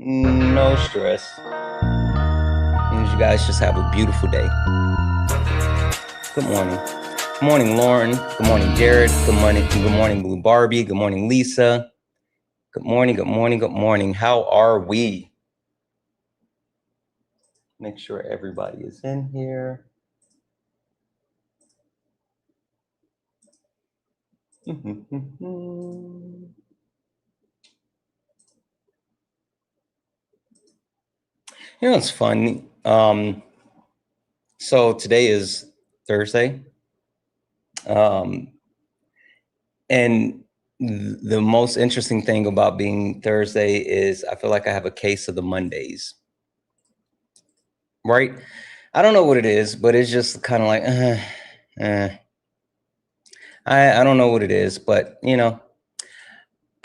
No stress. You guys just have a beautiful day. Good morning. Good morning, Lauren. Good morning, Jared. Good morning, Blue Barbie. Good morning, Lisa. Good morning, good morning, good morning. How are we? Make sure everybody is in here. You know, it's funny. So today is Thursday. And the most interesting thing about being Thursday is I feel like I have a case of the Mondays. Right? I don't know what it is, but it's just kind of like, I don't know what it is, but you know,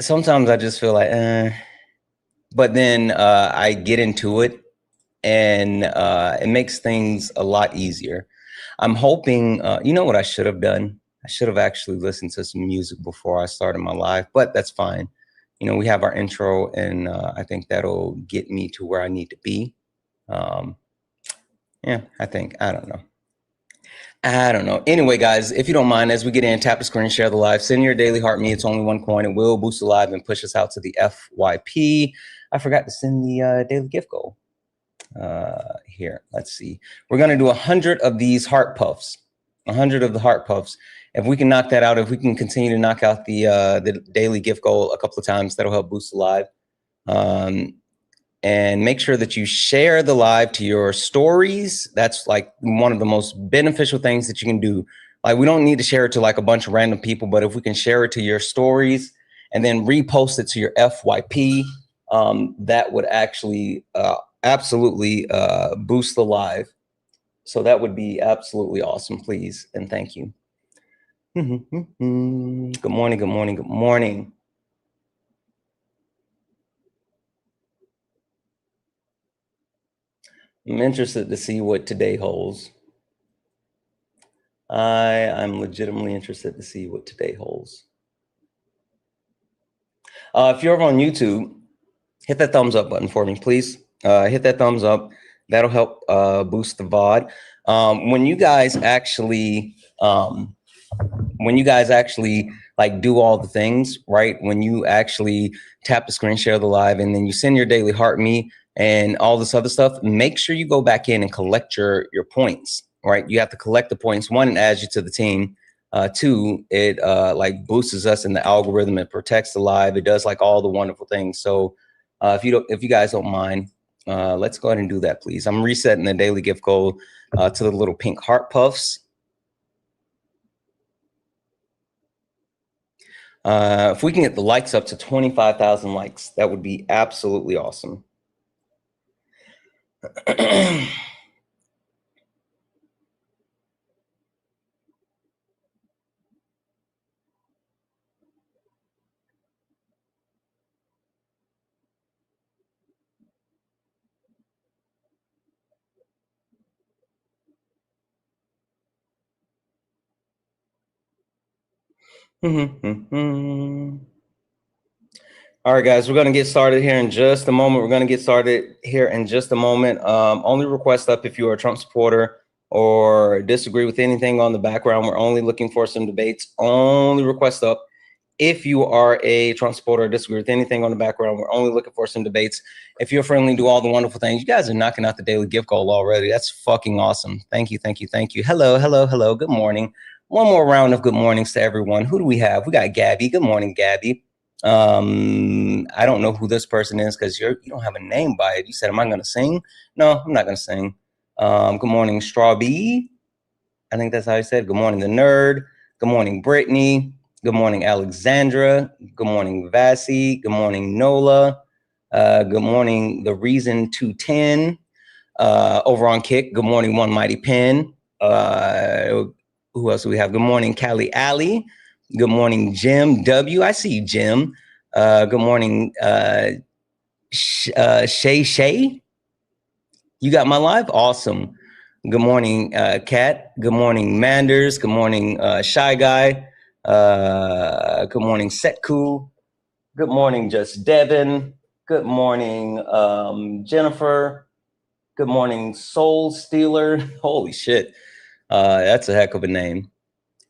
sometimes I just feel like, but then I get into it and it makes things a lot easier. I'm hoping, you know what I should have done? I should have actually listened to some music before I started my live, but that's fine. You know, we have our intro and I think that'll get me to where I need to be. Yeah, I don't know. I don't know. Anyway, guys, if you don't mind, as we get in, tap the screen, share the live, send your daily heart me. It's only one coin. It will boost the live and push us out to the FYP. I forgot to send the daily gift goal. Here, let's see. We're going to do 100 of these heart puffs. 100 of the heart puffs. If we can knock that out, if we can continue to knock out the daily gift goal a couple of times, that'll help boost the live. And make sure that you share the live to your stories. That's like one of the most beneficial things that you can do. Like, we don't need to share it to like a bunch of random people, but if we can share it to your stories and then repost it to your FYP, that would actually absolutely boost the live. So that would be absolutely awesome, please. And thank you. Good morning, good morning, good morning. I'm interested to see what today holds. I'm legitimately interested to see what today holds. If you're over on YouTube, hit that thumbs up button for me, please. Hit that thumbs up. That'll help boost the VOD. When you guys actually like do all the things, right? When you actually tap the screen, share the live, and then you send your daily heart me and all this other stuff, make sure you go back in and collect your points, right? You have to collect the points. One, it adds you to the team. Two, it like boosts us in the algorithm. It protects the live. It does like all the wonderful things. So if you guys don't mind, let's go ahead and do that, please. I'm resetting the daily gift goal to the little pink heart puffs. If we can get the likes up to 25,000 likes, that would be absolutely awesome. All right, guys, we're going to get started here in just a moment. Only request up if you are a Trump supporter or disagree with anything on the background. We're only looking for some debates. Only request up if you are a Trump supporter or disagree with anything on the background. We're only looking for some debates. If you're friendly, do all the wonderful things. You guys are knocking out the daily gift goal already. That's fucking awesome. Thank you, thank you, thank you. Hello, hello, hello. Good morning. One more round of good mornings to everyone. Who do we have? We got Gabby. Good morning, Gabby. I don't know who this person is because you don't have a name by it. You said, am I going to sing? No, I'm not going to sing. Good morning, Strawbee. I think that's how I said. Good morning, the nerd. Good morning, Brittany. Good morning, Alexandra. Good morning, Vassie. Good morning, Nola. Good morning, the reason 210. Over on Kick. Good morning, One Mighty Pen. Who else do we have? Good morning, Callie Alley. Good morning, Jim W. I see you, Jim. Good morning, Shay Shay. You got my live? Awesome. Good morning, Kat. Good morning, Manders. Good morning, Shy Guy. Good morning, Setku. Good morning, Just Devin. Good morning, Jennifer. Good morning, Soul Stealer. Holy shit. That's a heck of a name.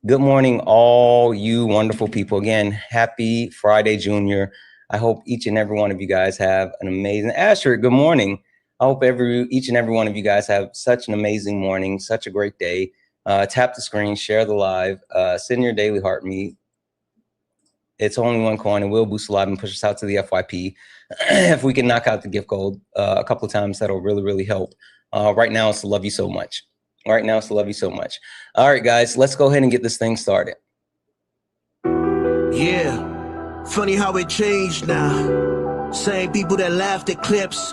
Good morning, all you wonderful people. Again, happy Friday, Junior. I hope each and every one of you guys have an amazing Asher. Good morning. I hope each and every one of you guys have such an amazing morning, such a great day. Tap the screen, share the live, send your daily heart meet. It's only one coin and will boost the live and push us out to the FYP. If we can knock out the gift code a couple of times, that'll really, really help. Right now, it's to love you so much. Right now, it's to love you so much. All right, guys, let's go ahead and get this thing started. Yeah, funny how it changed now. Same people that laughed at clips,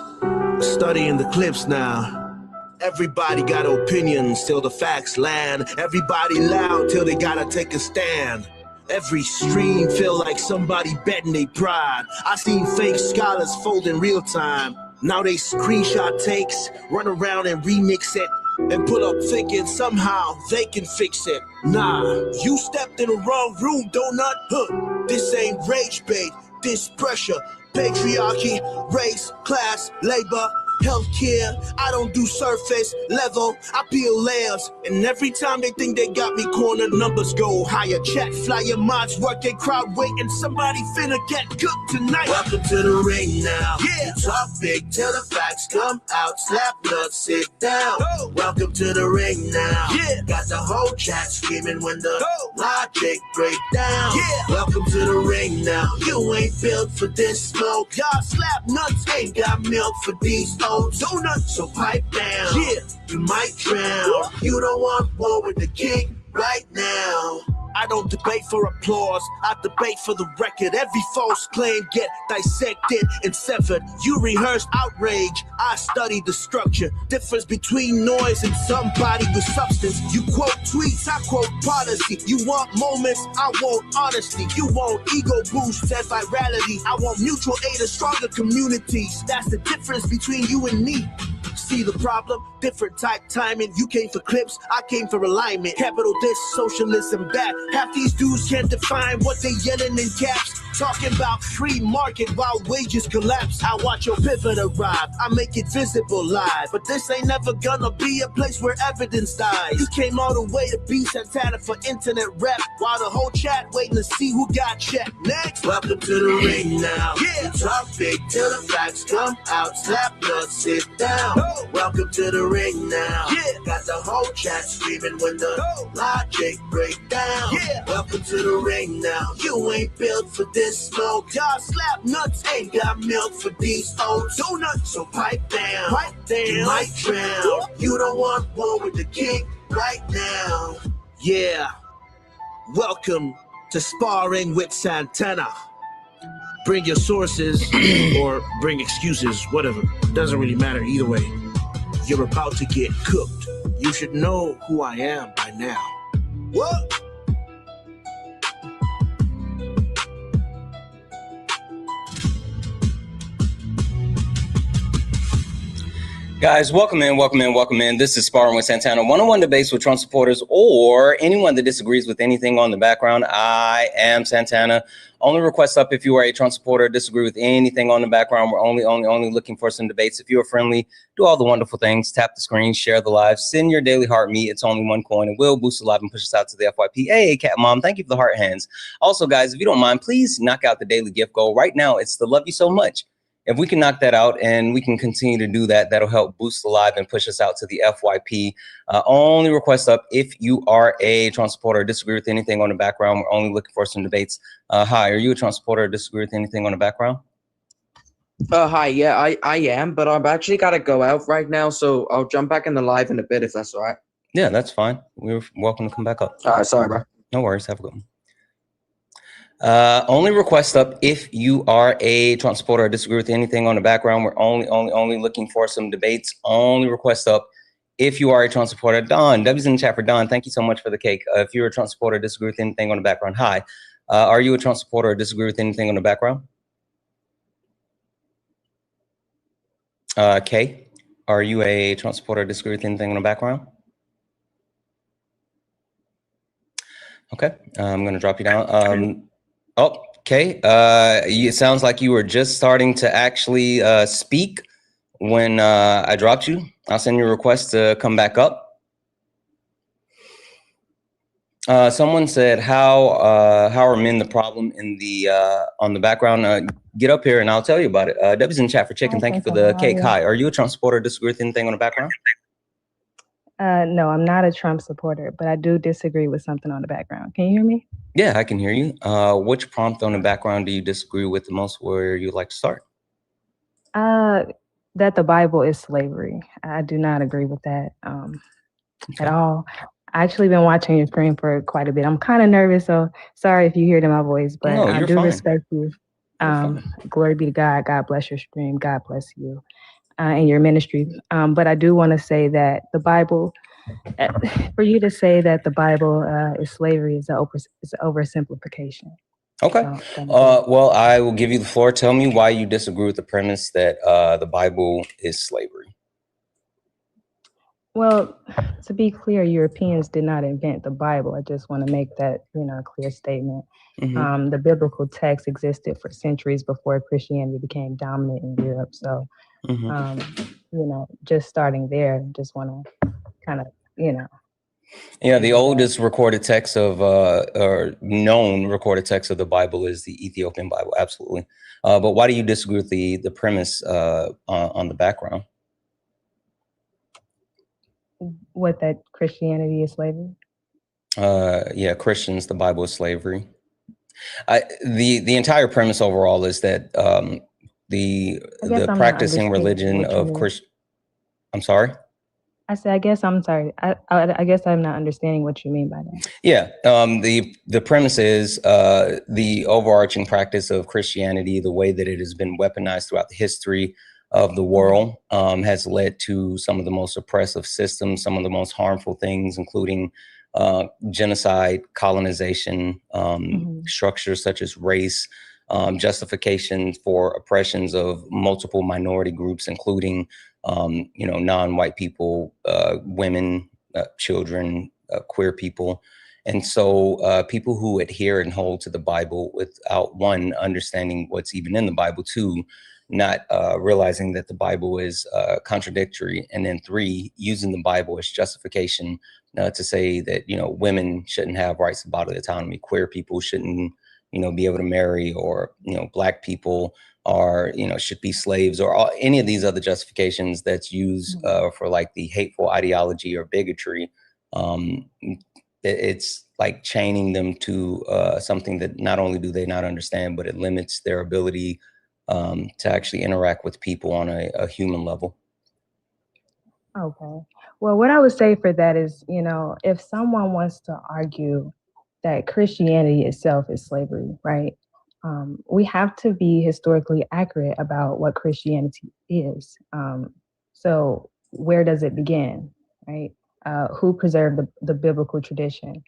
studying the clips now. Everybody got opinions till the facts land. Everybody loud till they gotta take a stand. Every stream feel like somebody betting they pride. I seen fake scholars fold in real time. Now they screenshot takes, run around and remix it, and pull up thinking somehow they can fix it. Nah, you stepped in the wrong room, donut. Huh. This ain't rage bait, this pressure. Patriarchy, race, class, labor, healthcare. I don't do surface level, I peel layers. And every time they think they got me cornered, numbers go higher. Chat flyer mods working, crowd waiting. Somebody finna get cooked tonight. Welcome to the ring now. Yeah. You talk big till the facts come out. Slap nuts, sit down. Go. Welcome to the ring now. Yeah. Got the whole chat screaming when the logic break down. Yeah. Welcome to the ring now. You ain't built for this smoke. Y'all slap nuts ain't got milk for these old donuts. So pipe down. Yeah. You might drown. You don't want war with the king right now. I don't debate for applause, I debate for the record. Every false claim get dissected and severed. You rehearsed outrage, I studied the structure. Difference between noise and somebody with substance. You quote tweets, I quote policy. You want moments, I want honesty. You want ego boosts and virality. I want mutual aid and stronger communities. That's the difference between you and me. See the problem? Different type timing. You came for clips, I came for alignment. Capital this, socialism that. Half these dudes can't define what they yelling in caps. Talking about free market while wages collapse. I watch your pivot arrive, I make it visible live. But this ain't never gonna be a place where evidence dies. You came all the way to be Santana for internet rap, while the whole chat waiting to see who got checked. Next, welcome to the ring now. Yeah. You talk big till the facts come out. Slap nuts, sit down. Oh. Welcome to the ring now. Yeah. Got the whole chat screaming when the logic break down. Yeah. Welcome to the ring now. You ain't built for this smoke. Y'all slap nuts ain't got milk for these old donuts. So pipe down. Pipe down. You might drown. You don't want war with the king right now. Yeah. Welcome to Sparring with Santana. Bring your sources or bring excuses, whatever. Doesn't really matter either way. You're about to get cooked. You should know who I am by now. What? Guys, welcome in, welcome in, welcome in. This is Sparring with Santana, one-on-one debates with Trump supporters or anyone that disagrees with anything on the background. I am Santana. Only request up if you are a Trump supporter, disagree with anything on the background. We're only looking for some debates. If you are friendly, do all the wonderful things. Tap the screen, share the live, send your daily heart meet. It's only one coin. It will boost the live and push us out to the FYP. Hey, Cat Mom, thank you for the heart hands. Also, guys, if you don't mind, please knock out the daily gift goal. Right now, it's the love you so much. If we can knock that out and we can continue to do that, that'll help boost the live and push us out to the FYP. Only request up if you are a Trump supporter or disagree with anything on the background. We're only looking for some debates. Hi, are you a Trump supporter or disagree with anything on the background? Hi, yeah, I am, but I've actually got to go out right now, so I'll jump back in the live in a bit if that's all right. Yeah, that's fine. We're welcome to come back up. All right, sorry, bro. No worries. Have a good one. Only request up if you are a Trump supporter or disagree with anything on the background. We're only looking for some debates. Only request up if you are a Trump supporter. Don, W's in the chat for Don. Thank you so much for the cake. If you're a Trump supporter or disagree with anything on the background, hi. Are you a Trump supporter or disagree with anything on the background? Kay, are you a Trump supporter or disagree with anything on the background? Okay, I'm going to drop you down. Oh, Okay. It sounds like you were just starting to actually speak when I dropped you. I'll send you a request to come back up. Someone said, how are men the problem in the on the background? Get up here and I'll tell you about it. Debbie's in chat for chicken. Thank you for the cake. Hi. Are you a Trump supporter? Disagree with anything on the background? No, I'm not a Trump supporter, but I do disagree with something on the background. Can you hear me? Yeah, I can hear you. Which prompt on the background do you disagree with the most? Where you'd like to start? That the Bible is slavery. I do not agree with that at all. I actually been watching your stream for quite a bit. I'm kind of nervous, so sorry if you hear it in my voice, but No, I you're do fine. respect you. Glory be to God. God bless your stream. God bless you and your ministry. But I do want to say that the Bible, for you to say that the Bible is slavery is an oversimplification. Okay. Well, I will give you the floor. Tell me why you disagree with the premise that the Bible is slavery. Well, to be clear, Europeans did not invent the Bible. I just want to make that, a clear statement. Mm-hmm. The biblical text existed for centuries before Christianity became dominant in Europe. So, just starting there, just want to kind of, Yeah, the oldest recorded text of or known recorded text of the Bible is the Ethiopian Bible. Absolutely. But why do you disagree with the premise on the background? What, that Christianity is slavery? Yeah, Christians, the Bible is slavery. The entire premise overall is that the practicing religion of Christian. I'm sorry. I said, I guess I'm sorry. I guess I'm not understanding what you mean by that. Yeah, the premise is the overarching practice of Christianity, the way that it has been weaponized throughout the history of the world, has led to some of the most oppressive systems, some of the most harmful things, including genocide, colonization, structures such as race, justification for oppressions of multiple minority groups, including non-white people, women, children, queer people. And so people who adhere and hold to the Bible without, one, understanding what's even in the Bible, two, not realizing that the Bible is contradictory, and then three, using the Bible as justification to say that, women shouldn't have rights of bodily autonomy, queer people shouldn't, be able to marry, or, Black people are, should be slaves, or any of these other justifications that's used for like the hateful ideology or bigotry. It's like chaining them to something that not only do they not understand, but it limits their ability to actually interact with people on a human level. Okay. Well, what I would say for that is, if someone wants to argue that Christianity itself is slavery, right? We have to be historically accurate about what Christianity is. So where does it begin, right? Who preserved the biblical tradition?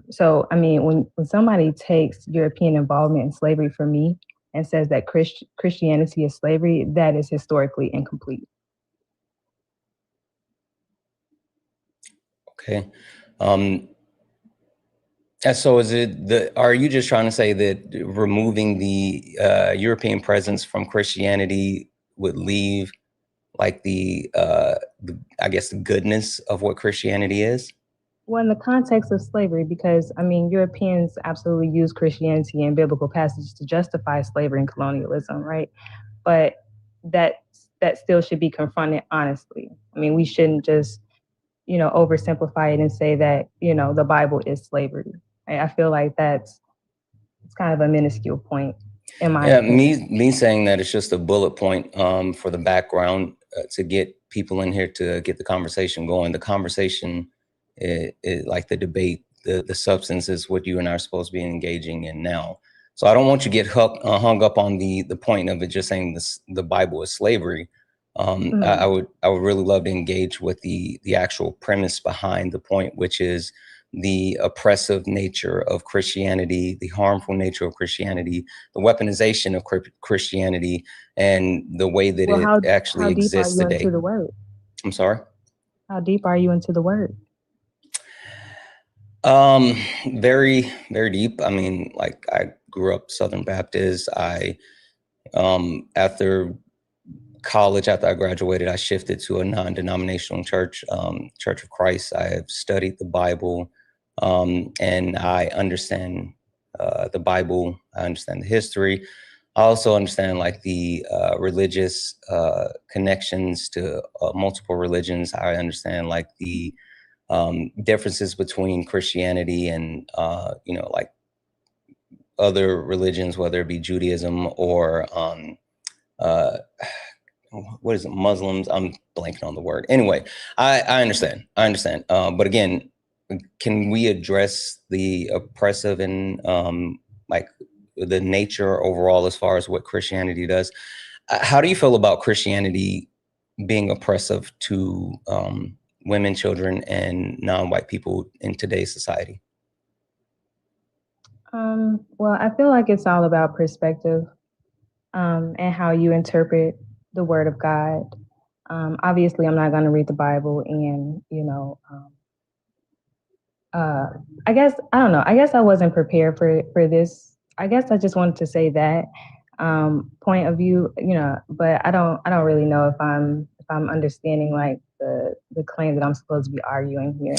So, I mean, when somebody takes European involvement in slavery for me and says that Christianity is slavery, that is historically incomplete. Okay. So are you just trying to say that removing the European presence from Christianity would leave like the I guess the goodness of what Christianity is? Well, in the context of slavery, because I mean, Europeans absolutely use Christianity and biblical passages to justify slavery and colonialism, right? But that still should be confronted honestly. I mean, we shouldn't just, oversimplify it and say that, the Bible is slavery. I feel like it's kind of a minuscule point in my opinion. Me saying that it's just a bullet point for the background to get people in here to get the conversation going. The conversation is like the debate, the substance is what you and I are supposed to be engaging in now. So I don't want you to get hung up on the point of it just saying the Bible is slavery. I would really love to engage with the actual premise behind the point, which is the oppressive nature of Christianity, the harmful nature of Christianity, the weaponization of Christianity, and the way that it actually exists today. How deep are you into the word? I'm sorry? How deep are you into the word? Very, very deep. I mean, like I grew up Southern Baptist. After college, after I graduated, I shifted to a non-denominational church, Church of Christ. I have studied the Bible, and I understand the Bible. I understand the history. I also understand like the religious connections to multiple religions. I understand like the differences between Christianity and like other religions, whether it be Judaism or what is it, Muslims? I'm blanking on the word. Anyway, I understand. I understand. But again, can we address the oppressive and like the nature overall as far as what Christianity does? How do you feel about Christianity being oppressive to women, children, and non-white people in today's society? Well, I feel like it's all about perspective and how you interpret the Word of God. Obviously, I'm not going to read the Bible and, I guess, I don't know. I guess I wasn't prepared for this. I guess I just wanted to say that point of view, but I don't really know if I'm understanding like the claim that I'm supposed to be arguing here.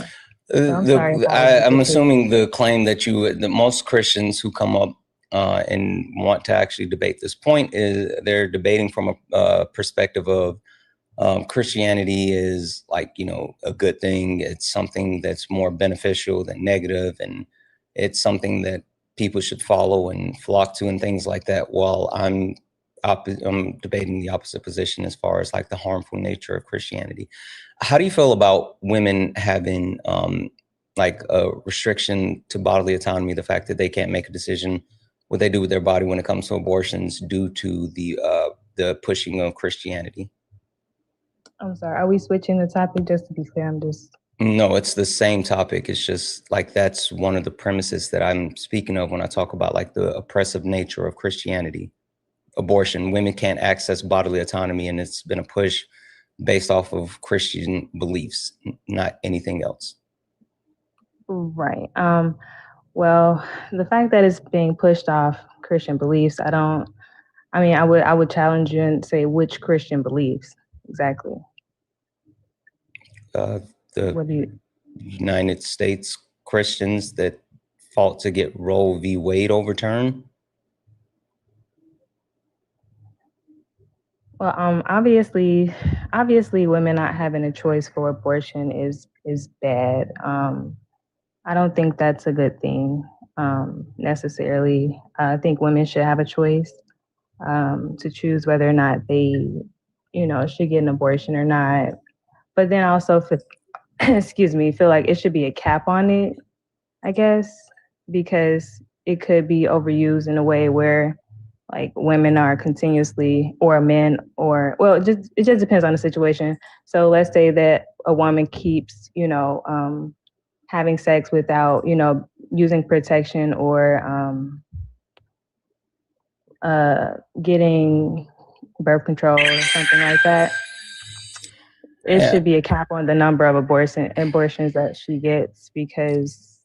So I'm sorry if I'm assuming the claim that most Christians who come up and want to actually debate this point is they're debating from a perspective of Christianity is like, a good thing. It's something that's more beneficial than negative, and it's something that people should follow and flock to and things like that. While I'm debating the opposite position as far as like the harmful nature of Christianity. How do you feel about women having like a restriction to bodily autonomy, the fact that they can't make a decision what they do with their body when it comes to abortions due to the pushing of Christianity? I'm sorry. Are we switching the topic? Just to be clear, No, it's the same topic. It's just like that's one of the premises that I'm speaking of when I talk about like the oppressive nature of Christianity. Abortion, women can't access bodily autonomy, and it's been a push based off of Christian beliefs, not anything else. Right. Well, the fact that it's being pushed off Christian beliefs, I would challenge you and say which Christian beliefs exactly. The United States Christians that fought to get Roe v. Wade overturned. Well, obviously, women not having a choice for abortion is bad. I don't think that's a good thing necessarily. I think women should have a choice to choose whether or not they, should get an abortion or not. But then also, excuse me, feel like it should be a cap on it, I guess, because it could be overused in a way where like women are continuously, or men, or well, it just depends on the situation. So let's say that a woman keeps, having sex without, using protection or getting birth control or something like that. It should be a cap on the number of abortions that she gets, because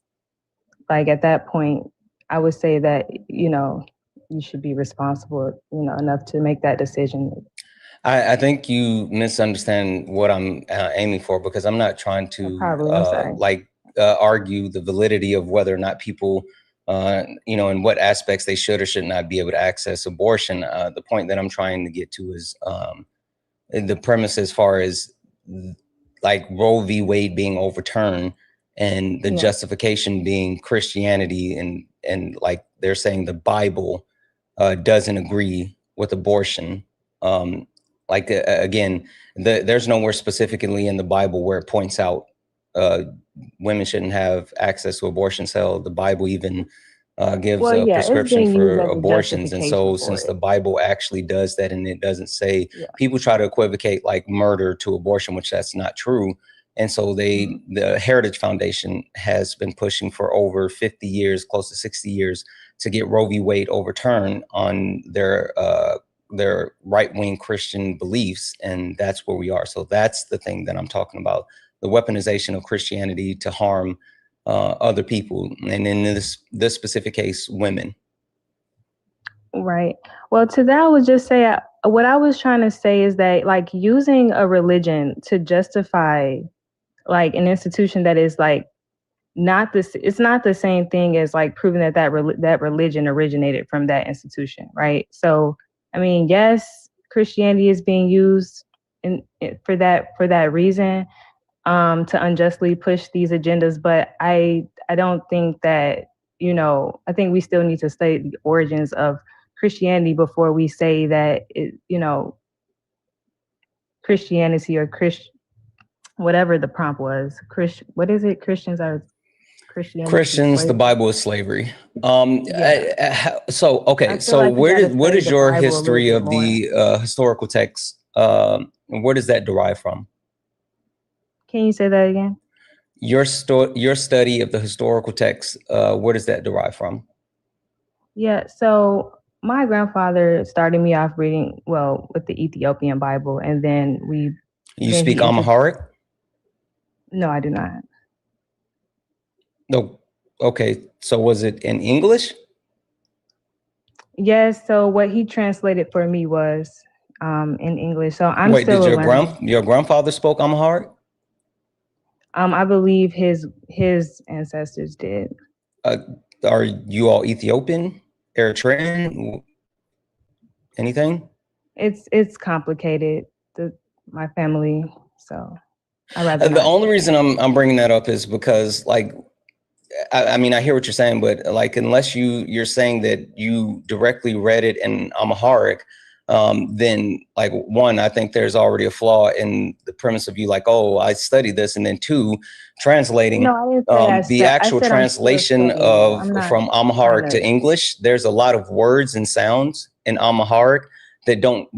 like at that point, I would say that, you should be responsible, enough to make that decision. I think you misunderstand what I'm aiming for, because I'm not trying to argue the validity of whether or not people, in what aspects they should or should not be able to access abortion. The point that I'm trying to get to is the premise as far as like Roe v. Wade being overturned and the justification being Christianity, and like they're saying the Bible doesn't agree with abortion. Again, there's nowhere specifically in the Bible where it points out women shouldn't have access to abortion. So the Bible even gives a prescription for abortions. And so since the Bible actually does that, and it doesn't say, people try to equivocate like murder to abortion, which that's not true. And so the Heritage Foundation has been pushing for over 50 years, close to 60 years, to get Roe v. Wade overturned on their right-wing Christian beliefs. And that's where we are. So that's the thing that I'm talking about. The weaponization of Christianity to harm other people, and in this specific case, women. Right. Well, to that, I would just say what I was trying to say is that, like, using a religion to justify like an institution that is like not this, it's not the same thing as like proving that that religion originated from that institution, right? So, I mean, yes, Christianity is being used for that reason, to unjustly push these agendas, but I don't think that, I think we still need to study the origins of Christianity before we say that Christianity or whatever the prompt was, what is it? Christians, Christians, the slavery. Bible is slavery. Yeah. So okay, I feel so like we gotta what study is the your Bible a little history bit of more. the historical text? Where does that derive from? Can you say that again? Your study of the historical text, where does that derive from? Yeah, so my grandfather started me off reading, well, with the Ethiopian Bible, and then You speak Amharic? No, I do not. No. Okay, so was it in English? Yes, so what he translated for me was in English. So I'm Wait, still did a learner. your grandfather spoke Amharic? I believe his ancestors did. Are you all Ethiopian, Eritrean, anything? It's complicated, my family, so I'd rather The not. only reason I'm bringing that up is because, like, I mean, I hear what you're saying, but like, unless you're saying that you directly read it in Amharic, then like, one, I think there's already a flaw in the premise of you, like, oh, I studied this, and then two, translating No, I didn't say the I actual said I'm still translation studying it. of I'm not from trying Amharic to to. English. There's a lot of words and sounds in Amharic that don't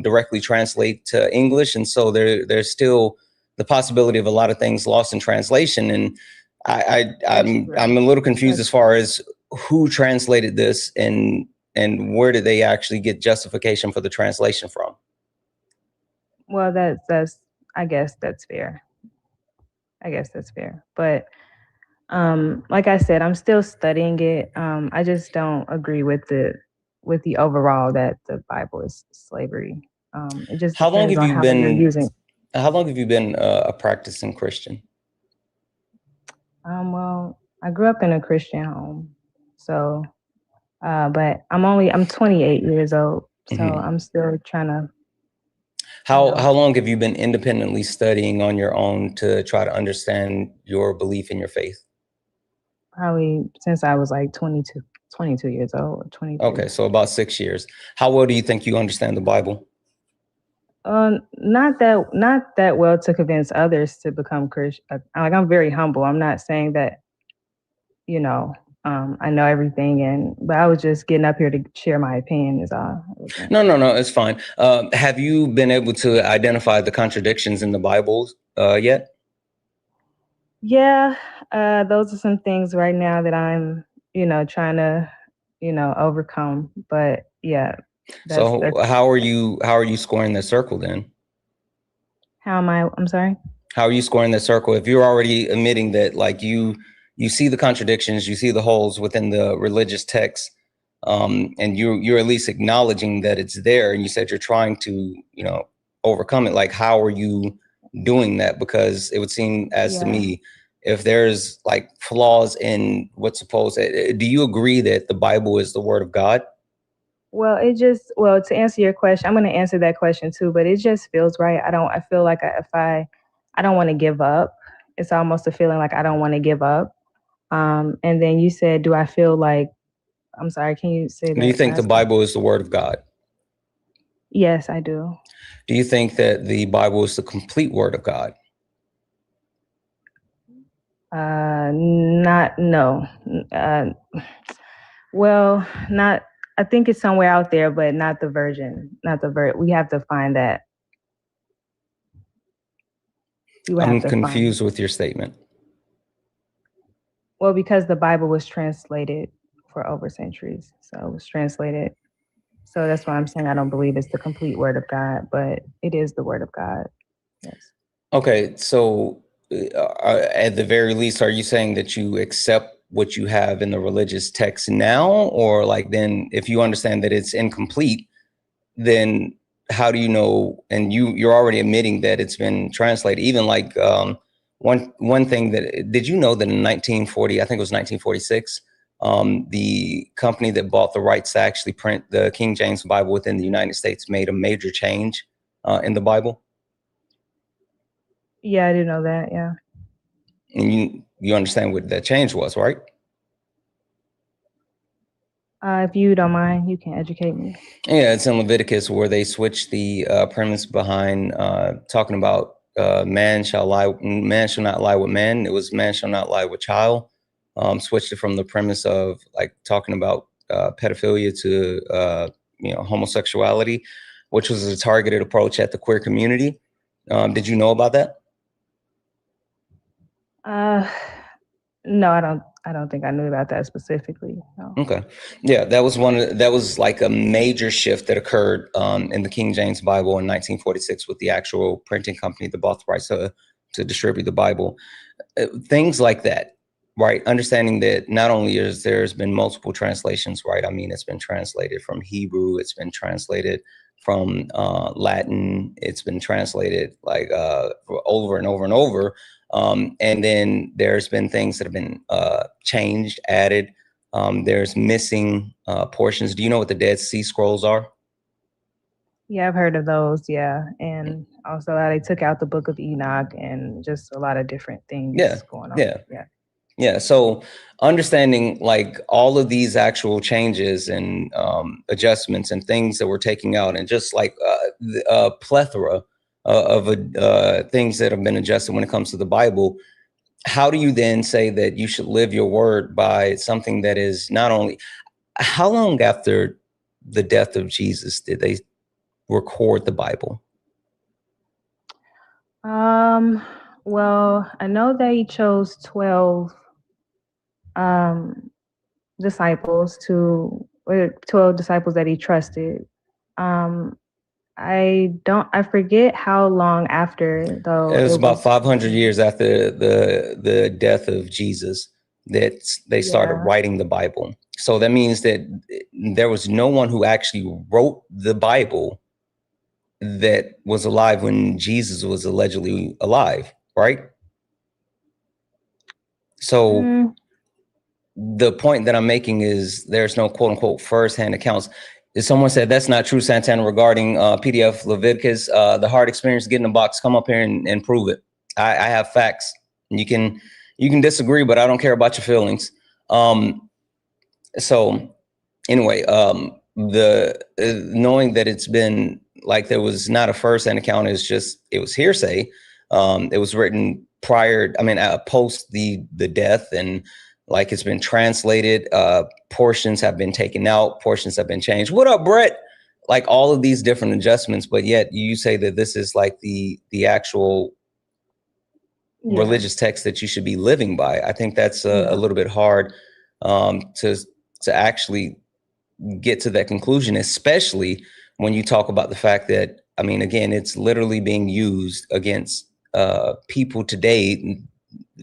directly translate to English, and so there's still the possibility of a lot of things lost in translation. And I'm a little confused as far as who translated this and where did they actually get justification for the translation from? Well, that's I guess that's fair. But like I said, I'm still studying it. I just don't agree with the overall that the Bible is slavery. It just How long depends have on you how you're been using. how long have you been a practicing Christian? Well, I grew up in a Christian home, so but I'm 28 years old, so I'm still trying to. How long have you been independently studying on your own to try to understand your belief in your faith? Probably since I was like 22 years old, or 23. Okay, so about 6 years. How well do you think you understand the Bible? Not that well to convince others to become Christian. Like, I'm very humble. I'm not saying that, I know everything, but I was just getting up here to share my opinion is all. No, it's fine. Have you been able to identify the contradictions in the Bible yet? Yeah, those are some things right now that I'm, trying to, overcome. But yeah. So how are you scoring the circle then? How am I? I'm sorry. How are you scoring the circle if you're already admitting that, like, you see the contradictions, you see the holes within the religious text, and you're at least acknowledging that it's there, and you said you're trying to overcome it. Like, how are you doing that? Because it would seem to me, if there's like flaws in what's supposed, do you agree that the Bible is the word of God? Well, to answer your question, I'm going to answer that question too, but it just feels right. I feel like I don't want to give up. It's almost a feeling like I don't want to give up. And then you said, do I feel like, I'm sorry, can you say that? Do you think the Bible is the word of God? Yes, I do. Do you think that the Bible is the complete word of God? No. Well, not, I think it's somewhere out there, but not the version, we have to find that. I'm confused with your statement. Well, because the Bible was translated for over centuries. So it was translated. So that's why I'm saying I don't believe it's the complete word of God, but it is the word of God. Yes. Okay, so at the very least, are you saying that you accept what you have in the religious text now, or like then if you understand that it's incomplete, then how do you know? And you're already admitting that it's been translated. Even like one thing that, did you know that in 1940, I think it was 1946, the company that bought the rights to actually print the King James Bible within the United States made a major change in the Bible? Yeah, I do know that. Yeah. And you understand what that change was, right? If you don't mind, you can educate me. Yeah, it's in Leviticus where they switched the premise behind talking about man shall not lie with man. It was man shall not lie with child. Switched it from the premise of like talking about pedophilia to homosexuality, which was a targeted approach at the queer community. Did you know about that? No, I don't think I knew about that specifically. No. Okay. Yeah, that was like a major shift that occurred in the King James Bible in 1946 with the actual printing company that bought the rights to distribute the Bible. Things like that, right? Understanding that not only there's been multiple translations, right? I mean, it's been translated from Hebrew, it's been translated from Latin, it's been translated like over and over and over. And then there's been things that have been changed, added. There's missing portions. Do you know what the Dead Sea Scrolls are? Yeah, I've heard of those. Yeah. And also they took out the Book of Enoch and just a lot of different things going on. Yeah. So understanding like all of these actual changes and adjustments and things that we're taking out, and just like a plethora of things that have been adjusted when it comes to the Bible, how do you then say that you should live your word by something that is not only, how long after the death of Jesus did they record the Bible? Well, I know that he chose 12 disciples or 12 disciples that he trusted. I forget how long after though. It was about 500 years after the death of Jesus that they started writing the Bible. So that means that there was no one who actually wrote the Bible that was alive when Jesus was allegedly alive, right? So the point that I'm making is there's no quote unquote firsthand accounts. If someone said that's not true, Santana, regarding PDF Leviticus, the hard experience, get in the box, come up here and prove it. I have facts. You can disagree, but I don't care about your feelings. So anyway, the knowing that it's been like there was not a first-hand account, is just, it was hearsay. It was written prior, post the death, and like it's been translated, portions have been taken out, portions have been changed. What up, Brett? Like all of these different adjustments, but yet you say that this is like the actual religious text that you should be living by. I think that's a little bit hard to actually get to that conclusion, especially when you talk about the fact that, again, it's literally being used against people today,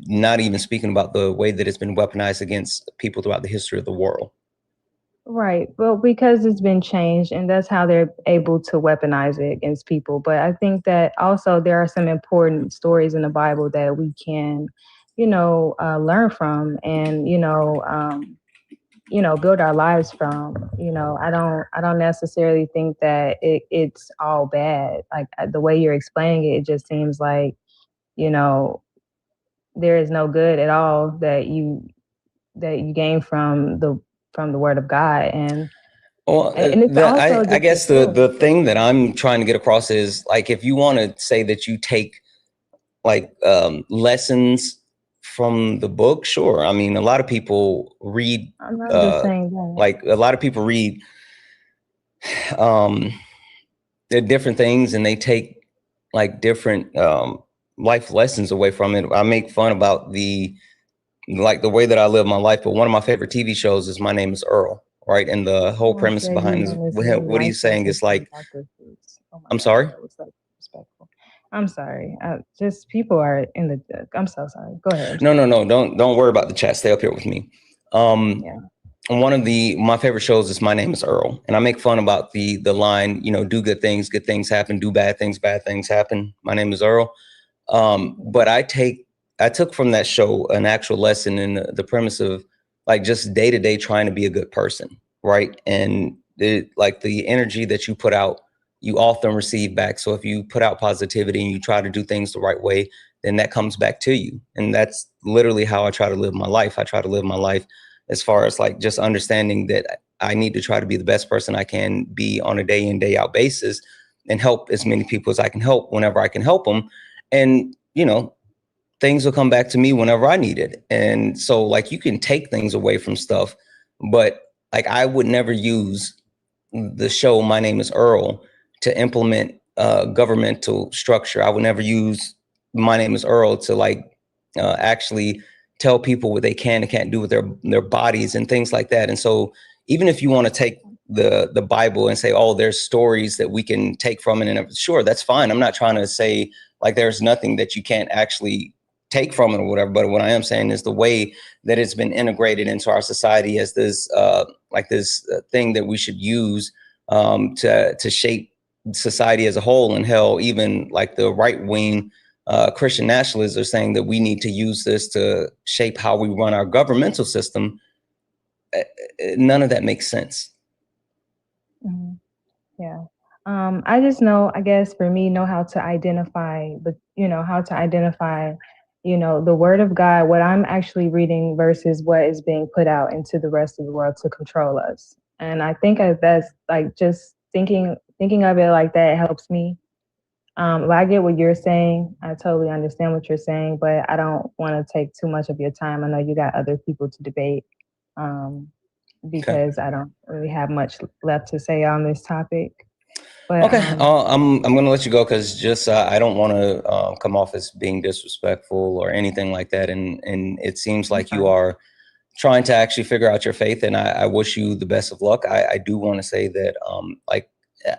not even speaking about the way that it's been weaponized against people throughout the history of the world. Right. Well, because it's been changed, and that's how they're able to weaponize it against people. But I think that also there are some important stories in the Bible that we can, learn from and, build our lives from. I don't necessarily think that it's all bad. Like the way you're explaining it, it just seems like, there is no good at all that you gain from the word of God. And it's also I guess the thing that I'm trying to get across is, like, if you want to say that you take like lessons from the book, sure. A lot of people read I'm not just saying that. Like a lot of people read different things, and they take like different life lessons away from it. I make fun about the way that I live my life, but one of my favorite TV shows is My Name is Earl, right? And the whole premise behind what he's saying is like, I'm sorry? I'm sorry. Just people are in the. I'm so sorry. Go ahead. No, don't worry about the chat. Stay up here with me. Yeah. One of my favorite shows is My Name is Earl, and I make fun about the line, do good things happen, do bad things happen. My name is Earl. But I took from that show an actual lesson in the premise of like just day to day trying to be a good person, right? And the energy that you put out, you often receive back. So if you put out positivity and you try to do things the right way, then that comes back to you. And that's literally how I try to live my life. I try to live my life as far as like just understanding that I need to try to be the best person I can be on a day in, day out basis and help as many people as I can help whenever I can help them. And, things will come back to me whenever I need it. And so like you can take things away from stuff, but like I would never use the show My Name is Earl to implement governmental structure. I would never use My Name is Earl to actually tell people what they can and can't do with their bodies and things like that. And so even if you want to take the Bible and say, oh, there's stories that we can take from it, and sure, that's fine. I'm not trying to say like there's nothing that you can't actually take from it or whatever. But what I am saying is the way that it's been integrated into our society as this thing that we should use to shape society as a whole. And hell, even like the right wing Christian nationalists are saying that we need to use this to shape how we run our governmental system. None of that makes sense. Mm-hmm. Yeah. I just know, I guess for me, know how to identify, the word of God, what I'm actually reading versus what is being put out into the rest of the world to control us. And I think that's like just thinking of it like that helps me. I get what you're saying. I totally understand what you're saying, but I don't want to take too much of your time. I know you got other people to debate. Because I don't really have much left to say on this topic. But, okay, I'm going to let you go because just I don't want to come off as being disrespectful or anything like that. And it seems like you are trying to actually figure out your faith, and I wish you the best of luck. I do want to say that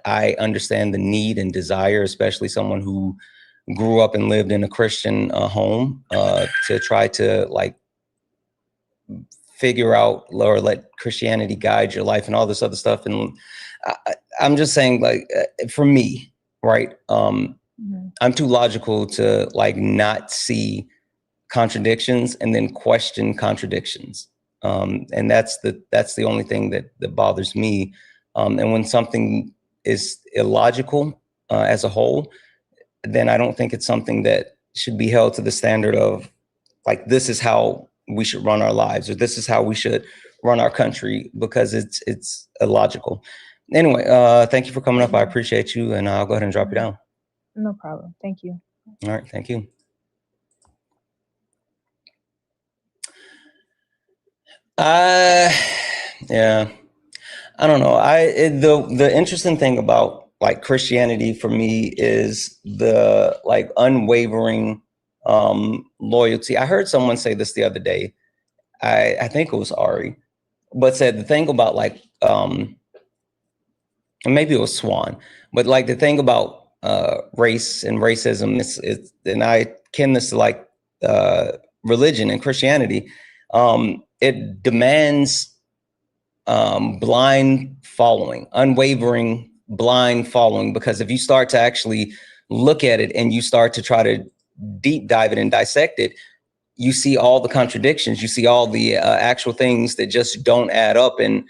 I understand the need and desire, especially someone who grew up and lived in a Christian home, to try to figure out or let Christianity guide your life and all this other stuff. And I'm just saying, for me, right? I'm too logical to not see contradictions and then question contradictions. And that's the only thing that bothers me. And when something is illogical as a whole, then I don't think it's something that should be held to the standard of this is how we should run our lives, or this is how we should run our country, because it's illogical. Anyway, thank you for coming up. I appreciate you, and I'll go ahead and drop you down. No problem. Thank you. All right, thank you. Yeah, I don't know. The interesting thing about Christianity for me is the unwavering loyalty. I heard someone say this the other day. I think it was Ari, but said the thing about maybe it was Swan, but the thing about race and racism is, and I kin this to religion and Christianity. It demands blind following, unwavering blind following, because if you start to actually look at it and you start to try to deep dive it and dissect it, you see all the contradictions, you see all the actual things that just don't add up. And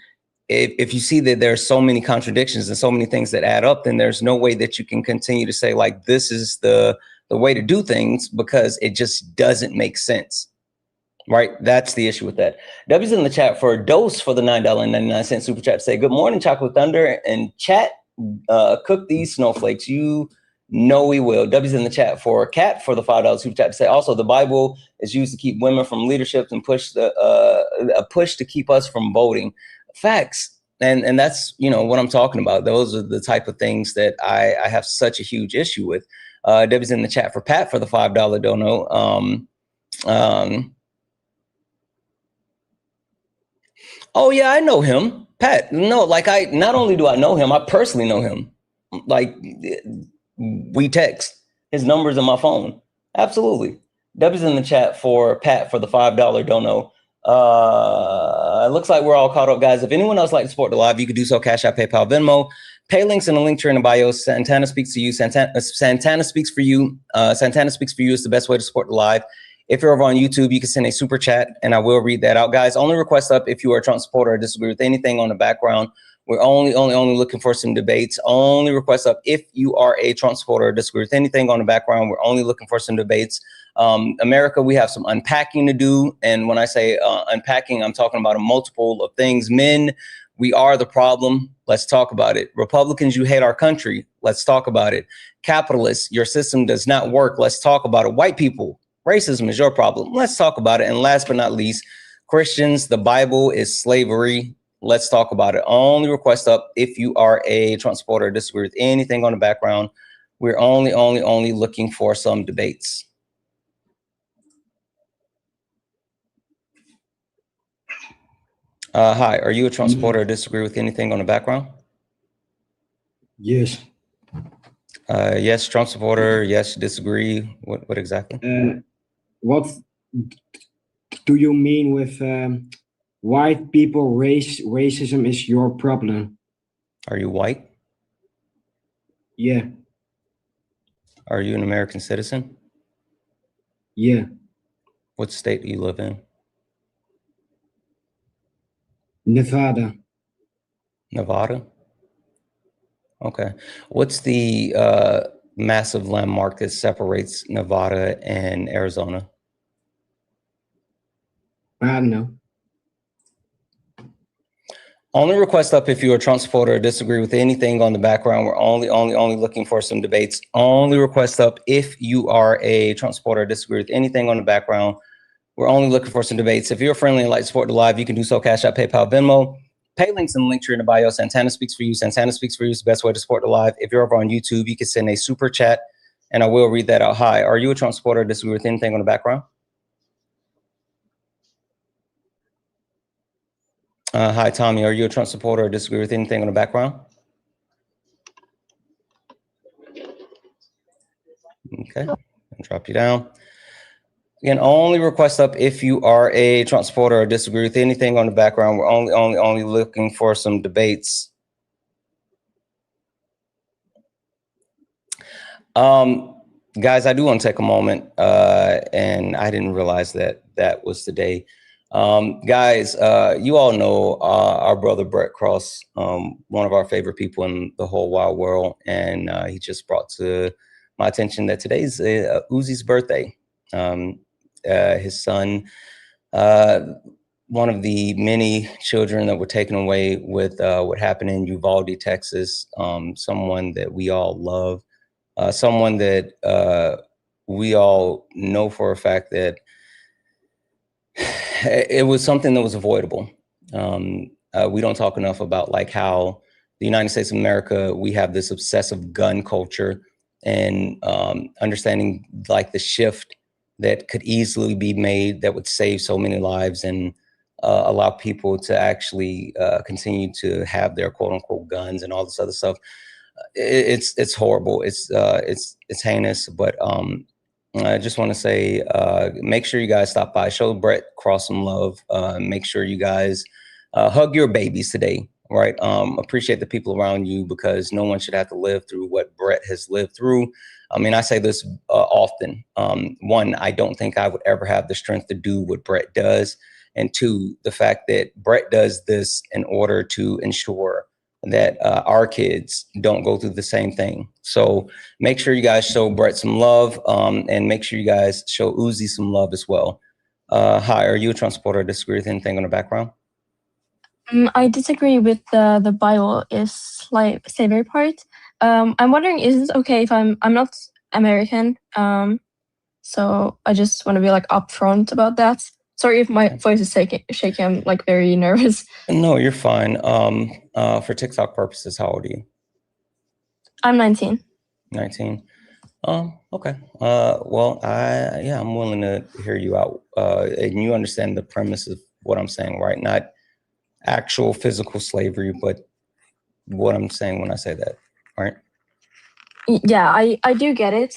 if you see that there's so many contradictions and so many things that add up, then there's no way that you can continue to say this is the way to do things, because it just doesn't make sense. Right. That's the issue with that. W's in the chat for a dose for the $9.99 super chat. Say good morning, Chocolate Thunder, and chat. Cook these snowflakes. You know we will. W's in the chat for Cat for the $5 super chat. Say also the Bible is used to keep women from leadership and push a push to keep us from voting. Facts. And that's what I'm talking about. Those are the type of things that I have such a huge issue with. W's in the chat for Pat for the $5 dono. Oh yeah, I know him, Pat. No, not only do I know him, I personally know him. We text. His number's in my phone. Absolutely. Debbie's in the chat for Pat for the $5 dono. It looks like we're all caught up, guys. If anyone else like to support the live, you could do so. Cash App, PayPal, Venmo. Pay links in the link tree in the bio. Santana speaks to you. Santana speaks for you. Santana speaks for you is the best way to support the live. If you're over on YouTube, you can send a super chat, and I will read that out, guys. Only request up if you are a Trump supporter or disagree with anything on the background. We're only looking for some debates. Only request up if you are a Trump supporter or disagree with anything on the background. We're only looking for some debates. America, we have some unpacking to do. And when I say unpacking, I'm talking about a multiple of things. Men, we are the problem. Let's talk about it. Republicans, you hate our country. Let's talk about it. Capitalists, your system does not work. Let's talk about it. White people, racism is your problem. Let's talk about it. And last but not least, Christians, the Bible is slavery. Let's talk about it. Only request up if you are a Trump supporter or disagree with anything on the background. We're only looking for some debates. Hi, are you a Trump supporter or disagree with anything on the background? Yes. Yes, Trump supporter. Yes, disagree. What exactly? What do you mean with white people racism is your problem? Are you white? Yeah. Are you an American citizen? Yeah. What state do you live in? Nevada. Nevada? Okay. What's the massive landmark that separates Nevada and Arizona? I don't know. Only request up if you're a Trump supporter or disagree with anything on the background. We're only looking for some debates. Only request up if you are a Trump supporter or disagree with anything on the background. We're only looking for some debates. If you're friendly and like to support the live, you can do so. Cash App, PayPal, Venmo. Pay links in the link tree in the bio. Santana speaks for you. Santana speaks for you is the best way to support the live. If you're over on YouTube, you can send a super chat, and I will read that out. Hi, are you a Trump supporter or disagree with anything on the background? Hi, Tommy, are you a Trump supporter or disagree with anything on the background? Okay, I'll drop you down. Again, only request up if you are a Trump supporter or disagree with anything on the background. We're only looking for some debates. Guys, I do want to take a moment, and I didn't realize that that was today. Guys, you all know our brother Brett Cross, one of our favorite people in the whole wide world, and he just brought to my attention that today's Uzi's birthday. His son, one of the many children that were taken away with what happened in Uvalde, Texas, someone that we all love, someone that we all know for a fact that it was something that was avoidable. We don't talk enough about like how the United States of America, we have this obsessive gun culture, and understanding like the shift that could easily be made that would save so many lives and allow people to actually continue to have their quote unquote guns and all this other stuff. It's horrible. It's heinous, but I just want to say, make sure you guys stop by, show Brett Cross some love. Make sure you guys hug your babies today, right? Appreciate the people around you, because no one should have to live through what Brett has lived through. I mean, I say this often. One, I don't think I would ever have the strength to do what Brett does. And two, the fact that Brett does this in order to ensure that our kids don't go through the same thing. So make sure you guys show Brett some love, and make sure you guys show Uzi some love as well. Hi, are you a Trump supporter or disagree with anything on the background? I disagree with the Bible is like slavery part. I'm wondering, is it okay if I'm not American? So I just want to be like upfront about that. Sorry if my voice is shaking. I'm like very nervous. No, you're fine. For TikTok purposes, how old are you? I'm 19. 19. Okay. Well, I'm willing to hear you out. And you understand the premise of what I'm saying, right? Not actual physical slavery, but what I'm saying when I say that, right? Yeah, I do get it.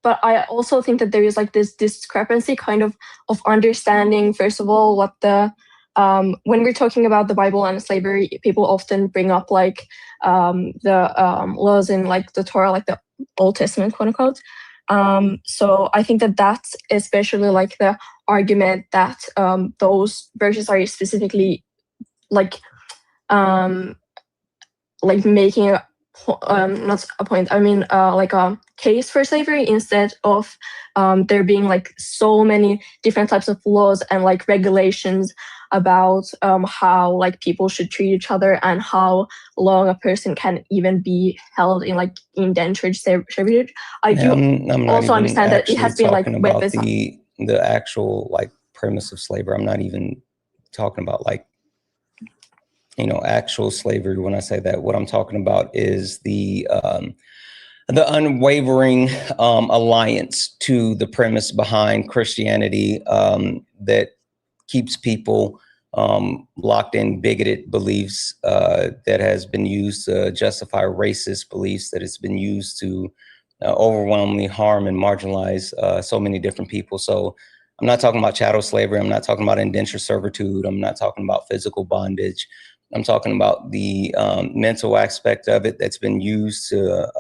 But I also think that there is like this discrepancy kind of understanding, first of all, what the when we're talking about the Bible and slavery, people often bring up like the laws in like the Torah, like the Old Testament, quote unquote. So I think that that's especially like the argument that those verses are specifically like making a not a point, I mean like a case for slavery, instead of there being like so many different types of laws and like regulations about how like people should treat each other and how long a person can even be held in like indentured servitude. I do I'm not also even understand that it actually has been like talking about weaponized. the actual like premise of slavery. I'm not even talking about like, you know, actual slavery. When I say that, what I'm talking about is the unwavering alliance to the premise behind Christianity that keeps people locked in bigoted beliefs, that has been used to justify racist beliefs, that has been used to overwhelmingly harm and marginalize so many different people. So I'm not talking about chattel slavery. I'm not talking about indentured servitude. I'm not talking about physical bondage. I'm talking about the mental aspect of it that's been used to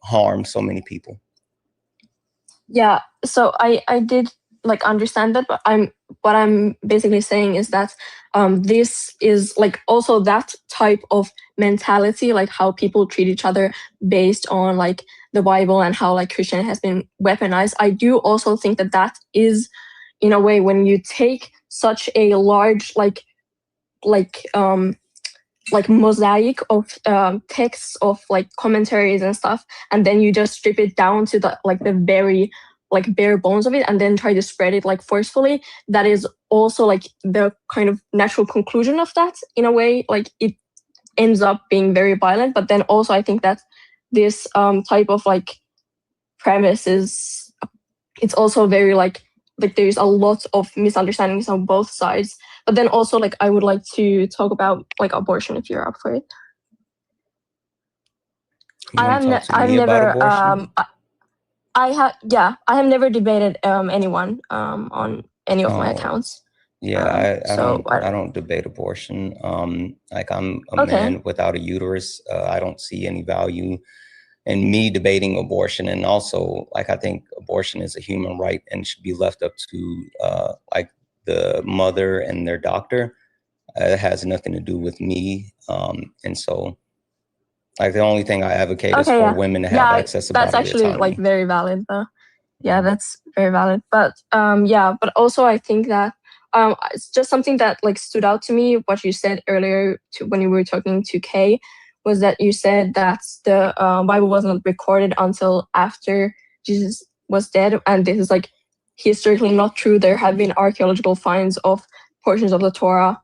harm so many people. Yeah, so I did like understand that, but what I'm basically saying is that this is like also that type of mentality, like how people treat each other based on like the Bible and how like Christianity has been weaponized. I do also think that that is, in a way, when you take such a large like mosaic of texts of like commentaries and stuff, and then you just strip it down to the like the very like bare bones of it, and then try to spread it like forcefully. That is also like the kind of natural conclusion of that, in a way. Like it ends up being very violent. But then also I think that this type of like premise is, it's also very like there's a lot of misunderstandings on both sides. But then also like I would like to talk about like abortion, if you're up for it. I've never I have never debated anyone on any of my accounts. Yeah, so I don't debate abortion. Like I'm a Okay. man without a uterus. I don't see any value in me debating abortion. And also, like, I think abortion is a human right and should be left up to like the mother and their doctor. It has nothing to do with me. And so, like, the only thing I advocate is for women to have access to that's bodily actually autonomy. like very valid though. Yeah, that's very valid. But yeah, but also I think that it's just something that like stood out to me. What you said earlier when you were talking to Kay was that you said that the Bible wasn't recorded until after Jesus was dead, and this is like historically not true. There have been archaeological finds of portions of the Torah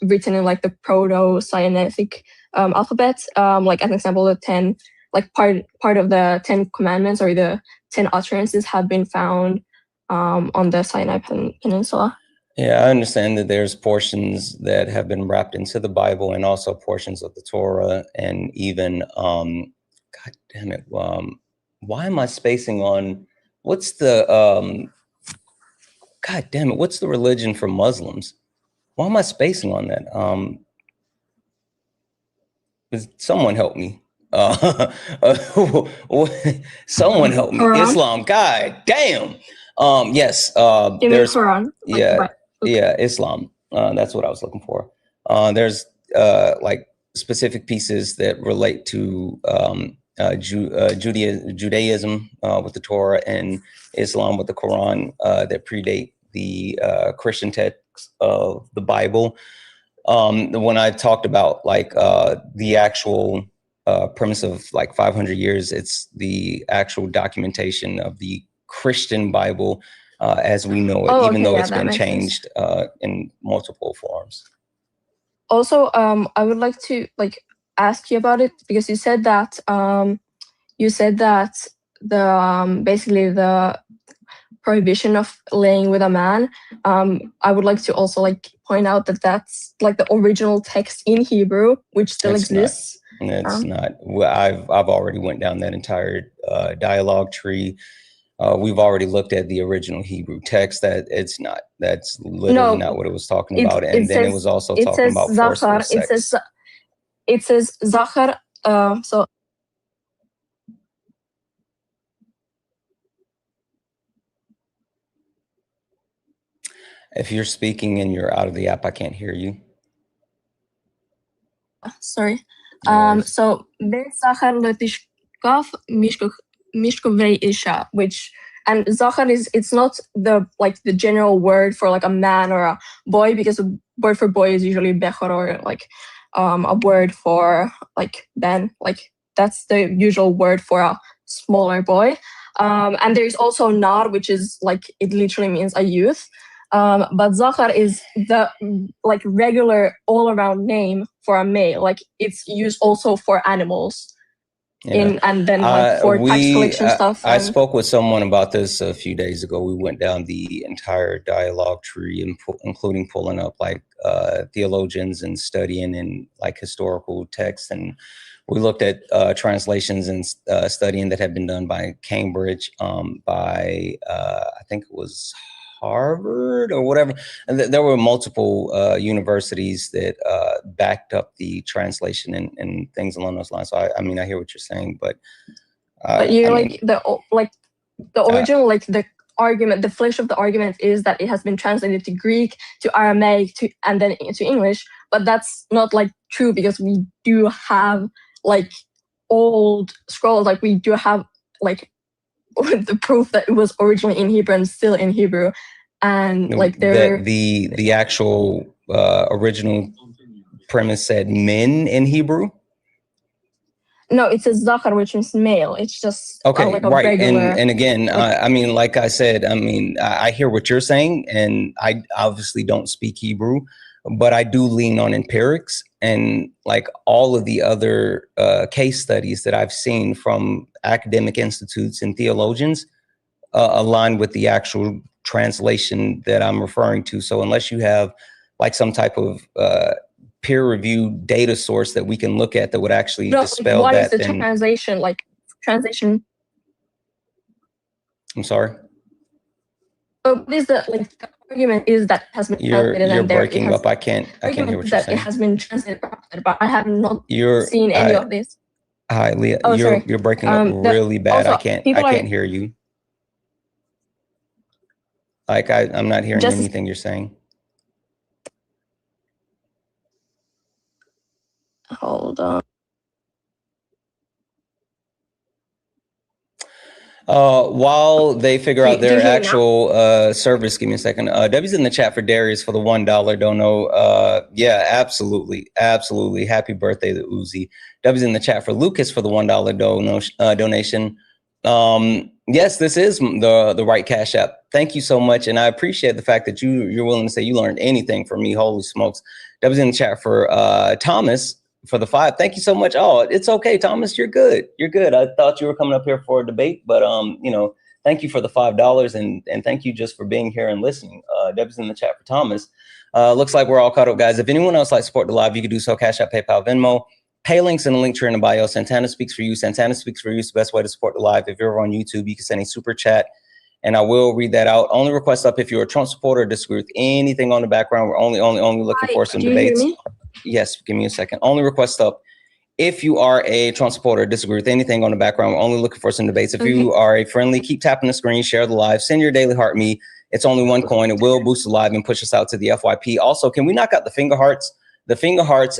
written in like the Proto-Sinaitic alphabet. Like as an example, the 10, like part of the 10 commandments or the 10 utterances have been found on the Sinai Peninsula. Yeah, I understand that there's portions that have been wrapped into the Bible and also portions of the Torah, and even, God damn it, why am I spacing on, what's the, God damn it, what's the religion for Muslims? Why am I spacing on that? Someone help me. Someone help me. Quran? Islam, God damn. Yes, there's Quran. Yeah, Islam. That's what I was looking for. There's like specific pieces that relate to Judaism with the Torah and Islam with the Quran that predate the Christian text of the Bible. When I talked about like the actual premise of like 500 years, it's the actual documentation of the Christian Bible as we know it, even though it's been changed in multiple forms. Also, I would like to like ask you about it, because you said that the basically the prohibition of laying with a man. I would like to also like point out that that's like the original text in Hebrew, which still exists. And it's not. Well, I've already went down that entire dialogue tree. We've already looked at the original Hebrew text. That it's not. That's literally not what it was talking about. And then it was also talking about forceful sex. It says Zachar. So if you're speaking and you're out of the app, I can't hear you. Sorry. No So Zachar letishkaf mishkovei isha, which, and Zachar it's not the general word for like a man or a boy, because a word for boy is usually bechor, or like a word for like ben, like that's the usual word for a smaller boy. And there's also nar, which is like, it literally means a youth. But Zachar is the like regular all-around name for a male. Like it's used also for animals. Yeah. And then like for tax collection stuff. I spoke with someone about this a few days ago. We went down the entire dialogue tree, including pulling up like theologians and studying in like historical texts, and we looked at translations and studying that had been done by Cambridge, by I think it was Harvard or whatever. And there were multiple universities that backed up the translation and things along those lines. So I mean, I hear what you're saying, but you're the original, like the argument, the flesh of the argument is that it has been translated to Greek, to Aramaic, and then to English. But that's not like true, because we do have like old scrolls, like we do have like the proof that it was originally in Hebrew and still in Hebrew, and like the actual original premise said men in Hebrew. No, it says Zachar, which means male. It's just okay, like a right. regular. And again, I mean, like I said, I mean, I hear what you're saying, and I obviously don't speak Hebrew, but I do lean on empirics, and like all of the other case studies that I've seen from academic institutes and theologians align with the actual translation that I'm referring to. So unless you have like some type of peer-reviewed data source that we can look at that would actually dispel what that, is the then translation, like translation? I'm sorry. So what is the argument is that has been translated? You're breaking up. I can't hear what you're saying. It has been translated, but I have not seen any of this. Hi, Leah. Oh, you're breaking up really bad. Also, I can't hear you. Like I'm not hearing anything you're saying. Hold on. While they figure out their actual service, give me a second. Debbie's in the chat for Darius for the $1 dono. Yeah, absolutely. Happy birthday to Uzi. Debbie's in the chat for Lucas for the $1 donation. Yes, this is the right Cash App. Thank you so much, and I appreciate the fact that you're willing to say you learned anything from me. Holy smokes. Debbie's in the chat for Thomas for the $5. Thank you so much. Oh, it's okay, Thomas. You're good. I thought you were coming up here for a debate, but thank you for the $5 and thank you just for being here and listening. Debbie's in the chat for Thomas. Looks like we're all caught up, guys. If anyone else likes to support the live, you can do so. Cash App, PayPal, Venmo. Pay links in the link tree in the bio. Santana speaks for you. Santana speaks for you. It's the best way to support the live. If you're on YouTube, you can send a super chat and I will read that out. Only request up if you're a Trump supporter or disagree with anything on the background. We're only looking for some debates. Yes, give me a second. Only request up if you are a Trump supporter, disagree with anything on the background. We're only looking for some debates. If you are a friendly, keep tapping the screen, share the live, send your daily heart me. It's only one coin. It will boost the live and push us out to the FYP. Also, can we knock out the finger hearts? The finger hearts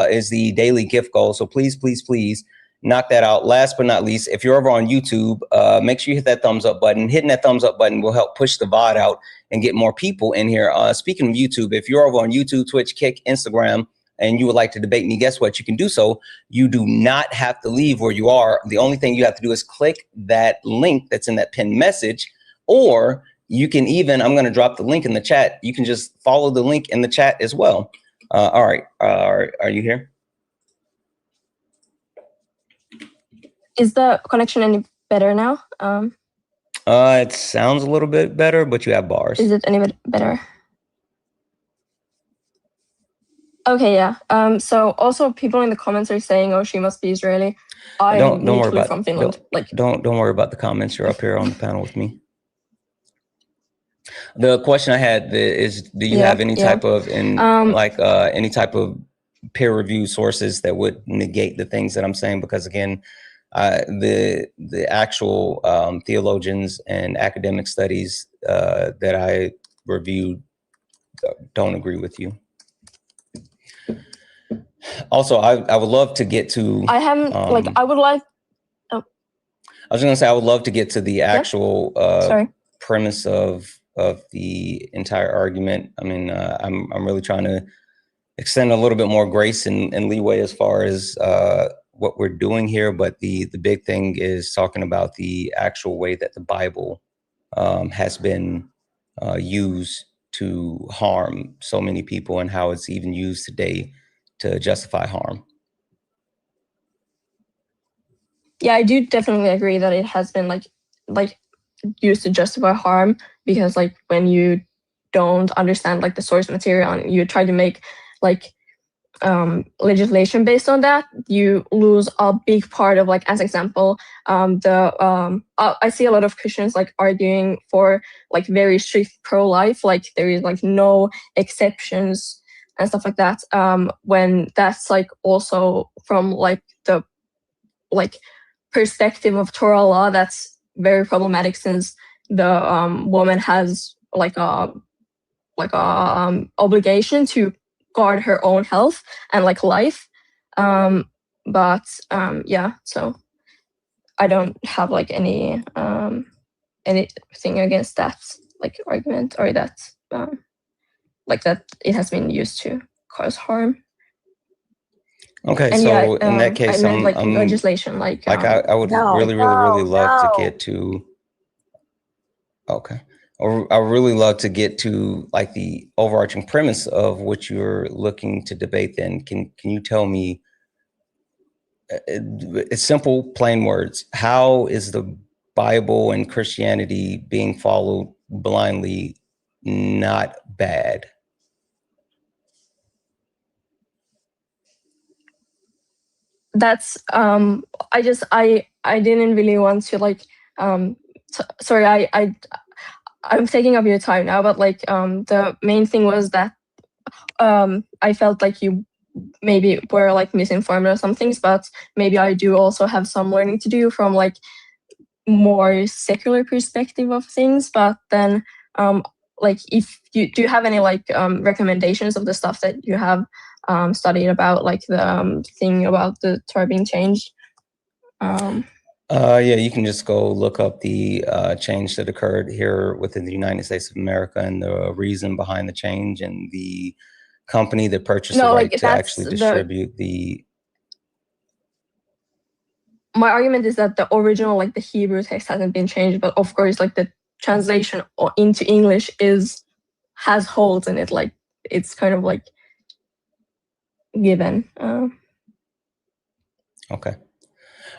is the daily gift goal. So please, please, please knock that out. Last but not least, if you're over on YouTube, make sure you hit that thumbs up button. Hitting that thumbs up button will help push the VOD out and get more people in here. Speaking of YouTube, if you're over on YouTube, Twitch, Kick, Instagram, and you would like to debate me, guess what? You can do so. You do not have to leave where you are. The only thing you have to do is click that link that's in that pinned message, or you can even, I'm going to drop the link in the chat. You can just follow the link in the chat as well. All right. Are you here? Is the connection any better now? It sounds a little bit better, but you have bars. Is it any bit better? Okay, yeah. So also people in the comments are saying, "Oh, she must be Israeli." I'm Don't worry literally about from Finland. don't worry about the comments. You're up here on the panel with me. The question I had is, do you have any type of any type of peer review sources that would negate the things that I'm saying? Because again, the actual theologians and academic studies that I reviewed don't agree with you. Also, I would love to get to. I haven't I would like. Oh. I was going to say I would love to get to the actual premise of the entire argument. I mean, I'm really trying to extend a little bit more grace and leeway as far as what we're doing here. But the big thing is talking about the actual way that the Bible has been used to harm so many people, and how it's even used today to justify harm. Yeah, I do definitely agree that it has been like used to justify harm, because like when you don't understand like the source material and you try to make like legislation based on that, you lose a big part of, like, as example, I see a lot of Christians like arguing for like very strict pro-life, like there is like no exceptions and stuff like that, when that's like also from like the like perspective of Torah law, that's very problematic, since the woman has like a obligation to guard her own health and like life. Yeah, so I don't have like anything against that like argument, or that like that it has been used to cause harm. Okay, and so yeah, in that case, I meant like legislation, I would really love to get to. Okay. I would really love to get to like the overarching premise of what you're looking to debate. Then can you tell me, it's simple, plain words, how is the Bible and Christianity being followed blindly not bad? That's I didn't really want to like sorry, I'm taking up your time now, but like the main thing was that I felt like you maybe were like misinformed on some things, but maybe I do also have some learning to do from like more secular perspective of things. But then like if you do have any like recommendations of the stuff that you have studied about, like the thing about the Torah being changed. Yeah, you can just go look up the change that occurred here within the United States of America, and the reason behind the change, and the company that purchased the right to actually distribute the. My argument is that the original, like the Hebrew text, hasn't been changed, but of course, like the translation into English has holes in it. Like it's kind of like given. Okay.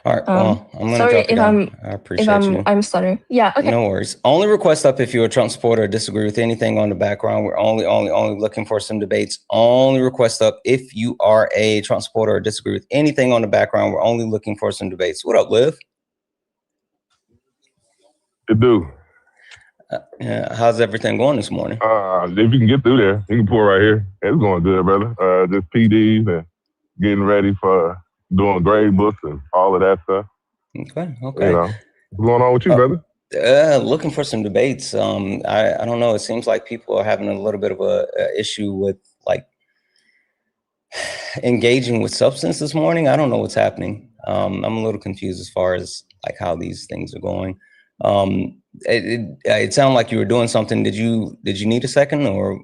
All right. Well, I'm going to sorry drop it down. I appreciate you. I'm stuttering. Yeah. Okay. No worries. Only request up if you're a Trump supporter or disagree with anything on the background. We're only looking for some debates. Only request up if you are a Trump supporter or disagree with anything on the background. We're only looking for some debates. What up, Liv? It do. Yeah. How's everything going this morning? If you can get through there, you can pour right here. It's going good, brother. Just PDs and getting ready for doing grade books and all of that stuff. Okay. You know, what's going on with you, brother? Looking for some debates. I don't know. It seems like people are having a little bit of a issue with like engaging with substance this morning. I don't know what's happening. I'm a little confused as far as like how these things are going. It sounded like you were doing something. Did you need a second, or?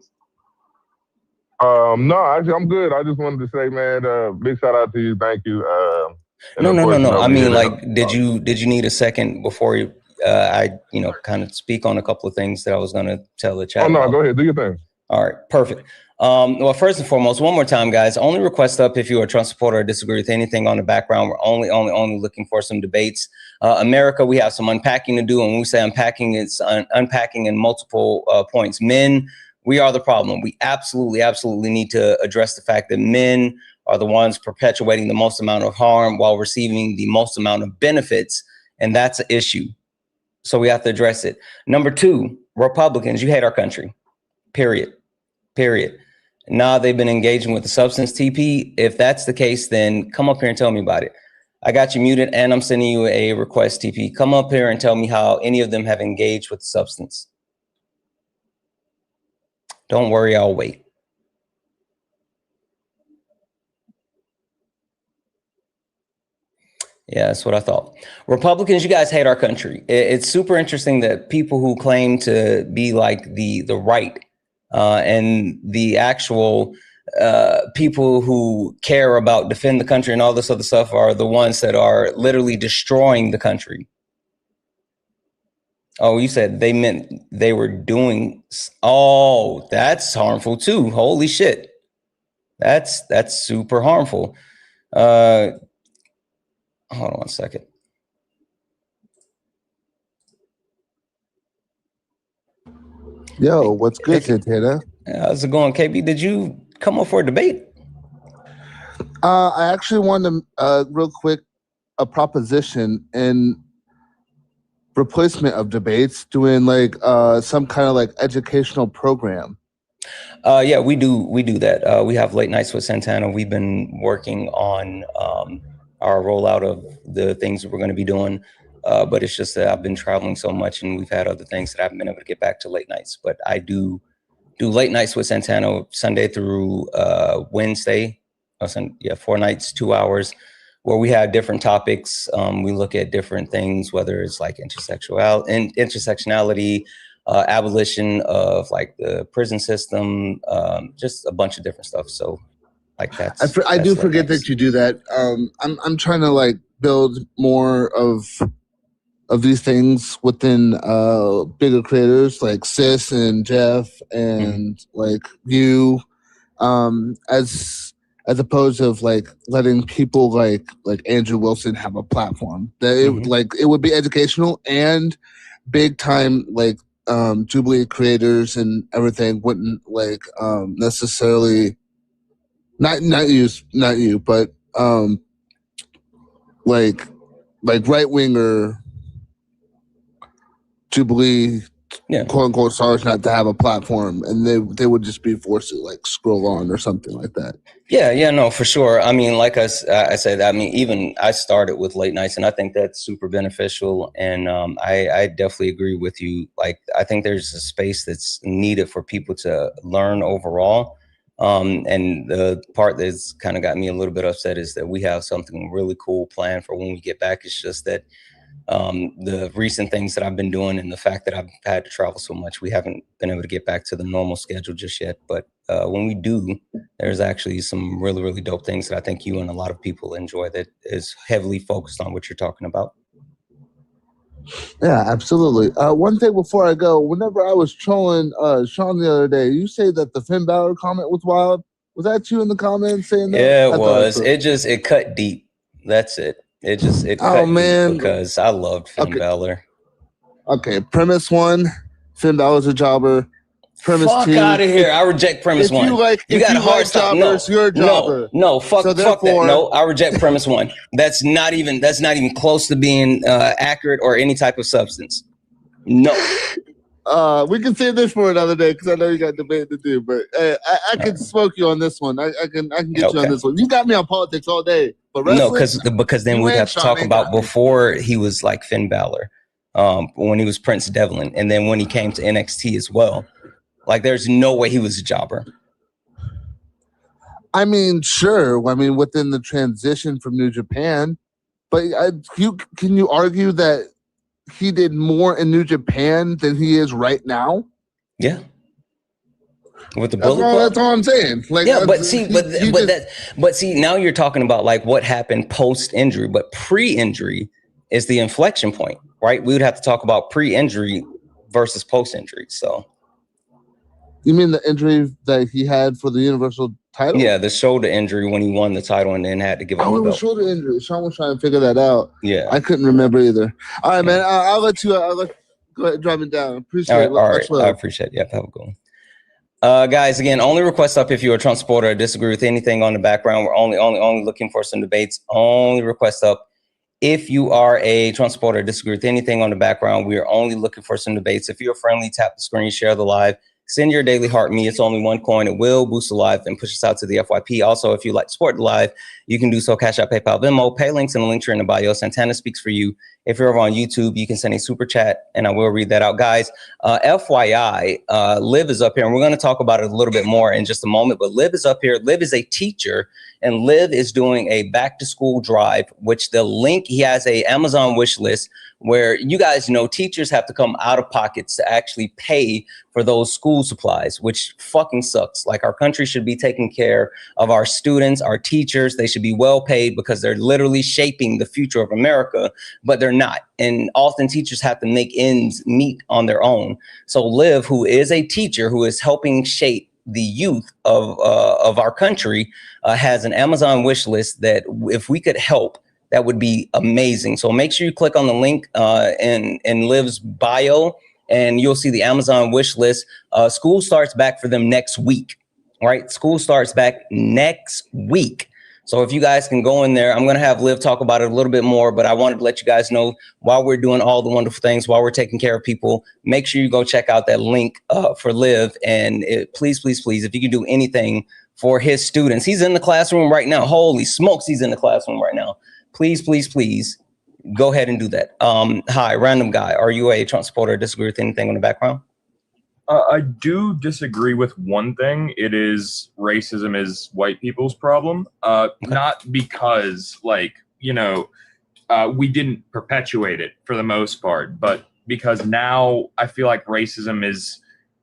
No, actually, I'm good. I just wanted to say, man, big shout out to you. Thank you. No. I mean, like, did you need a second before you, I kind of speak on a couple of things that I was going to tell the chat? Oh, no, about? Go ahead. Do your thing. All right. Perfect. Well, first and foremost, one more time, guys, only request up if you're a Trump supporter or disagree with anything on the background. We're only looking for some debates. America, we have some unpacking to do. And when we say unpacking, it's unpacking in multiple points. Men, We are the problem. We absolutely need to address the fact that men are the ones perpetuating the most amount of harm while receiving the most amount of benefits. And that's an issue. So we have to address it. Number two, Republicans, you hate our country, period. Now they've been engaging with the substance TP. If that's the case, then come up here and tell me about it. I got you muted and I'm sending you a request, TP. Come up here and tell me how any of them have engaged with the substance. Don't worry, I'll wait. Yeah, that's what I thought. Republicans, you guys hate our country. It's super interesting that people who claim to be like the right and the actual people who care about defend the country and all this other stuff are the ones that are literally destroying the country. Oh, you said they meant they were doing. Oh, that's harmful too. Holy shit. That's super harmful. Hold on one second. Yo, what's good, Santana? How's it going, KB? Did you come up for a debate? I actually wanted to, real quick, a proposition in replacement of debates, doing like some kind of like educational program. Yeah, we do that. We have late nights with Santana. We've been working on our rollout of the things that we're going to be doing. But it's just that I've been traveling so much and we've had other things that I haven't been able to get back to late nights. But I do late nights with Santana Sunday through Wednesday. 4 nights, 2 hours, where we have different topics. We look at different things, whether it's like intersectionality, abolition of like the prison system, just a bunch of different stuff. So like that's I do forget that you do that. I'm trying to like build more of these things within bigger creators like Sis and Jeff and like you, as opposed to like letting people like Andrew Wilson have a platform that it would be educational and big time like Jubilee creators and everything wouldn't like necessarily not you but like right winger Jubilee quote unquote stars not to have a platform, and they would just be forced to like scroll on or something like that. Yeah, no, for sure. I mean, like I said, I mean, even I started with late nights, and I think that's super beneficial. And I definitely agree with you. Like, I think there's a space that's needed for people to learn overall. And the part that's kind of got me a little bit upset is that we have something really cool planned for when we get back. It's just that the recent things that I've been doing and the fact that I've had to travel so much, we haven't been able to get back to the normal schedule just yet. But when we do, there's actually some really, really dope things that I think you and a lot of people enjoy that is heavily focused on what you're talking about. Yeah, absolutely. One thing before I go, whenever I was trolling Sean the other day, you say that the Finn Balor comment was wild. Was that you in the comments saying that? Yeah, it was. It cut deep. That's it. It cut deep because I loved Finn Balor. Okay, premise 1, Finn Balor's a jobber. Premise fuck 2, out of here. I reject premise 1. You got a hard stop. You're a jobber. No, fuck that. No, I reject premise 1. That's not even close to being accurate or any type of substance. No. We can save this for another day because I know you got debate to do, but I can smoke you on this one. I can get you on this one. You got me on politics all day, but no, because then we'd have to talk about before he was like Finn Balor, when he was Prince Devlin, and then when he came to NXT as well. Like, there's no way he was a jobber. I mean, sure. I mean, within the transition from New Japan, but can you argue that he did more in New Japan than he is right now? Yeah. With the Bullet Club? That's all I'm saying. Like, yeah, but see, now you're talking about like what happened post-injury, but pre-injury is the inflection point, right? We would have to talk about pre-injury versus post-injury. So, you mean the injury that he had for the Universal title? Yeah, the shoulder injury when he won the title and then had to give up the belt. Oh, it was shoulder injury. Sean was trying to figure that out. Yeah, I couldn't remember either. All right, man. I'll let you. Go ahead, drive me down. Appreciate it. All right. I appreciate it. Yeah, have a good Guys, again, only request up if you're a Trump supporter or disagree with anything on the background. We're only looking for some debates. Only request up if you are a Trump supporter or disagree with anything on the background. We are only looking for some debates. If you're friendly, tap the screen, share the live, send your daily heart me. It's only one coin. It will boost the live and push us out to the FYP. Also, if you'd like to support the live, you can do so. Cash App, PayPal, Venmo, pay links in the link tree in the bio. Santana speaks for you. If you're over on YouTube, you can send a super chat and I will read that out. Guys, FYI, Liv is up here and we're going to talk about it a little bit more in just a moment, but Liv is up here. Liv is a teacher and Liv is doing a back to school drive, which the link, he has a Amazon wish list where you guys know teachers have to come out of pockets to actually pay for those school supplies, which fucking sucks. Like, our country should be taking care of our students, our teachers. They should be well paid because they're literally shaping the future of America, but they're not. And often teachers have to make ends meet on their own. So Liv, who is a teacher who is helping shape the youth of our country, has an Amazon wish list that if we could help, that would be amazing. So make sure you click on the link in Liv's bio and you'll see the Amazon wish list. School starts back for them next week, right? School starts back next week. So if you guys can go in there, I'm going to have Liv talk about it a little bit more, but I wanted to let you guys know while we're doing all the wonderful things, while we're taking care of people, make sure you go check out that link for Liv. And please, please, please, if you can do anything for his students, he's in the classroom right now. Holy smokes, he's in the classroom right now. Please, please, please go ahead and do that. Hi, random guy. Are you a Trump supporter or disagree with anything on the background? I do disagree with one thing. It is racism is white people's problem. Not because, like, you know, we didn't perpetuate it for the most part, but because now I feel like racism is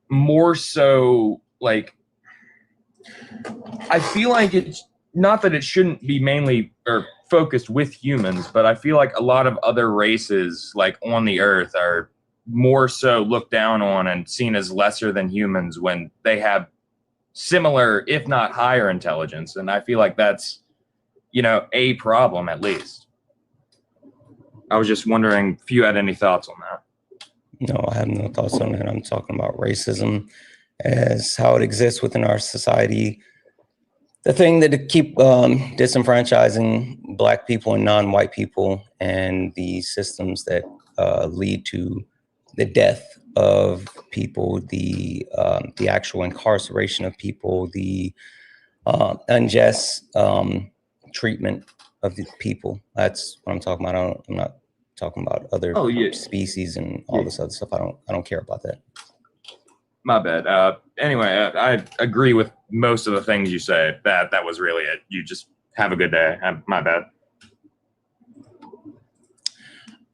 more so like, I feel like it's not that it shouldn't be mainly or focused with humans, but I feel like a lot of other races like on the earth are more so looked down on and seen as lesser than humans when they have similar, if not higher intelligence. And I feel like that's, you know, a problem at least. I was just wondering if you had any thoughts on that. No, I have no thoughts on that. I'm talking about racism as how it exists within our society. The thing that to keep disenfranchising Black people and non-white people, and the systems that lead to the death of people, the actual incarceration of people, the unjust treatment of the people. That's what I'm talking about. I'm not talking about other species and all this other stuff. I don't care about that. My bad. Anyway, I agree with most of the things you say. That was really it. You just have a good day. My bad.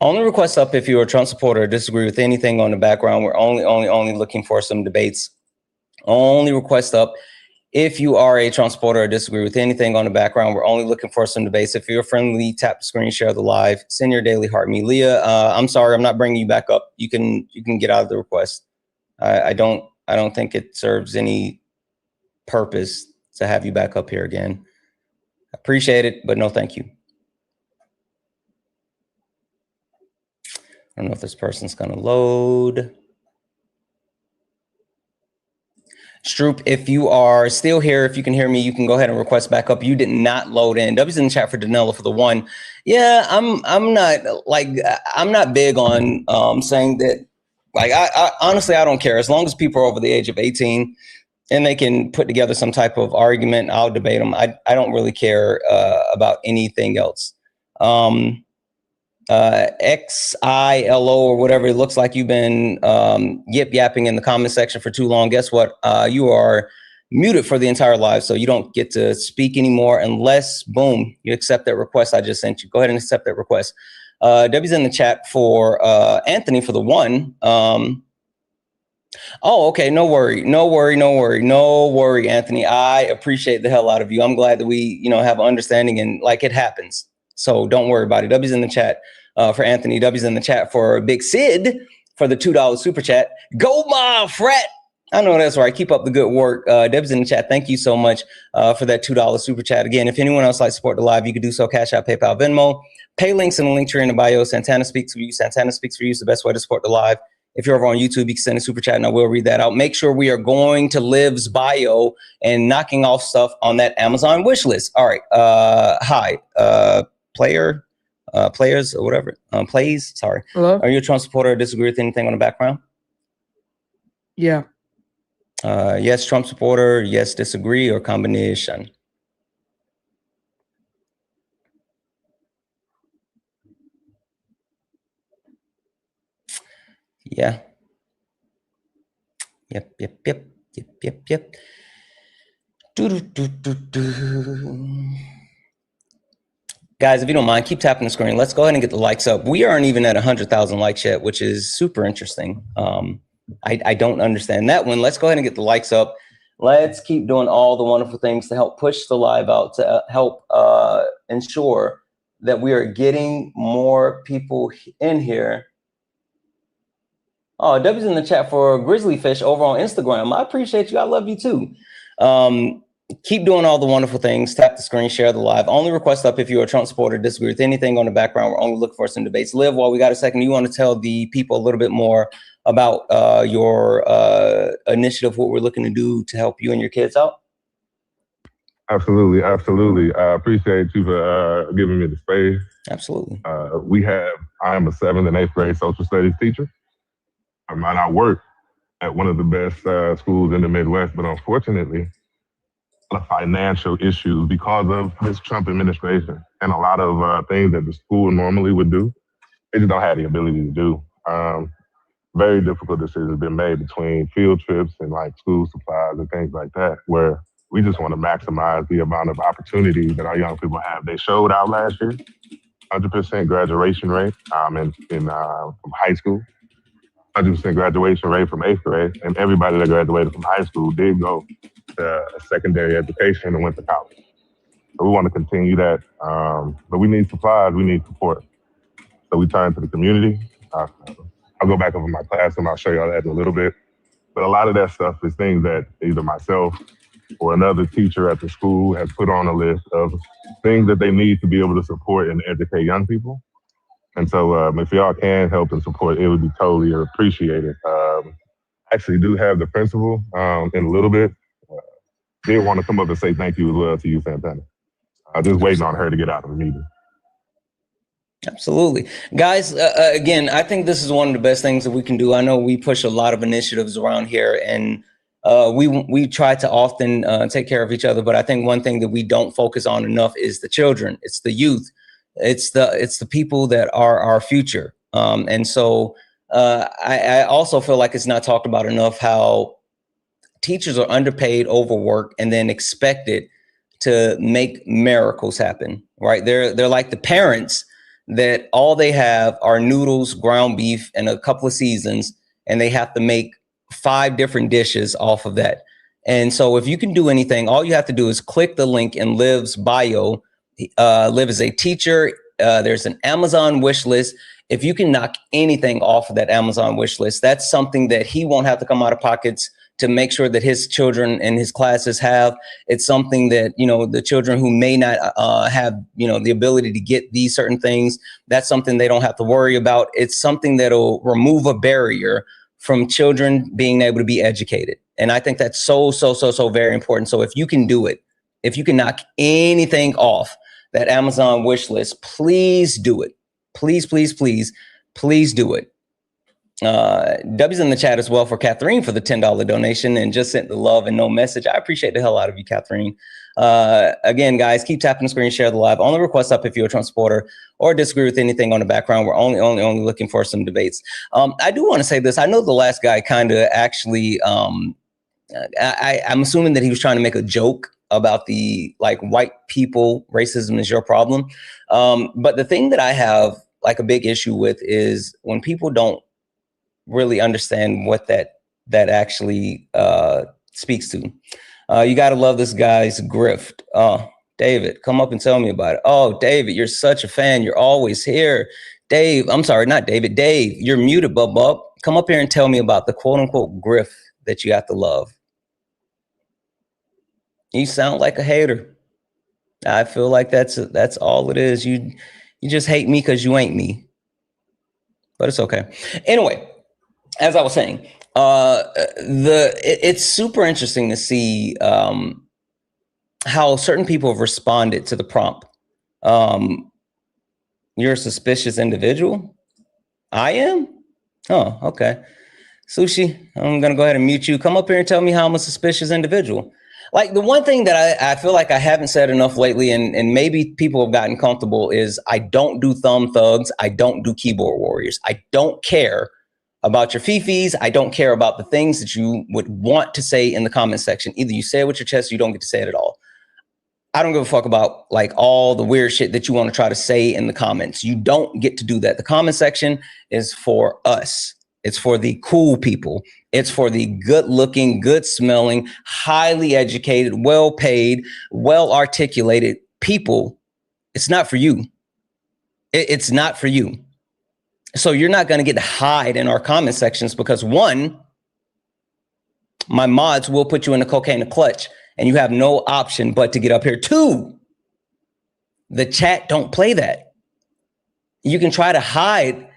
Only request up if you're a Trump supporter or disagree with anything on the background. We're only looking for some debates. Only request up if you are a Trump supporter or disagree with anything on the background. We're only looking for some debates. If you're friendly, tap the screen, share the live, send your daily heart me. Leah, I'm sorry, I'm not bringing you back up. You can get out of the request. I don't think it serves any purpose to have you back up here again. I appreciate it, but no, thank you. I don't know if this person's going to load. Stroop, if you are still here, if you can hear me, you can go ahead and request back up. You did not load in. W's in the chat for Danella for the one. Yeah, I'm not big on saying that. Like, I honestly, I don't care. As long as people are over the age of 18 and they can put together some type of argument, I'll debate them. I don't really care about anything else. XILO or whatever it looks like, you've been yip yapping in the comment section for too long. Guess what? You are muted for the entire live, so you don't get to speak anymore unless, boom, you accept that request I just sent you. Go ahead and accept that request. Debbie's in the chat for Anthony for the one. Oh, okay. No worry, Anthony. I appreciate the hell out of you. I'm glad that we, have understanding and like it happens. So don't worry about it. Debbie's in the chat for Anthony. Debbie's in the chat for Big Sid for the $2 super chat. Go my frat. I know that's right. Keep up the good work. Debbie's in the chat. Thank you so much for that $2 super chat. Again, if anyone else likes to support the live, you can do so. Cash App, PayPal, Venmo. Pay links in the link tree in the bio. Santana speaks for you. Santana speaks for you is the best way to support the live. If you're over on YouTube, you can send a super chat and I will read that out. Make sure we are going to Liv's bio and knocking off stuff on that Amazon wish list. All right. Hi, players or whatever. Plays. Sorry. Hello? Are you a Trump supporter or disagree with anything on the background? Yeah. Yes, Trump supporter. Yes, disagree, or combination. Yeah. Yep. Guys, if you don't mind, keep tapping the screen. Let's go ahead and get the likes up. We aren't even at 100,000 likes yet, which is super interesting. I don't understand that one. Let's go ahead and get the likes up. Let's keep doing all the wonderful things to help push the live out, to help ensure that we are getting more people in here. Oh, W's in the chat for Grizzly Fish over on Instagram. I appreciate you. I love you too. Keep doing all the wonderful things. Tap the screen, share the live. Only request up if you're a Trump supporter, disagree with anything on the background. We're only looking for some debates. Liv, while we got a second, you want to tell the people a little bit more about your initiative, what we're looking to do to help you and your kids out? Absolutely. I appreciate you for giving me the space. Absolutely. I am a 7th and 8th grade social studies teacher. I work at one of the best schools in the Midwest, but unfortunately, a lot of financial issues because of this Trump administration and a lot of things that the school normally would do, they just don't have the ability to do. Very difficult decisions have been made between field trips and like school supplies and things like that, where we just want to maximize the amount of opportunities that our young people have. They showed out last year, 100% graduation rate from high school. 100% graduation rate from 8th grade, and everybody that graduated from high school did go to a secondary education and went to college. So we want to continue that, but we need supplies, we need support. So we turn to the community. I'll go back over my classroom, I'll show y'all that in a little bit. But a lot of that stuff is things that either myself or another teacher at the school has put on a list of things that they need to be able to support and educate young people. And so if y'all can help and support, it would be totally appreciated. I actually do have the principal in a little bit. Did want to come up and say thank you as well to you, Santana. Just waiting on her to get out of the meeting. Absolutely. Guys, again, I think this is one of the best things that we can do. I know we push a lot of initiatives around here, and we try to often take care of each other. But I think one thing that we don't focus on enough is the children. It's the youth. It's the people that are our future. And so I also feel like it's not talked about enough how teachers are underpaid, overworked, and then expected to make miracles happen, right? They're like the parents that all they have are noodles, ground beef, and a couple of seasons, and they have to make 5 different dishes off of that. And so if you can do anything, all you have to do is click the link in Liv's bio. Liv is a teacher. There's an Amazon wish list. If you can knock anything off of that Amazon wish list, that's something that he won't have to come out of pockets to make sure that his children and his classes have. It's something that, you know, the children who may not have, you know, the ability to get these certain things, that's something they don't have to worry about. It's something that'll remove a barrier from children being able to be educated. And I think that's so very important. So if you can do it, if you can knock anything off that Amazon wish list, please do it. Please do it. W's in the chat as well for Catherine for the $10 donation and just sent the love and no message. I appreciate the hell out of you, Catherine. Again, guys, keep tapping the screen, share the live. Only request up if you're a Trump supporter or disagree with anything on the background. We're only looking for some debates. I do want to say this. I know the last guy kind of actually, I'm assuming that he was trying to make a joke about the like white people, racism is your problem. But the thing that I have like a big issue with is when people don't really understand what that actually speaks to. You got to love this guy's grift. David, come up and tell me about it. Oh, David, you're such a fan. You're always here. Dave, I'm sorry, not David. Dave, you're muted, bub. Come up here and tell me about the quote unquote grift that you have to love. You sound like a hater. I feel like that's all it is. You just hate me because you ain't me. But it's okay. Anyway, as I was saying, it's super interesting to see how certain people have responded to the prompt. You're a suspicious individual? I am? Oh, okay. Sushi, I'm going to go ahead and mute you. Come up here and tell me how I'm a suspicious individual. Like, the one thing that I feel like I haven't said enough lately, and maybe people have gotten comfortable, is I don't do thumb thugs. I don't do keyboard warriors. I don't care about your fifis. I don't care about the things that you would want to say in the comment section. Either you say it with your chest or you don't get to say it at all. I don't give a fuck about like all the weird shit that you want to try to say in the comments. You don't get to do that. The comment section is for us. It's for the cool people. It's for the good looking, good smelling, highly educated, well paid, well articulated people. It's not for you. It's not for you. So you're not going to get to hide in our comment sections because, one, my mods will put you in the cocaine clutch and you have no option but to get up here. Two, the chat don't play that. You can try to hide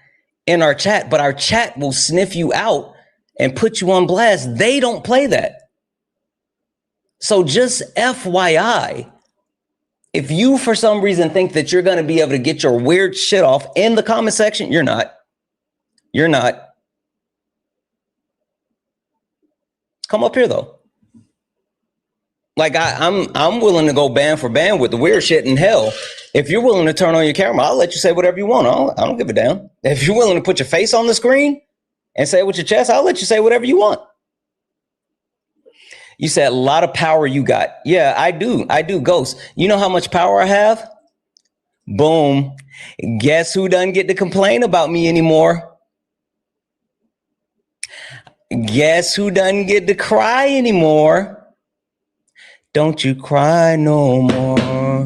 in our chat, but our chat will sniff you out and put you on blast. They don't play that. So just FYI, if you for some reason think that you're going to be able to get your weird shit off in the comment section, you're not. You're not. Come up here though. Like I'm willing to go band for band with the weird shit in hell. If you're willing to turn on your camera, I'll let you say whatever you want. I don't give a damn. If you're willing to put your face on the screen and say it with your chest, I'll let you say whatever you want. You said a lot of power you got. Yeah, I do. I do, Ghost. You know how much power I have? Boom. Guess who doesn't get to complain about me anymore? Guess who doesn't get to cry anymore? Don't you cry no more.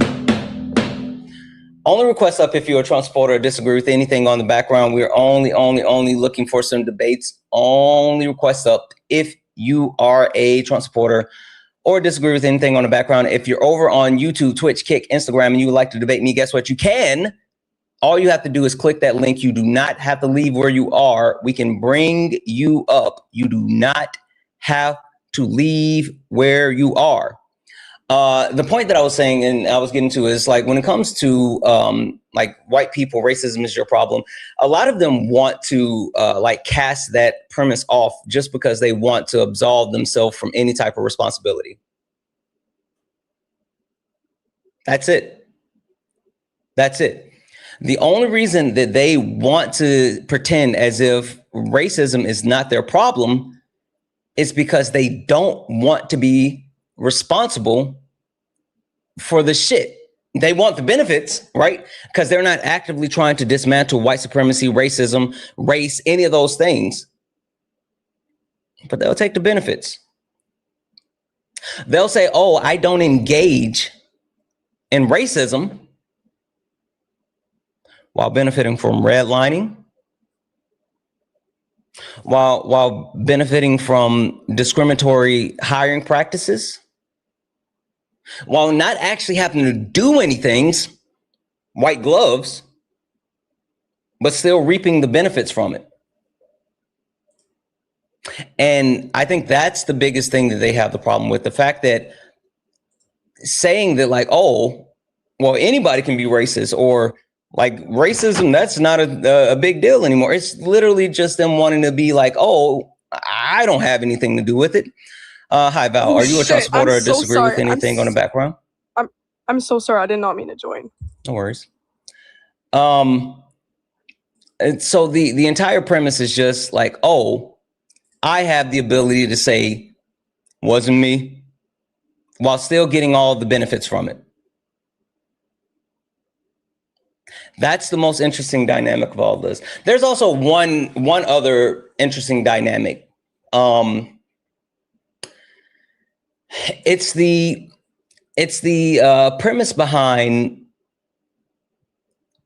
Only request up if you're a Trump supporter or disagree with anything on the background. We're only looking for some debates. Only request up if you are a Trump supporter or disagree with anything on the background. If you're over on YouTube, Twitch, Kick, Instagram, and you would like to debate me, guess what? You can. All you have to do is click that link. You do not have to leave where you are. We can bring you up. You do not have to leave where you are. The point that I was saying and I was getting to is like when it comes to like white people, racism is your problem. A lot of them want to like cast that premise off just because they want to absolve themselves from any type of responsibility. That's it. That's it. The only reason that they want to pretend as if racism is not their problem is because they don't want to be responsible for the shit. They want the benefits, right? Because they're not actively trying to dismantle white supremacy, racism, race, any of those things. But they'll take the benefits. They'll say, oh, I don't engage in racism while benefiting from redlining, while benefiting from discriminatory hiring practices, while not actually having to do anything, white gloves, but still reaping the benefits from it. And I think that's the biggest thing that they have the problem with. The fact that saying that like, oh, well, anybody can be racist or like racism, that's not a big deal anymore. It's literally just them wanting to be like, oh, I don't have anything to do with it. Hi, Val. Are you a Trump supporter or disagree with anything on the background? I'm so sorry. I did not mean to join. No worries. And so the entire premise is just like, oh, I have the ability to say wasn't me while still getting all the benefits from it. That's the most interesting dynamic of all this. There's also one other interesting dynamic. It's the premise behind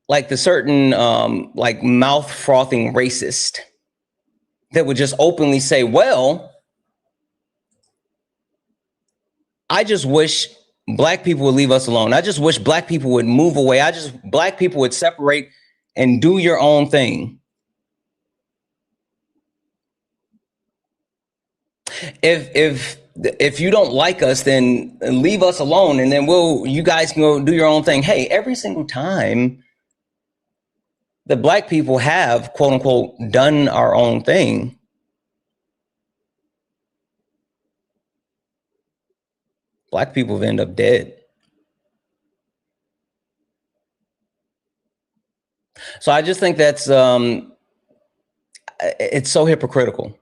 like the certain like mouth frothing racist that would just openly say, well, I just wish Black people would leave us alone. I just wish Black people would move away. Black people would separate and do your own thing. If you don't like us, then leave us alone, and then you guys can go do your own thing. Hey, every single time that Black people have, quote unquote, done our own thing, Black people have ended up dead. So I just think that's it's so hypocritical.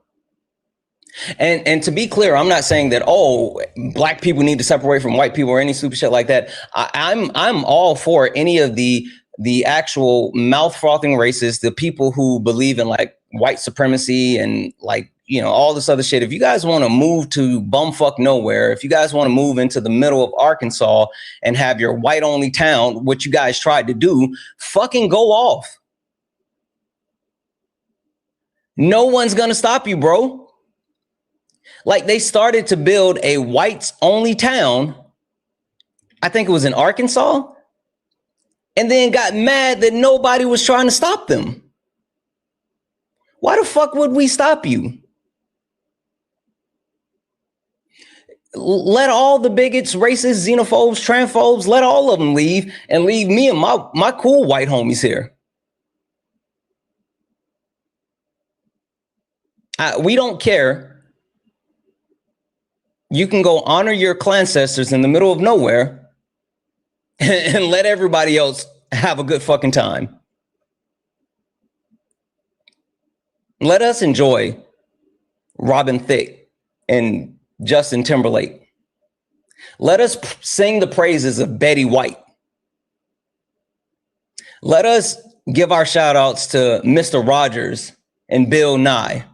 And to be clear, I'm not saying that, oh, Black people need to separate from white people or any stupid shit like that. I'm all for any of the actual mouth frothing racists, the people who believe in like white supremacy and like, you know, all this other shit. If you guys want to move to bumfuck nowhere, if you guys want to move into the middle of Arkansas and have your white only town, which you guys tried to do, fucking go off. No one's gonna stop you, bro. Like, they started to build a whites only town, I think it was in Arkansas, and then got mad that nobody was trying to stop them. Why the fuck would we stop you? Let all the bigots, racists, xenophobes, transphobes, let all of them leave, and leave me and my cool white homies here. We don't care. You can go honor your ancestors in the middle of nowhere and let everybody else have a good fucking time. Let us enjoy Robin Thicke and Justin Timberlake. Let us sing the praises of Betty White. Let us give our shout outs to Mr. Rogers and Bill Nye.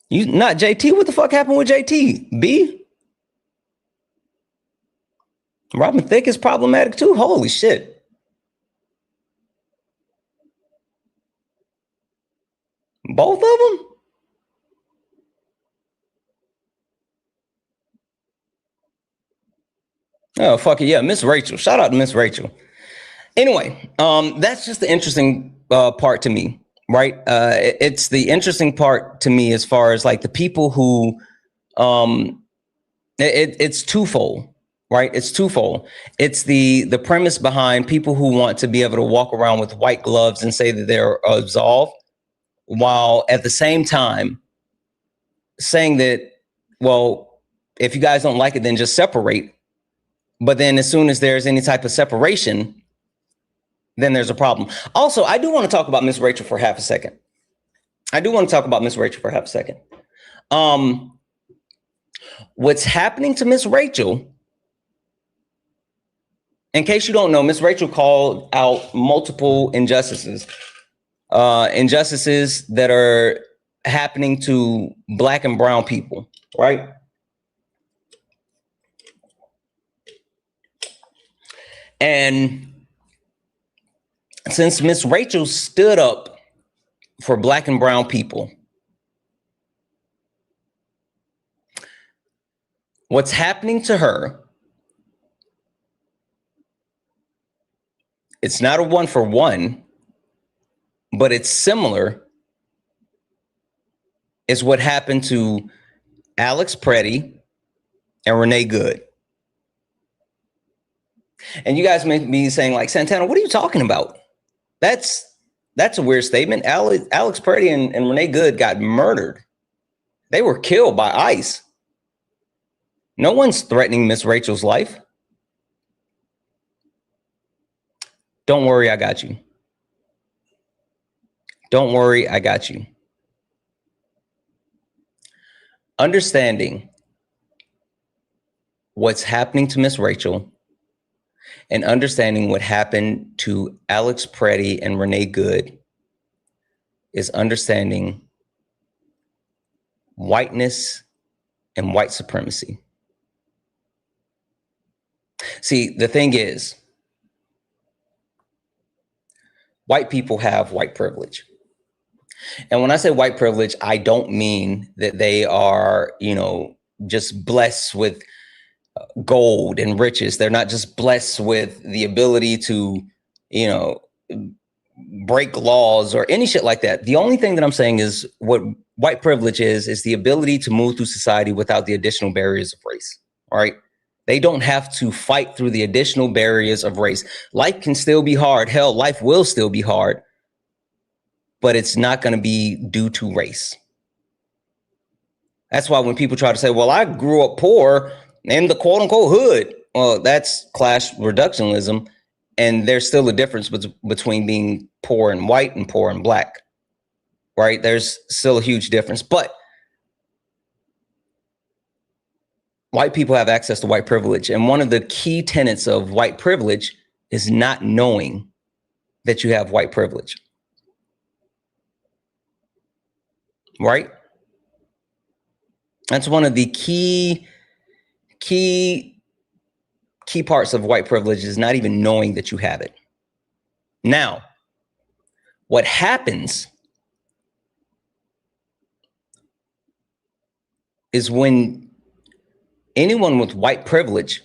You not JT? What the fuck happened with JT? B? Robin Thicke is problematic too. Holy shit. Both of them? Oh, fuck it. Yeah, Miss Rachel. Shout out to Miss Rachel. Anyway, that's just the interesting part to me, right? It's the interesting part to me as far as like the people who, it's twofold, right? It's twofold. It's the premise behind people who want to be able to walk around with white gloves and say that they're absolved, while at the same time saying that, well, if you guys don't like it, then just separate. But then as soon as there's any type of separation, then there's a problem. Also, I do want to talk about Miss Rachel for half a second. What's happening to Miss Rachel, in case you don't know, Miss Rachel called out multiple injustices that are happening to Black and brown people, right? And since Miss Rachel stood up for Black and brown people, what's happening to her, it's not a one for one, but it's similar, is what happened to Alex Preddy and Renee Good. And you guys may be saying like, Santana, what are you talking about? That's a weird statement. Alex Preddy and Renee Good got murdered. They were killed by ICE. No one's threatening Miss Rachel's life. Don't worry, I got you. Don't worry, I got you. Understanding what's happening to Miss Rachel and understanding what happened to Alex Preddy and Renee Good is understanding whiteness and white supremacy. See, the thing is, white people have white privilege. And when I say white privilege, I don't mean that they are, just blessed with gold and riches. They're not just blessed with the ability to, break laws or any shit like that. The only thing that I'm saying is what white privilege is the ability to move through society without the additional barriers of race. All right. They don't have to fight through the additional barriers of race. Life can still be hard. Hell, life will still be hard, but it's not going to be due to race. That's why when people try to say, well, I grew up poor in the quote unquote hood, well, that's class reductionism. And there's still a difference between being poor and white and poor and black, right? There's still a huge difference, but white people have access to white privilege. And one of the key tenets of white privilege is not knowing that you have white privilege, right? That's one of the key parts of white privilege is not even knowing that you have it. Now, what happens is when anyone with white privilege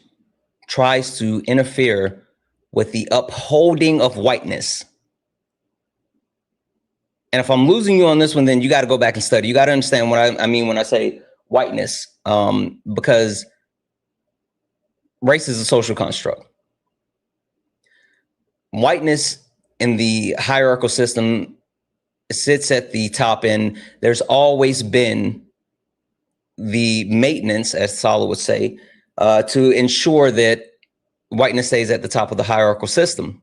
tries to interfere with the upholding of whiteness. And if I'm losing you on this one, then you got to go back and study. You got to understand what I mean when I say whiteness, because race is a social construct. Whiteness in the hierarchical system sits at the top end. There's always been the maintenance, as Sala would say, to ensure that whiteness stays at the top of the hierarchical system.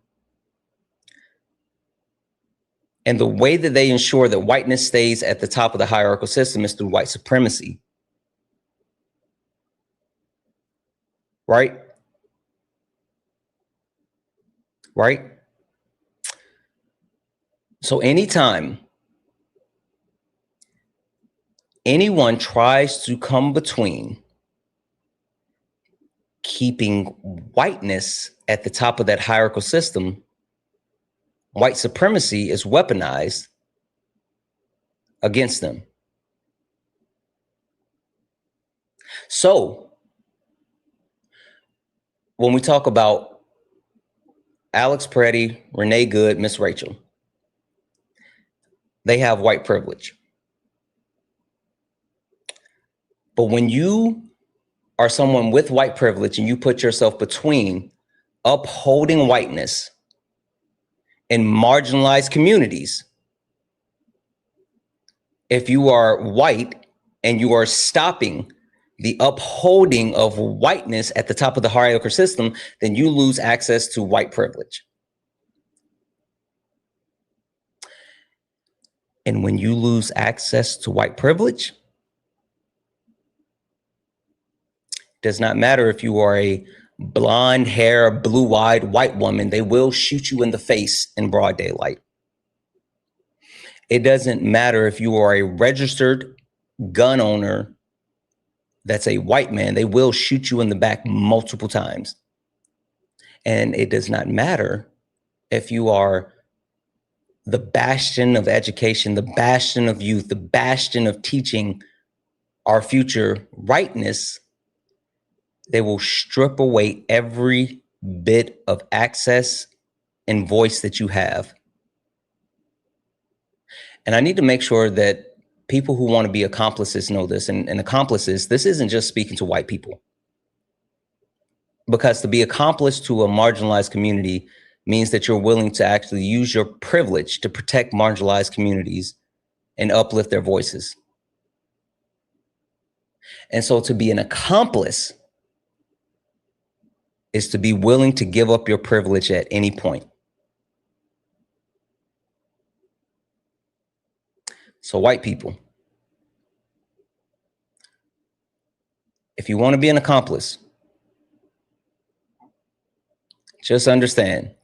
And the way that they ensure that whiteness stays at the top of the hierarchical system is through white supremacy. Right? Right? So anytime anyone tries to come between keeping whiteness at the top of that hierarchical system, white supremacy is weaponized against them. So when we talk about Alex Peretti, Renee Good, Miss Rachel, they have white privilege. But when you are someone with white privilege and you put yourself between upholding whiteness in marginalized communities, if you are white and you are stopping the upholding of whiteness at the top of the hierarchical system, then you lose access to white privilege. And when you lose access to white privilege, it does not matter if you are a blonde hair, blue-eyed white woman, they will shoot you in the face in broad daylight. It doesn't matter if you are a registered gun owner that's a white man, they will shoot you in the back multiple times. And it does not matter if you are the bastion of education, the bastion of youth, the bastion of teaching our future rightness, they will strip away every bit of access and voice that you have. And I need to make sure that people who want to be accomplices know this, and accomplices, this isn't just speaking to white people. Because to be accomplice to a marginalized community means that you're willing to actually use your privilege to protect marginalized communities and uplift their voices. And so to be an accomplice is to be willing to give up your privilege at any point. So white people, if you want to be an accomplice, just understand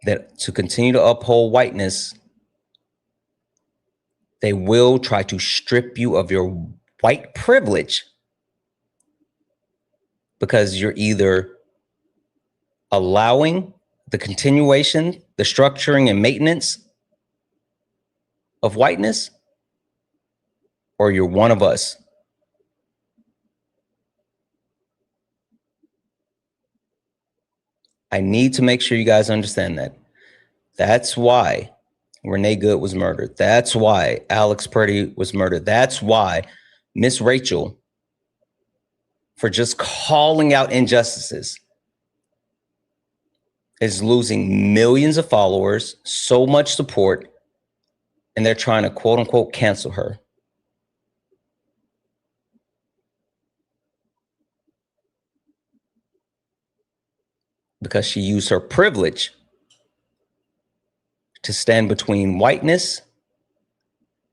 that to continue to uphold whiteness, they will try to strip you of your white privilege because you're either allowing the continuation, the structuring and maintenance of whiteness, or you're one of us. I need to make sure you guys understand that. That's why Renee Good was murdered. That's why Alex Purdy was murdered. That's why Miss Rachel, for just calling out injustices, is losing millions of followers, so much support, and they're trying to quote unquote cancel her. Because she used her privilege to stand between whiteness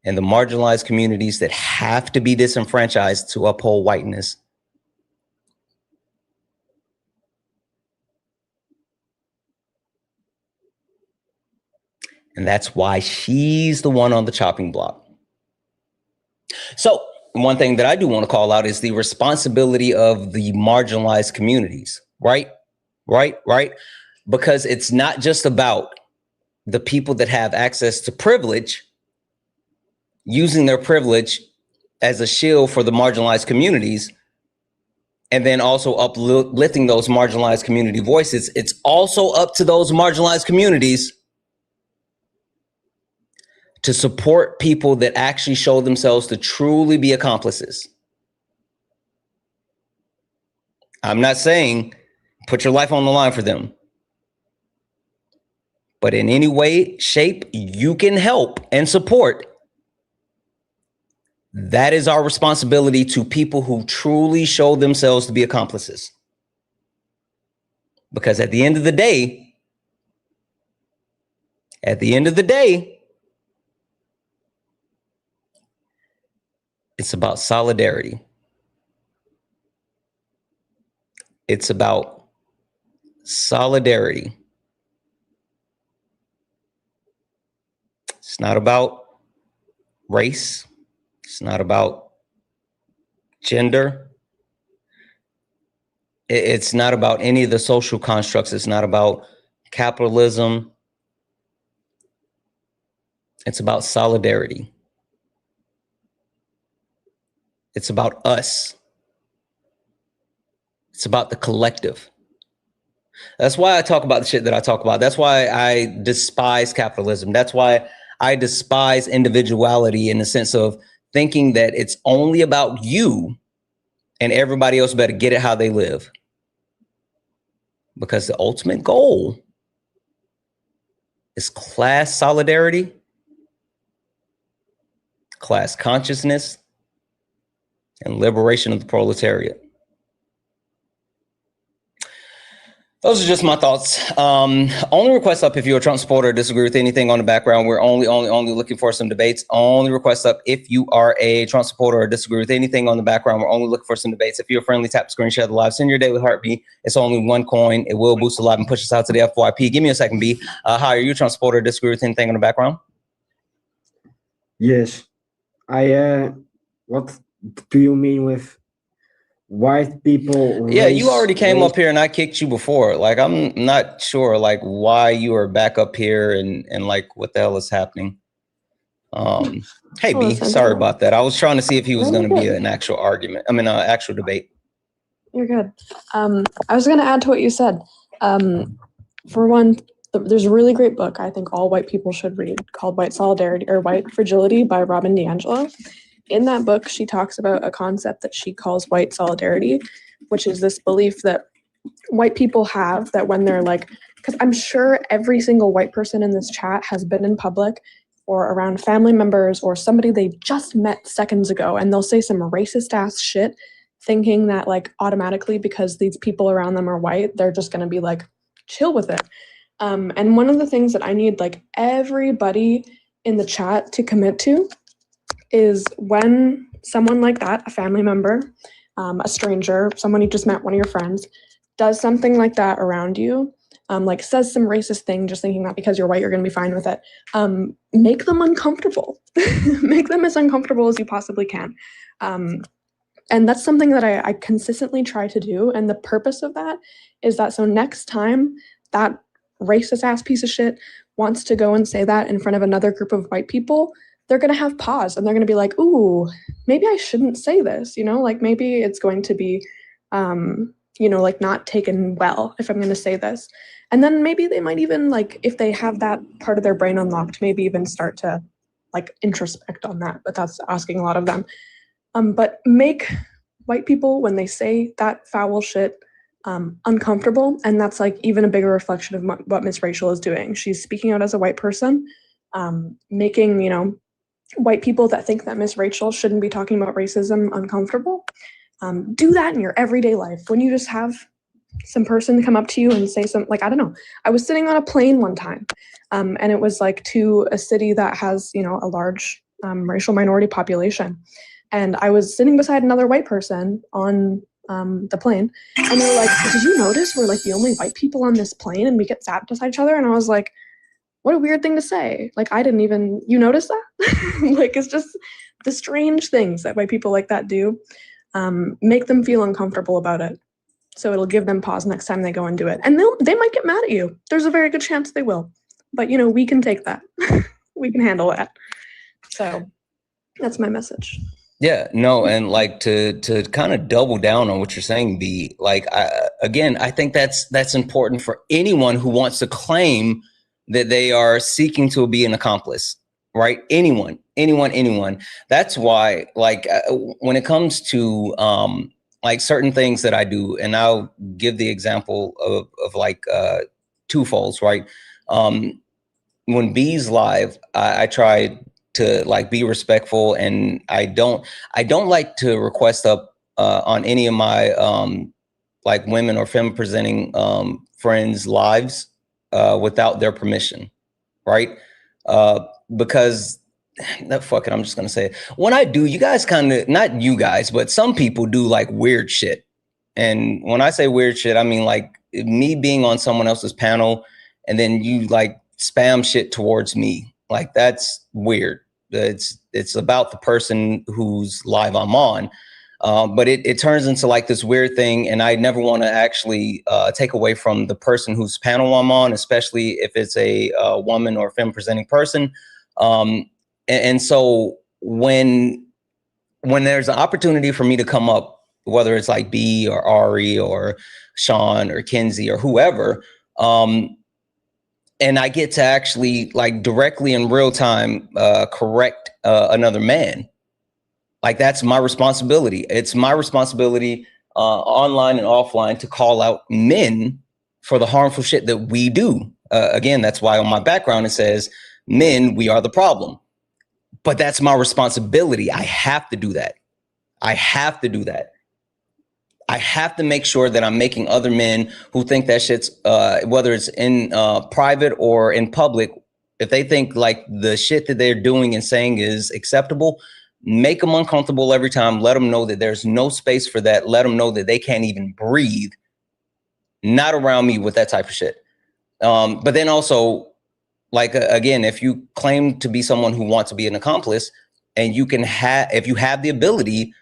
and the marginalized communities that have to be disenfranchised to uphold whiteness. And that's why she's the one on the chopping block. So one thing that I do want to call out is the responsibility of the marginalized communities, right? Because it's not just about the people that have access to privilege using their privilege as a shield for the marginalized communities, and then also uplifting those marginalized community voices. It's also up to those marginalized communities to support people that actually show themselves to truly be accomplices. I'm not saying put your life on the line for them, but in any way, shape, you can help and support. That is our responsibility to people who truly show themselves to be accomplices. Because at the end of the day, it's about solidarity. It's about solidarity. It's not about race. It's not about gender. It's not about any of the social constructs. It's not about capitalism. It's about solidarity. It's about us. It's about the collective. That's why I talk about the shit that I talk about. That's why I despise capitalism. That's why I despise individuality in the sense of thinking that it's only about you and everybody else better get it how they live. Because the ultimate goal is class solidarity, class consciousness, and liberation of the proletariat. Those are just my thoughts. Only request up if you're a Trump supporter or disagree with anything on the background. We're only looking for some debates. Only request up if you are a Trump supporter or disagree with anything on the background. We're only looking for some debates. If you're friendly, tap the screen, share the live, send your daily heartbeat. It's only one coin. It will boost the live and push us out to the FYP. Give me a second, B. Hi, are you a Trump supporter or disagree with anything on the background? Yes. What do you mean with white people? Yeah, you already came up here and I kicked you before. Like, I'm not sure like why you are back up here and like what the hell is happening. Hey B, sorry about that. I was trying to see if he was going to be an actual argument. I mean, an actual debate. You're good. I was going to add to what you said. For one, there's a really great book I think all white people should read called White Solidarity or White Fragility by Robin DiAngelo. In that book, she talks about a concept that she calls white solidarity, which is this belief that white people have that when they're like, because I'm sure every single white person in this chat has been in public or around family members or somebody they just met seconds ago, and they'll say some racist ass shit thinking that like automatically because these people around them are white, they're just going to be like, chill with it. And one of the things that I need like everybody in the chat to commit to is when someone like that, a family member, a stranger, someone you just met, one of your friends, does something like that around you, like says some racist thing, just thinking that because you're white, you're going to be fine with it, make them uncomfortable. Make them as uncomfortable as you possibly can. And that's something that I consistently try to do. And the purpose of that is that so next time that racist ass piece of shit wants to go and say that in front of another group of white people, they're going to have pause and they're going to be like, ooh, maybe I shouldn't say this, you know, like maybe it's going to be like not taken well, if I'm going to say this. And then maybe they might even, like, if they have that part of their brain unlocked, maybe even start to like introspect on that, but that's asking a lot of them. But make white people, when they say that foul shit, uncomfortable. And that's like even a bigger reflection of what Miss Rachel is doing. She's speaking out as a white person, making, white people that think that Miss Rachel shouldn't be talking about racism uncomfortable. Do that in your everyday life. When you just have some person come up to you and say something, like, I don't know, I was sitting on a plane one time, and it was like to a city that has, a large racial minority population. And I was sitting beside another white person on the plane, and they're like, did you notice we're like the only white people on this plane and we get sat beside each other? And I was like, what a weird thing to say. Like, I didn't even, you notice that? Like, it's just the strange things that white people like that do, make them feel uncomfortable about it. So it'll give them pause next time they go and do it. And they might get mad at you. There's a very good chance they will. But, we can take that. We can handle that. So that's my message. Yeah, no, and like to kind of double down on what you're saying, B, like, I think that's important for anyone who wants to claim that they are seeking to be an accomplice, right? Anyone. That's why, like, when it comes to like certain things that I do, and I'll give the example of like twofolds, right? When B's live, I try to like be respectful, and I don't like to request up on any of my like women or femme presenting friends' lives without their permission, right? Because fuck it, I'm just gonna say it. When I do, you guys kind of, not you guys, but some people do like weird shit. And when I say weird shit, I mean like me being on someone else's panel and then you like spam shit towards me. Like, that's weird. It's about the person who's live I'm on. But it turns into like this weird thing, and I never want to actually take away from the person whose panel I'm on, especially if it's a woman or femme presenting person. And so when there's an opportunity for me to come up, whether it's like B or Ari or Sean or Kinsey or whoever, and I get to actually like directly in real time correct another man. Like, that's my responsibility. It's my responsibility online and offline to call out men for the harmful shit that we do. Again, that's why on my background it says, men, we are the problem. But that's my responsibility. I have to do that. I have to make sure that I'm making other men who think that shit's, whether it's in private or in public, if they think like the shit that they're doing and saying is acceptable, make them uncomfortable every time. Let them know that there's no space for that. Let them know that they can't even breathe. Not around me with that type of shit. But then also, like, again, if you claim to be someone who wants to be an accomplice, and you can if you have the ability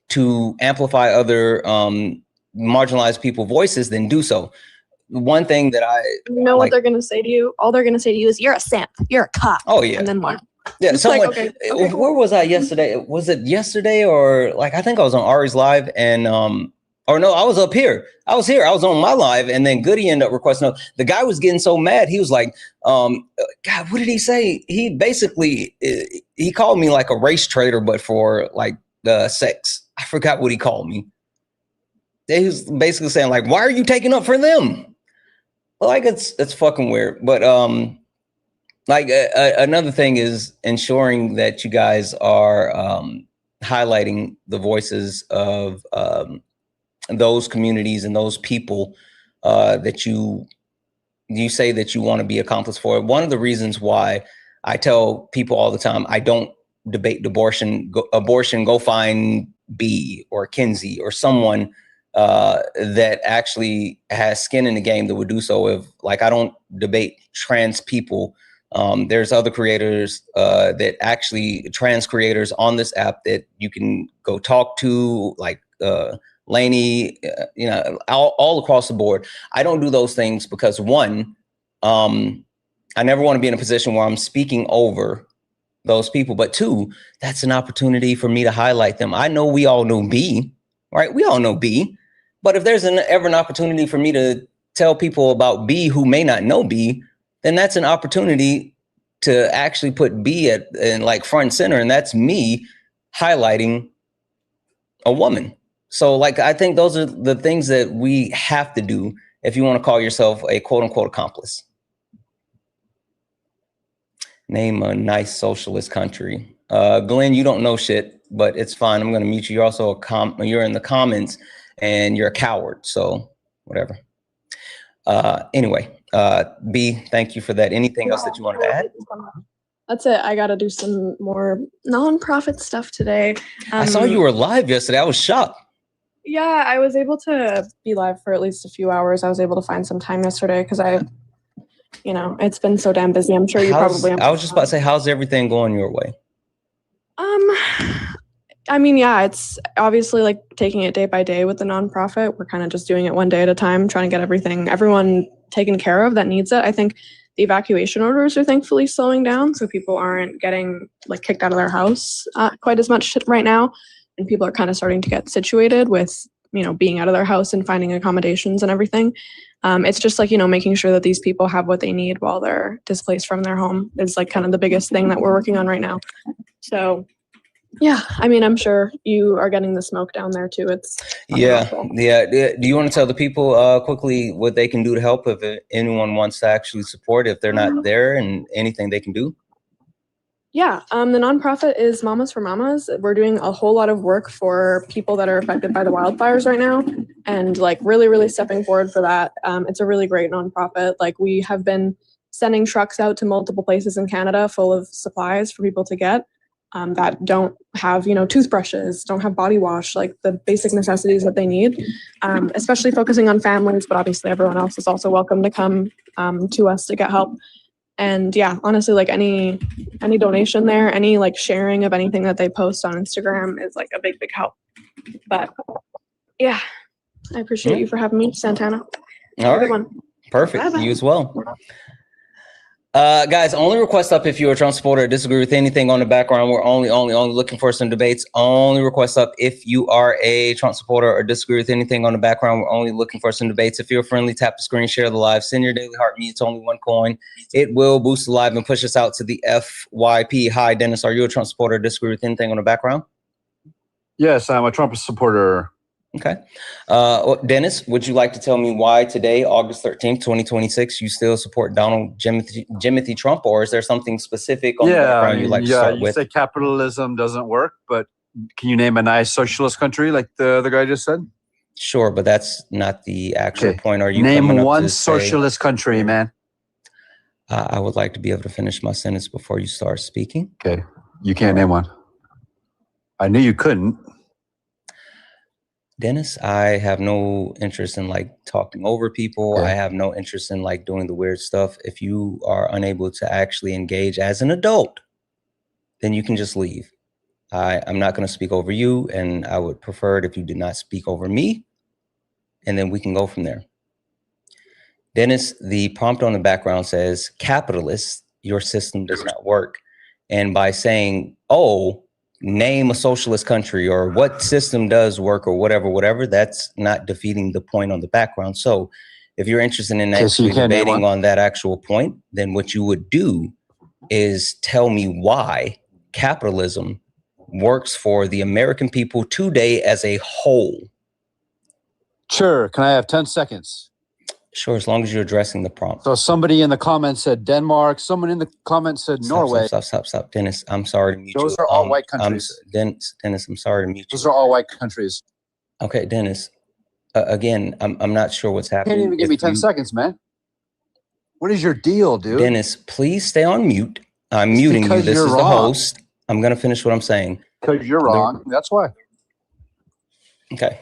to amplify other marginalized people's voices, then do so. One thing that what they're going to say to you? All they're going to say to you is, you're a simp, you're a cop. Oh, yeah. And then what? Yeah, It's someone, like, okay, where was I yesterday? Was it yesterday, or like, I think I was on Ari's live, and or no, I was up here. I was on my live, and then Goody ended up requesting. The guy was getting so mad. He was like, God, what did he say? He basically, he called me like a race traitor, but for like sex. I forgot what he called me. He was basically saying like, why are you taking up for them? Like, it's fucking weird. But like another thing is ensuring that you guys are highlighting the voices of those communities and those people that you say that you want to be accomplice for. One of the reasons why I tell people all the time, I don't debate abortion, go find B or Kinsey or someone that actually has skin in the game that would do so. If like, I don't debate trans people. There's other creators that actually trans creators on this app that you can go talk to, like Lainey, all across the board. I don't do those things because one, I never want to be in a position where I'm speaking over those people, but two, that's an opportunity for me to highlight them. I know we all know B, right? We all know B. But if there's ever an opportunity for me to tell people about B who may not know B, then that's an opportunity to actually put B in like front and center. And that's me highlighting a woman. So like, I think those are the things that we have to do if you want to call yourself a quote unquote accomplice. Name a nice socialist country. Glenn, you don't know shit, but it's fine. I'm going to mute you. You're also you're in the comments and you're a coward. So whatever. Anyway, B, thank you for that. Anything else that you wanted to add? That's it. I got to do some more nonprofit stuff today. I saw you were live yesterday. I was shocked. Yeah, I was able to be live for at least a few hours. I was able to find some time yesterday because it's been so damn busy. I'm sure you probably. I was just about to say, how's everything going your way? I mean, yeah, it's obviously like taking it day by day with the nonprofit. We're kind of just doing it one day at a time, trying to get everyone taken care of that needs it. I think the evacuation orders are thankfully slowing down, so people aren't getting like kicked out of their house quite as much right now, and people are kind of starting to get situated with being out of their house and finding accommodations and everything. It's just like making sure that these people have what they need while they're displaced from their home is like kind of the biggest thing that we're working on right now. So yeah, I mean, I'm sure you are getting the smoke down there too. It's yeah. Do you want to tell the people quickly what they can do to help if anyone wants to actually support if they're not there, and anything they can do? Yeah, the nonprofit is Mamas for Mamas. We're doing a whole lot of work for people that are affected by the wildfires right now, and like really, really stepping forward for that. It's a really great nonprofit. Like we have been sending trucks out to multiple places in Canada full of supplies for people to get. That don't have, toothbrushes, don't have body wash, like the basic necessities that they need, especially focusing on families, but obviously everyone else is also welcome to come to us to get help. And yeah, honestly, like any donation there, any like sharing of anything that they post on Instagram is like a big, big help. But yeah, I appreciate you for having me, Santana. All right. Perfect. Bye-bye. You as well. Guys, only request up if you're a Trump supporter or disagree with anything on the background. We're only looking for some debates. Only request up if you are a Trump supporter or disagree with anything on the background. We're only looking for some debates. If you're friendly, tap the screen, share the live, send your daily heart me. It's only one coin. It will boost the live and push us out to the FYP. Hi, Dennis. Are you a Trump supporter or disagree with anything on the background? Yes, I'm a Trump supporter. Okay. Dennis, would you like to tell me why today, August 13th, 2026, you still support Donald Jimothy Trump, or is there something specific on the background you'd like to start with? You say capitalism doesn't work, but can you name a nice socialist country like the other guy just said? Sure, but that's not the actual point. Are you name one socialist country, man? I would like to be able to finish my sentence before you start speaking. Okay. You can't name one. I knew you couldn't. Dennis, I have no interest in like talking over people. Okay. I have no interest in like doing the weird stuff. If you are unable to actually engage as an adult, then you can just leave. I'm not going to speak over you, and I would prefer it if you did not speak over me, and then we can go from there. Dennis, the prompt on the background says, capitalist, your system does not work. And by saying, oh, name a socialist country or what system does work or whatever, that's not defeating the point on the background. So if you're interested in actually debating on that actual point, then what you would do is tell me why capitalism works for the American people today as a whole. Sure. Can I have 10 seconds? Sure, as long as you're addressing the prompt. So somebody in the comments said Denmark. Someone in the comments said Norway. Stop. Dennis, I'm sorry to mute you. Those are all white countries. Dennis, I'm sorry to mute you. Those are all white countries. Okay, Dennis. Again, I'm not sure what's happening. You can't even give me 10 seconds, man. What is your deal, dude? Dennis, please stay on mute. I'm muting you. This is the host. I'm going to finish what I'm saying. Because you're wrong. That's why. Okay.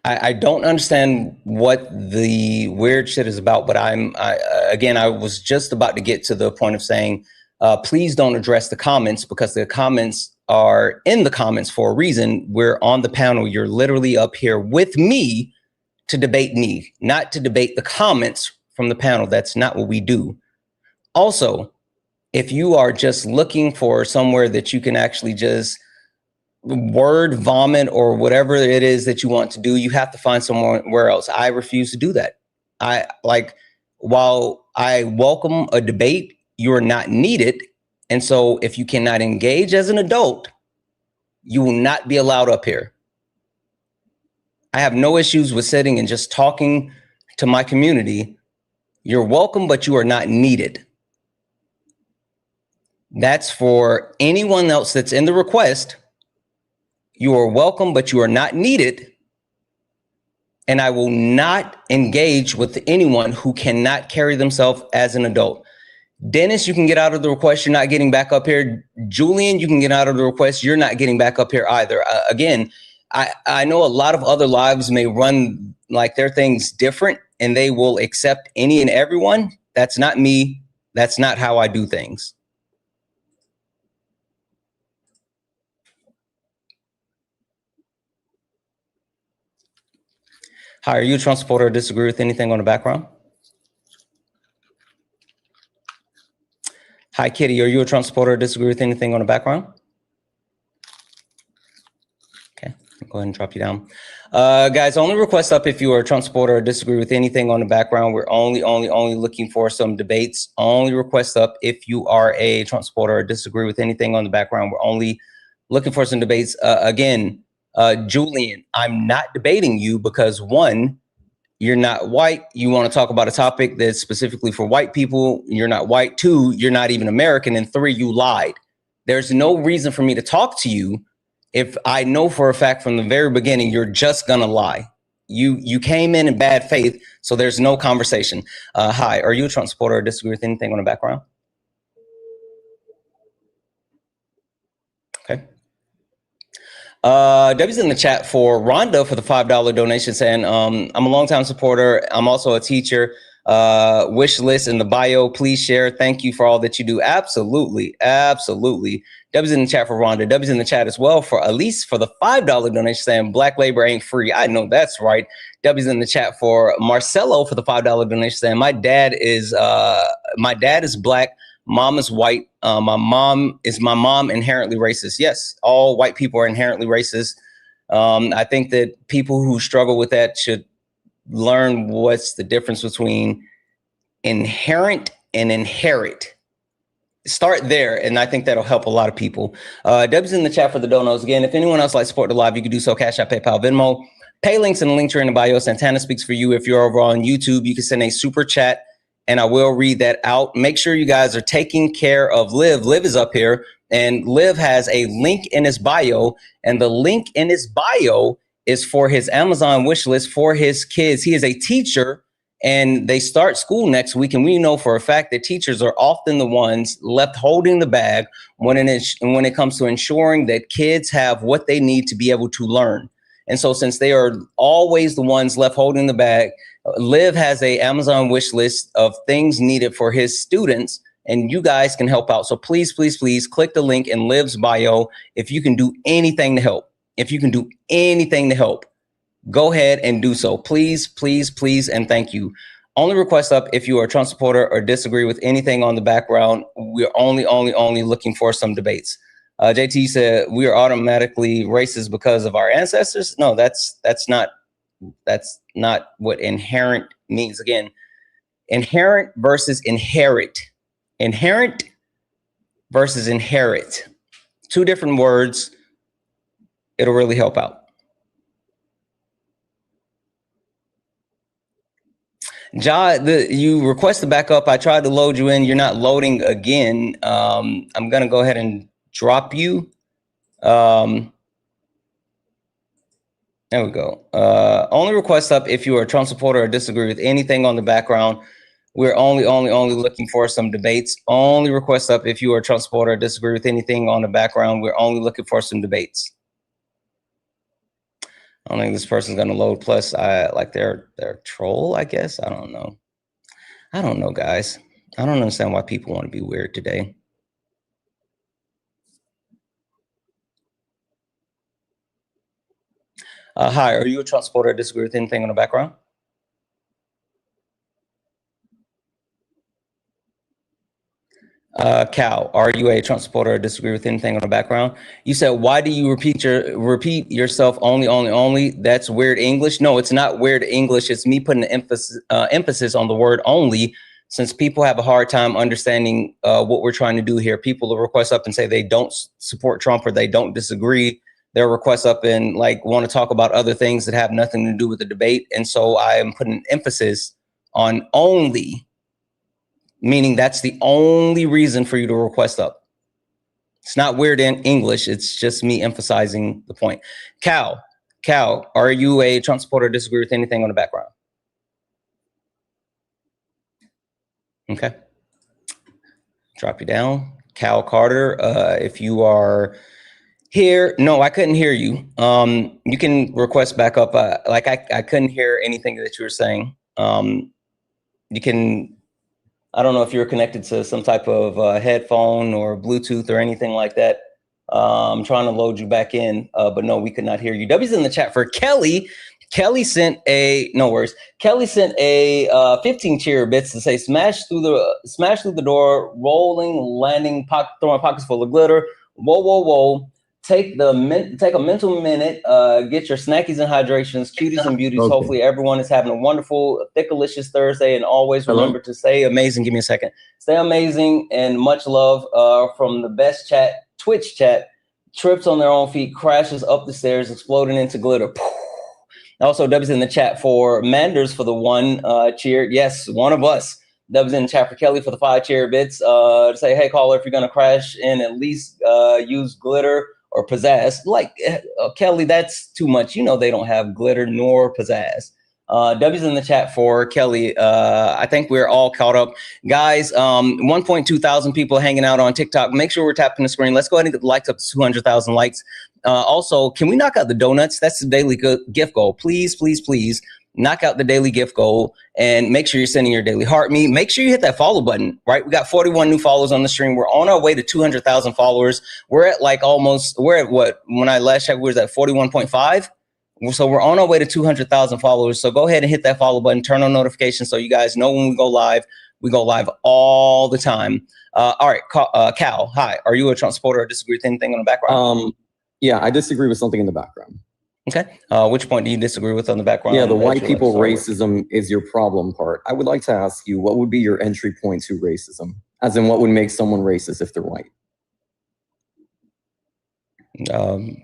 I don't understand what the weird shit is about, but I was just about to get to the point of saying, please don't address the comments because the comments are in the comments for a reason. We're on the panel. You're literally up here with me to debate me, not to debate the comments from the panel. That's not what we do. Also, if you are just looking for somewhere that you can actually just word vomit or whatever it is that you want to do, you have to find somewhere else. I refuse to do that. While I welcome a debate, you're not needed. And so if you cannot engage as an adult, you will not be allowed up here. I have no issues with sitting and just talking to my community. You're welcome, but you are not needed. That's for anyone else that's in the request. You are welcome, but you are not needed. And I will not engage with anyone who cannot carry themselves as an adult. Dennis, you can get out of the request. You're not getting back up here. Julian, you can get out of the request. You're not getting back up here either. Again, I know a lot of other lives may run like their things different and they will accept any and everyone. That's not me. That's not how I do things. Hi, are you a Trump supporter or disagree with anything on the background? Hi, Kitty, are you a Trump supporter or disagree with anything on the background? Okay, I'll go ahead and drop you down. Guys, only request up if you are a Trump supporter or disagree with anything on the background. We're only looking for some debates. Only request up if you are a Trump supporter or disagree with anything on the background. We're only looking for some debates. Julian, I'm not debating you because one, you're not white. You want to talk about a topic that's specifically for white people. You're not white. Two, you're not even American. And three, you lied. There's no reason for me to talk to you if I know for a fact from the very beginning you're just gonna lie. You came in bad faith, so there's no conversation. Hi, are you a Trump supporter or disagree with anything on the background? Okay. Debbie's in the chat for Rhonda for the $5 donation saying, I'm a longtime supporter. I'm also a teacher. Wish list in the bio. Please share. Thank you for all that you do. Absolutely. Absolutely. Debbie's in the chat for Rhonda. Debbie's in the chat as well for Elise for the $5 donation saying black labor ain't free. I know that's right. Debbie's in the chat for Marcelo for the $5 donation saying my dad is black. Mom is white. My mom inherently racist? Yes, all white people are inherently racist. I think that people who struggle with that should learn what's the difference between inherent and inherit. Start there, and I think that'll help a lot of people. Debbie's in the chat for the donos. Again, if anyone else likes to support the live, you can do so. Cash App, PayPal, Venmo. Pay links in the link tree in the bio. Santana speaks for you. If you're over on YouTube, you can send a super chat and I will read that out. Make sure you guys are taking care of Liv. Liv is up here, and Liv has a link in his bio, and the link in his bio is for his Amazon wish list for his kids. He is a teacher, and they start school next week, and we know for a fact that teachers are often the ones left holding the bag when it comes to ensuring that kids have what they need to be able to learn. And so since they are always the ones left holding the bag, Liv has a Amazon wish list of things needed for his students, and you guys can help out. So please, please, please click the link in Liv's bio. If you can do anything to help, go ahead and do so. Please, please, please, and thank you. Only request up if you are a Trump supporter or disagree with anything on the background. We're only looking for some debates. JT said we are automatically racist because of our ancestors. No, that's not what inherent means. Again, inherent versus inherit. Inherent versus inherit. Two different words. It'll really help out. Ja, you request to back up. I tried to load you in. You're not loading again. I'm going to go ahead and drop you. There we go. Only request up if you are a Trump supporter or disagree with anything on the background. We're only looking for some debates. Only request up if you are a Trump supporter or disagree with anything on the background. We're only looking for some debates. I don't think this person's gonna load. Plus, I like they're a troll, I guess. I don't know. I don't know, guys. I don't understand why people want to be weird today. Hi, are you a Trump supporter or disagree with anything on the background? Cal, are you a Trump supporter or disagree with anything on the background? You said, why do you repeat yourself only? That's weird English. No, it's not weird English. It's me putting an emphasis on the word only, since people have a hard time understanding what we're trying to do here. People will request up and say they don't support Trump or they don't disagree. They'll request up and like want to talk about other things that have nothing to do with the debate. And so I am putting an emphasis on only, meaning that's the only reason for you to request up. It's not weird in English. It's just me emphasizing the point. Cal, are you a Trump supporter or disagree with anything on the background? Okay. Drop you down. Cal Carter, if you are here, no, I couldn't hear you. You can request back up. Like I couldn't hear anything that you were saying. You can, I don't know if you're connected to some type of headphone or Bluetooth or anything like that. I'm trying to load you back in, but no, we could not hear you. W's in the chat for Kelly. Kelly sent a, no worries. Kelly sent a 15 cheer bits to say, smash through the door, rolling, landing, throwing pockets full of glitter. Whoa, whoa, whoa. Take a mental minute, get your snackies and hydrations, cuties and beauties. Okay. Hopefully everyone is having a wonderful, thickalicious Thursday, and always remember to stay amazing. Give me a second. Stay amazing and much love from the best chat, Twitch chat. Trips on their own feet, crashes up the stairs, exploding into glitter. Also, W's in the chat for Manders for the one cheer. Yes, one of us. W's in the chat for Kelly for the 5 cheer bits. To say, hey, caller, if you're going to crash in, at least use glitter or pizzazz. Like, Kelly, that's too much. You know they don't have glitter nor pizzazz. W's in the chat for Kelly. I think we're all caught up. Guys, 1.2 thousand people hanging out on TikTok. Make sure we're tapping the screen. Let's go ahead and get the likes up to 200,000 likes. Also, can we knock out the donuts? That's the daily gift goal. Please, please, please knock out the daily gift goal and make sure you're sending your daily heart me. Make sure you hit that follow button, right? We got 41 new followers on the stream. We're on our way to 200,000 followers. We're at like almost, we're at what? When I last checked, we was at 41.5. So we're on our way to 200,000 followers. So go ahead and hit that follow button, turn on notifications so you guys know when we go live. We go live all the time. All right, Cal, hi. Are you a Trump supporter or disagree with anything on the background? Yeah, I disagree with something in the background. Okay. Which point do you disagree with on the background? Yeah, the white people racism is your problem part. I would like to ask you, what would be your entry point to racism? As in, what would make someone racist if they're white?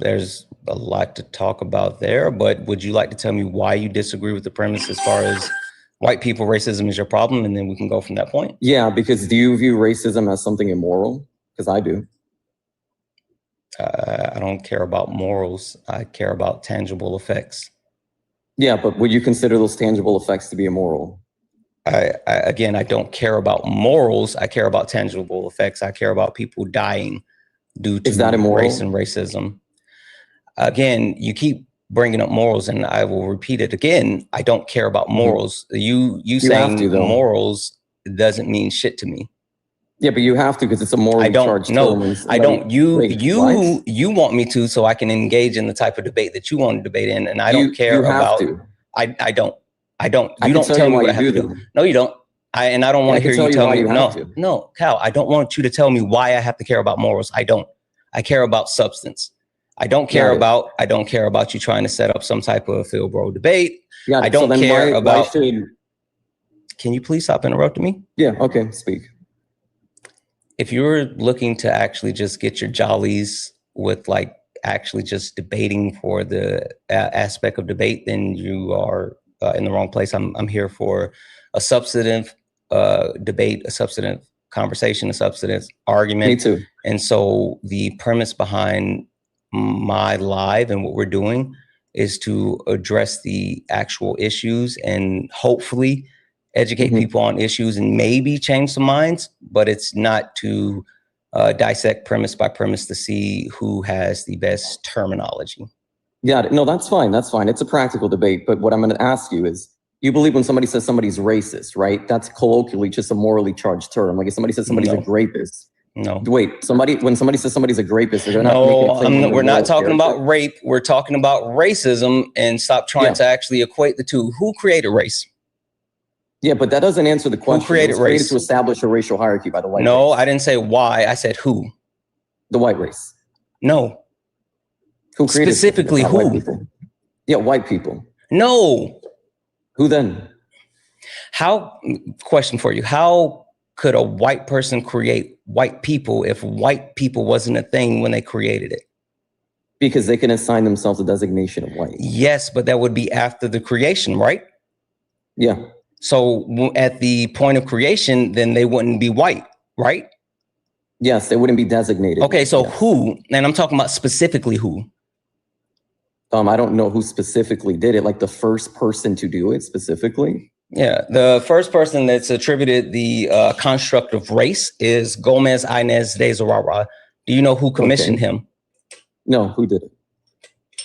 There's a lot to talk about there, but would you like to tell me why you disagree with the premise as far as white people racism is your problem, and then we can go from that point? Yeah, because do you view racism as something immoral? Because I do. I don't care about morals. I care about tangible effects. Yeah, but would you consider those tangible effects to be immoral? Again, I don't care about morals. I care about tangible effects. I care about people dying due to race and racism. Again, you keep bringing up morals, and I will repeat it again. I don't care about morals. You saying morals doesn't mean shit to me. Yeah, but you have to, because it's a morally charged term. I don't. You want me to, so I can engage in the type of debate that you want to debate in, and I don't care about. I don't. You don't tell me what I have to do. No, you don't. I don't want to hear you tell me. No, Cal. I don't want you to tell me why I have to care about morals. I don't. I care about substance. I don't care about. I don't care about you trying to set up some type of Phil Bro debate. Yeah, I don't care about. Can you please stop interrupting me? Yeah. Okay. Speak. If you're looking to actually just get your jollies with like actually just debating for the aspect of debate, then you are in the wrong place. I'm here for a substantive debate, a substantive conversation, a substantive argument. Me too. And so the premise behind my live and what we're doing is to address the actual issues and hopefully educate people on issues and maybe change some minds, but it's not to dissect premise by premise to see who has the best terminology. Got it. No, that's fine. That's fine. It's a practical debate. But what I'm going to ask you is, you believe when somebody says somebody's racist, right? That's colloquially just a morally charged term. Like if somebody says somebody's a rapist. No. Wait, when somebody says somebody's a rapist, they're not we're not talking about rape. We're talking about racism, and stop trying to actually equate the two. Who created race? Yeah, but that doesn't answer the question. Who created It was created race? to establish a racial hierarchy by the white No, race. I didn't say why. I said who. The white race. No. Who created Specifically white who? people? Yeah, white people. No. Who then? Question for you. How could a white person create white people if white people wasn't a thing when they created it? Because they can assign themselves a designation of white. Yes, but that would be after the creation, right? Yeah. So at the point of creation, then they wouldn't be white, right? Yes, they wouldn't be designated. Okay, so yes. who, and I'm talking about specifically who? I don't know who specifically did it, like the first person to do it specifically. Yeah, the first person that's attributed the construct of race is Gomez Inez de Zurara. Do you know who commissioned him? No, who did it?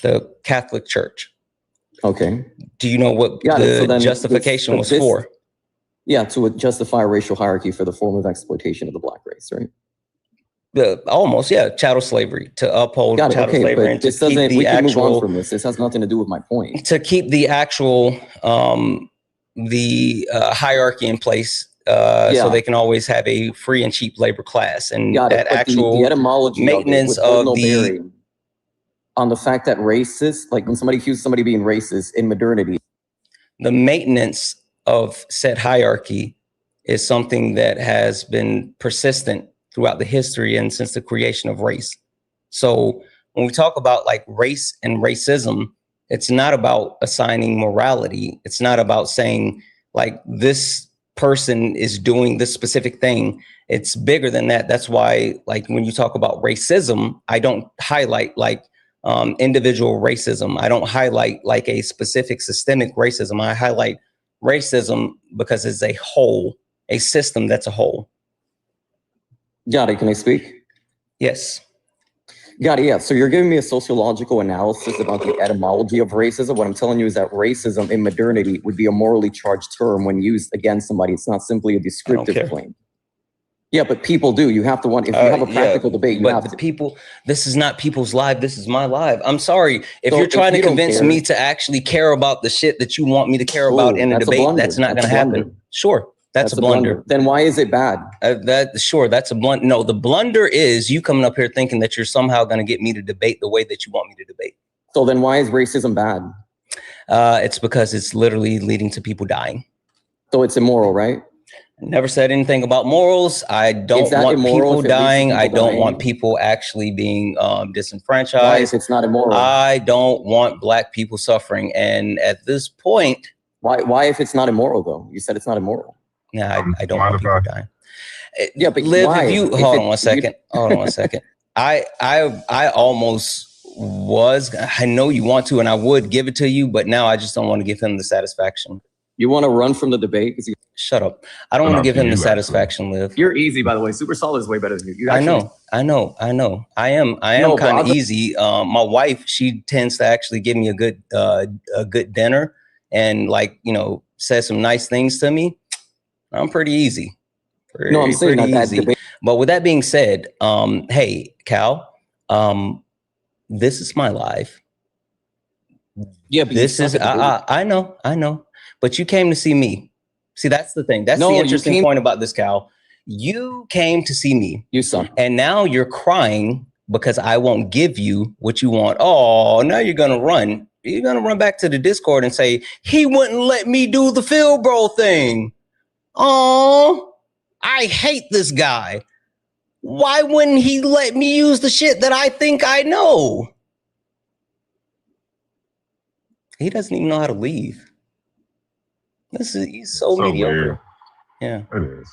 The Catholic Church. Okay. Do you know what the justification was for? Yeah, to justify a racial hierarchy for the form of exploitation of the black race, right? Almost, yeah, chattel slavery, to uphold chattel slavery and to keep the we can move on actual. from this. This has nothing to do with my point. To keep the actual hierarchy in place, so they can always have a free and cheap labor class, and that actual the etymology maintenance of the bearing on the fact that racist, like when somebody accuses somebody being racist in modernity, the maintenance of said hierarchy is something that has been persistent throughout the history and since the creation of race. So when we talk about like race and racism, it's not about assigning morality. It's not about saying like this person is doing this specific thing. It's bigger than that. That's why, like, when you talk about racism, I don't highlight like individual racism. I don't highlight like a specific systemic racism. I highlight racism because it's a whole, a system that's a whole. Got it. Can I speak? Yes. Got it. Yeah. So you're giving me a sociological analysis about the etymology of racism. What I'm telling you is that racism in modernity would be a morally charged term when used against somebody. It's not simply a descriptive claim. Yeah, but people do. You have to want, if you have a practical debate, you have to. People, this is not people's life. This is my life. I'm sorry. If you're trying to convince me to actually care about the shit that you want me to care about in a debate, that's not going to happen. Sure. That's a blunder. Then why is it bad? Sure, that's a blunder. No, the blunder is you coming up here thinking that you're somehow going to get me to debate the way that you want me to debate. So then why is racism bad? It's because it's literally leading to people dying. So it's immoral, right? Never said anything about morals. I don't want people dying. I don't want people actually being disenfranchised. Why if it's not immoral? I don't want black people suffering. And at this point, why if it's not immoral though? You said it's not immoral. Yeah, I don't want people dying. Yeah, but Liv, why? if you hold on one second. Hold on one second. I almost was. I know you want to, and I would give it to you, but now I just don't want to give him the satisfaction. You want to run from the debate? Shut up. I don't want to give him the satisfaction, Liv. You're easy, by the way. Super Solid is way better than you. I know. I am kind of easy. My wife, she tends to actually give me a good dinner and, like, you know, says some nice things to me. I'm pretty easy. I'm saying that easy. But with that being said, hey, Cal, this is my life. Yeah, but this is I know. But you came to see me. See, that's the thing. That's the interesting point about this, Cal. You came to see me. You suck. And now you're crying because I won't give you what you want. Oh, now you're gonna run. You're gonna run back to the Discord and say, he wouldn't let me do the field bro thing. Oh, I hate this guy. Why wouldn't he let me use the shit that I think I know? He doesn't even know how to leave. He's so mediocre. Weird. Yeah. It is.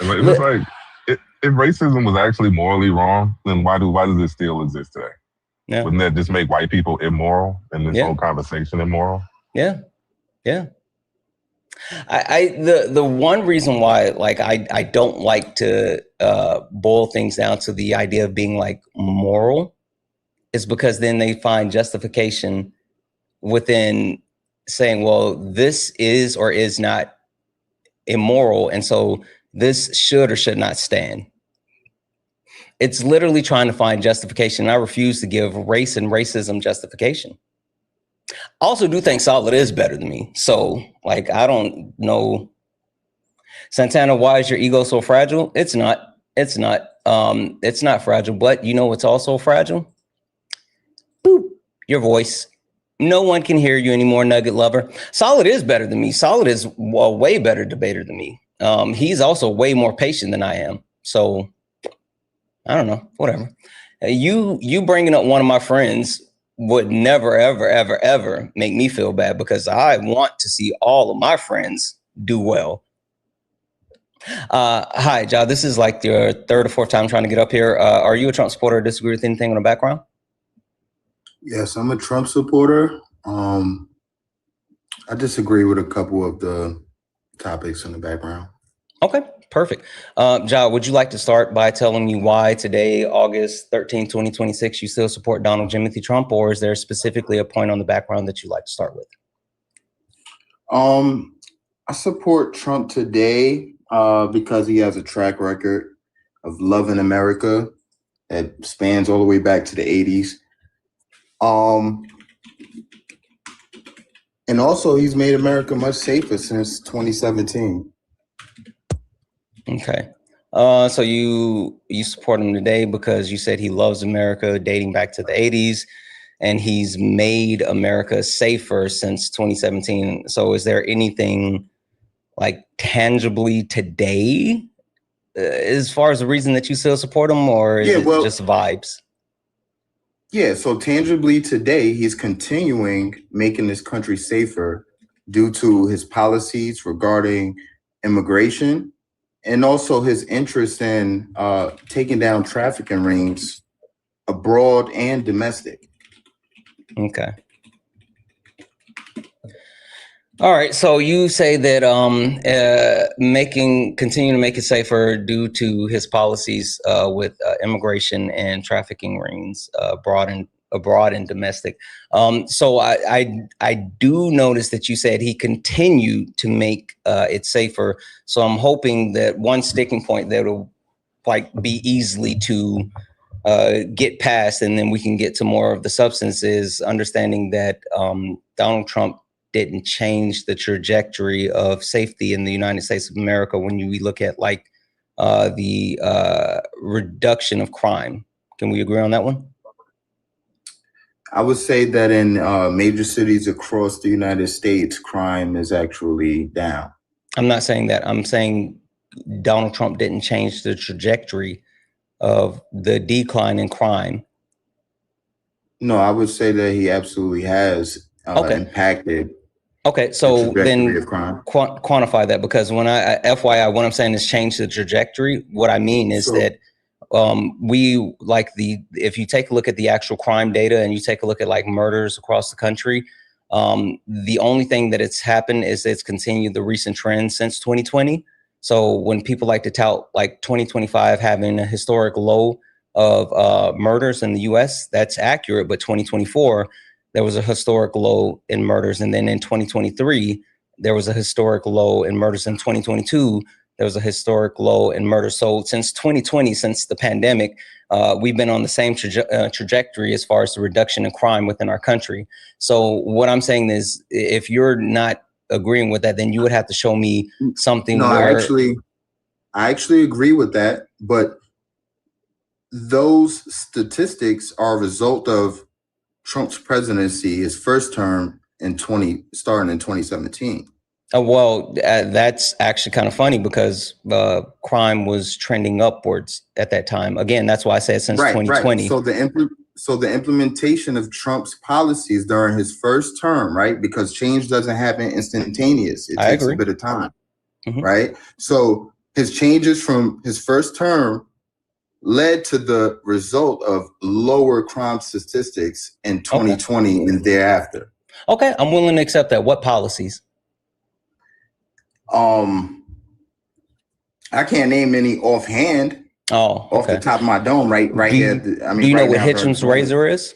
It's like, if racism was actually morally wrong, then why does it still exist today? Yeah. Wouldn't that just make white people immoral and this whole conversation immoral? Yeah. Yeah. The one reason why, like, I don't like to boil things down to the idea of being like moral is because then they find justification within saying, well, this is or is not immoral, and so this should or should not stand. It's literally trying to find justification. I refuse to give race and racism justification. I also do think Solid is better than me. So, like, I don't know Santana, why is your ego so fragile? It's not. It's not. It's not fragile, but you know what's also fragile? Boop. Your voice. No one can hear you anymore, Nugget lover. Solid is better than me. Solid is a way better debater than me. He's also way more patient than I am. So I don't know, whatever. You bringing up one of my friends would never, ever, ever, ever make me feel bad because I want to see all of my friends do well. Hi, Ja. This is like your third or fourth time trying to get up here. Are you a Trump supporter or disagree with anything on the background? Yes, I'm a Trump supporter. I disagree with a couple of the topics in the background. Okay, perfect. Ja, would you like to start by telling me why today, August 13, 2026, you still support Donald Jimothy Trump, or is there specifically a point on the background that you'd like to start with? I support Trump today because he has a track record of loving America that spans all the way back to the 80s. And also he's made America much safer since 2017. Okay. So you support him today because you said he loves America dating back to the 80s and he's made America safer since 2017. So is there anything like tangibly today as far as the reason that you still support him, or is it just vibes? Yeah, so tangibly today, he's continuing making this country safer due to his policies regarding immigration and also his interest in taking down trafficking rings abroad and domestic. Okay. All right. So you say that continue to make it safer due to his policies with immigration and trafficking rings abroad and domestic. So I do notice that you said he continued to make it safer. So I'm hoping that one sticking point that will like be easily to get past, and then we can get to more of the substance, is understanding that Donald Trump didn't change the trajectory of safety in the United States of America when we look at like the reduction of crime. Can we agree on that one? I would say that in major cities across the United States, crime is actually down. I'm not saying that. I'm saying Donald Trump didn't change the trajectory of the decline in crime. No, I would say that he absolutely has impacted. Okay, so then quantify that, because when FYI, what I'm saying is change the trajectory. What I mean is that if you take a look at the actual crime data and you take a look at like murders across the country, the only thing that it's happened is it's continued the recent trend since 2020. So when people like to tout like 2025 having a historic low of murders in the US, that's accurate, but 2024, there was a historic low in murders. And then in 2023, there was a historic low in murders. In 2022, there was a historic low in murders. So since 2020, since the pandemic, we've been on the same trajectory as far as the reduction in crime within our country. So what I'm saying is, if you're not agreeing with that, then you would have to show me something. No, I actually agree with that. But those statistics are a result of Trump's presidency, his first term starting in 2017. Well, that's actually kind of funny because crime was trending upwards at that time. Again, that's why I said since 2020. Right. So the implementation of Trump's policies during his first term, right? Because change doesn't happen instantaneous. It takes a bit of time, right? So his changes from his first term led to the result of lower crime statistics in 2020 and thereafter. Okay, I'm willing to accept that. What policies? I can't name any offhand. Off the top of my dome, right here. Do you know what Hitchum's razor is?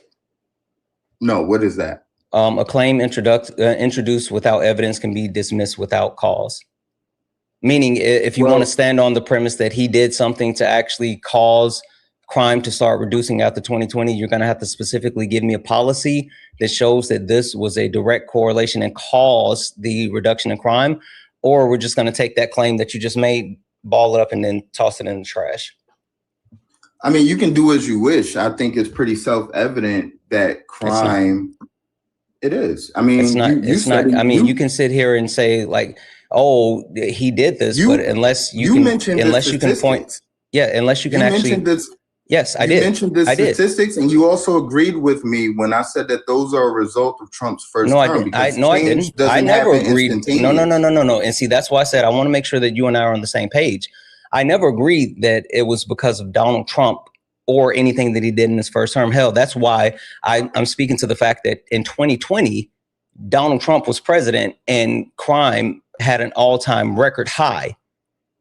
No, what is that? A claim introduced without evidence can be dismissed without cause. Meaning, if you want to stand on the premise that he did something to actually cause crime to start reducing after 2020, you're going to have to specifically give me a policy that shows that this was a direct correlation and caused the reduction in crime. or we're just going to take that claim that you just made, ball it up, and then toss it in the trash. I mean, you can do as you wish. I think it's pretty self-evident that crime. It is. I mean, it's not. I mean, you can sit here and say like, "Oh, he did this," but unless you can point, unless you can actually. Yes, I did. You mentioned the statistics, and you also agreed with me when I said that those are a result of Trump's first term. I didn't. I never agreed. No. And see, that's why I said I want to make sure that you and I are on the same page. I never agreed that it was because of Donald Trump or anything that he did in his first term. Hell, that's why I'm speaking to the fact that in 2020, Donald Trump was president and crime had an all-time record high.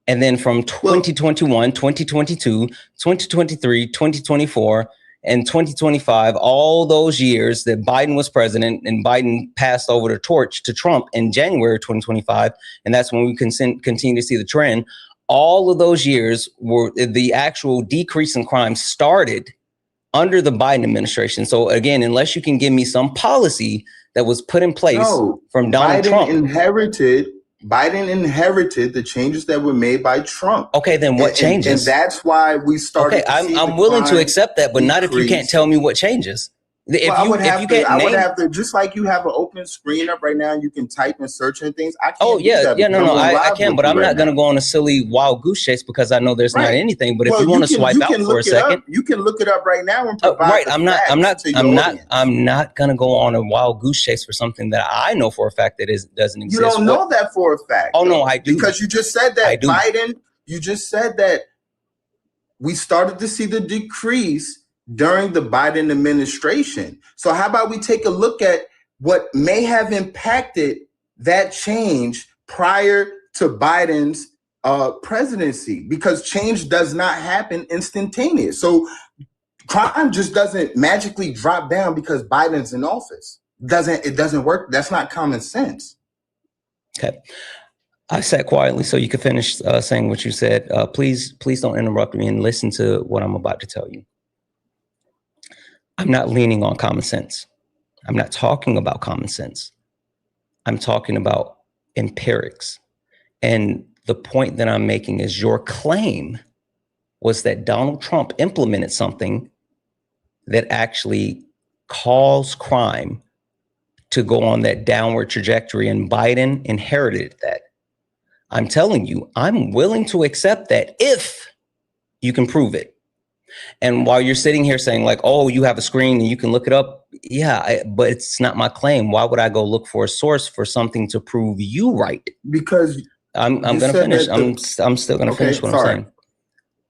And then from 2021, 2022, 2023, 2024, and 2025, all those years that Biden was president and Biden passed over the torch to Trump in January 2025, and that's when we continue to see the trend. All of those years were the actual decrease in crime started under the Biden administration. So again, unless you can give me some policy that was put in place from Donald Trump. Biden inherited the changes that were made by Trump. Okay, then what changes? And that's why we started. Okay, I'm willing to accept that, but not if you can't tell me what changes. I would have to, just like you have an open screen up right now, you can type and search and things. I can't I can, but I'm not going to go on a silly wild goose chase because I know there's not anything. But if you want to swipe out for a second, you can look it up right now and provide. I'm not going to go on a wild goose chase for something that I know for a fact that doesn't exist. You don't know that for a fact. Oh no, I do, because you just said that Biden. You just said that we started to see the decrease during the Biden administration. So how about we take a look at what may have impacted that change prior to Biden's presidency? Because change does not happen instantaneous. So crime just doesn't magically drop down because Biden's in office. It doesn't work. That's not common sense. Okay. I sat quietly so you could finish saying what you said. Please don't interrupt me and listen to what I'm about to tell you. I'm not leaning on common sense. I'm not talking about common sense. I'm talking about empirics. And the point that I'm making is your claim was that Donald Trump implemented something that actually caused crime to go on that downward trajectory, and Biden inherited that. I'm telling you, I'm willing to accept that if you can prove it. And while you're sitting here saying like, oh, you have a screen and you can look it up. Yeah, but it's not my claim. Why would I go look for a source for something to prove you right? Because I'm going to finish. I'm still going to finish what I'm saying.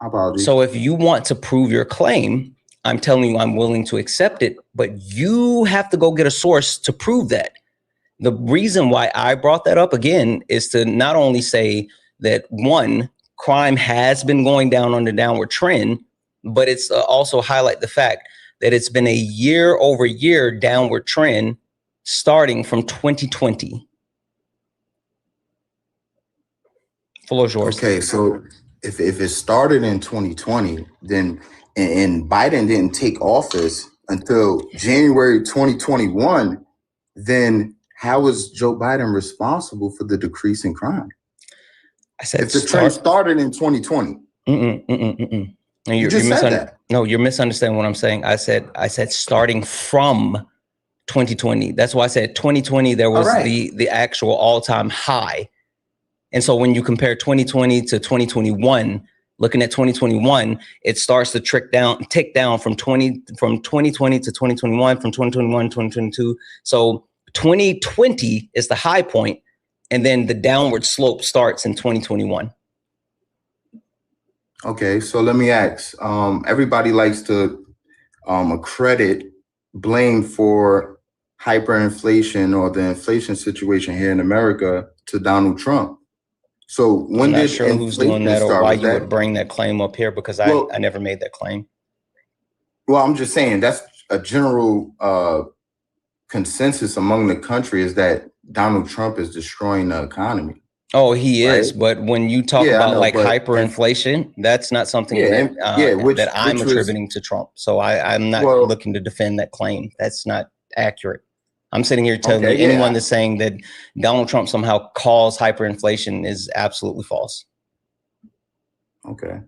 Apologies. So if you want to prove your claim, I'm telling you, I'm willing to accept it, but you have to go get a source to prove that. The reason why I brought that up again is to not only say that one, crime has been going down on the downward trend, but it's also highlight the fact that it's been a year-over-year downward trend starting from 2020. Floor is yours. Okay, so if it started in 2020, then and Biden didn't take office until January 2021, then how is Joe Biden responsible for the decrease in crime? I said if the trend started in 2020. No, you're misunderstanding what I'm saying. I said starting from 2020. That's why I said 2020, there was the actual all-time high. And so when you compare 2020 to 2021, looking at 2021, it starts to tick down from 2020 to 2021, from 2021 to 2022. So 2020 is the high point, and then the downward slope starts in 2021. Okay, so let me ask. Everybody likes to accredit blame for hyperinflation or the inflation situation here in America to Donald Trump. So when I'm not sure who's doing that or why you would bring that claim up here, because I never made that claim. Well, I'm just saying that's a general consensus among the country is that Donald Trump is destroying the economy. Oh, he is. But when you talk about hyperinflation, that's not something that I'm attributing to Trump. So I'm not looking to defend that claim. That's not accurate. I'm sitting here telling you, anyone that's saying that Donald Trump somehow caused hyperinflation is absolutely false. Okay.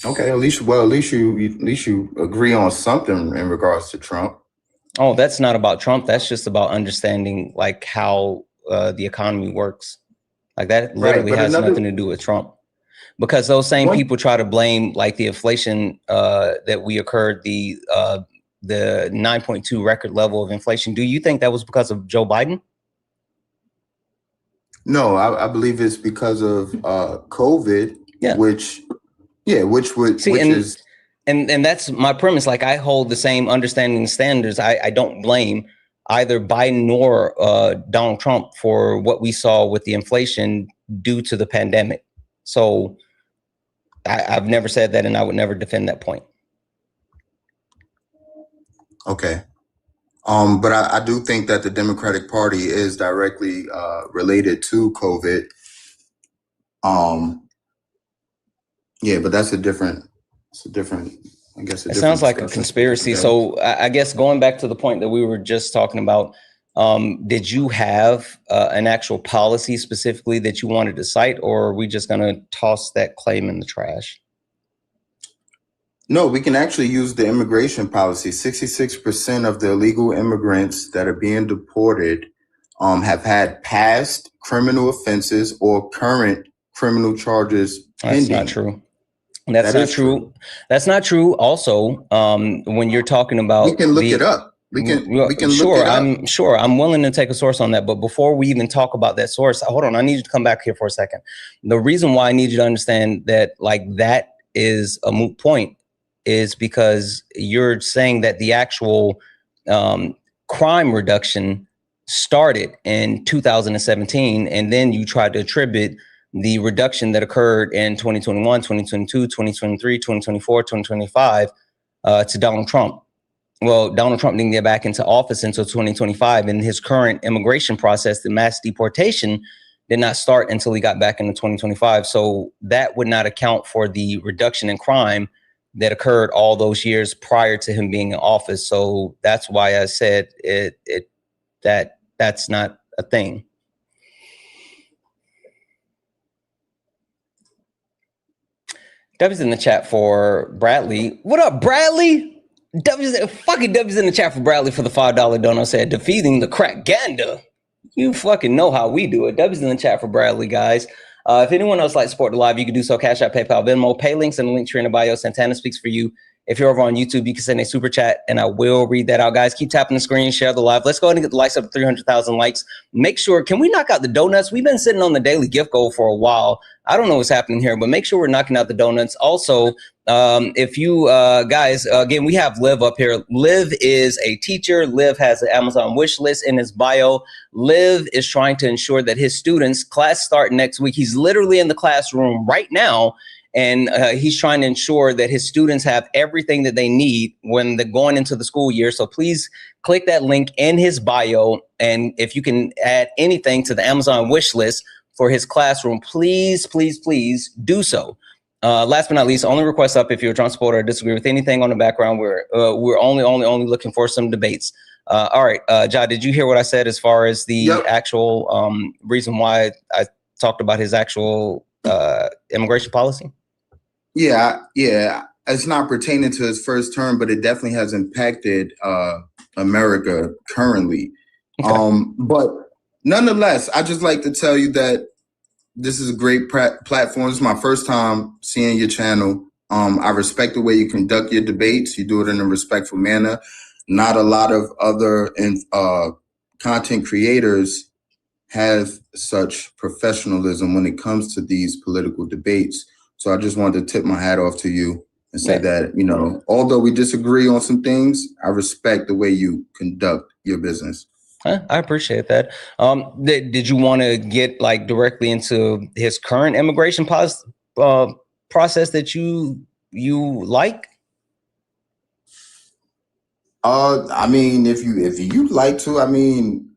Okay, at least you agree on something in regards to Trump. Oh, that's not about Trump. That's just about understanding like how the economy works. Like that literally has nothing to do with Trump. Because those same people try to blame like the inflation that we occurred, the 9.2 record level of inflation. Do you think that was because of Joe Biden? No, I believe it's because of COVID, which and that's my premise. Like I hold the same understanding standards. I don't blame either Biden nor Donald Trump for what we saw with the inflation due to the pandemic. So I've never said that, and I would never defend that point. Okay. But I do think that the Democratic Party is directly related to COVID. But that's a different, I guess. It sounds like a conspiracy. So I guess going back to the point that we were just talking about, did you have an actual policy specifically that you wanted to cite, or are we just going to toss that claim in the trash? No, we can actually use the immigration policy. 66% of the illegal immigrants that are being deported have had past criminal offenses or current criminal charges pending. That's not true. That's not true. That's not true. Also, when you're talking about, we can look it up. We can look it up. I'm willing to take a source on that. But before we even talk about that source, hold on. I need you to come back here for a second. The reason why I need you to understand that, like, that is a moot point is because you're saying that the actual crime reduction started in 2017, and then you tried to attribute the reduction that occurred in 2021, 2022, 2023, 2024, 2025 to Donald Trump. Well, Donald Trump didn't get back into office until 2025, and his current immigration process, the mass deportation, did not start until he got back into 2025. So that would not account for the reduction in crime that occurred all those years prior to him being in office. So that's why I said that's not a thing. W's in the chat for Bradley. What up, Bradley? W's in the chat for Bradley for the $5 donor said, defeating the crack ganda. You fucking know how we do it. W's in the chat for Bradley, guys. If anyone else like to support the live, you can do so. Cash App, PayPal, Venmo, pay links in the link tree in the bio. Santana speaks for you. If you're over on YouTube, you can send a super chat and I will read that out, guys. Keep tapping the screen, share the live. Let's go ahead and get the likes up to 300,000 likes. Make sure, can we knock out the donuts? We've been sitting on the daily gift goal for a while. I don't know what's happening here, but make sure we're knocking out the donuts. Also, if you guys, again, we have Liv up here. Liv is a teacher. Liv has an Amazon wish list in his bio. Liv is trying to ensure that his students, class start next week. He's literally in the classroom right now. And he's trying to ensure that his students have everything that they need when they're going into the school year. So please click that link in his bio. And if you can add anything to the Amazon wish list for his classroom, please, please, please do so. Last but not least, only request up if you're a Trump supporter or disagree with anything on the background. We're only looking for some debates. All right, Ja, did you hear what I said as far as the actual reason why I talked about his actual immigration policy? Yeah. It's not pertaining to his first term, but it definitely has impacted America currently. Okay. But nonetheless, I just like to tell you that this is a great platform. This is my first time seeing your channel. I respect the way you conduct your debates. You do it in a respectful manner. Not a lot of other content creators have such professionalism when it comes to these political debates. So I just wanted to tip my hat off to you and say that, you know, although we disagree on some things, I respect the way you conduct your business. I appreciate that. Did you want to get like directly into his current immigration process that you like? I mean, if you'd like to, I mean,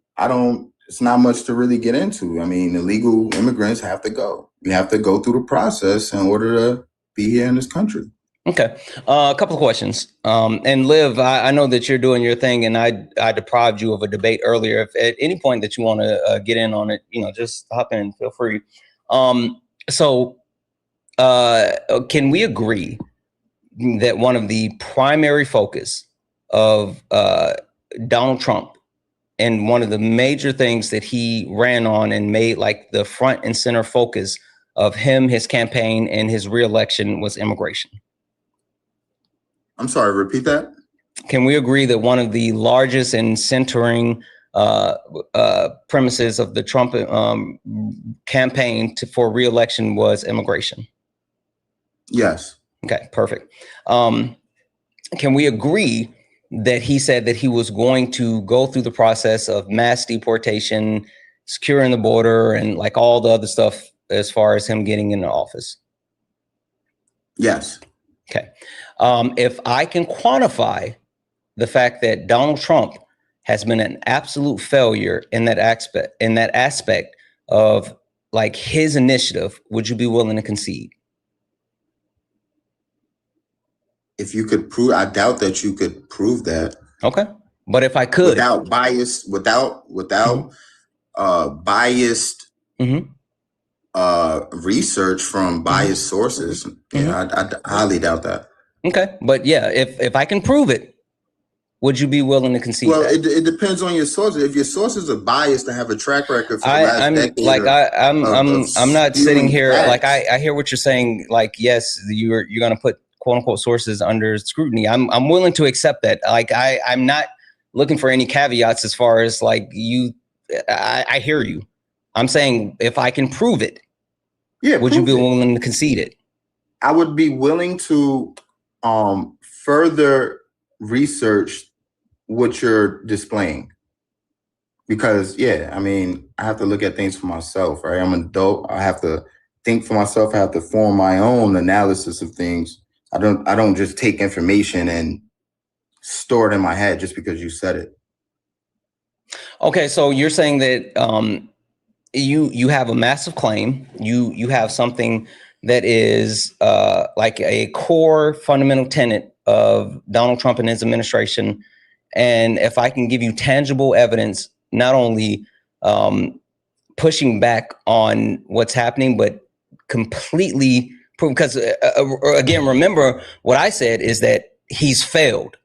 it's not much to really get into. I mean, illegal immigrants have to go. You have to go through the process in order to be here in this country. Okay. A couple of questions. And Liv, I know that you're doing your thing, and I deprived you of a debate earlier. If at any point that you want to get in on it, just hop in, feel free. So can we agree that one of the primary focus of Donald Trump, and one of the major things that he ran on and made like the front and center focus of him, his campaign, and his reelection was immigration? I'm sorry, repeat that. Can we agree that one of the largest and centering premises of the Trump campaign for reelection was immigration? Yes. Okay, perfect. Can we agree that he said that he was going to go through the process of mass deportation, securing the border, and like all the other stuff as far as him getting into office? Yes. Okay. If I can quantify the fact that Donald Trump has been an absolute failure in that aspect of like his initiative, would you be willing to concede? If you could prove, I doubt that you could prove that. Okay. But if I could, without bias, without biased research from biased sources, I highly doubt that. Okay. But yeah, if I can prove it, would you be willing to concede? Well, that? it depends on your sources. If your sources are biased to have a track record for the last decade, I'm not sitting here like I hear what you're saying. Like, yes, you're going to put quote unquote sources under scrutiny. I'm willing to accept that. Like, I'm not looking for any caveats as far as like I hear you. I'm saying if I can prove it, would you be willing to concede it? I would be willing to further research what you're displaying, because I mean, I have to look at things for myself, right? I'm an adult. I have to think for myself. I have to form my own analysis of things. I don't just take information and store it in my head just because you said it. Okay, so you're saying that you have a massive claim. You have something that is like a core fundamental tenet of Donald Trump and his administration. And if I can give you tangible evidence, not only pushing back on what's happening, but completely prove, because again, remember what I said is that he's failed.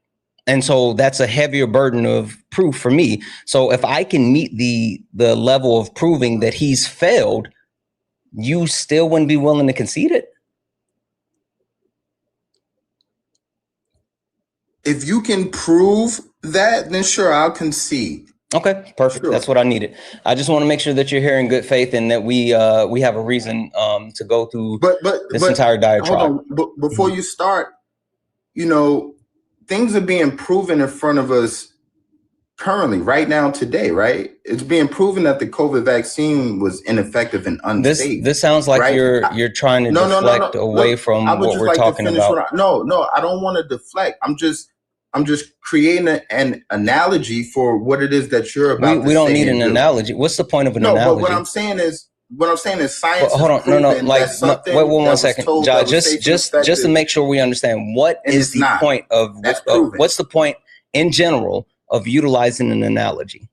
And so that's a heavier burden of proof for me. So if I can meet the level of proving that he's failed, you still wouldn't be willing to concede it? If you can prove that, then sure, I'll concede. Okay, perfect. Sure. That's what I needed. I just want to make sure that you're here in good faith and that we have a reason to go through this entire diatribe. Hold on. Before you start, things are being proven in front of us currently, right now, today, right? It's being proven that the COVID vaccine was ineffective and unsafe. This sounds like right? you're trying to deflect away from what we're talking about. No, I don't want to deflect. I'm just creating an analogy for what it is that you're about. We don't need an analogy. What's the point of an analogy? But what I'm saying is science. Hold on, no. Like, wait one second, John. Just to make sure we understand, what is the point of what's the point in general of utilizing an analogy?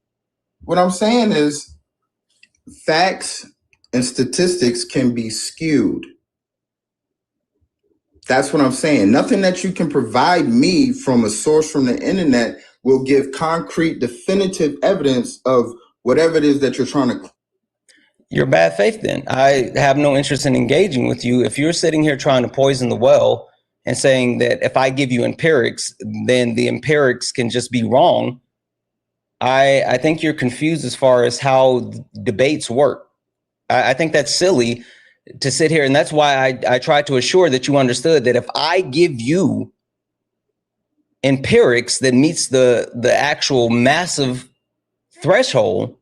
What I'm saying is facts and statistics can be skewed. That's what I'm saying. Nothing that you can provide me from a source from the internet will give concrete, definitive evidence of whatever it is that you're trying to. You're bad faith then. I have no interest in engaging with you. If you're sitting here trying to poison the well and saying that if I give you empirics, then the empirics can just be wrong, I think you're confused as far as how debates work. I think that's silly to sit here. And that's why I tried to assure that you understood that if I give you empirics that meets the actual massive threshold,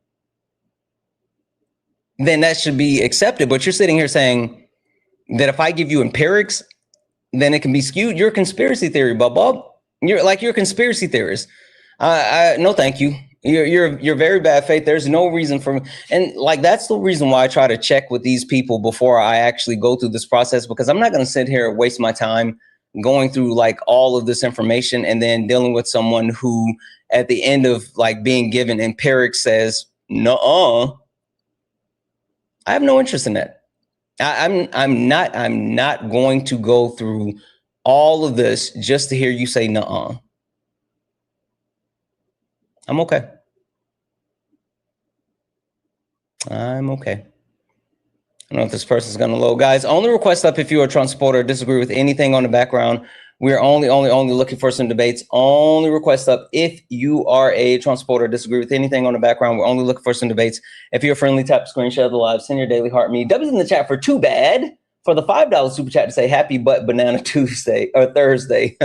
then that should be accepted. But you're sitting here saying that if I give you empirics, then it can be skewed. You're a conspiracy theory, Bob. You're a conspiracy theorist. No, thank you. You're very bad faith. There's no reason for, and like, that's the reason why I try to check with these people before I actually go through this process, because I'm not going to sit here and waste my time going through like all of this information and then dealing with someone who at the end of like being given empiric says, nuh-uh, I have no interest in that. I'm not going to go through all of this just to hear you say nuh-uh. I'm okay. I'm okay. I don't know if this person's going to load. Guys, only request up if you are a Trump supporter or disagree with anything on the background. We're only looking for some debates. Only request up if you are a Trump supporter or disagree with anything on the background. We're only looking for some debates. If you're friendly, tap screen share the live, send your daily heart me. W's in the chat for too bad. For the $5 super chat to say happy butt banana Tuesday or Thursday.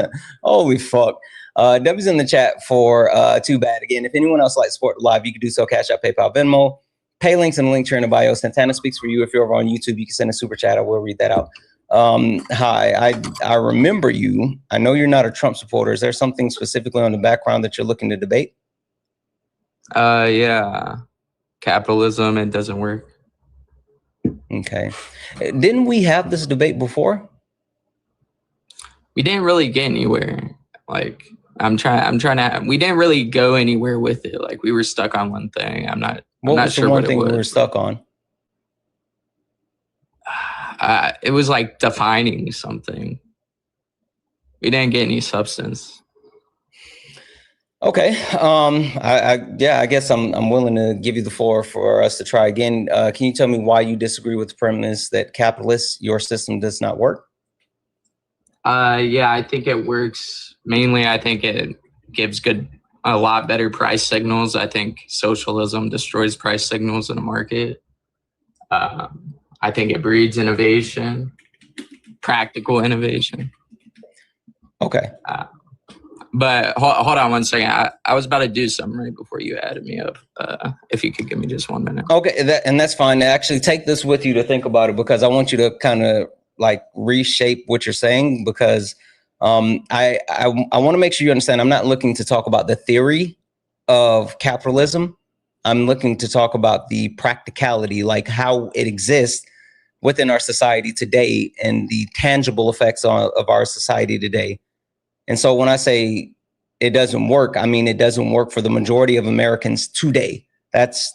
Holy fuck. W's in the chat for too bad. Again, if anyone else likes to support the live, you can do so. Cash App, PayPal, Venmo. Pay links in the link here in the bio. Santana speaks for you. If you're over on YouTube, you can send a super chat. I will read that out. Hi, I remember you. I know you're not a Trump supporter. Is there something specifically on the background that you're looking to debate? Yeah. Capitalism, it doesn't work. Okay. Didn't we have this debate before? We didn't really get anywhere. Like, we didn't really go anywhere with it. Like, we were stuck on one thing. I'm not sure what it was. We were stuck on? It was like defining something. We didn't get any substance. Okay. I guess I'm willing to give you the floor for us to try again. Can you tell me why you disagree with the premise that capitalists, your system does not work? Yeah, I think it works. Mainly, I think it gives a lot better price signals. I think socialism destroys price signals in a market. I think it breeds innovation, practical innovation. Okay. But hold on one second. I was about to do something right before you added me up. If you could give me just 1 minute. Okay, that's fine. Actually, take this with you to think about it, because I want you to kind of like reshape what you're saying, because I want to make sure you understand. I'm not looking to talk about the theory of capitalism. I'm looking to talk about the practicality, like how it exists within our society today and the tangible effects of our society today. And so when I say it doesn't work, I mean it doesn't work for the majority of Americans today. That's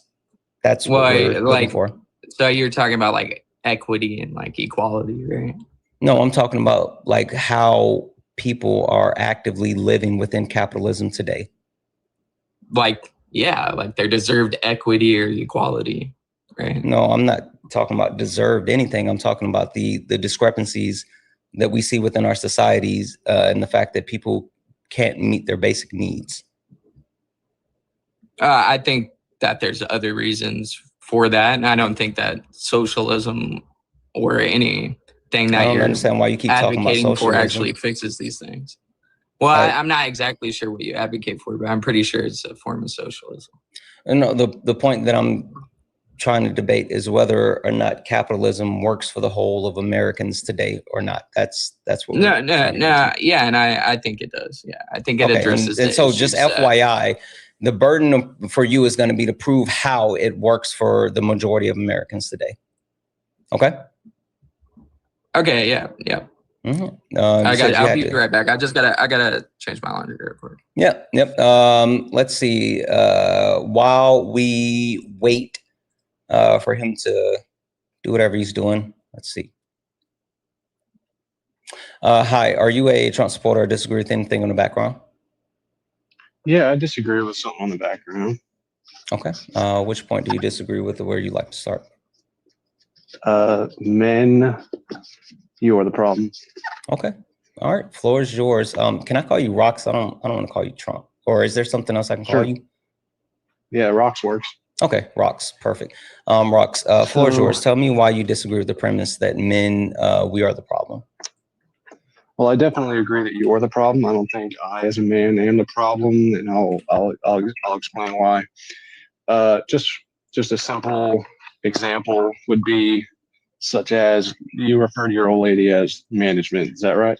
what we're looking for. So you're talking about like equity and like equality, right? No, I'm talking about like how people are actively living within capitalism today. Like, yeah, like their deserved equity or equality, right? No, I'm not talking about deserved anything. I'm talking about the discrepancies that we see within our societies and the fact that people can't meet their basic needs. I think that there's other reasons for that. And I don't think that socialism or anything that you're understand why you keep talking about advocating for socialism. actually fixes these things. Well, I'm not exactly sure what you advocate for, but I'm pretty sure it's a form of socialism. No, the point that I'm trying to debate is whether or not capitalism works for the whole of Americans today or not. That's what. No. Yeah, and I think it does. Yeah, I think it addresses. And so, just FYI, the burden for you is going to be to prove how it works for the majority of Americans today. Okay. Okay. Yeah. Mm-hmm. I'll be right back. I gotta change my laundry real quick. Yep. Let's see. While we wait for him to do whatever he's doing, let's see. Hi, are you a Trump supporter or disagree with anything on the background? Yeah, I disagree with something on the background. Okay. Which point do you disagree with, or where you like to start? Men, you are the problem. Okay. All right. Floor is yours. Can I call you Rox? I don't want to call you Trump. Or is there something else I can call you? Yeah, Rox works. Okay, Rox. Perfect. Rox, floor is yours. Tell me why you disagree with the premise that men, we are the problem. Well, I definitely agree that you are the problem. I don't think I, as a man, am the problem, and I'll explain why. Just a simple example would be such as you refer to your old lady as management. Is that right?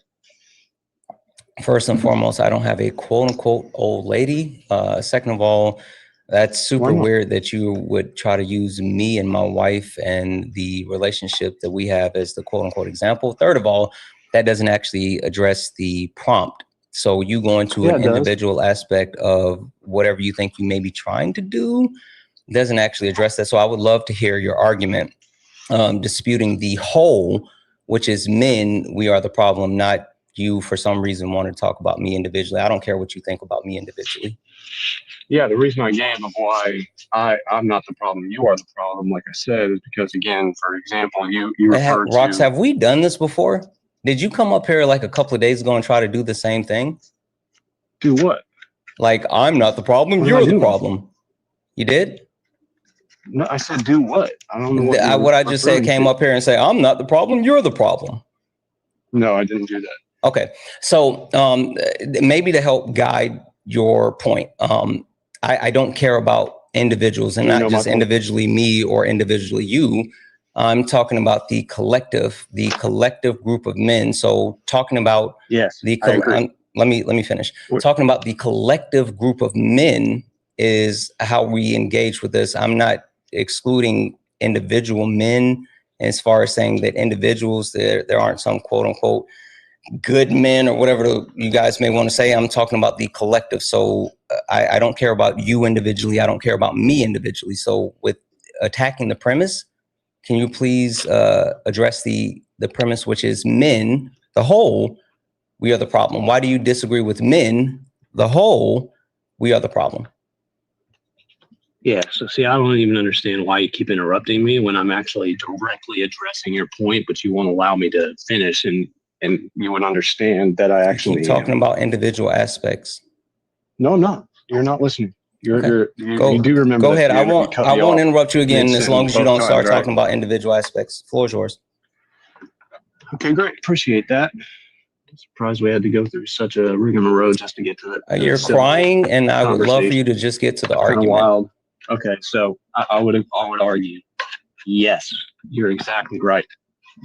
First and foremost, I don't have a quote unquote old lady. Second of all, that's super weird that you would try to use me and my wife and the relationship that we have as the quote unquote example. Third of all, that doesn't actually address the prompt. So you go into an individual aspect of whatever you think you may be trying to do, doesn't actually address that. So I would love to hear your argument disputing the whole, which is men, we are the problem, not you for some reason want to talk about me individually. I don't care what you think about me individually. Yeah, the reason I gave of why I'm not the problem, you are the problem, like I said, is because, again, for example, you referred to... Rox, have we done this before? Did you come up here like a couple of days ago and try to do the same thing? Do what? Like, I'm not the problem, you're the problem. You did? No, I said do what? I don't know what what I just said, came up here and say, I'm not the problem, you're the problem. No, I didn't do that. Okay, so maybe to help guide your point, I don't care about individuals, and not just individually me or individually you. I'm talking about the collective group of men. So talking about let me finish. Talking about the collective group of men is how we engage with this. I'm not excluding individual men as far as saying that individuals, there aren't some quote unquote good men or whatever you guys may want to say. I'm talking about the collective. So I don't care about you individually. I don't care about me individually. So with attacking the premise, can you please address the premise, which is men, the whole, we are the problem? Why do you disagree with men, the whole, we are the problem? Yeah, so see, I don't even understand why you keep interrupting me when I'm actually directly addressing your point, but you won't allow me to finish, and you would understand that I actually keep talking about individual aspects. No, I'm not. You're not listening. You do remember. Go ahead. I won't interrupt you again as long as you don't start talking about individual aspects. The floor is yours. Okay, great. Appreciate that. I'm surprised we had to go through such a rigmarole just to get to that. You're crying, and I would love for you to just get to the argument. Wild. Okay, so I would argue, yes, you're exactly right.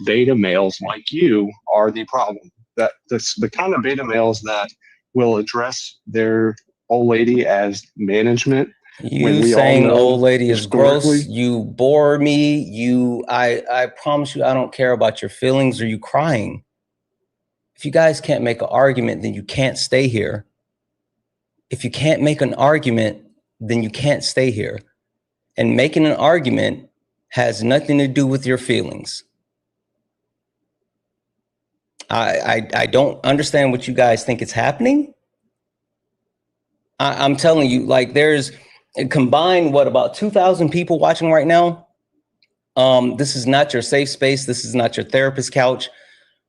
Beta males like you are the problem. The kind of beta males that will address their old lady as management. You saying old lady is gross. You bore me. I promise you, I don't care about your feelings or you crying. If you guys can't make an argument, then you can't stay here. If you can't make an argument, then you can't stay here. And making an argument has nothing to do with your feelings. I don't understand what you guys think is happening. I'm telling you, like, there's combined, what, about 2,000 people watching right now? This is not your safe space. This is not your therapist couch.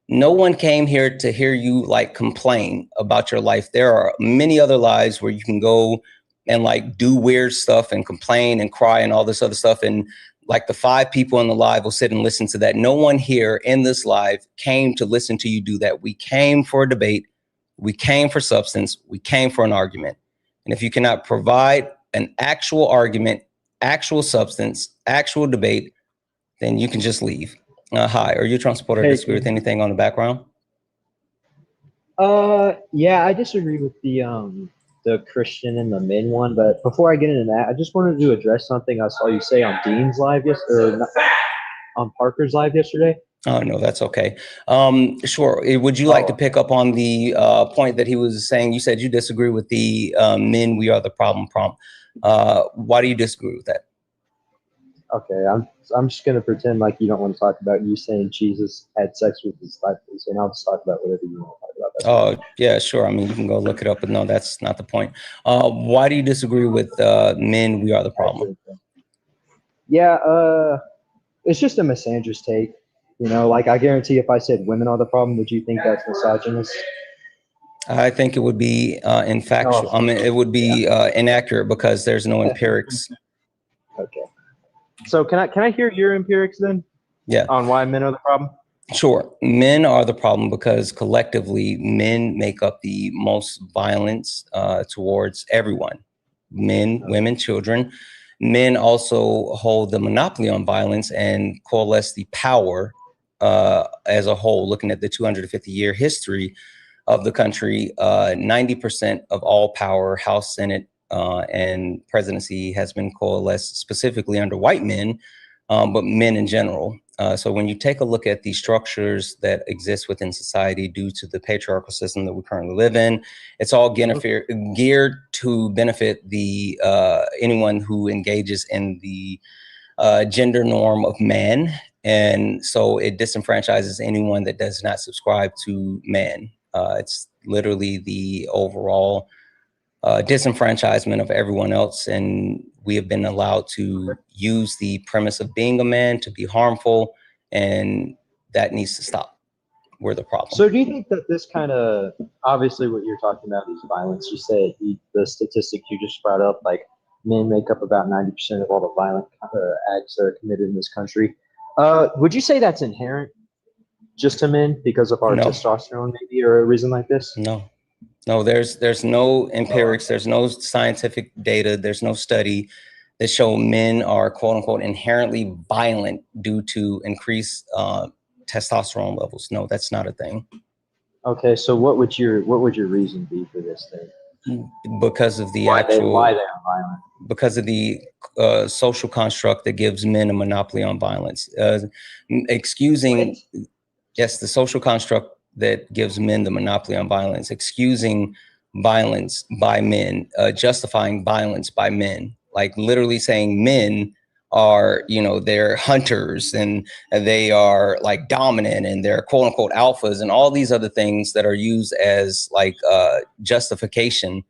No one came here to hear you like complain about your life. There are many other lives where you can go and like do weird stuff and complain and cry and all this other stuff. And like the 5 people in the live will sit and listen to that. No one here in this live came to listen to you do that. We came for a debate. We came for substance. We came for an argument. And if you cannot provide an actual argument, actual substance, actual debate, then you can just leave. Hi, are you a Trump supporter? Disagree with anything on the background? Yeah, I disagree with the Christian and the men one, but before I get into that, I just wanted to address something I saw you say on Dean's live yesterday, on Parker's live yesterday. Oh, no, that's okay. Sure. Would you like to pick up on the point that he was saying? You said you disagree with the men, we are the problem prompt. Why do you disagree with that? Okay, I'm just gonna pretend like you don't want to talk about you saying Jesus had sex with his disciples, and I'll just talk about whatever you want to talk about. Oh, yeah, sure. I mean, you can go look it up, but no, that's not the point. Why do you disagree with men, we are the problem? Yeah, it's just a misandrous take. You know, like I guarantee if I said women are the problem, would you think that's misogynist? I think it would be infactual. I mean, it would be inaccurate because there's no empirics. Okay. So can I hear your empirics then? Yeah. On why men are the problem? Sure. Men are the problem because collectively men make up the most violence towards everyone. Men, women, children. Men also hold the monopoly on violence and coalesce the power as a whole. Looking at the 250-year history of the country, 90% of all power, House, Senate, and presidency has been coalesced specifically under white men, but men in general. So when you take a look at the structures that exist within society due to the patriarchal system that we currently live in, it's all geared to benefit the anyone who engages in the gender norm of man. And so it disenfranchises anyone that does not subscribe to man. It's literally the overall disenfranchisement of everyone else. And we have been allowed to use the premise of being a man to be harmful, and that needs to stop. We're the problem. So do you think that this kind of, obviously what you're talking about is violence. You said the statistic you just brought up, like men make up about 90% of all the violent acts that are committed in this country. Would you say that's inherent just to men because of our testosterone maybe, or a reason like this? No, there's no empirics, there's no scientific data, there's no study that show men are quote unquote inherently violent due to increased testosterone levels. No, that's not a thing. Okay, so what would your reason be for this thing? Because of the why they are violent. Because of the social construct that gives men a monopoly on violence. Yes, the social construct that gives men the monopoly on violence, excusing violence by men, justifying violence by men, like literally saying men are, they're hunters and they are like dominant and they're quote unquote alphas and all these other things that are used as like justification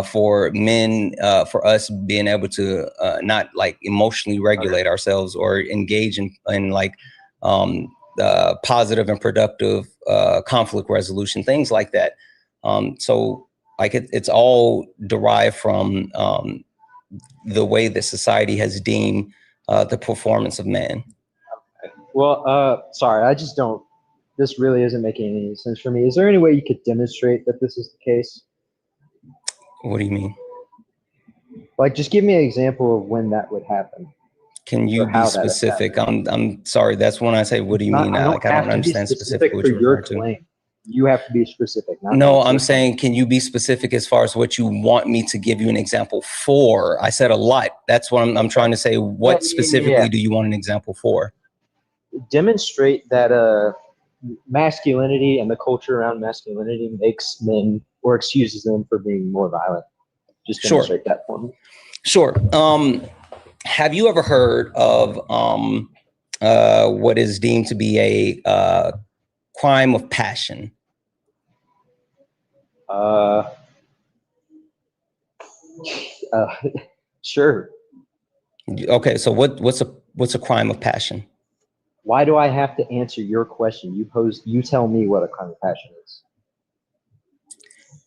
for men, for us being able to not like emotionally regulate ourselves or engage in like positive and productive conflict resolution, things like that. So like it's all derived from the way that society has deemed the performance of man. Well, sorry, I just don't, this really isn't making any sense for me. Is there any way you could demonstrate that this is the case? What do you mean? Like, just give me an example of when that would happen. Can you be specific? I'm sorry. That's when I say, what do you mean? I don't understand specifically what you're referring to. You have to be specific. No, I'm saying, can you be specific as far as what you want me to give you an example for? I said a lot. That's what I'm trying to say. What specifically do you want an example for? Demonstrate that masculinity and the culture around masculinity makes men or excuses them for being more violent. Just demonstrate that for me. Sure. Have you ever heard of what is deemed to be a crime of passion? Sure. Okay, so what's a crime of passion? Why do I have to answer your question? You tell me what a crime of passion is.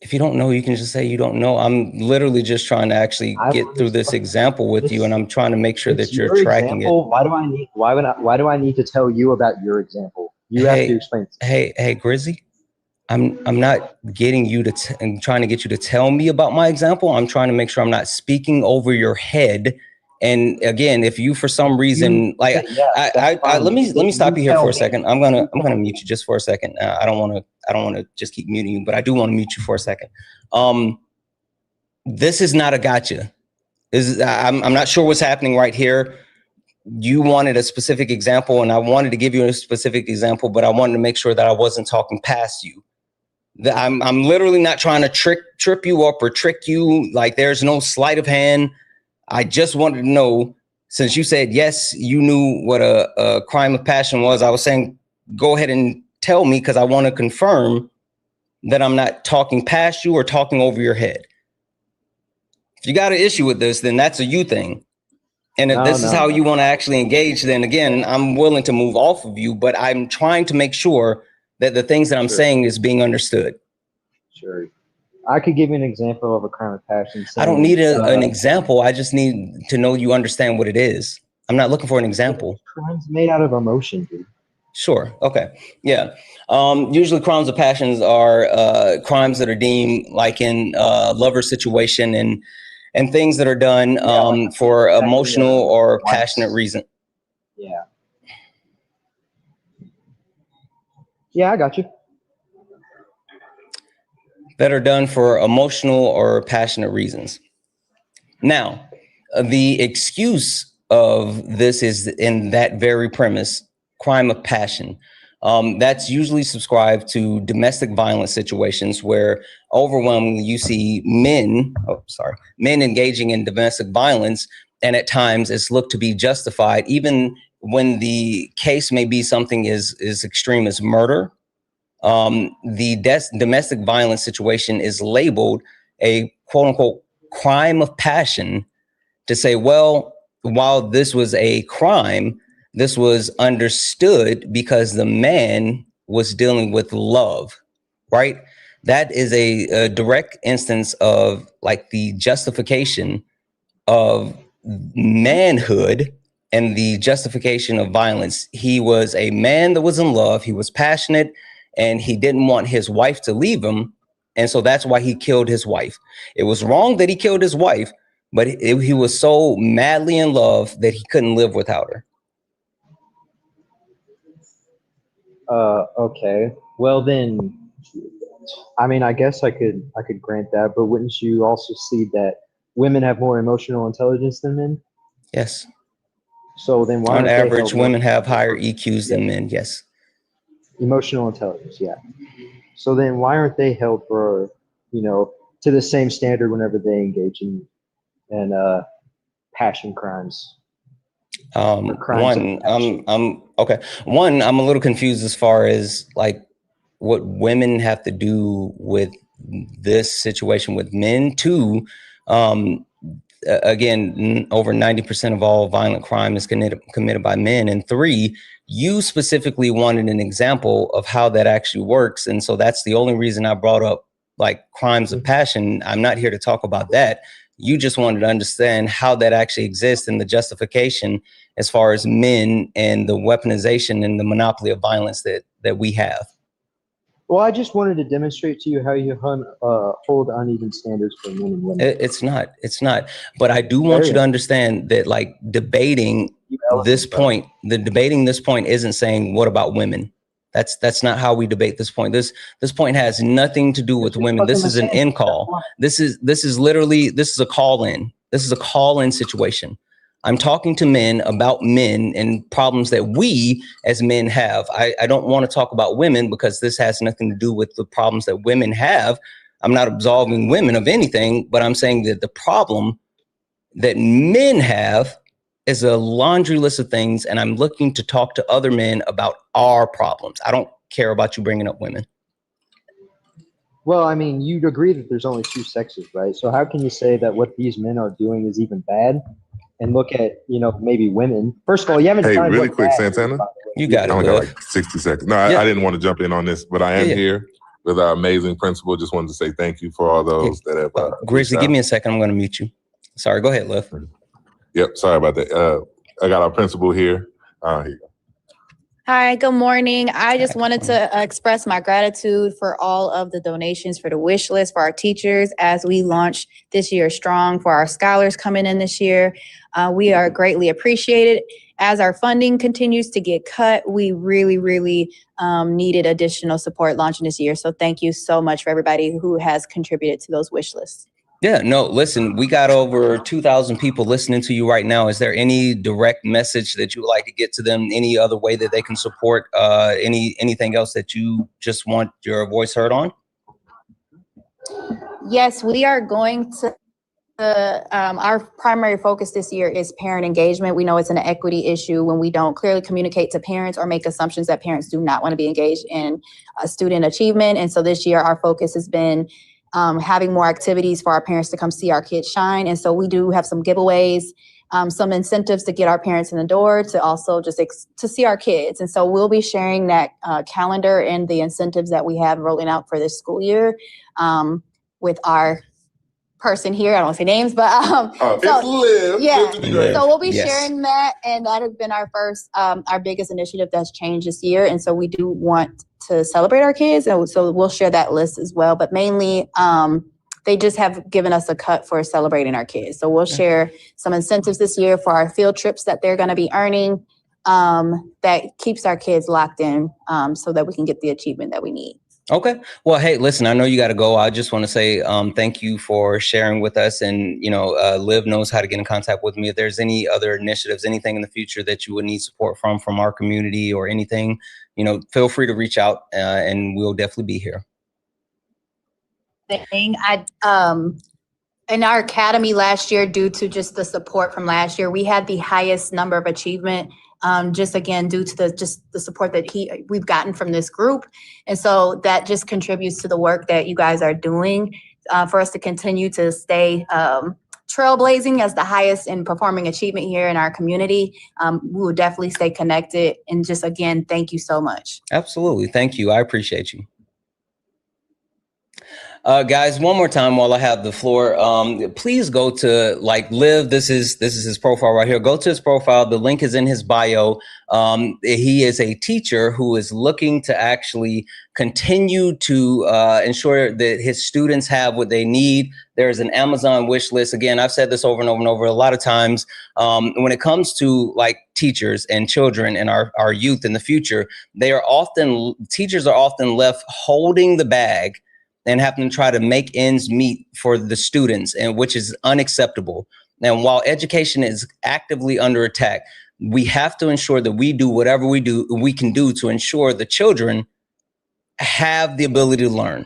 If you don't know, you can just say you don't know. I'm literally just trying to actually get through this example with you, and I'm trying to make sure that you're tracking it. Why do I need to tell you about your example? You have to explain. Hey, Grizzy, I'm not getting you to I'm trying to get you to tell me about my example. I'm trying to make sure I'm not speaking over your head. And again, if you for some reason let me stop you here for a second. I'm gonna mute you just for a second. I don't want to just keep muting you, but I do want to mute you for a second. This is not a gotcha. I'm not sure what's happening right here. You wanted a specific example, and I wanted to give you a specific example, but I wanted to make sure that I wasn't talking past you. I'm literally not trying to trip you up or trick you. Like, there's no sleight of hand. I just wanted to know, since you said, yes, you knew what a crime of passion was, I was saying, go ahead and tell me, because I want to confirm that I'm not talking past you or talking over your head. If you got an issue with this, then that's a you thing. And if this is how you want to actually engage, then again, I'm willing to move off of you, but I'm trying to make sure that the things that I'm saying is being understood. Sure. I could give you an example of a crime of passion. I don't need an example. I just need to know you understand what it is. I'm not looking for an example. Crimes made out of emotion, dude. Sure. Okay. Yeah. Usually crimes of passions are crimes that are deemed like in lover situation and things that are done for emotional or passionate reason. Yeah. Yeah, I got you. That are done for emotional or passionate reasons. Now, the excuse of this is in that very premise crime of passion. That's usually subscribed to domestic violence situations where overwhelmingly you see men engaging in domestic violence, and at times it's looked to be justified, even when the case may be something as extreme as murder. The domestic violence situation is labeled a quote unquote crime of passion to say, well, while this was a crime, this was understood because the man was dealing with love, right? That is a direct instance of like the justification of manhood and the justification of violence. He was a man that was in love. He was passionate and he didn't want his wife to leave him. And so that's why he killed his wife. It was wrong that he killed his wife, but he was so madly in love that he couldn't live without her. Okay. Well then, I mean, I guess I could grant that, but wouldn't you also see that women have more emotional intelligence than men? Yes. So then why on average, women have higher EQs than men? Yes. Emotional intelligence, yeah. So then why aren't they held for, to the same standard whenever they engage in passion crimes? One, I'm a little confused as far as like what women have to do with this situation with men. Two, again, over 90% of all violent crime is committed by men. And three, you specifically wanted an example of how that actually works. And so that's the only reason I brought up like crimes of passion. I'm not here to talk about that. You just wanted to understand how that actually exists and the justification as far as men and the weaponization and the monopoly of violence that we have. Well, I just wanted to demonstrate to you how you hold uneven standards for men and women. It's not. But I do want you to understand that like debating this point isn't saying, what about women? That's not how we debate this point. This point has nothing to do with women. This is an in call. This is a call in. This is a call in situation. I'm talking to men about men and problems that we as men have. I don't want to talk about women because this has nothing to do with the problems that women have. I'm not absolving women of anything, but I'm saying that the problem that men have is a laundry list of things, and I'm looking to talk to other men about our problems. I don't care about you bringing up women. Well, I mean, you'd agree that there's only two sexes, right? So how can you say that what these men are doing is even bad? And look at, maybe women. First of all, you haven't. Hey, really quick, Santana. You got it. I only got like 60 seconds. No, I didn't want to jump in on this, but I am here with our amazing principal. Just wanted to say thank you for all those that have. Grizzly, give me a second. I'm going to mute you. Sorry, go ahead, Liv. Yep, sorry about that. I got our principal here. Here you go. Hi, good morning. I just wanted to express my gratitude for all of the donations for the wish list for our teachers as we launch this year strong for our scholars coming in this year. We are greatly appreciated. As our funding continues to get cut, we really, really needed additional support launching this year. So thank you so much for everybody who has contributed to those wish lists. Yeah, no, listen, we got over 2,000 people listening to you right now. Is there any direct message that you would like to get to them? Any other way that they can support anything else that you just want your voice heard on? Yes, we are going to. Our primary focus this year is parent engagement. We know it's an equity issue when we don't clearly communicate to parents or make assumptions that parents do not want to be engaged in student achievement. And so this year, our focus has been having more activities for our parents to come see our kids shine. And so we do have some giveaways, some incentives to get our parents in the door to also just to see our kids. And so we'll be sharing that calendar and the incentives that we have rolling out for this school year with our person here. I don't want to say names, but so we'll be sharing that, and that has been our first, our biggest initiative that's changed this year. And so we do want to celebrate our kids, and so we'll share that list as well. But mainly, they just have given us a cut for celebrating our kids. So we'll share some incentives this year for our field trips that they're going to be earning, that keeps our kids locked in, so that we can get the achievement that we need. Okay. Well, hey, listen, I know you got to go. I just want to say thank you for sharing with us. And, you know, Liv knows how to get in contact with me. If there's any other initiatives, anything in the future that you would need support from our community or anything, you know, feel free to reach out and we'll definitely be here. In our academy last year, due to just the support from last year, we had the highest number of achievement, just again, due to the support that we've gotten from this group. And so that just contributes to the work that you guys are doing for us to continue to stay trailblazing as the highest in performing achievement here in our community. We will definitely stay connected. And just again, thank you so much. Absolutely. Thank you. I appreciate you. Guys, one more time while I have the floor, please go to like Liv. This is his profile right here. Go to his profile. The link is in his bio. He is a teacher who is looking to actually continue to ensure that his students have what they need. There's an Amazon wish list. Again, I've said this over and over and over a lot of times. When it comes to like teachers and children and our youth in the future, teachers are often left holding the bag and having to try to make ends meet for the students, and which is unacceptable. Now, while education is actively under attack, we have to ensure that we do whatever we can do to ensure the children have the ability to learn.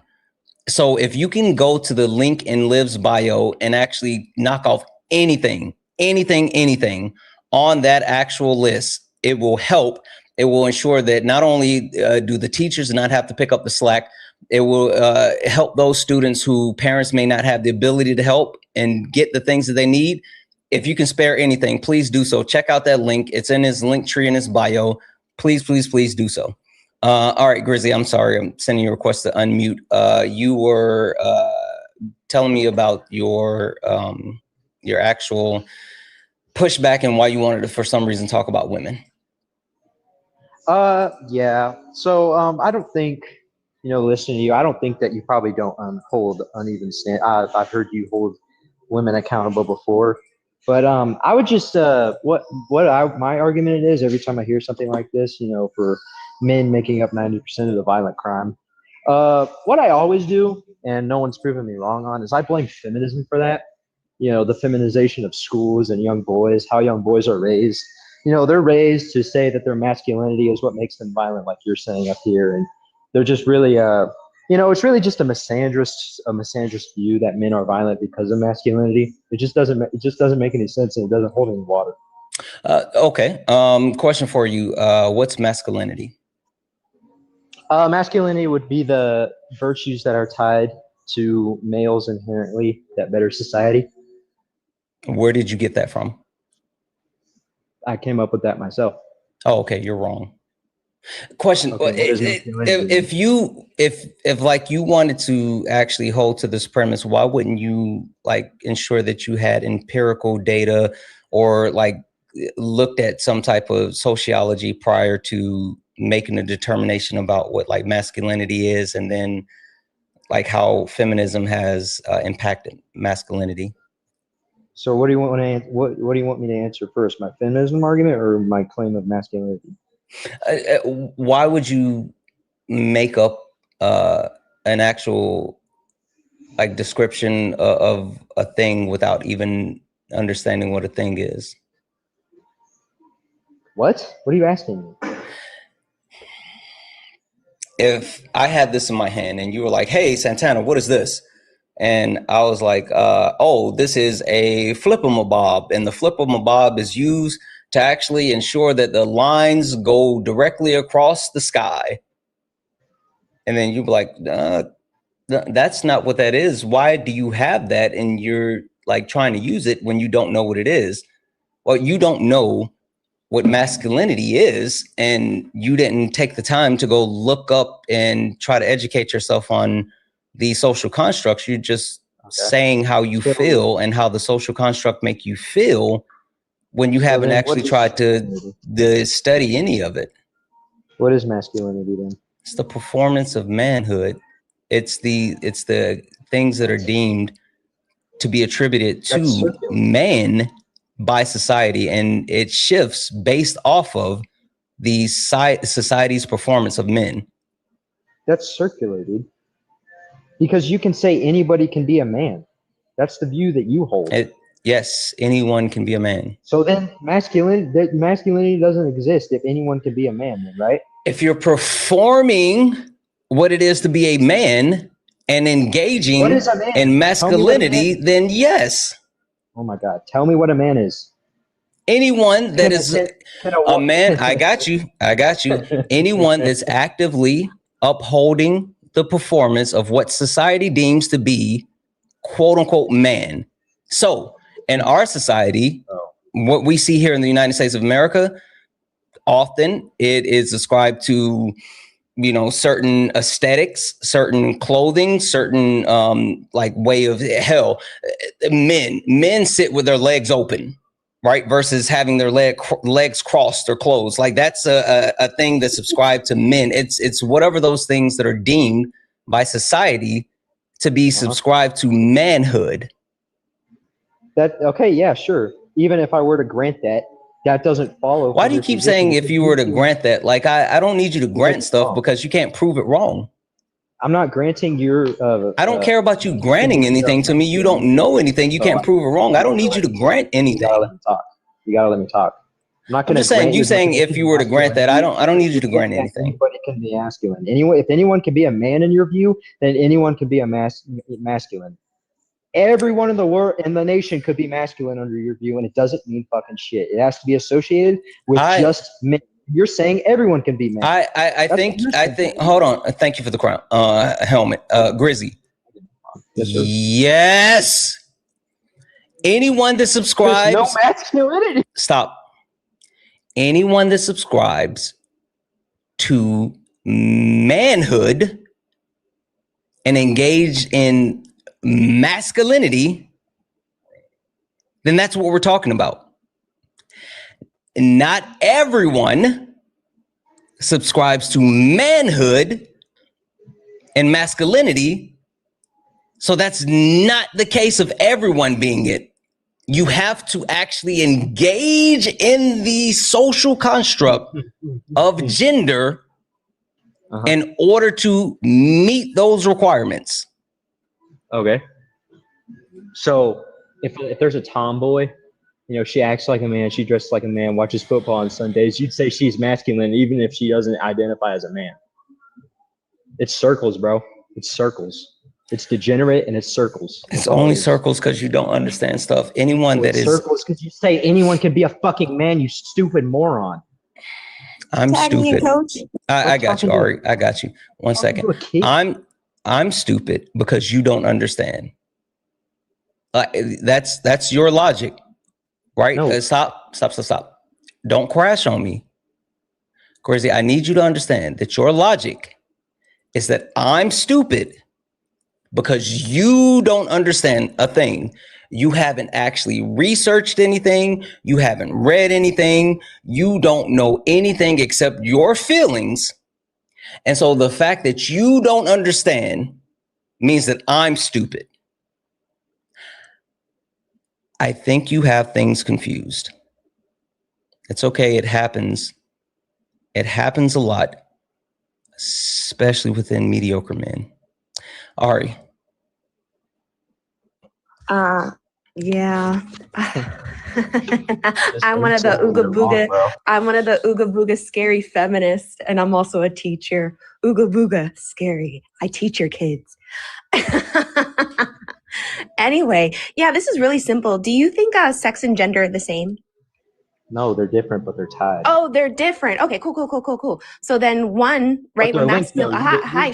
So if you can go to the link in Liv's bio and actually knock off anything on that actual list, it will help. It will ensure that not only do the teachers not have to pick up the slack, it will help those students who parents may not have the ability to help and get the things that they need. If you can spare anything, please do so. Check out that link. It's in his link tree in his bio. Please, please, please do so. All right, Grizzly, I'm sorry. I'm sending you a request to unmute. You were telling me about your actual pushback and why you wanted to, for some reason, talk about women. Yeah. So I don't think, listening to you, I don't think that you probably don't hold uneven stand. I've heard you hold women accountable before, but I would just my argument is every time I hear something like this, for men making up 90% of the violent crime, what I always do, and no one's proven me wrong on, is I blame feminism for that. The feminization of schools and young boys, how young boys are raised. They're raised to say that their masculinity is what makes them violent, like you're saying up here, and they're just really, it's really just a misandrist view that men are violent because of masculinity. It just doesn't make any sense, and it doesn't hold any water. Okay. Question for you. What's masculinity? Masculinity would be the virtues that are tied to males inherently that better society. Where did you get that from? I came up with that myself. Oh, okay. You're wrong. Question. Okay, if like you wanted to actually hold to this premise, why wouldn't you like ensure that you had empirical data or like looked at some type of sociology prior to making a determination about what like masculinity is, and then like how feminism has impacted masculinity? So what do you want what do you want me to answer first, my feminism argument or my claim of masculinity? Why would you make up an actual like description of a thing without even understanding what a thing is? What are you asking me? If I had this in my hand and you were like, hey, Santana, what is this? And I was like, oh, this is a flip-em-a-bob. And the flip-em-a-bob is used to actually ensure that the lines go directly across the sky. And then you'd be like, that's not what that is. Why do you have that? And you're like trying to use it when you don't know what it is. Well, you don't know what masculinity is, and you didn't take the time to go look up and try to educate yourself on the social constructs. You're just saying how you feel and how the social construct make you feel when you haven't actually tried to study any of it. What is masculinity then? It's the performance of manhood. It's the things that are deemed to be attributed to man by society, and it shifts based off of the society's performance of men. That's circular, dude. Because you can say anybody can be a man. That's the view that you hold. Yes, anyone can be a man. So then masculinity doesn't exist if anyone can be a man, then, right? If you're performing what it is to be a man and engaging What is a man? in masculinity, then yes. Oh my God. Tell me what a man is. Anyone that is a man, I got you. Anyone that's actively upholding the performance of what society deems to be quote unquote man. So in our society, what we see here in the United States of America, often it is ascribed to, you know, certain aesthetics, certain clothing, certain like way of hell. Men sit with their legs open, right? Versus having their legs crossed or closed. Like that's a thing that's subscribed to men. It's whatever those things that are deemed by society to be subscribed to manhood. Okay, yeah, sure. Even if I were to grant that, that doesn't follow. Why do you keep saying if you were to grant that? Like I don't need you to grant stuff because you can't prove it wrong. I'm not granting your. I don't care about you granting anything to me. You don't know anything. You can't prove it wrong. I don't need you to grant anything. You gotta let me talk. I'm not going to. I'm just saying. You saying if you were to grant that, I don't need you to grant anything. Anybody can be masculine. If anyone can be a man in your view, then anyone can be a masculine. Everyone in the world in the nation could be masculine under your view, and it doesn't mean fucking shit. It has to be associated with just men. You're saying everyone can be man. I think. Hold on. Thank you for the crown helmet, Grizzy. Yes. Anyone that subscribes. There's no masculinity. Stop. Anyone that subscribes to manhood and engage in masculinity, then that's what we're talking about. Not everyone subscribes to manhood and masculinity, so that's not the case of everyone being it. You have to actually engage in the social construct of gender in order to meet those requirements. Okay. So if there's a tomboy, you know, she acts like a man, she dresses like a man, watches football on Sundays, you'd say she's masculine even if she doesn't identify as a man. It's circles, bro. It's circles. It's degenerate and it's circles. It's only circles because you don't understand stuff. Anyone that is circles because you say anyone can be a fucking man, you stupid moron. I'm stupid. I got you, Ari. I got you. 1 second. I'm stupid because you don't understand. That's your logic, right? No. Stop. Don't crash on me. Crazy. I need you to understand that your logic is that I'm stupid because you don't understand a thing. You haven't actually researched anything. You haven't read anything. You don't know anything except your feelings. And so the fact that you don't understand means that I'm stupid. I think you have things confused. It's okay. It happens. It happens a lot, especially within mediocre men. Ari. Yeah. I'm one of the Ooga Booga. I'm one of the Ooga Booga scary feminists, and I'm also a teacher. Ooga Booga scary. I teach your kids. Anyway, yeah, this is really simple. Do you think sex and gender are the same? No, they're different, but they're tied. Oh, they're different. Okay, cool. So then one, right? When masculine. Hi.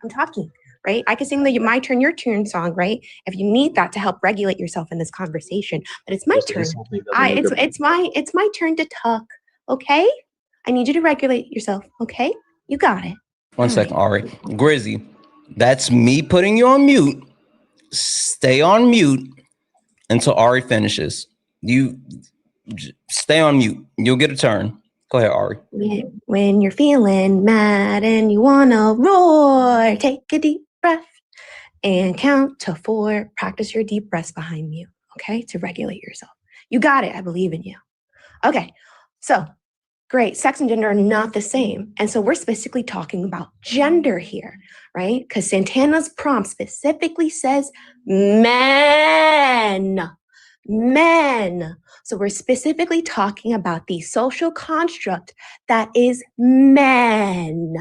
I'm talking. Right? I can sing the My Turn, Your Turn song, right? If you need that to help regulate yourself in this conversation. But it's my turn. It's my turn to talk. Okay? I need you to regulate yourself. Okay? You got it. 1 second, Ari. Grizzy, that's me putting you on mute. Stay on mute until Ari finishes. You stay on mute. You'll get a turn. Go ahead, Ari. When you're feeling mad and you wanna roar, take a deep breath and count to 4. Practice your deep breaths behind you, okay? To regulate yourself. You got it. I believe in you. Okay, so Great. Sex and gender are not the same. And so we're specifically talking about gender here, right? Because Santana's prompt specifically says men. Men. So we're specifically talking about the social construct that is men.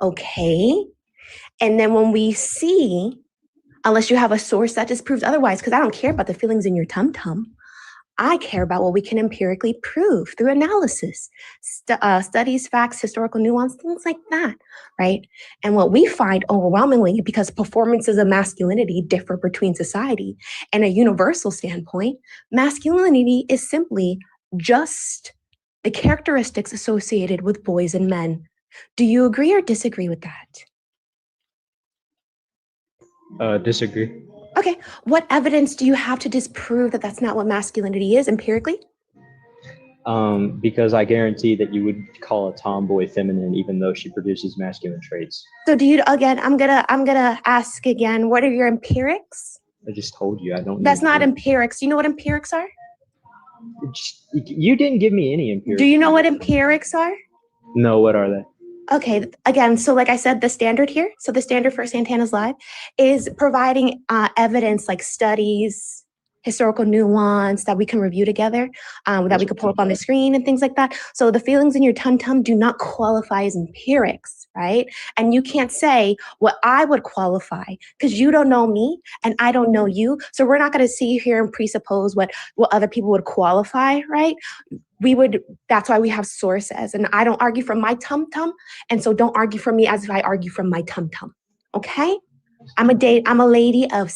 Okay? And then when we see, unless you have a source that disproves otherwise, because I don't care about the feelings in your tum-tum, I care about what we can empirically prove through analysis, studies, facts, historical nuance, things like that, right? And what we find overwhelmingly, because performances of masculinity differ between society and a universal standpoint, masculinity is simply just the characteristics associated with boys and men. Do you agree or disagree with that? Disagree. Okay, what evidence do you have to disprove that that's not what masculinity is empirically? Because I guarantee that you would call a tomboy feminine even though she produces masculine traits. So do you, again, I'm gonna ask again, what are your empirics? I just told you I don't. That's not empirics. Do you know what empirics are? You didn't give me any empirics. Do you know what empirics are? No, what are they? Okay, again, so like I said, the standard here, so the standard for Santana's Live is providing evidence like studies, historical nuance that we can review together, that we could pull up on the screen and things like that. So the feelings in your tum-tum do not qualify as empirics, right? And you can't say what I would qualify because you don't know me and I don't know you. So we're not going to sit here and presuppose what other people would qualify, right? That's why we have sources, and I don't argue from my tum-tum, and so don't argue from me as if I argue from my tum-tum, okay? I'm a lady of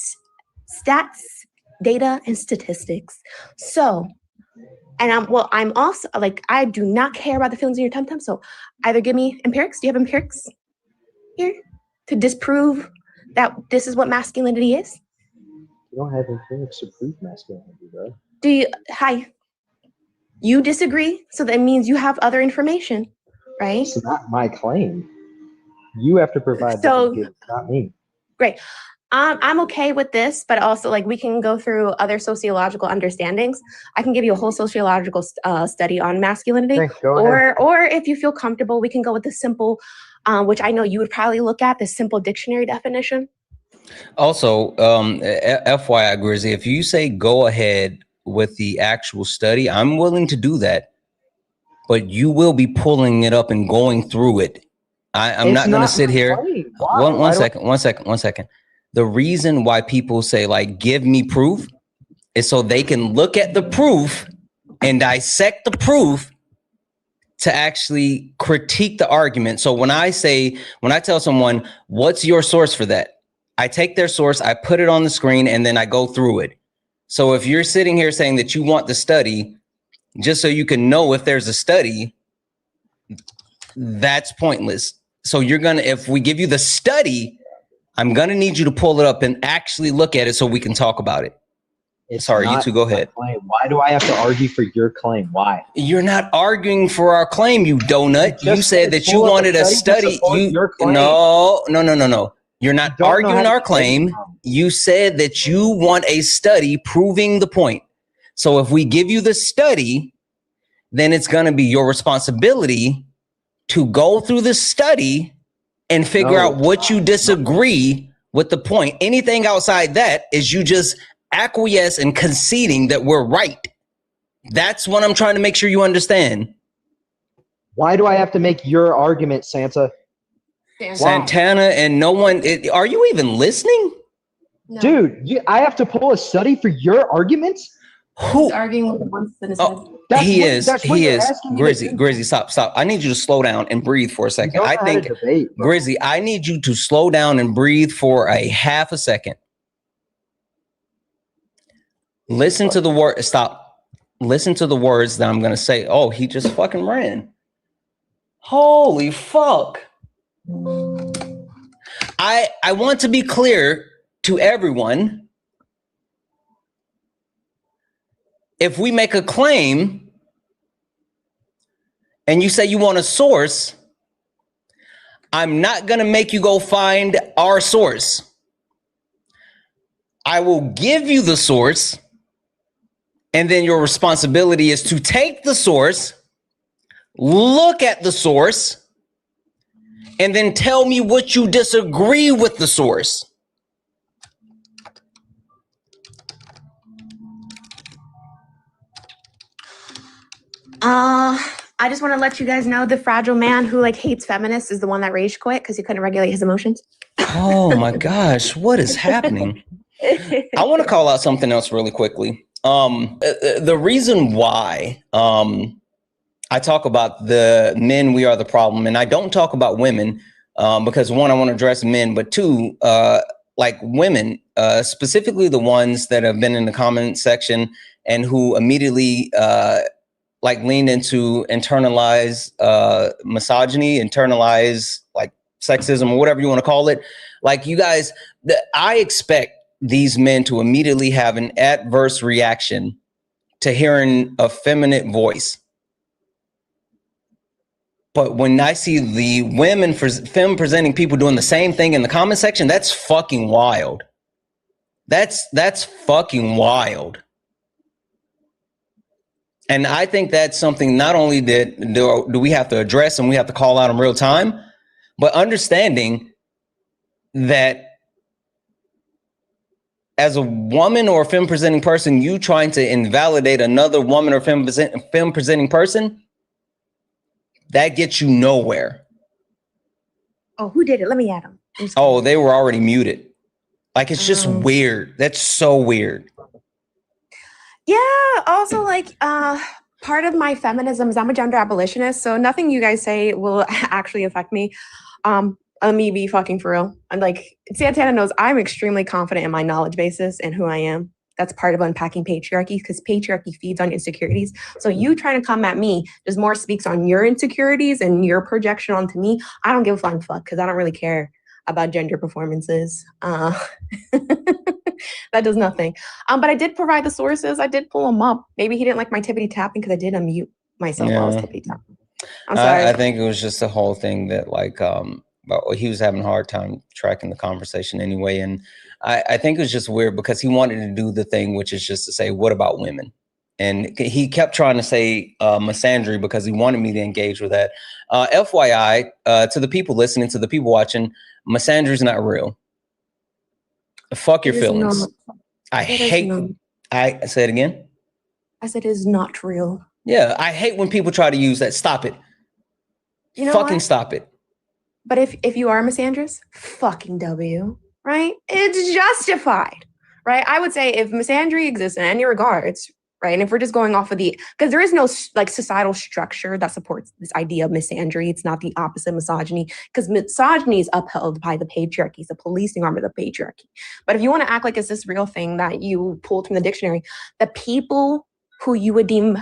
stats, data, and statistics. So, and I'm also, like, I do not care about the feelings in your tum-tum, so either give me empirics. Do you have empirics here to disprove that this is what masculinity is? You don't have empirics to prove masculinity, bro. Hi. You disagree, so that means you have other information, right? It's not my claim. You have to provide that, not me. Great. I'm okay with this, but also like we can go through other sociological understandings. I can give you a whole sociological study on masculinity, Okay, go ahead. or if you feel comfortable, we can go with the simple, which I know you would probably look at, the simple dictionary definition. Also, FYI, Grizzy, if you say go ahead with the actual study, I'm willing to do that, but you will be pulling it up and going through it. I'm not going to sit here. One second. The reason why people say like, give me proof is so they can look at the proof and dissect the proof to actually critique the argument. So when I tell someone, what's your source for that? I take their source, I put it on the screen, and then I go through it. So if you're sitting here saying that you want the study, just so you can know if there's a study, that's pointless. So if we give you the study, I'm going to need you to pull it up and actually look at it so we can talk about it. Sorry, you two go ahead. Why do I have to argue for your claim? Why? You're not arguing for our claim, you donut. You said that you wanted a study. No. You're not arguing our claim. You said that you want a study proving the point. So if we give you the study, then it's going to be your responsibility to go through the study and figure out what you disagree with the point. Anything outside that is you just acquiesce and conceding that we're right. That's what I'm trying to make sure you understand. Why do I have to make your argument, Santa? Santana and no one. Are you even listening? No. Dude, I have to pull a study for your arguments? Who's arguing with one citizen? He is. Grizzy, stop. I need you to slow down and breathe for a second. I think, Grizzy, I need you to slow down and breathe for a half a second. Listen to the word. Stop. Listen to the words that I'm going to say. Oh, he just fucking ran. Holy fuck. I want to be clear to everyone. If we make a claim and you say you want a source, I'm not going to make you go find our source. I will give you the source, and then your responsibility is to take the source, look at the source, and then tell me what you disagree with the source. I just want to let you guys know the fragile man who like hates feminists is the one that rage quit because he couldn't regulate his emotions. Oh my gosh, what is happening? I want to call out something else really quickly. The reason why I talk about the men, we are the problem, and I don't talk about women because one, I want to address men, but two, like women, specifically the ones that have been in the comment section and who immediately like lean into internalized misogyny, internalize like sexism or whatever you want to call it. Like you guys, I expect these men to immediately have an adverse reaction to hearing a feminine voice. But when I see the women, femme presenting people doing the same thing in the comment section, that's fucking wild. That's fucking wild. And I think that's something not only that do we have to address and we have to call out in real time, but understanding that as a woman or a femme presenting person, you trying to invalidate another woman or femme presenting person, that gets you nowhere. Oh, who did it? Let me add him. Oh, they were already muted. Like, it's just weird. That's so weird. Yeah. Also, like, part of my feminism is I'm a gender abolitionist, so nothing you guys say will actually affect me. Let me be fucking for real. And like Santana knows, I'm extremely confident in my knowledge basis and who I am. That's part of unpacking patriarchy, because patriarchy feeds on insecurities. So you trying to come at me just more speaks on your insecurities and your projection onto me. I don't give a flying fuck because I don't really care about gender performances. That does nothing. But I did provide the sources. I did pull them up. Maybe he didn't like my tippity tapping because I did unmute myself while I was tippity tapping. I'm sorry. I think it was just the whole thing that like he was having a hard time tracking the conversation anyway. And I think it was just weird because he wanted to do the thing, which is just to say, what about women? And he kept trying to say misandry because he wanted me to engage with that. FYI, to the people listening, to the people watching, misandry is not real. Fuck your feelings. I hate. I say it again. I said it is not real. Yeah, I hate when people try to use that. Stop it. You know fucking what? Stop it. But if you are misandrous, fucking W, right? It's justified, right? I would say if misandry exists in any regards, right? And if we're just going off of because there is no like societal structure that supports this idea of misandry. It's not the opposite misogyny, because misogyny is upheld by the patriarchy, it's the policing arm of the patriarchy. But if you want to act like it's this real thing that you pulled from the dictionary, the people who you would deem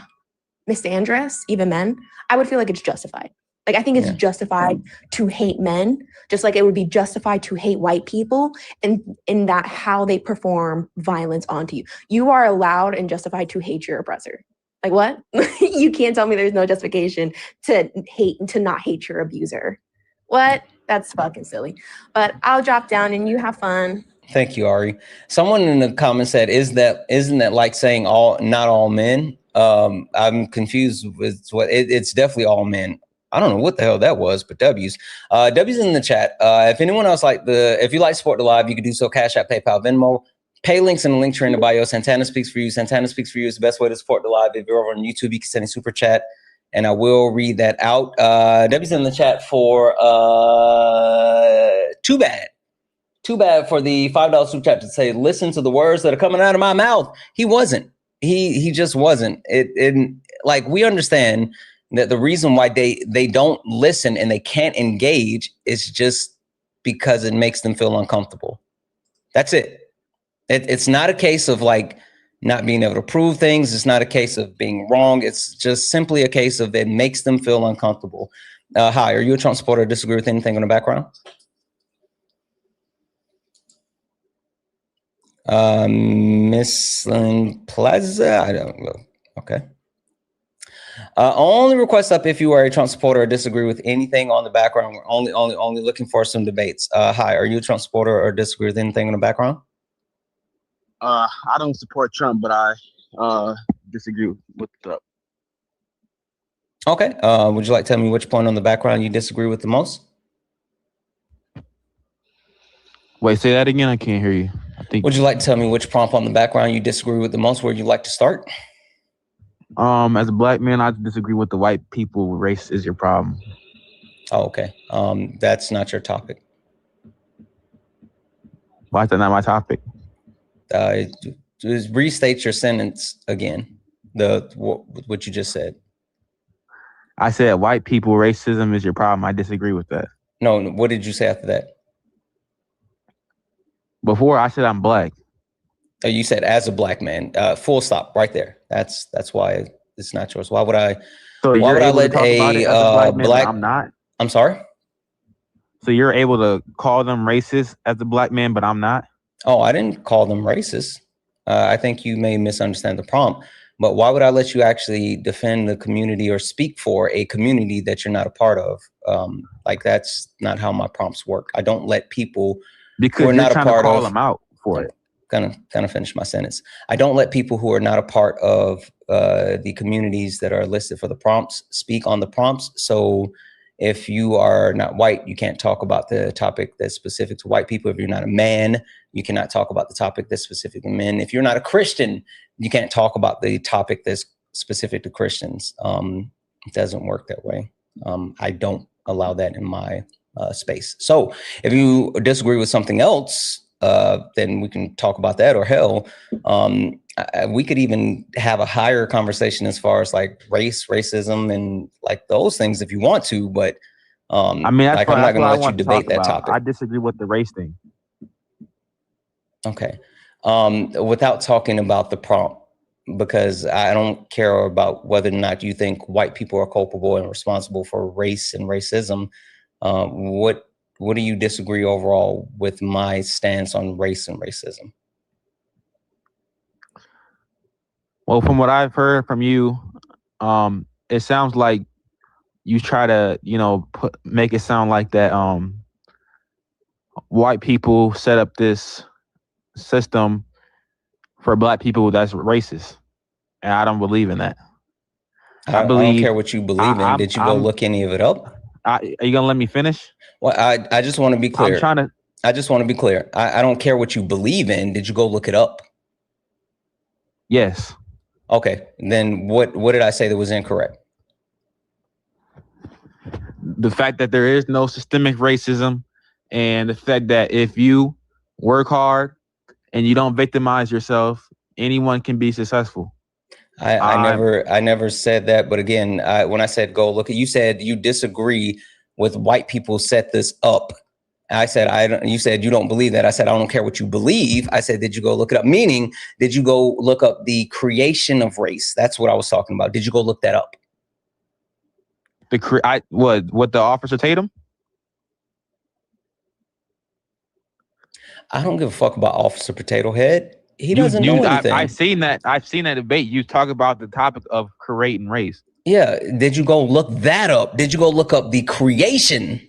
misandrous, even men, I would feel like it's justified. Like, I think it's justified to hate men, just like it would be justified to hate white people, and in that how they perform violence onto you. You are allowed and justified to hate your oppressor. Like, what? You can't tell me there's no justification to not hate your abuser. What? That's fucking silly. But I'll drop down and you have fun. Thank you, Ari. Someone in the comments said, isn't that like saying not all men? I'm confused with what it's definitely all men. I don't know what the hell that was, but W's. W's in the chat. If anyone else if you like Support the Live, you can do so. Cash App, PayPal, Venmo. Pay links in the link tree in the bio. Santana Speaks for You. Santana Speaks for You is the best way to support the live. If you're over on YouTube, you can send a super chat, and I will read that out. W's in the chat for too bad. Too bad for the $5 super chat to say, listen to the words that are coming out of my mouth. He wasn't. He just wasn't. Like, we understand that the reason why they don't listen and they can't engage is just because it makes them feel uncomfortable. That's it. It's not a case of like not being able to prove things. It's not a case of being wrong. It's just simply a case of it makes them feel uncomfortable. Hi, are you a Trump supporter or disagree with anything in the background? Miss Plaza, I don't know. Okay. Only request up if you are a Trump supporter or disagree with anything on the background. We're only looking for some debates. Hi, are you a Trump supporter or disagree with anything in the background? I don't support Trump, but I disagree with Trump. Okay. Would you like to tell me which point on the background you disagree with the most? Wait, say that again. I can't hear you. I think. Would you like to tell me which prompt on the background you disagree with the most? Where you like to start? As a black man, I disagree with the white people. Race is your problem. Oh, okay. That's not your topic. Why is that not my topic? Just restate your sentence again. What you just said. I said white people racism is your problem. I disagree with that. No, what did you say after that? Before I said I'm black. Oh, you said as a black man. Full stop right there. That's why it's not yours. Why would I? So why would I let a black man, I'm not? I'm sorry? So you're able to call them racist as a black man, but I'm not? Oh, I didn't call them racist. I think you may misunderstand the prompt. But why would I let you actually defend the community or speak for a community that you're not a part of? Like, that's not how my prompts work. I don't let people because who are you're not trying a part to call of them out for it. Kind of finish my sentence. I don't let people who are not a part of the communities that are listed for the prompts speak on the prompts. So if you are not white, you can't talk about the topic that's specific to white people. If you're not a man, you cannot talk about the topic that's specific to men. If you're not a Christian, you can't talk about the topic that's specific to Christians. It doesn't work that way. I don't allow that in my space. So if you disagree with something else, then we can talk about that, or hell, we could even have a higher conversation as far as like racism and like those things if you want to, but I mean, like, I'm not going to let you debate that topic. I disagree with the race thing. Okay. Without talking about the prompt, because I don't care about whether or not you think white people are culpable and responsible for race and racism. What do you disagree overall with my stance on race and racism? Well, from what I've heard from you, it sounds like you try to, make it sound like that white people set up this system for black people that's racist. And I don't believe in that. I don't care what you believe in. Did you go look any of it up? Are you going to let me finish? Well, I just want to be clear. I just want to be clear. I don't care what you believe in. Did you go look it up? Yes. Okay. Then what did I say that was incorrect? The fact that there is no systemic racism, and the fact that if you work hard and you don't victimize yourself, anyone can be successful. I never said that. But again, when I said go look at, you said you disagree with white people set this up. I said, you said you don't believe that. I said, I don't care what you believe. I said, did you go look it up? Meaning, did you go look up the creation of race? That's what I was talking about. Did you go look that up? What the Officer Tatum? I don't give a fuck about Officer Potato Head. He doesn't know anything. I've seen that debate. You talk about the topic of creating race. Yeah. Did you go look that up? Did you go look up the creation?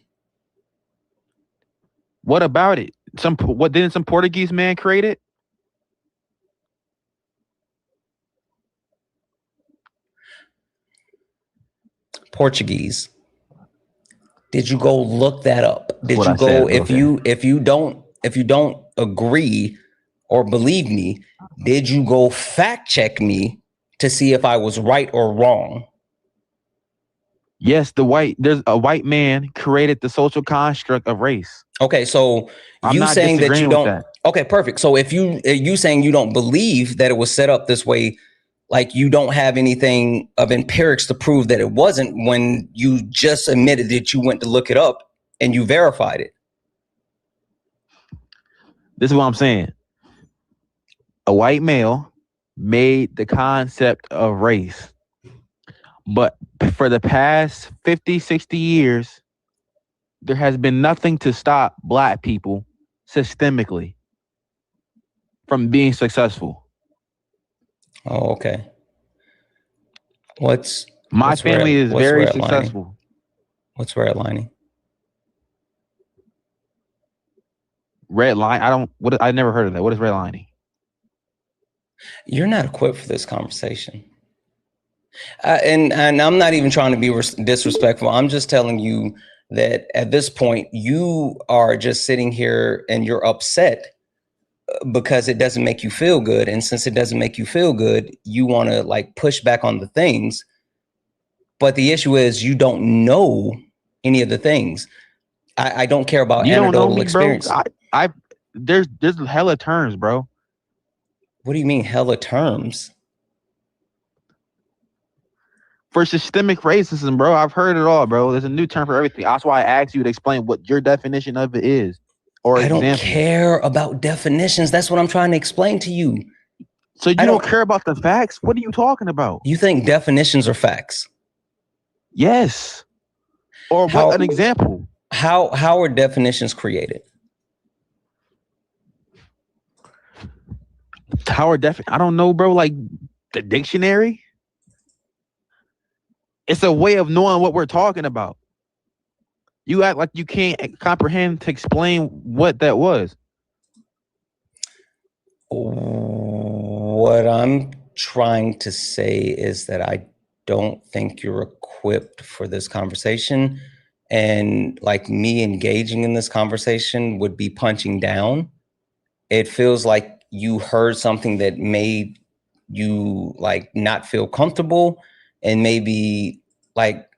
What about it? Didn't some Portuguese man create it? Portuguese. Did you go look that up? Did you go, if you don't agree or believe me, did you go fact check me to see if I was right or wrong? Yes, there's a white man created the social construct of race. Okay, so you saying that you don't. Okay, perfect. So if you saying you don't believe that it was set up this way, like you don't have anything of empirics to prove that it wasn't, when you just admitted that you went to look it up and you verified it. This is what I'm saying. A white male made the concept of race. But for the past 50, 60 years, there has been nothing to stop black people systemically from being successful. Oh, okay. My family is very successful. What's redlining? Redline? I never heard of that. What is redlining? You're not equipped for this conversation. And I'm not even trying to be disrespectful. I'm just telling you that at this point, you are just sitting here and you're upset because it doesn't make you feel good. And since it doesn't make you feel good, you want to like push back on the things. But the issue is you don't know any of the things. I don't care about You don't know anecdotal me, experience. bro. There's hella terms, bro. What do you mean hella terms? For systemic racism, bro. I've heard it all, bro. There's a new term for everything. That's why I asked you to explain what your definition of it is. Or I don't example. care about definitions. That's what I'm trying to explain to you. So you don't care about the facts? What are you talking about? You think definitions are facts? Yes. Or what an example? How are definitions created? I don't know, bro. Like the dictionary? It's a way of knowing what we're talking about. You act like you can't comprehend to explain what that was. What I'm trying to say is that I don't think you're equipped for this conversation. And like me engaging in this conversation would be punching down. It feels like you heard something that made you like not feel comfortable and maybe like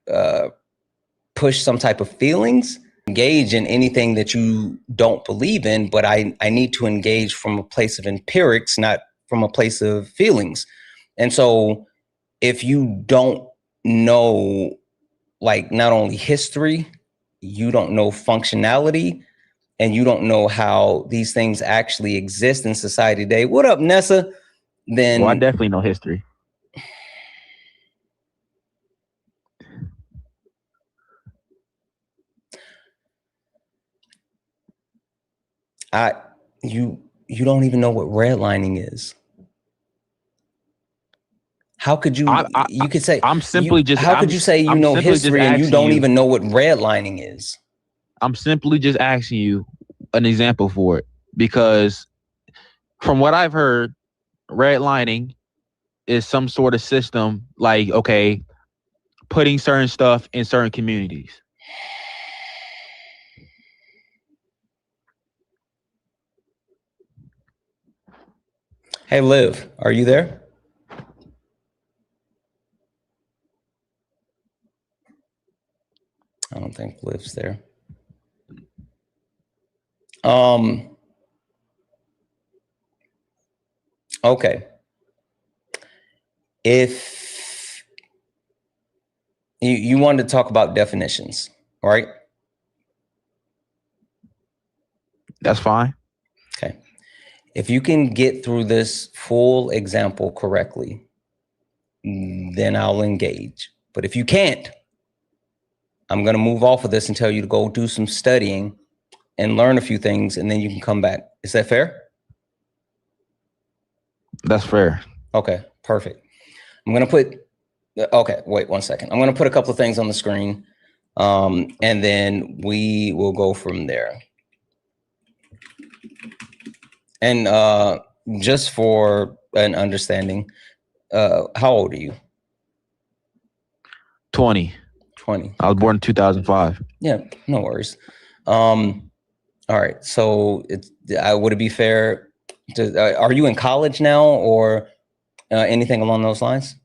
push some type of feelings. Engage in anything that you don't believe in, but I need to engage from a place of empirics, not from a place of feelings. And so if you don't know like not only history, you don't know functionality, and you don't know how these things actually exist in society today. What up, Nessa? Then well, I definitely know history. You don't even know what redlining is. How could you? You could say I'm simply just. How could you say you know history and you don't even know what redlining is? I'm simply just asking you an example for it because, from what I've heard, redlining is some sort of system like okay, putting certain stuff in certain communities. Hey, Liv, are you there? I don't think Liv's there. Okay. If you wanted to talk about definitions, right? That's fine. Okay. If you can get through this full example correctly, then I'll engage. But if you can't, I'm going to move off of this and tell you to go do some studying and learn a few things, and then you can come back. Is that fair? That's fair. Okay, perfect. I'm going to put, okay, wait 1 second. I'm going to put a couple of things on the screen, and then we will go from there. And just for an understanding, how old are you? 20. 20. I was born in 2005. Yeah, no worries. All right. So would it be fair to, are you in college now or anything along those lines?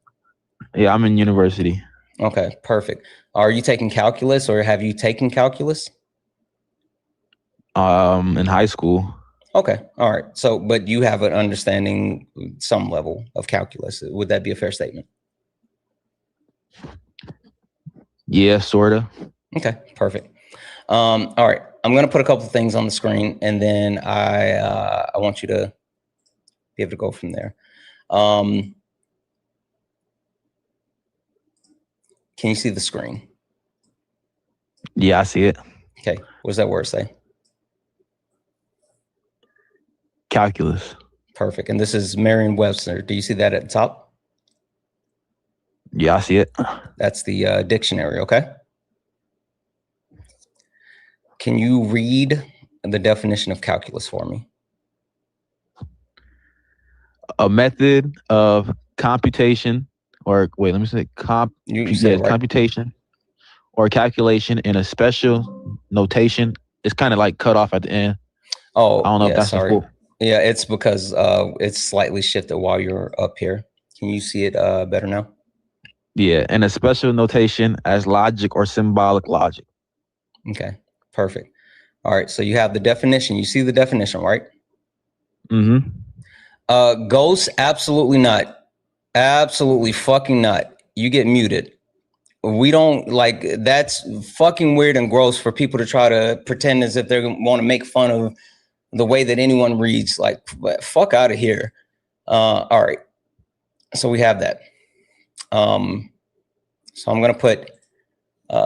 Yeah, I'm in university. Okay, perfect. Are you taking calculus or have you taken calculus? In high school. Okay. All right. So, but you have an understanding, some level of calculus. Would that be a fair statement? Yeah, sort of. Okay, perfect. All right. I'm going to put a couple of things on the screen and then I want you to be able to go from there. Can you see the screen? Yeah, I see it. Okay. What does that word say? Calculus. Perfect. And this is Merriam-Webster. Do you see that at the top? Yeah, I see it. That's the dictionary, okay? Can you read the definition of calculus for me? A method of computation or wait, let me say You said it right. computation or calculation in a special notation. It's kind of like cut off at the end. Oh, I don't know yeah, if that's sorry. the full. Yeah, it's because it's slightly shifted while you're up here. Can you see it better now? Yeah, and a special notation as logic or symbolic logic. Okay, perfect. All right, so you have the definition. You see the definition, right? Mm-hmm. Ghost, absolutely not. Absolutely fucking not. You get muted. We don't like that's fucking weird and gross for people to try to pretend as if they want to make fun of the way that anyone reads. Like, fuck out of here. All right. So we have that. So I'm gonna put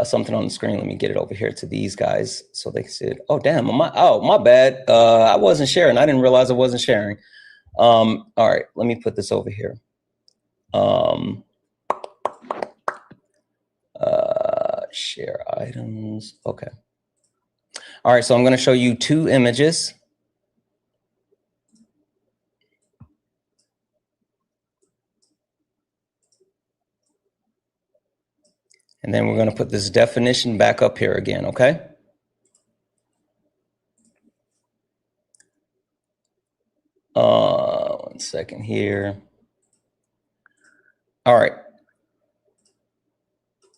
something on the screen. Let me get it over here to these guys so they can see it. Oh damn! My bad. I wasn't sharing. I didn't realize I wasn't sharing. All right. Let me put this over here. Share items. Okay. All right. So I'm gonna show you 2 images. And then we're going to put this definition back up here again, okay? One second here. All right.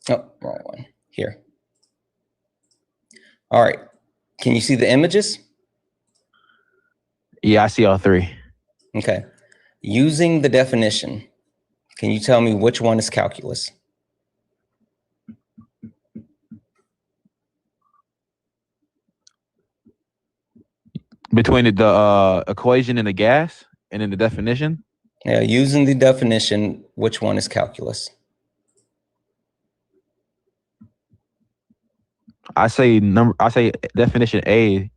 Oh, wrong one. Here. All right. Can you see the images? Yeah, I see all 3. Okay. Using the definition, can you tell me which one is calculus? Between the equation and the gas and in the definition? Yeah, using the definition, which one is calculus? I say definition A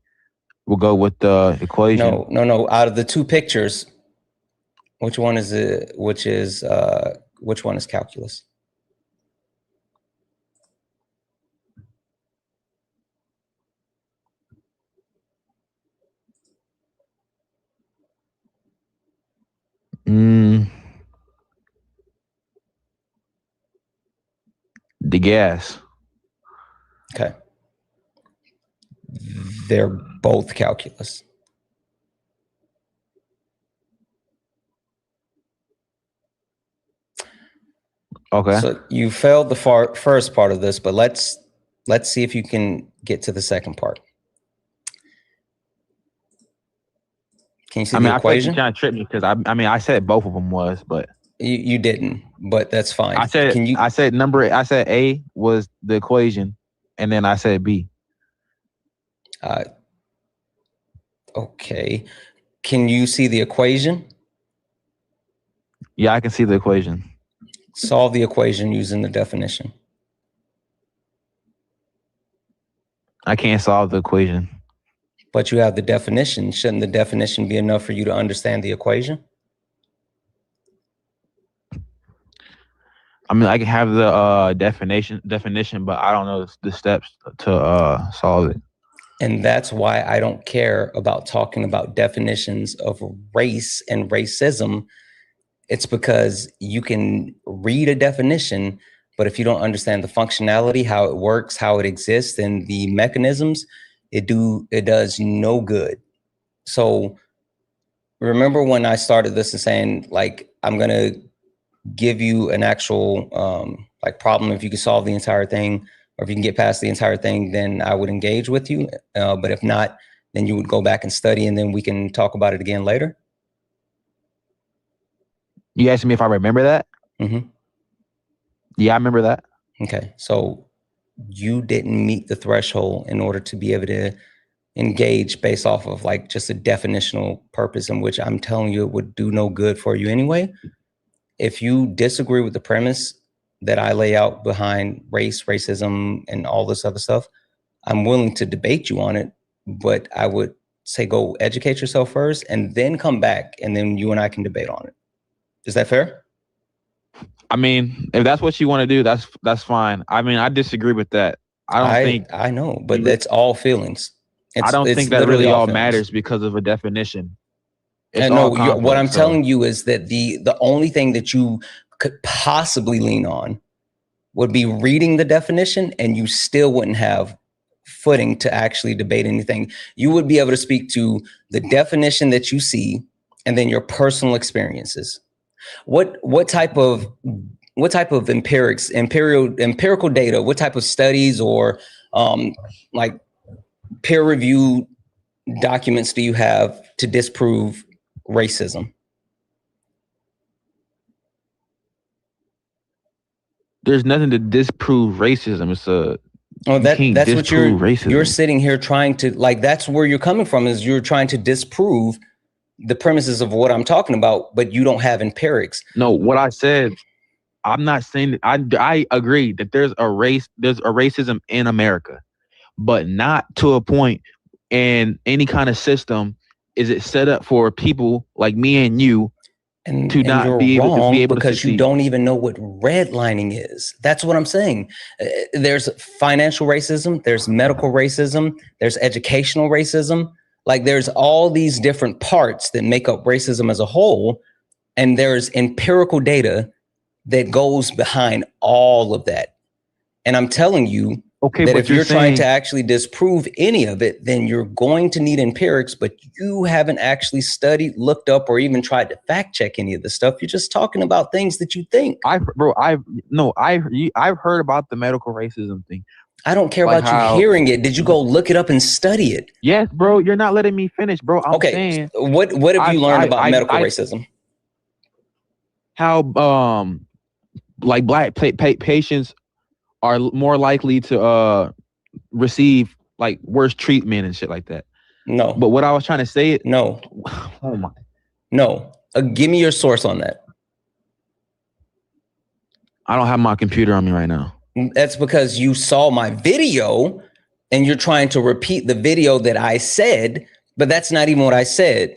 will go with the equation. No. Out of the 2 pictures, which one is which one is calculus? The gas. Okay. They're both calculus. Okay. So you failed the first part of this, but let's see if you can get to the second part. Can you see the I feel like equation? you're trying to trick me because I said both of them was, but you didn't. But that's fine. I said A was the equation, and then I said B. Okay. Can you see the equation? Yeah, I can see the equation. Solve the equation using the definition. I can't solve the equation. But you have the definition. Shouldn't the definition be enough for you to understand the equation? I mean, I can have the definition, but I don't know the steps to solve it. And that's why I don't care about talking about definitions of race and racism. It's because you can read a definition, but if you don't understand the functionality, how it works, how it exists, and the mechanisms, it does no good. So remember when I started this and saying, like, I'm going to give you an actual like problem. If you can solve the entire thing, or if you can get past the entire thing, then I would engage with you. But if not, then you would go back and study, and then we can talk about it again later. You asked me if I remember that? Mm-hmm. Yeah, I remember that. Okay. So you didn't meet the threshold in order to be able to engage based off of like just a definitional purpose, in which I'm telling you it would do no good for you anyway. If you disagree with the premise that I lay out behind race, racism, and all this other stuff, I'm willing to debate you on it, but I would say go educate yourself first and then come back, and then you and I can debate on it. Is that fair? I mean, if that's what you want to do, that's fine. I mean, I disagree with that. I know, but that's all feelings. I don't think that really all matters because of a definition. What I'm telling you is that the only thing that you could possibly lean on would be reading the definition, and you still wouldn't have footing to actually debate anything. You would be able to speak to the definition that you see and then your personal experiences. What type of empirical data, what type of studies or like peer-reviewed documents do you have to disprove racism? There's nothing to disprove racism. It's a that's what racism. You're sitting here trying to, like, that's where you're coming from, is you're trying to disprove the premises of what I'm talking about, but you don't have empirics. No, what I said, I'm not saying that I agree that there's a racism in America, but not to a point in any kind of system is it set up for people like me and you to not be able to because succeed. You don't even know what redlining is. That's what I'm saying. There's financial racism, there's medical racism, there's educational racism. Like, there's all these different parts that make up racism as a whole, and there's empirical data that goes behind all of that. And I'm telling you that if you're trying to actually disprove any of it, then you're going to need empirics, but you haven't actually studied, looked up, or even tried to fact check any of the stuff. You're just talking about things that you think. I've heard about the medical racism thing. I don't care about you hearing it. Did you go look it up and study it? Yes, bro. You're not letting me finish, bro. I'm saying, what have you learned about medical racism? How like black patients are more likely to receive like worse treatment and shit like that. No. But what I was trying to say, no. Oh my. No. Give me your source on that. I don't have my computer on me right now. That's because you saw my video and you're trying to repeat the video that I said, but that's not even what I said.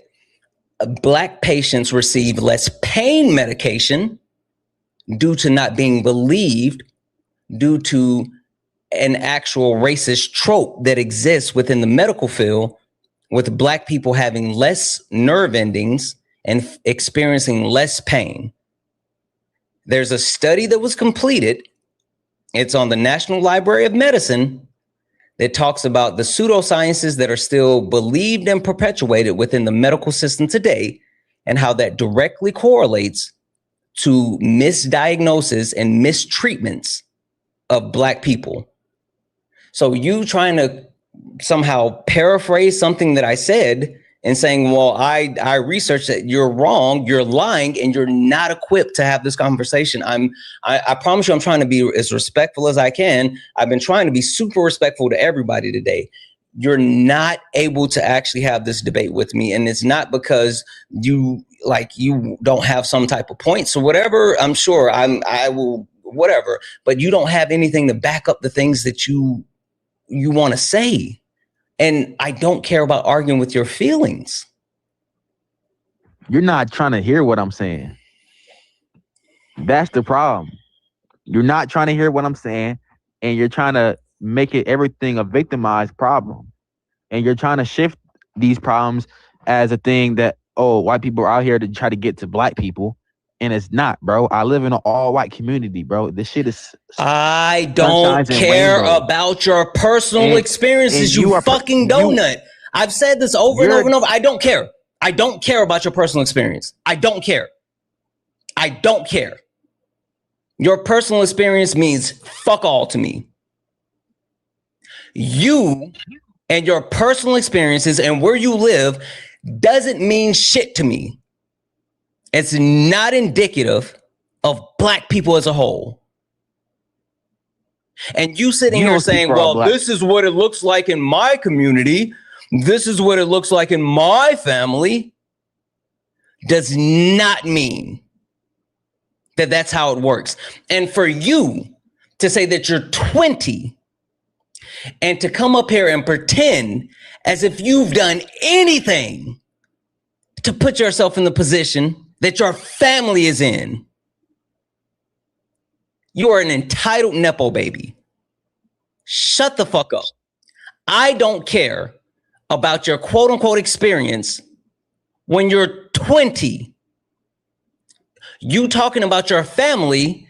Black patients receive less pain medication due to not being believed, due to an actual racist trope that exists within the medical field, with black people having less nerve endings and experiencing less pain. There's a study that was completed. It's on the National Library of Medicine that talks about the pseudosciences that are still believed and perpetuated within the medical system today, and how that directly correlates to misdiagnosis and mistreatments of black people. So you trying to somehow paraphrase something that I said and saying, well, I researched that, you're wrong, you're lying, and you're not equipped to have this conversation. I promise you, I'm trying to be as respectful as I can. I've been trying to be super respectful to everybody today. You're not able to actually have this debate with me. And it's not because you don't have some type of points or whatever. I'm sure I will, whatever, but you don't have anything to back up the things that you want to say. And I don't care about arguing with your feelings. You're not trying to hear what I'm saying. That's the problem. You're not trying to hear what I'm saying, and you're trying to make it everything a victimized problem. And you're trying to shift these problems as a thing that, oh, white people are out here to try to get to black people. And it's not, bro. I live in an all-white community, bro. This shit is... I don't care about your personal experiences, you fucking donut. I've said this over and over and over. I don't care. I don't care about your personal experience. I don't care. I don't care. Your personal experience means fuck all to me. You and your personal experiences and where you live doesn't mean shit to me. It's not indicative of black people as a whole. And you sitting here saying, well, this is what it looks like in my community. This is what it looks like in my family. Does not mean that that's how it works. And for you to say that you're 20 and to come up here and pretend as if you've done anything to put yourself in the position that your family is in. You are an entitled Nepo baby. Shut the fuck up. I don't care about your quote unquote experience when you're 20. You talking about your family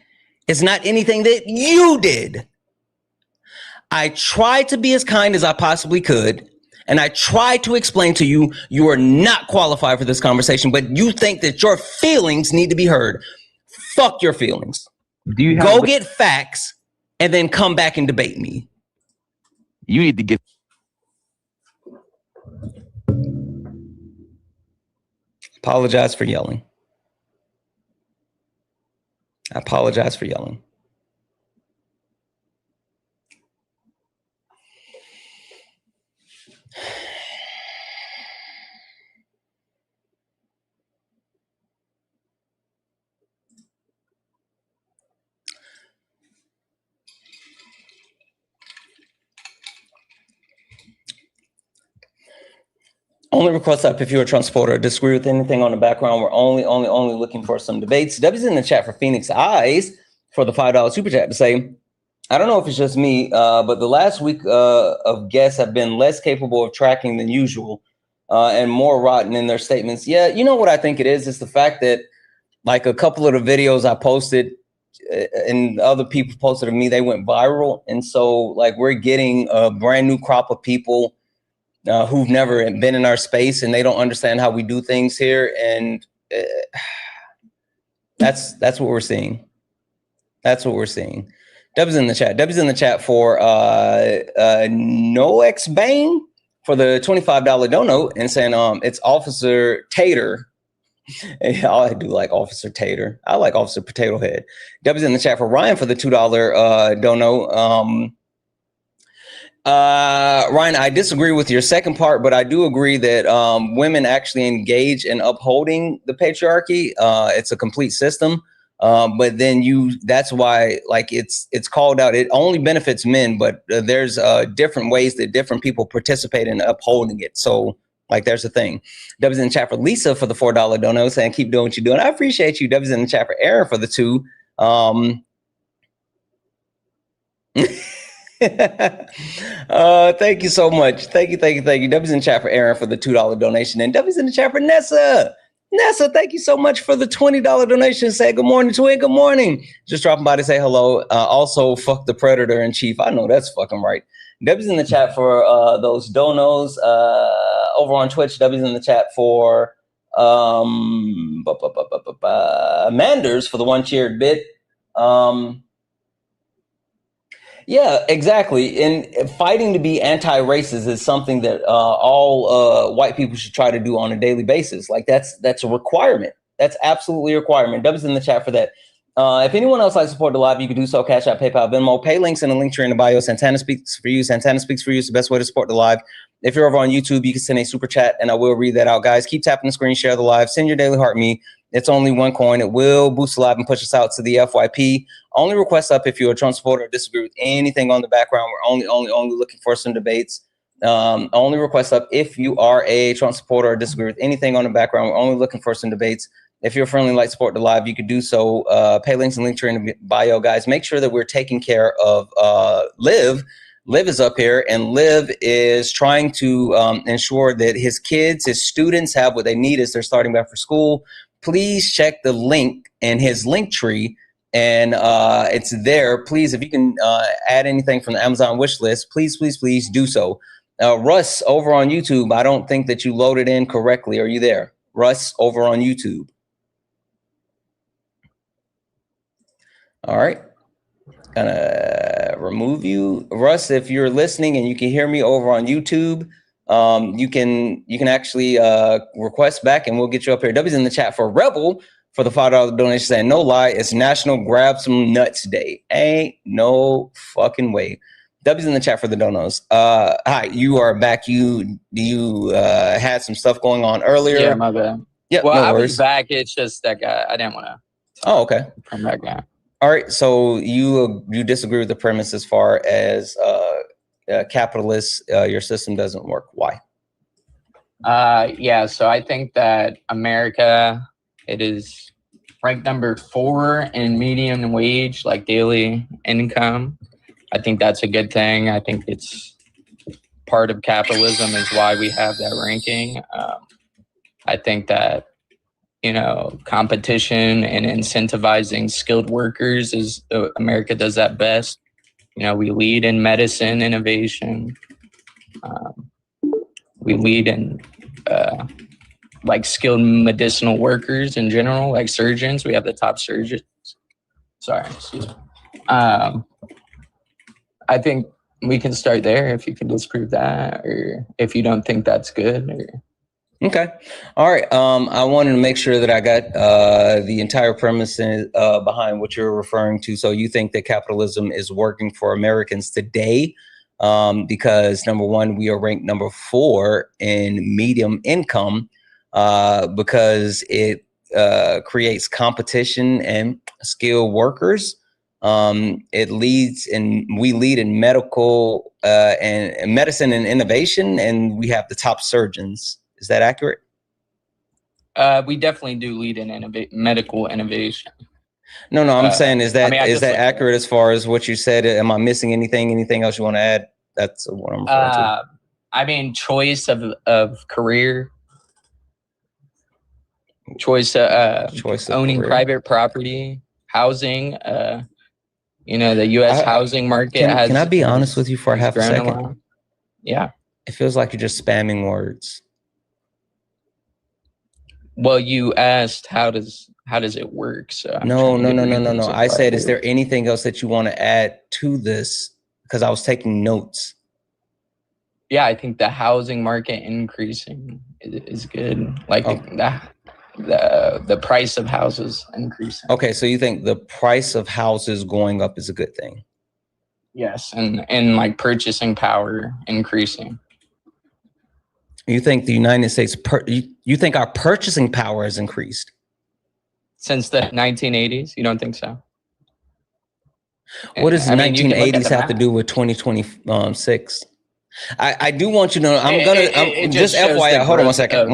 is not anything that you did. I tried to be as kind as I possibly could, and I tried to explain to you, you are not qualified for this conversation, but you think that your feelings need to be heard. Fuck your feelings. Go get facts and then come back and debate me. You need to get. Apologize for yelling. I apologize for yelling. Only request up if you're a Trump supporter or disagree with anything on the background. We're only looking for some debates. W's in the chat for Phoenix Eyes for the $5 super chat to say, I don't know if it's just me, but the last week of guests have been less capable of tracking than usual and more rotten in their statements. Yeah, you know what I think it is? It's the fact that like a couple of the videos I posted and other people posted of me, they went viral. And so like we're getting a brand new crop of people who've never been in our space and they don't understand how we do things here. And that's what we're seeing. That's what we're seeing. Dub's in the chat. Dub's in the chat for Noex Bane for the $25 dono and saying it's Officer Tater. I do like Officer Tater. I like Officer Potato Head. Dub's in the chat for Ryan for the $2 dono. Ryan, I disagree with your second part, but I do agree that women actually engage in upholding the patriarchy. It's a complete system. But then that's why like it's called out. It only benefits men, but there's different ways that different people participate in upholding it. So like there's a thing. W's in the chat for Lisa for the $4 dono saying keep doing what you're doing. I appreciate you. W's in the chat for Aaron for the $2. Thank you so much. Thank you. W's in the chat for Aaron for the $2 donation, and W's in the chat for Nessa. Nessa, thank you so much for the $20 donation. Say good morning, twin. Good morning. Just dropping by to say hello. Also, fuck the predator in chief. I know that's fucking right. W's in the chat for those donos over on Twitch. W's in the chat for Manders for the one cheered bit. Yeah, exactly. And fighting to be anti-racist is something that all white people should try to do on a daily basis. Like that's a requirement. That's absolutely a requirement. W's in the chat for that. If anyone else likes to support the live, you can do so. Cash App, PayPal, Venmo, pay links in the link tree in the bio. Santana speaks for you. Santana speaks for you. It's the best way to support the live. If you're over on YouTube, you can send a super chat and I will read that out, guys. Keep tapping the screen, share the live, send your daily heart me. It's only one coin. It will boost the live and push us out to the FYP. Only request up if you're a Trump supporter or disagree with anything on the background. We're only looking for some debates. Only request up if you are a Trump supporter or disagree with anything on the background. We're only looking for some debates. If you're friendly, like support the live, you could do so. Pay links and link tree in the bio, guys. Make sure that we're taking care of Liv. Liv is up here, and Liv is trying to ensure that his kids, his students have what they need as they're starting back for school. Please check the link in his link tree, and it's there. Please, if you can add anything from the Amazon wish list, please do so. Russ, over on YouTube, I don't think that you loaded in correctly. Are you there? Russ, over on YouTube. All right. Gonna remove you. Russ, if you're listening and you can hear me over on YouTube, you can actually request back and we'll get you up here. W's in the chat for Rebel for the $5 donation saying no lie, it's National Grab Some Nuts Day. Ain't no fucking way. W's in the chat for the donos. Hi, you are back. You had some stuff going on earlier. Yeah, my bad. Yeah, well, no I worries. was back. It's just that guy. I didn't want to. Oh, okay. From that guy. All right. So you disagree with the premise as far as capitalists, your system doesn't work. Why? Yeah. So I think that America, it is ranked number 4 in median wage, like daily income. I think that's a good thing. I think it's part of capitalism is why we have that ranking. I think that competition and incentivizing skilled workers is America does that best. We lead in medicine innovation. We lead in like skilled medicinal workers in general, like surgeons. We have the top surgeons. Sorry, excuse me. I think we can start there if you can disprove that, or if you don't think that's good. Okay. All right. I wanted to make sure that I got the entire premise behind what you're referring to. So you think that capitalism is working for Americans today because, number one, we are ranked number 4 in medium income because it creates competition and skilled workers. We lead in medical and medicine and innovation, and we have the top surgeons. Is that accurate? We definitely do lead in medical innovation. No, I'm saying, is that accurate as far as what you said? Am I missing anything? Anything else you want to add? That's what I'm referring to. I mean, choice of career, choice of owning career. private property, housing. The U.S. housing market Can I be honest with you for half a second? Yeah. It feels like you're just spamming words. Well, you asked how does it work? So no. I said, is there anything else that you want to add to this? Because I was taking notes. Yeah, I think the housing market increasing is good. Like the price of houses increasing. Okay, so you think the price of houses going up is a good thing? Yes, and like purchasing power increasing. You think the United States, you think our purchasing power has increased? Since the 1980s? You don't think so? What does the 1980s have to do with 2026? I do want you to know, I'm just FYI, hold on one second.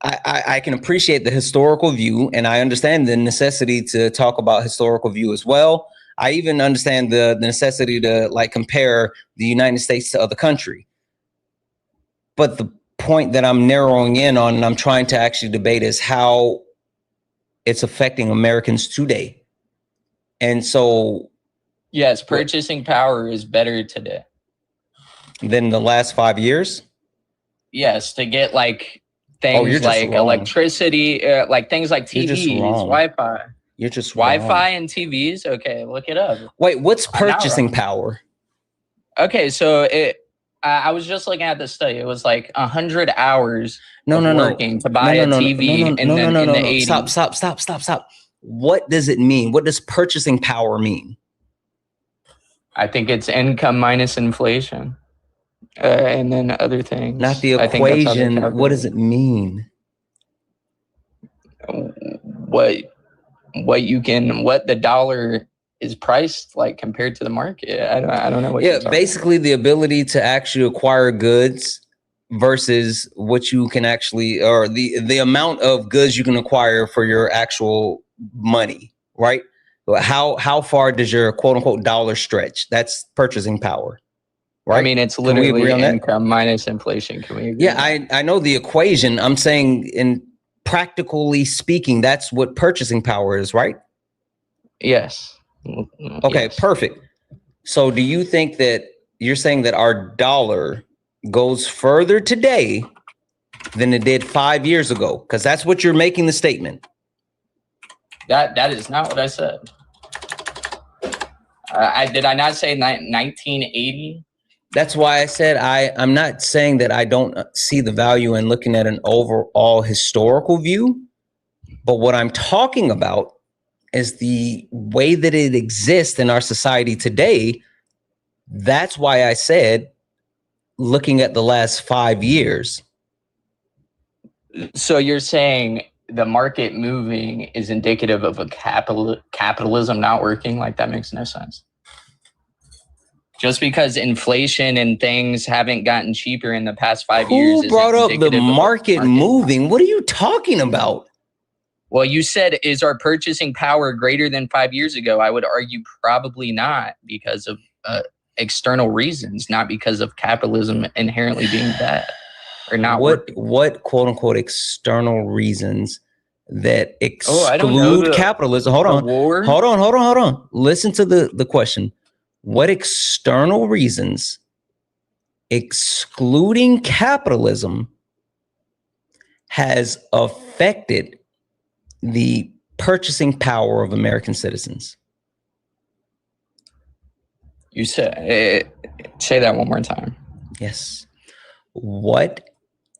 I can appreciate the historical view, and I understand the necessity to talk about historical view as well. I even understand the necessity to like compare the United States to other country. But the point that I'm narrowing in on and I'm trying to actually debate is how it's affecting Americans today. And so yes, purchasing power is better today than the last 5 years. Yes, to get like things like electricity, like things like TVs, Wi-Fi. You're just Wi-Fi and TVs. Okay, look it up. Wait, what's purchasing power? Okay, so I was just looking at the study. It was like 100 hours working to buy a TV in the 80s. Stop. What does it mean? What does purchasing power mean? I think it's income minus inflation, and then other things. Not the equation. What does it mean? What the dollar is priced like compared to the market. I don't know what. Yeah, basically the ability to actually acquire goods versus what you can actually, or the amount of goods you can acquire for your actual money, right? How far does your quote unquote dollar stretch? That's purchasing power, right? I mean, it's literally income minus inflation. Can we agree? Yeah, I know the equation. I'm saying in practically speaking, that's what purchasing power is, right? Yes. Okay, yes. Perfect. So do you think that you're saying that our dollar goes further today than it did 5 years ago? Because that's what you're making the statement. That is not what I said. Did I not say 1980? That's why I said I'm not saying that I don't see the value in looking at an overall historical view, but what I'm talking about is the way that it exists in our society today. That's why I said looking at the last 5 years. So you're saying the market moving is indicative of a capitalism not working? Like, that makes no sense. Just because inflation and things haven't gotten cheaper in the past 5 years. Who brought up the market moving? What are you talking about? Well, you said, is our purchasing power greater than 5 years ago? I would argue probably not, because of external reasons, not because of capitalism inherently being bad. or not what quote unquote external reasons that I don't know, exclude capitalism? Hold on. Listen to the question. What external reasons excluding capitalism has affected the purchasing power of American citizens? You said, say that one more time. Yes. What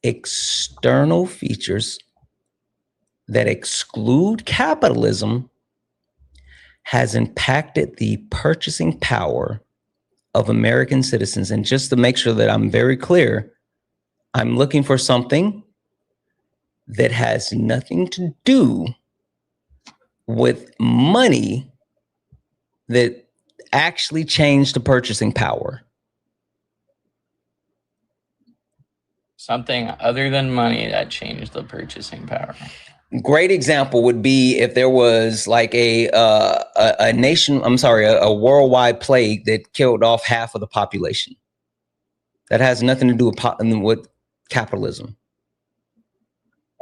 external features that exclude capitalism has impacted the purchasing power of American citizens? And just to make sure that I'm very clear, I'm looking for something that has nothing to do with money that actually changed the purchasing power. Something other than money that changed the purchasing power. Great example would be if there was like a worldwide plague that killed off half of the population. That has nothing to do with capitalism.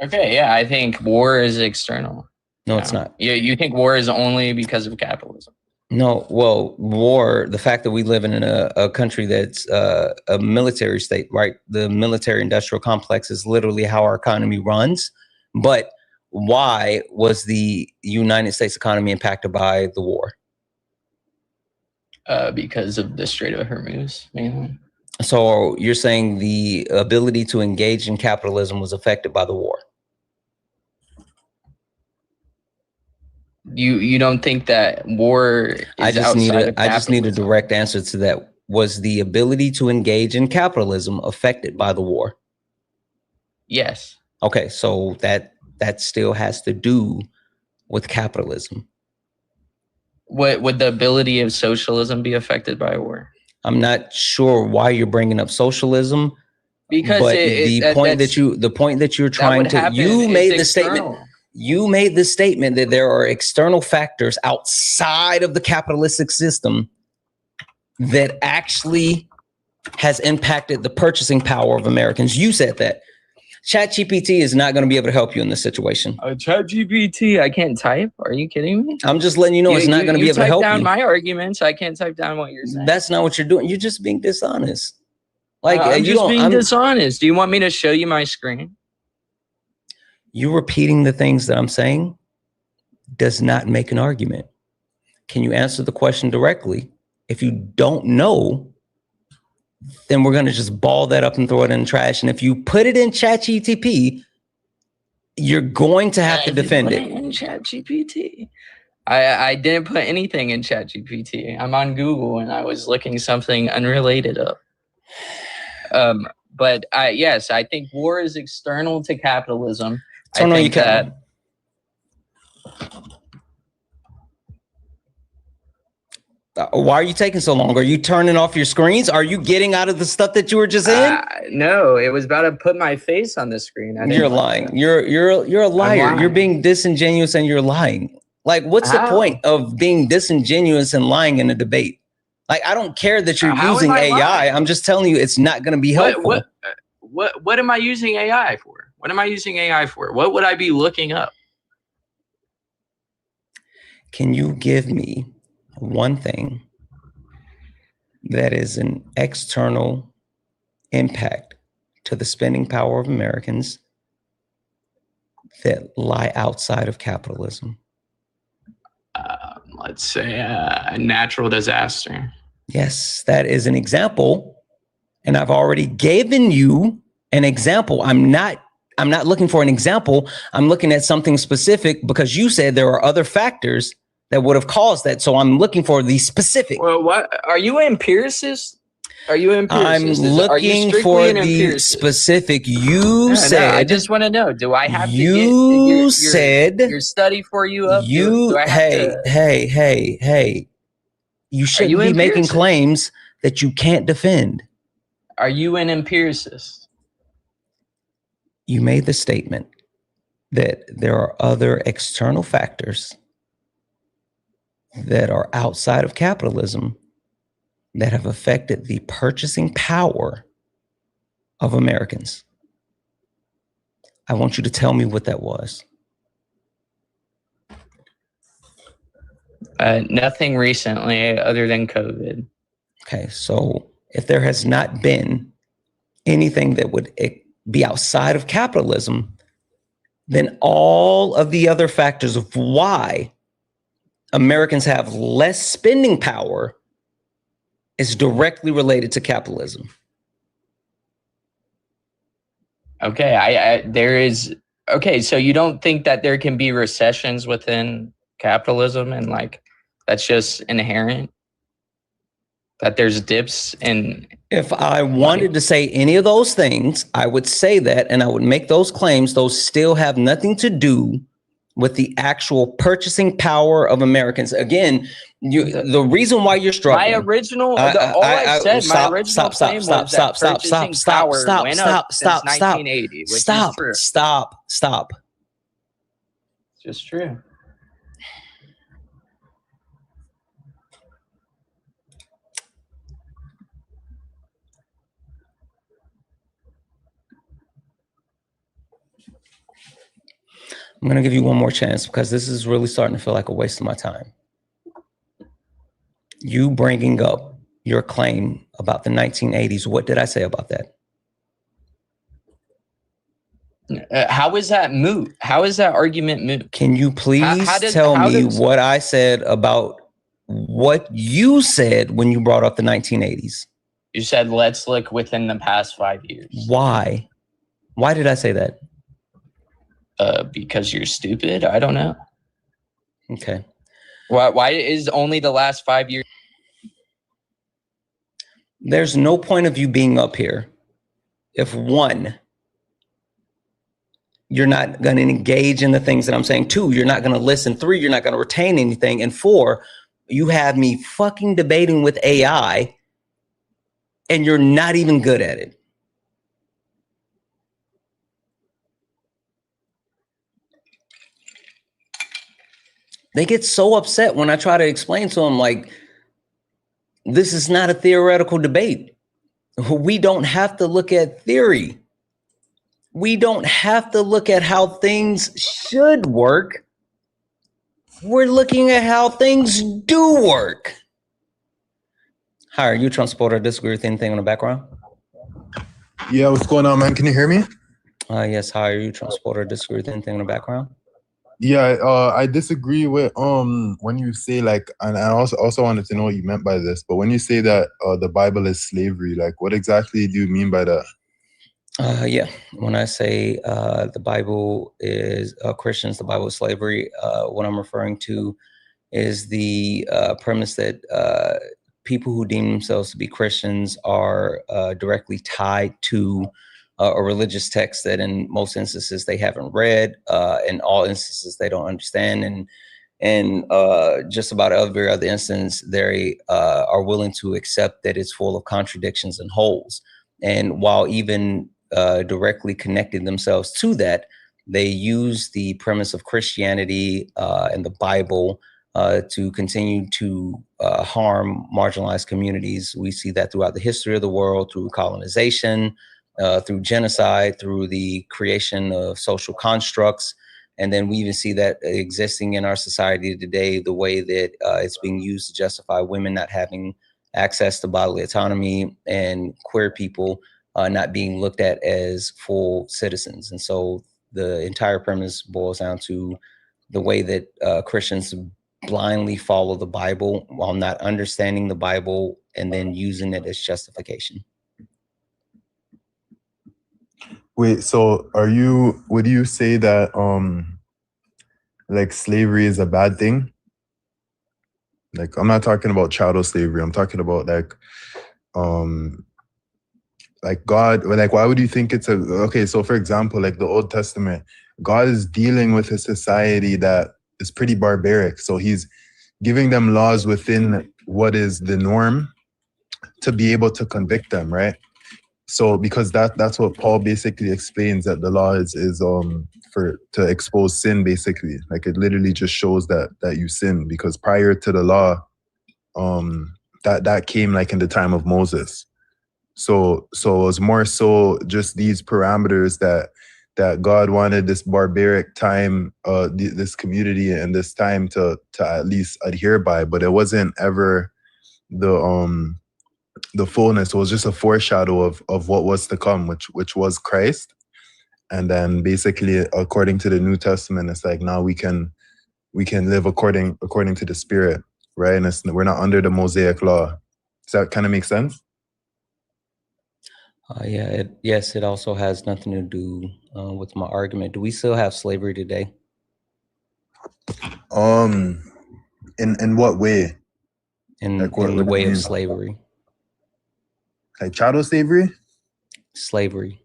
Okay, yeah, I think war is external. No, it's not. You think war is only because of capitalism? No, well, war, the fact that we live in a country that's a military state, right? The military industrial complex is literally how our economy runs. But why was the United States economy impacted by the war? Because of the Strait of Hormuz, mainly. So you're saying the ability to engage in capitalism was affected by the war? You don't think that war is I just need a capitalism? direct answer to that. Was the ability to engage in capitalism affected by the war? Yes. Okay, so that still has to do with capitalism. Would the ability of socialism be affected by war? I'm not sure why you're bringing up socialism, because but the point that you're trying to, you made the statement. You made the statement that there are external factors outside of the capitalistic system that actually has impacted the purchasing power of Americans. You said that. ChatGPT is not going to be able to help you in this situation. ChatGPT, I can't type. Are you kidding me? I'm just letting you know it's not going to be able to help you. You type down my arguments. I can't type down what you're saying. That's not what you're doing. You're just being dishonest. Like I'm just being dishonest. Do you want me to show you my screen? You repeating the things that I'm saying does not make an argument. Can you answer the question directly? If you don't know, then we're going to just ball that up and throw it in the trash. And if you put it in ChatGPT, you're going to have to defend it. In ChatGPT. I didn't put anything in ChatGPT. I'm on Google and I was looking something unrelated up. But yes, I think war is external to capitalism. Turn on your camera. Why are you taking so long? Are you turning off your screens? Are you getting out of the stuff that you were just in? No, it was about to put my face on the screen. You're lying. You're a liar. You're being disingenuous and you're lying. Like, what's the point of being disingenuous and lying in a debate? Like, I don't care that you're using AI. I'm just telling you it's not going to be helpful. What am I using AI for? What am I using AI for? What would I be looking up? Can you give me one thing that is an external impact to the spending power of Americans that lie outside of capitalism? Let's say a natural disaster. Yes, that is an example. And I've already given you an example. I'm not looking for an example. I'm looking at something specific because you said there are other factors that would have caused that. So I'm looking for the specific. Well, what are you an empiricist? Are you an empiricist? I'm looking for the specific. You said. No, I just want to know. Do I have you to get said your study for you up? Hey. You shouldn't be making claims that you can't defend. Are you an empiricist? You made the statement that there are other external factors that are outside of capitalism that have affected the purchasing power of Americans. I want you to tell me what that was. Nothing recently other than COVID. Okay, so if there has not been anything that would be outside of capitalism, then all of the other factors of why Americans have less spending power is directly related to capitalism. Okay, there is, okay, so you don't think that there can be recessions within capitalism and like that's just inherent? That there's dips in... If I wanted to say any of those things, I would say that and I would make those claims. Those still have nothing to do with the actual purchasing power of Americans. Again, the reason why you're struggling. My original, my original claim was that purchasing power went up since 1980, which is true. Stop. It's just true. I'm going to give you one more chance because this is really starting to feel like a waste of my time. You bringing up your claim about the 1980s, what did I say about that? How is that moot? How is that argument moot? Can you please tell me what I said about what you said when you brought up the 1980s? You said, let's look within the past 5 years. Why? Why did I say that? Because you're stupid? I don't know. Okay. Why is only the last 5 years? There's no point of you being up here if one, you're not going to engage in the things that I'm saying. Two, you're not going to listen. Three, you're not going to retain anything. And four, you have me fucking debating with AI and you're not even good at it. They get so upset when I try to explain to them, like, this is not a theoretical debate. We don't have to look at theory. We don't have to look at how things should work. We're looking at how things do work. Hi, are you a Trump supporter? Disagree with anything on the background? Yeah, what's going on, man? Can you hear me? Yes, hi, are you a Trump supporter? Disagree with anything on the background? Yeah, I disagree with when you say like, and I also wanted to know what you meant by this, but when you say that the Bible is slavery, like what exactly do you mean by that? Yeah, when I say the Bible is Christians, the Bible is slavery, what I'm referring to is the premise that people who deem themselves to be Christians are directly tied to a religious text that in most instances they haven't read, in all instances they don't understand, and just about every other instance they are willing to accept that it's full of contradictions and holes. And while even directly connecting themselves to that, they use the premise of Christianity and the Bible to continue to harm marginalized communities. We see that throughout the history of the world, through colonization, through genocide, through the creation of social constructs. And then we even see that existing in our society today, the way that it's being used to justify women not having access to bodily autonomy and queer people not being looked at as full citizens. And so the entire premise boils down to the way that Christians blindly follow the Bible while not understanding the Bible and then using it as justification. Wait, so would you say that like slavery is a bad thing? Like, I'm not talking about chattel slavery. I'm talking about like God, like, why would you think it's okay, so for example, like the Old Testament, God is dealing with a society that is pretty barbaric. So he's giving them laws within what is the norm to be able to convict them, right? So because that's what Paul basically explains, that the law is to expose sin, basically. Like it literally just shows that you sin, because prior to the law, that came like in the time of Moses. So it was more so just these parameters that that God wanted this barbaric time, this community and this time to at least adhere by, but it wasn't ever the fullness. It was just a foreshadow of what was to come, which was Christ. And then basically, according to the New Testament, it's like now we can live according to the Spirit, right? And we're not under the Mosaic law. Does that kind of make sense? Yeah. Yes, it also has nothing to do with my argument. Do we still have slavery today? In what way? In Like the what way do you of mean? slavery. Like chattel slavery? Slavery.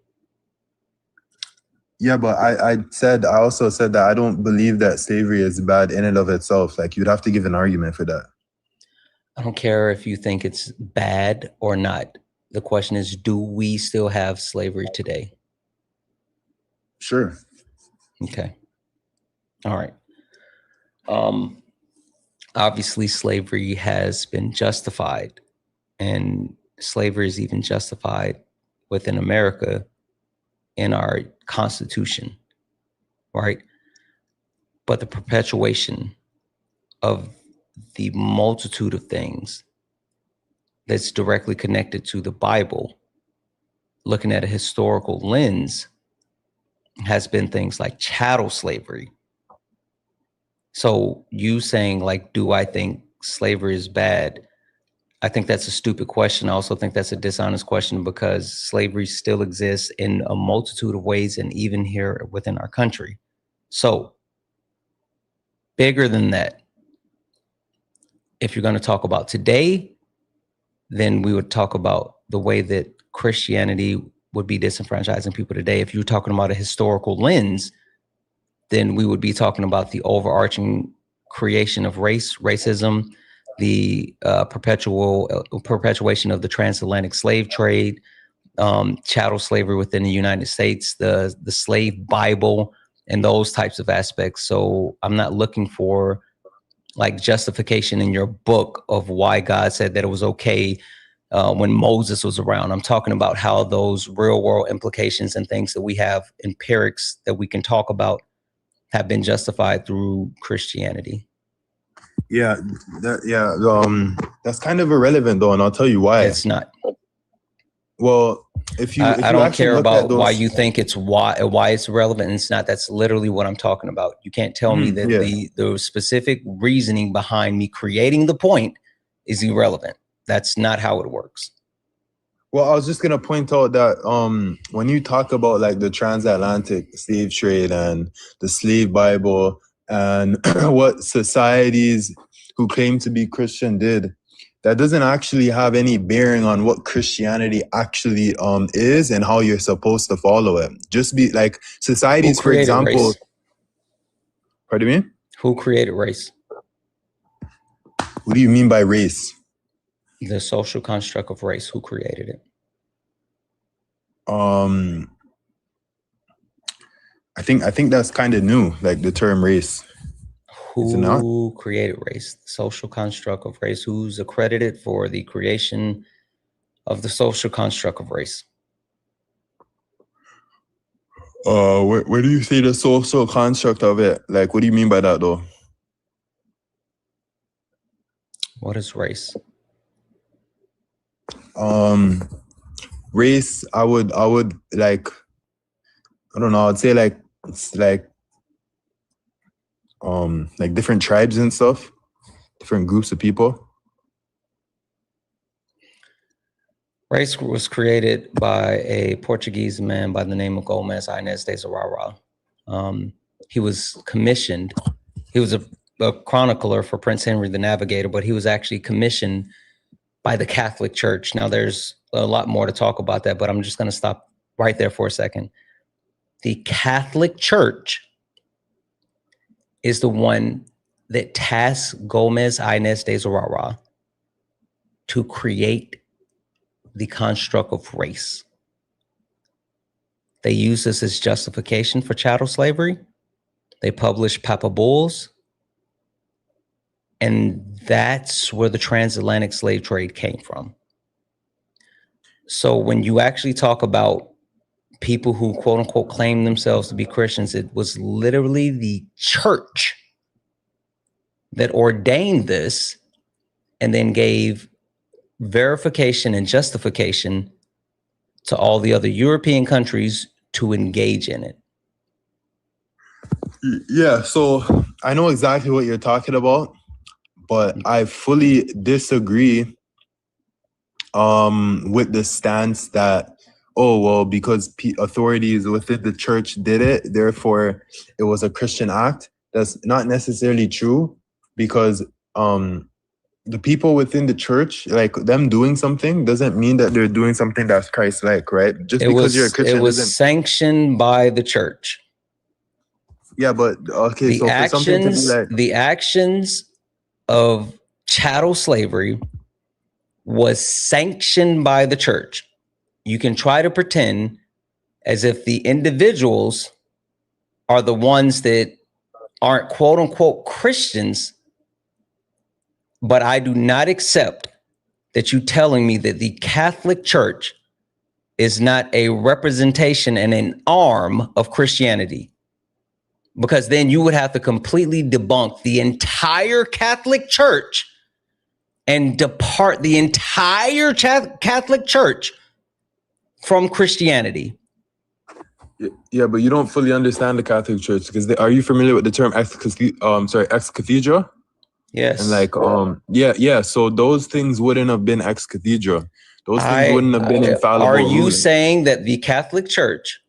Yeah, but I also said that I don't believe that slavery is bad in and of itself. Like you'd have to give an argument for that. I don't care if you think it's bad or not. The question is, do we still have slavery today? Sure. Okay. All right. Obviously, slavery has been justified, and slavery is even justified within America in our Constitution, right? But the perpetuation of the multitude of things that's directly connected to the Bible, looking at a historical lens, has been things like chattel slavery. So you saying like, do I think slavery is bad? I think that's a stupid question. I also think that's a dishonest question because slavery still exists in a multitude of ways and even here within our country. So bigger than that, if you're going to talk about today, then we would talk about the way that Christianity would be disenfranchising people today. If you're talking about a historical lens, then we would be talking about the overarching creation of racism, the perpetuation of the transatlantic slave trade, chattel slavery within the United States, the slave Bible, and those types of aspects. So I'm not looking for like justification in your book of why God said that it was okay when Moses was around. I'm talking about how those real world implications and things that we have, empirics that we can talk about, have been justified through Christianity. Yeah, that's kind of irrelevant though, and I'll tell you why. It's not. Well, if you I don't care about those, why you think it's why it's relevant. It's not. That's literally what I'm talking about. You can't tell me that the specific reasoning behind me creating the point is irrelevant. That's not how it works. Well, I was just gonna point out that when you talk about like the transatlantic slave trade and the slave Bible and what societies who claim to be Christian did, that doesn't actually have any bearing on what Christianity actually is and how you're supposed to follow it. Just be like societies, for example. Race? Pardon me? Who created race? What do you mean by race? The social construct of race. Who created it? I think that's kind of new, like the term race. Who created race? The social construct of race. Who's accredited for the creation of the social construct of race? Where do you see the social construct of it? Like, what do you mean by that, though? What is race? Race, I would like, I don't know, I'd say like, it's like different tribes and stuff, different groups of people. Race was created by a Portuguese man by the name of Gomes Inês de Zarara. He was commissioned. He was a chronicler for Prince Henry the Navigator, but he was actually commissioned by the Catholic Church. Now, there's a lot more to talk about that, but I'm just going to stop right there for a second. The Catholic Church is the one that tasked Gomes Inês de Zarara to create the construct of race. They use this as justification for chattel slavery. They publish Papa Bulls. And that's where the transatlantic slave trade came from. So when you actually talk about people who quote unquote claim themselves to be Christians. It was literally the church that ordained this and then gave verification and justification to all the other European countries to engage in it. Yeah, so I know exactly what you're talking about, but I fully disagree with the stance that, oh, well, because authorities within the church did it, therefore it was a Christian act. That's not necessarily true, because the people within the church, like them doing something doesn't mean that they're doing something that's Christ-like, right? Just because you're a Christian, it was sanctioned by the church. Yeah, but okay, so for something to be like the actions of chattel slavery was sanctioned by the church. You can try to pretend as if the individuals are the ones that aren't quote unquote Christians, but I do not accept that you telling me that the Catholic Church is not a representation and an arm of Christianity. Because then you would have to completely debunk the entire Catholic Church and depart the entire Catholic Church from Christianity. Yeah, but you don't fully understand the Catholic Church, because are you familiar with the term ex cathedra? Yes. And like yeah. So those things wouldn't have been ex cathedra. Those things wouldn't have been infallible. Are you ruling. saying that the Catholic Church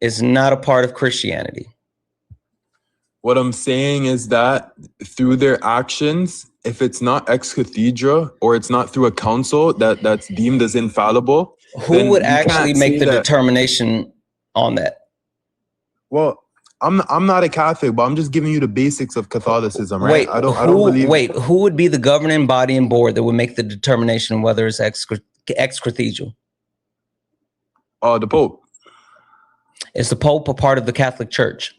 is not a part of Christianity? What I'm saying is that through their actions, if it's not ex cathedra or it's not through a council that's deemed as infallible, who would actually make the determination on that? Well, I'm not a Catholic, but I'm just giving you the basics of Catholicism, right? I don't believe. Wait, who would be the governing body and board that would make the determination whether it's ex cathedral? The Pope. Is the Pope a part of the Catholic Church?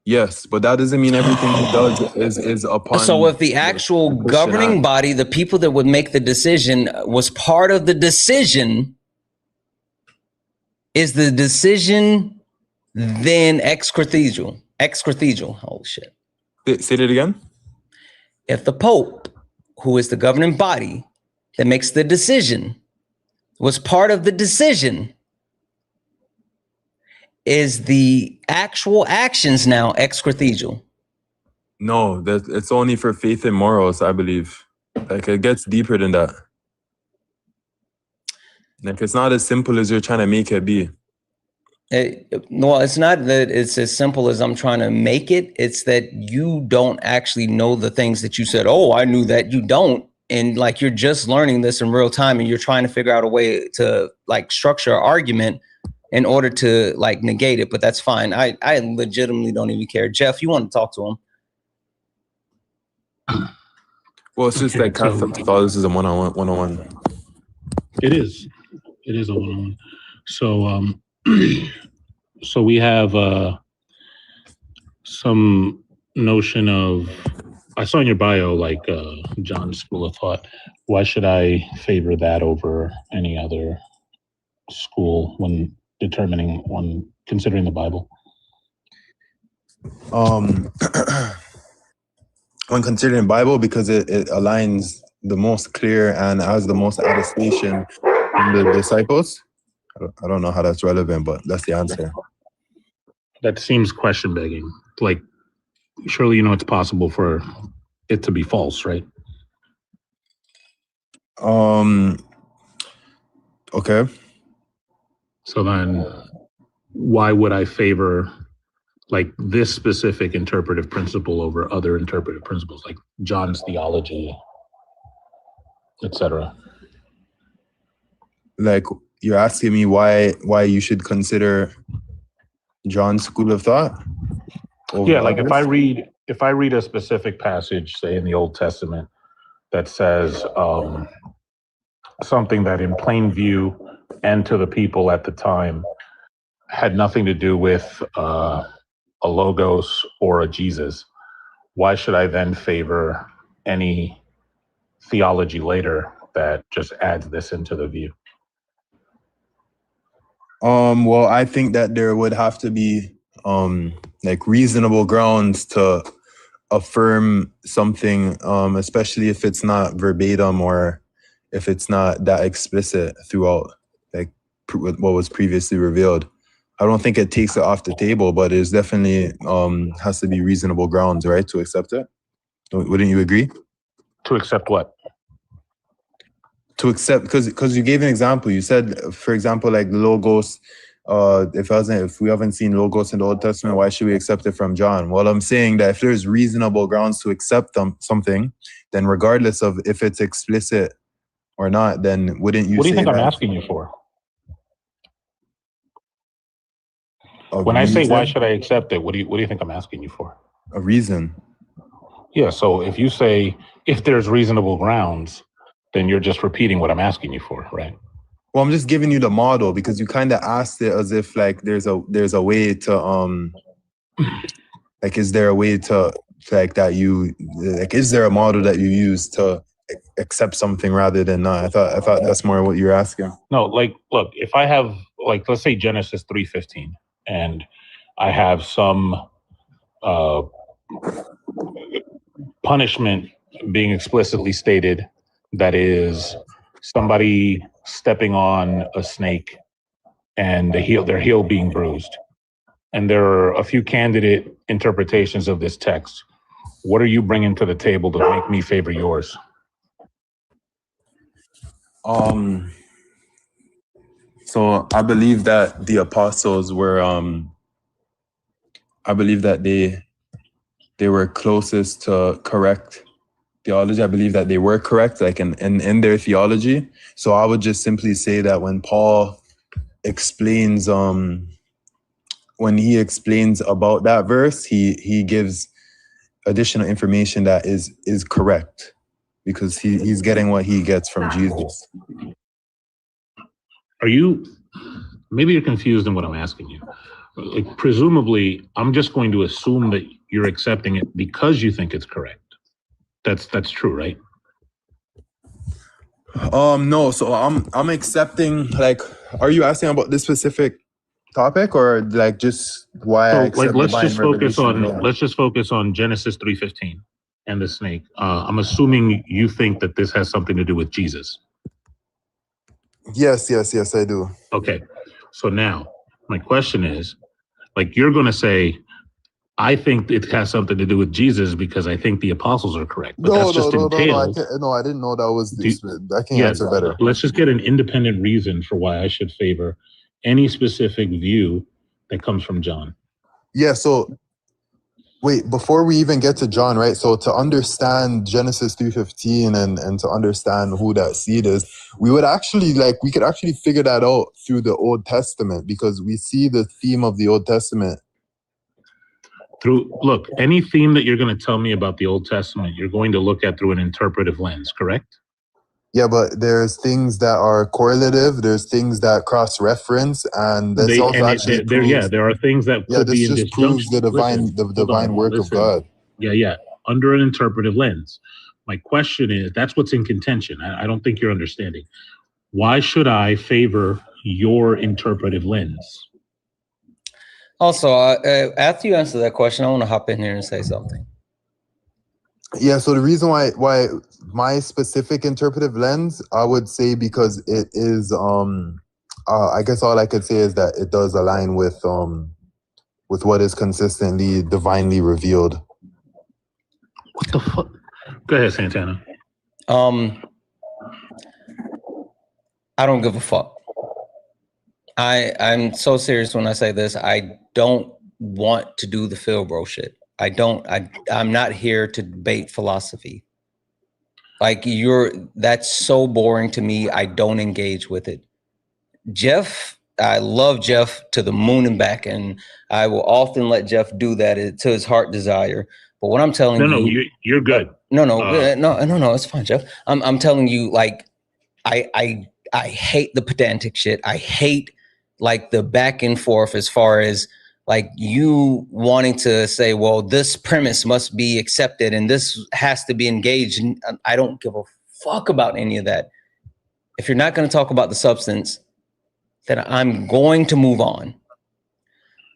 Yes, but that doesn't mean everything he does is upon. So if the actual governing body, the people that would make the decision, was part of the decision, is the decision then ex cathedral? Ex cathedral. Holy shit. Say that again. If the Pope, who is the governing body that makes the decision, was part of the decision, is the actual actions now ex cathedral? No, it's only for faith and morals, I believe. Like, it gets deeper than that. Like, it's not as simple as you're trying to make it be. Well, it's not that it's as simple as I'm trying to make it. It's that you don't actually know the things that you said, oh, I knew that. You don't. And like, you're just learning this in real time, and you're trying to figure out a way to like structure an argument in order to like negate it. But that's fine. I legitimately don't even care. Jeff, you want to talk to him? Well, it's just like Catholicism 101. It is a one-on-one. So so we have some notion of, I saw in your bio like John's school of thought. Why should I favor that over any other school when considering the Bible? When considering Bible, because it aligns the most clear and has the most attestation from the disciples. I don't know how that's relevant, but that's the answer. That seems question begging. Like, surely you know it's possible for it to be false, right? Okay. So then why would I favor like this specific interpretive principle over other interpretive principles, like John's theology, etc.? Like, you're asking me why you should consider John's school of thought? Yeah, like if I read a specific passage, say in the Old Testament, that says something that in plain view and to the people at the time had nothing to do with a logos or a Jesus, why should I then favor any theology later that just adds this into the view? Well, I think that there would have to be like reasonable grounds to affirm something, especially if it's not verbatim or if it's not that explicit throughout, like what was previously revealed. I don't think it takes it off the table, but it's definitely has to be reasonable grounds, right, to accept it. Wouldn't you agree? To accept what? To accept, because you gave an example. You said, for example, like Logos. If we haven't seen Logos in the Old Testament, why should we accept it from John? Well, I'm saying that if there's reasonable grounds to accept something, then regardless of if it's explicit or not, then wouldn't you? What do you say think I'm that asking you for? a When I say why reason- should I accept it, what do you think I'm asking you for? a reason? Yeah. So if you say if there's reasonable grounds, then you're just repeating what I'm asking you for, right? Well, I'm just giving you the model because you kind of asked it as if like there's a way to like, is there a way to like that you like, is there a model that you use to accept something rather than not? I thought that's more what you're asking. No, like, look, if I have, like, let's say Genesis 3:15, and I have some punishment being explicitly stated that is somebody stepping on a snake and their heel being bruised. And there are a few candidate interpretations of this text. What are you bringing to the table to make me favor yours? So I believe that the apostles were I believe that they were closest to correct theology. I believe that they were correct, like in their theology. So I would just simply say that when Paul explains when he explains about that verse, he gives additional information that is correct, because he's getting what he gets from Jesus. Maybe you're confused in what I'm asking you. Like, presumably, I'm just going to assume that you're accepting it because you think it's correct. That's true, right? No, so I'm accepting, like, are you asking about this specific topic or like just why I accept let's divine revelation? let's just focus on Genesis 3:15 and the snake. I'm assuming you think that this has something to do with Jesus. Yes, I do. Okay. So now my question is, like, you're going to say, I think it has something to do with Jesus because I think the apostles are correct. But that's just entailed. No, I didn't know that was this. I can answer better. Let's just get an independent reason for why I should favor any specific view that comes from John. Yeah, so wait, before we even get to John, right? So to understand Genesis 3:15 and to understand who that seed is, we could actually figure that out through the Old Testament, because we see the theme of the Old Testament. Look, any theme that you're going to tell me about the Old Testament, you're going to look at through an interpretive lens, correct? Yeah, but there's things that are correlative, there's things that cross-reference, and there are things that could be in just proves the divine work of God. Yeah, under an interpretive lens. My question is, that's what's in contention. I don't think you're understanding. Why should I favor your interpretive lens? Also, after you answer that question, I want to hop in here and say something. Yeah, so the reason why my specific interpretive lens, I would say because it is I guess all I could say is that it does align with what is consistently divinely revealed. What the fuck? Go ahead, Santana. I don't give a fuck. I'm so serious when I say this. I don't want to do the Phil bro shit. I'm not here to debate philosophy. Like, that's so boring to me. I don't engage with it. Jeff, I love Jeff to the moon and back, and I will often let Jeff do that to his heart desire. But what I'm telling you, you're good. No, it's fine, Jeff. I'm telling you, like, I hate the pedantic shit. I hate, like, the back and forth as far as, like, you wanting to say, well, this premise must be accepted and this has to be engaged. And I don't give a fuck about any of that. If you're not going to talk about the substance, that I'm going to move on.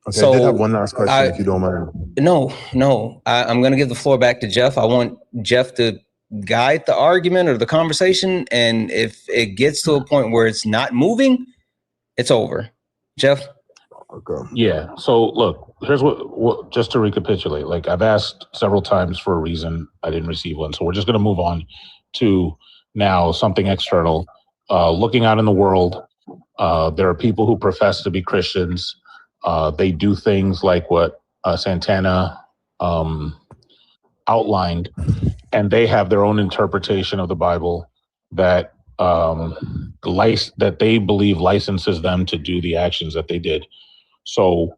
Okay, so I did have one last question, if you don't mind. No. I'm going to give the floor back to Jeff. I want Jeff to guide the argument or the conversation, and if it gets to a point where it's not moving, it's over. Jeff? Okay. Yeah. So look, here's what just to recapitulate. Like, I've asked several times for a reason. I didn't receive one. So we're just going to move on to now something external. Looking out in the world, there are people who profess to be Christians. They do things like what Santana outlined, and they have their own interpretation of the Bible that that they believe licenses them to do the actions that they did. So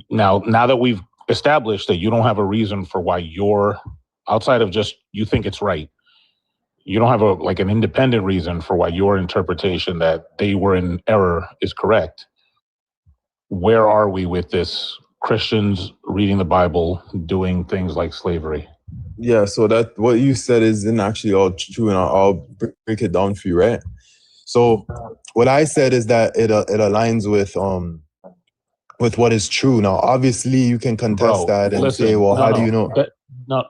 now that we've established that you don't have a reason for why you're outside of just you think it's right, you don't have an independent reason for why your interpretation that they were in error is correct. Where are we with this? Christians reading the Bible, doing things like slavery. Yeah, so that what you said isn't actually all true, and I'll break it down for you, right? So what I said is that it aligns with what is true. Now, obviously, you can contest that and say, well, how do you know?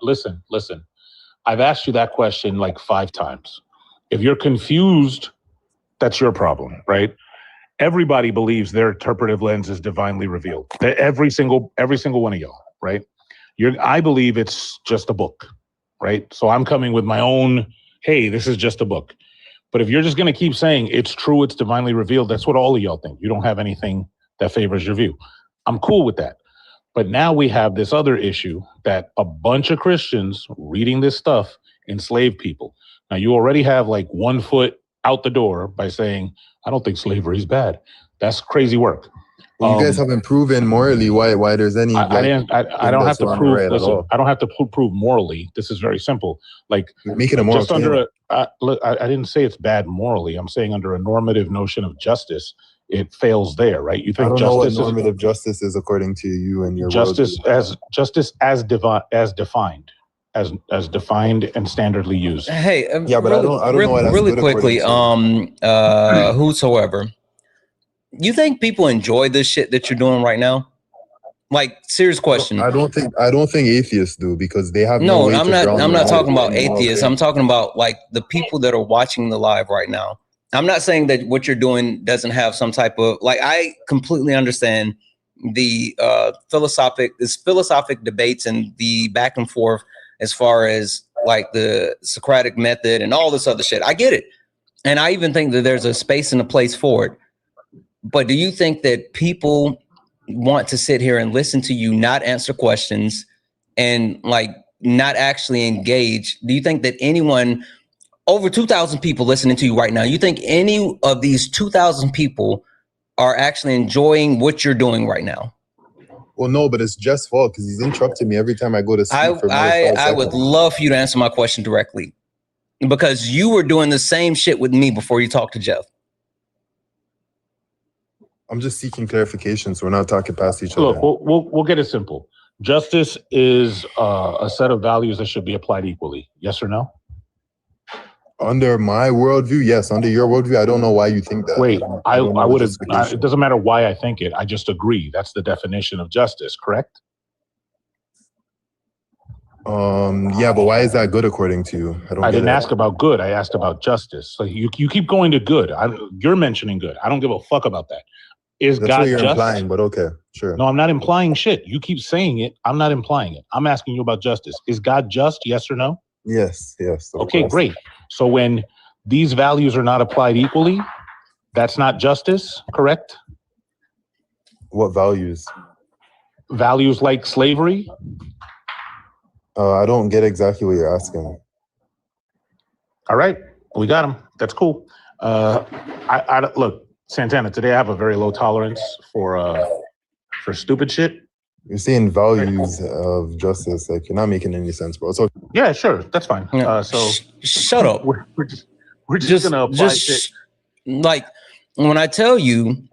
Listen. I've asked you that question like 5 times. If you're confused, that's your problem, right? Everybody believes their interpretive lens is divinely revealed. Every single one of y'all, right? I believe it's just a book, right? So I'm coming with my own, hey, this is just a book. But if you're just going to keep saying it's true, it's divinely revealed, that's what all of y'all think. You don't have anything that favors your view. I'm cool with that. But now we have this other issue that a bunch of Christians reading this stuff enslave people. Now you already have like 1 foot out the door by saying, I don't think slavery is bad. That's crazy work. Well, you guys haven't proven morally why there's any. I don't have to prove. Right, listen, I don't have to prove morally. This is very simple. Like make it a moral. Just under I didn't say it's bad morally. I'm saying under a normative notion of justice, it fails there, right? You think I don't know what normative justice is according to you and your justice as defined and standardly used. Hey, yeah, but really, I don't know what that's really quickly. Whosoever, you think people enjoy this shit that you're doing right now? Like, serious question. I don't think atheists do, because they have no. I'm not talking about atheists. I'm talking about like the people that are watching the live right now. I'm not saying that what you're doing doesn't have some type of like. I completely understand the philosophic debates and the back and forth as far as like the Socratic method and all this other shit. I get it, and I even think that there's a space and a place for it. But do you think that people want to sit here and listen to you not answer questions and like not actually engage? Do you think that anyone, over 2,000 people listening to you right now, you think any of these 2,000 people are actually enjoying what you're doing right now? Well, no, but it's Jeff's fault because he's interrupting me every time I go to speak. I would love for you to answer my question directly, because you were doing the same shit with me before you talked to Jeff. I'm just seeking clarification, so we're not talking past each other. Look, we'll get it simple. Justice is a set of values that should be applied equally. Yes or no? Under my worldview, yes. Under your worldview, I don't know why you think that. Wait, I would have. It doesn't matter why I think it. I just agree. That's the definition of justice, correct? Yeah, but why is that good according to you? I didn't ask about good. I asked about justice. So you keep going to good. You're mentioning good. I don't give a fuck about that. Is That's God what you're just? Implying, but okay, sure. No, I'm not implying shit. You keep saying it. I'm not implying it. I'm asking you about justice. Is God just? Yes or no? Yes. Okay, great. So when these values are not applied equally, that's not justice, correct? What values? Values like slavery? I don't get exactly what you're asking. All right, we got him. That's cool. Look, Santana, today I have a very low tolerance for stupid shit. You're saying values of justice, like you're not making any sense, bro. So yeah, sure, that's fine. So shut up. We're just gonna apply shit. Like when I tell you,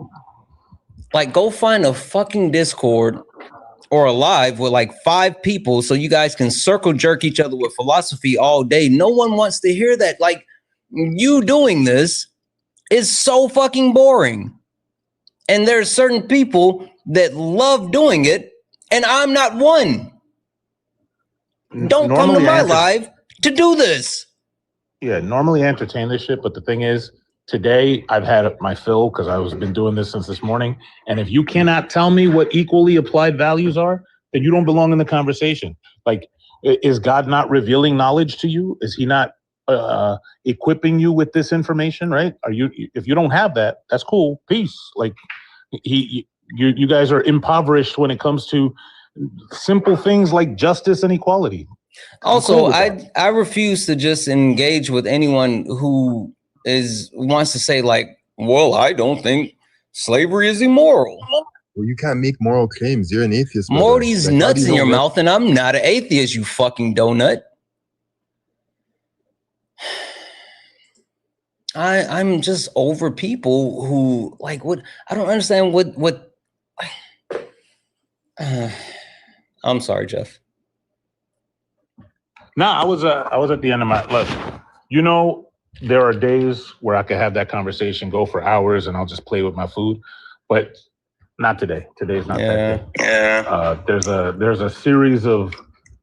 like go find a fucking Discord or a live with like 5 people so you guys can circle jerk each other with philosophy all day. No one wants to hear that. Like you doing this is so fucking boring. And there's certain people that love doing it, and I'm not one. Don't come to my live to do this. Yeah, normally I entertain this shit, but the thing is, today I've had my fill because I've been doing this since this morning. And if you cannot tell me what equally applied values are, then you don't belong in the conversation. Like, is God not revealing knowledge to you? Is he not equipping you with this information, right? If you don't have that, that's cool. Peace. Like, you guys are impoverished when it comes to simple things like justice and equality. Also, I refuse to just engage with anyone who wants to say like, well, I don't think slavery is immoral. Well, you can't make moral claims. You're an atheist. More of these nuts in your mouth, and I'm not an atheist, you fucking donut. I'm just over people who like what I don't understand what I'm sorry, Jeff. No, I was at the end of my look. You know, there are days where I could have that conversation, go for hours, and I'll just play with my food, but not today. Today's not that day. Yeah. There's a series of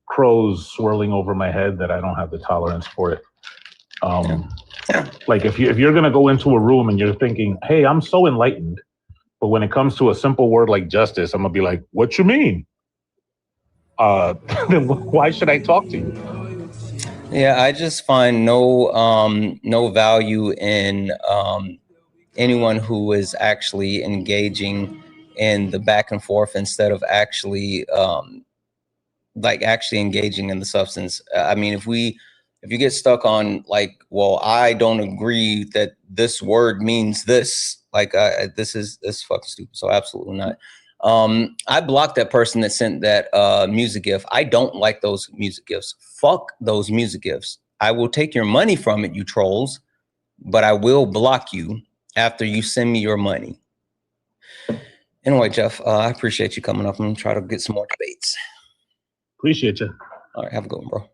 crows swirling over my head that I don't have the tolerance for it. Like if you're gonna go into a room and you're thinking, hey, I'm so enlightened, but when it comes to a simple word like justice, I'm gonna be like, what you mean? Then why should I talk to you? Yeah, I just find no value in anyone who is actually engaging in the back and forth instead of actually engaging in the substance. I mean, if you get stuck on like, well, I don't agree that this word means this, like this is fucking stupid. So absolutely not. I blocked that person that sent that music gift. I don't like those music gifts. Fuck those music gifts. I will take your money from it, you trolls, but I will block you after you send me your money. Anyway, Jeff, I appreciate you coming up and try to get some more debates. Appreciate you. All right, have a good one, bro.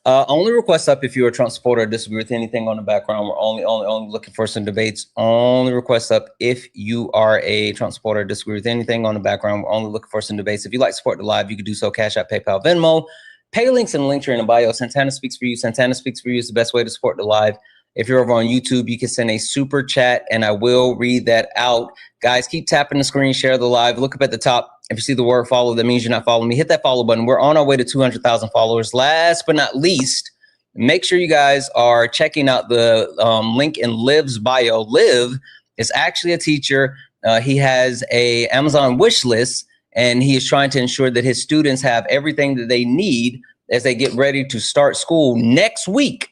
Only request up if you're a Trump supporter or disagree with anything on the background. We're only looking for some debates. Only request up if you are a Trump supporter or disagree with anything on the background. We're only looking for some debates. If you'd like to support the live, you can do so. Cash App, PayPal, Venmo. Pay links in the link tree in the bio. Santana Speaks For You. Santana Speaks For You is the best way to support the live. If you're over on YouTube, you can send a super chat and I will read that out. Guys, keep tapping the screen, share the live. Look up at the top. If you see the word follow, that means you're not following me. Hit that follow button. We're on our way to 200,000 followers. Last but not least, make sure you guys are checking out the link in Liv's bio. Liv is actually a teacher. He has a Amazon wish list, and he is trying to ensure that his students have everything that they need as they get ready to start school next week.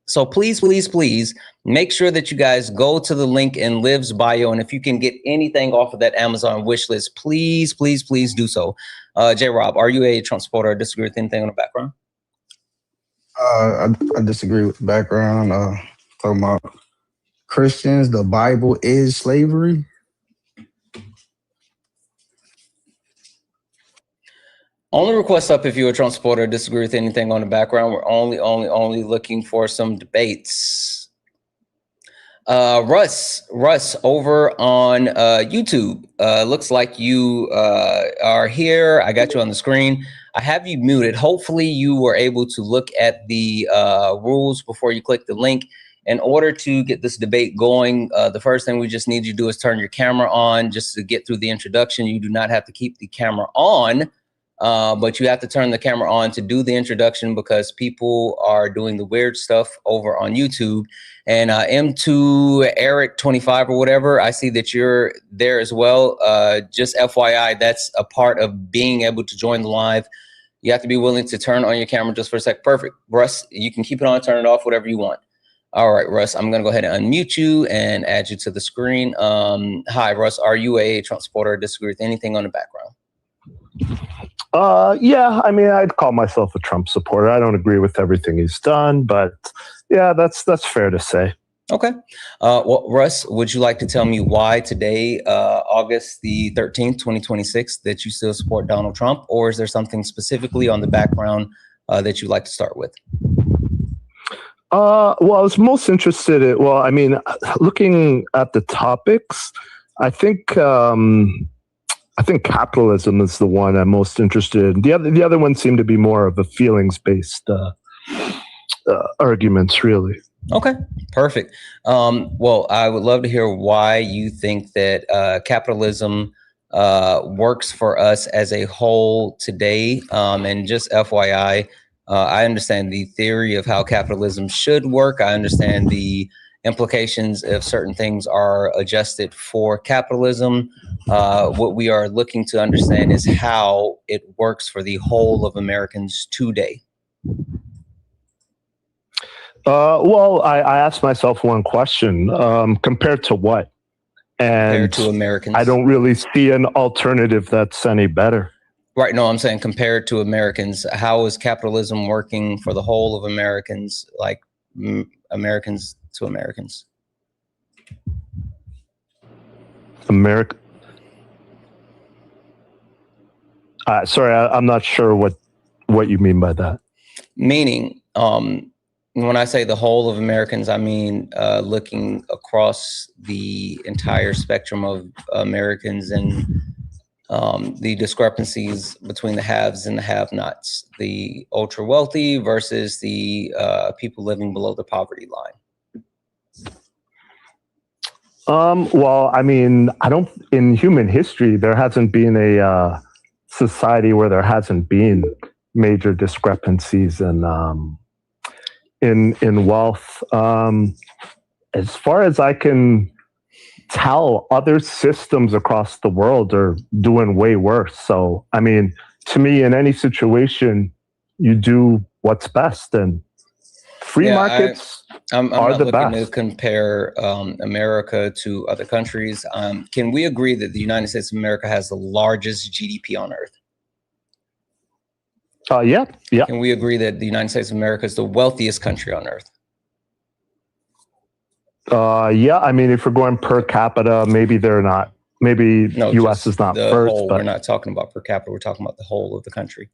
So please, please, please make sure that you guys go to the link in Liv's bio. And if you can get anything off of that Amazon wish list, please, please, please do so. J-Rob, are you a Trump supporter or disagree with anything on the background? I disagree with the background. Talking about Christians, the Bible is slavery. Only request up if you're a Trump supporter or disagree with anything on the background. We're only looking for some debates. Russ over on YouTube. Looks like you are here. I got you on the screen. I have you muted. Hopefully you were able to look at the rules before you click the link. In order to get this debate going, the first thing we just need you to do is turn your camera on just to get through the introduction. You do not have to keep the camera on. But you have to turn the camera on to do the introduction because people are doing the weird stuff over on YouTube. And M2 Eric 25 or whatever, I see that you're there as well. Just FYI, that's a part of being able to join the live. You have to be willing to turn on your camera just for a sec. Perfect. Russ, you can keep it on, turn it off, whatever you want. All right, Russ, I'm going to go ahead and unmute you and add you to the screen. Hi, Russ. Are you a Trump supporter or disagree with anything on the background? Yeah, I mean, I'd call myself a Trump supporter. I don't agree with everything he's done, but yeah, that's fair to say. Okay. Well, Russ, would you like to tell me why today, August the 13th, 2026, that you still support Donald Trump, or is there something specifically on the background that you'd like to start with? Well, I was most interested in, well, I mean, looking at the topics, I think capitalism is the one I'm most interested in. The other one seemed to be more of a feelings-based arguments, really. Okay, perfect. Well, I would love to hear why you think that capitalism works for us as a whole today. And just FYI, I understand the theory of how capitalism should work. I understand the implications if certain things are adjusted for capitalism. What we are looking to understand is how it works for the whole of Americans today. Well, I asked myself one question, compared to what? And compared to Americans. I don't really see an alternative that's any better. Right. No, I'm saying compared to Americans, how is capitalism working for the whole of Americans, like Americans to Americans? Sorry, I'm not sure what you mean by that. Meaning, when I say the whole of Americans, I mean looking across the entire spectrum of Americans and the discrepancies between the haves and the have-nots, the ultra wealthy versus the people living below the poverty line. Well, I mean, in human history, there hasn't been a society where there hasn't been major discrepancies in wealth. As far as I can tell, other systems across the world are doing way worse. So, I mean, to me, in any situation, you do what's best, and free markets I'm are not the looking best. to compare America to other countries. Can we agree that the United States of America has the largest GDP on earth? Yeah. Can we agree that the United States of America is the wealthiest country on earth? Yeah, I mean, if we're going per capita, maybe they're not. Maybe No, U.S. just is not the first, whole. but We're not talking about per capita. We're talking about the whole of the country.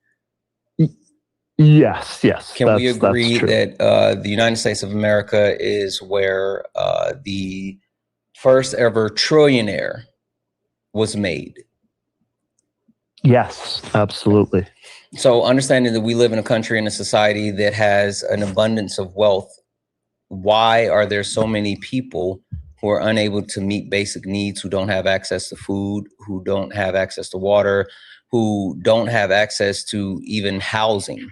yes. Can we agree true. that the United States of America is where the first ever trillionaire was made? Yes, absolutely. So understanding that we live in a country and a society that has an abundance of wealth, why are there so many people who are unable to meet basic needs, who don't have access to food, who don't have access to water, who don't have access to even housing?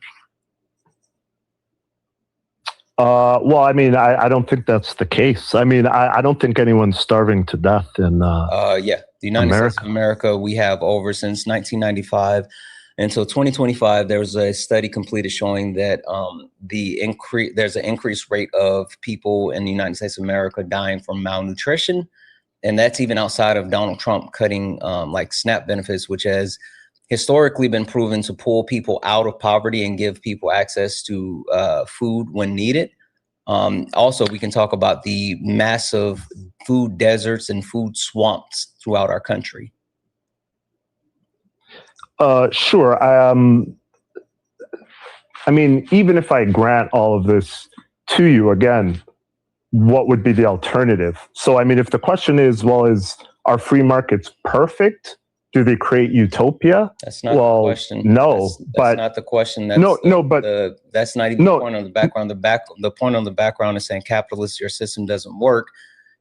Well, I mean, I don't think that's the case. I mean, I don't think anyone's starving to death in the United States of America, we have over since 1995 until 2025, there was a study completed showing that there's an increased rate of people in the United States of America dying from malnutrition. And that's even outside of Donald Trump cutting like SNAP benefits, which has historically been proven to pull people out of poverty and give people access to food when needed. Also, we can talk about the massive food deserts and food swamps throughout our country. Sure. I mean, even if I grant all of this to you, again, what would be the alternative? So, I mean, if the question is, well, are free markets perfect? Do they create utopia? That's not the question. No, that's not the question. That's that's not even the point on the background. The point on the background is saying capitalist, your system doesn't work.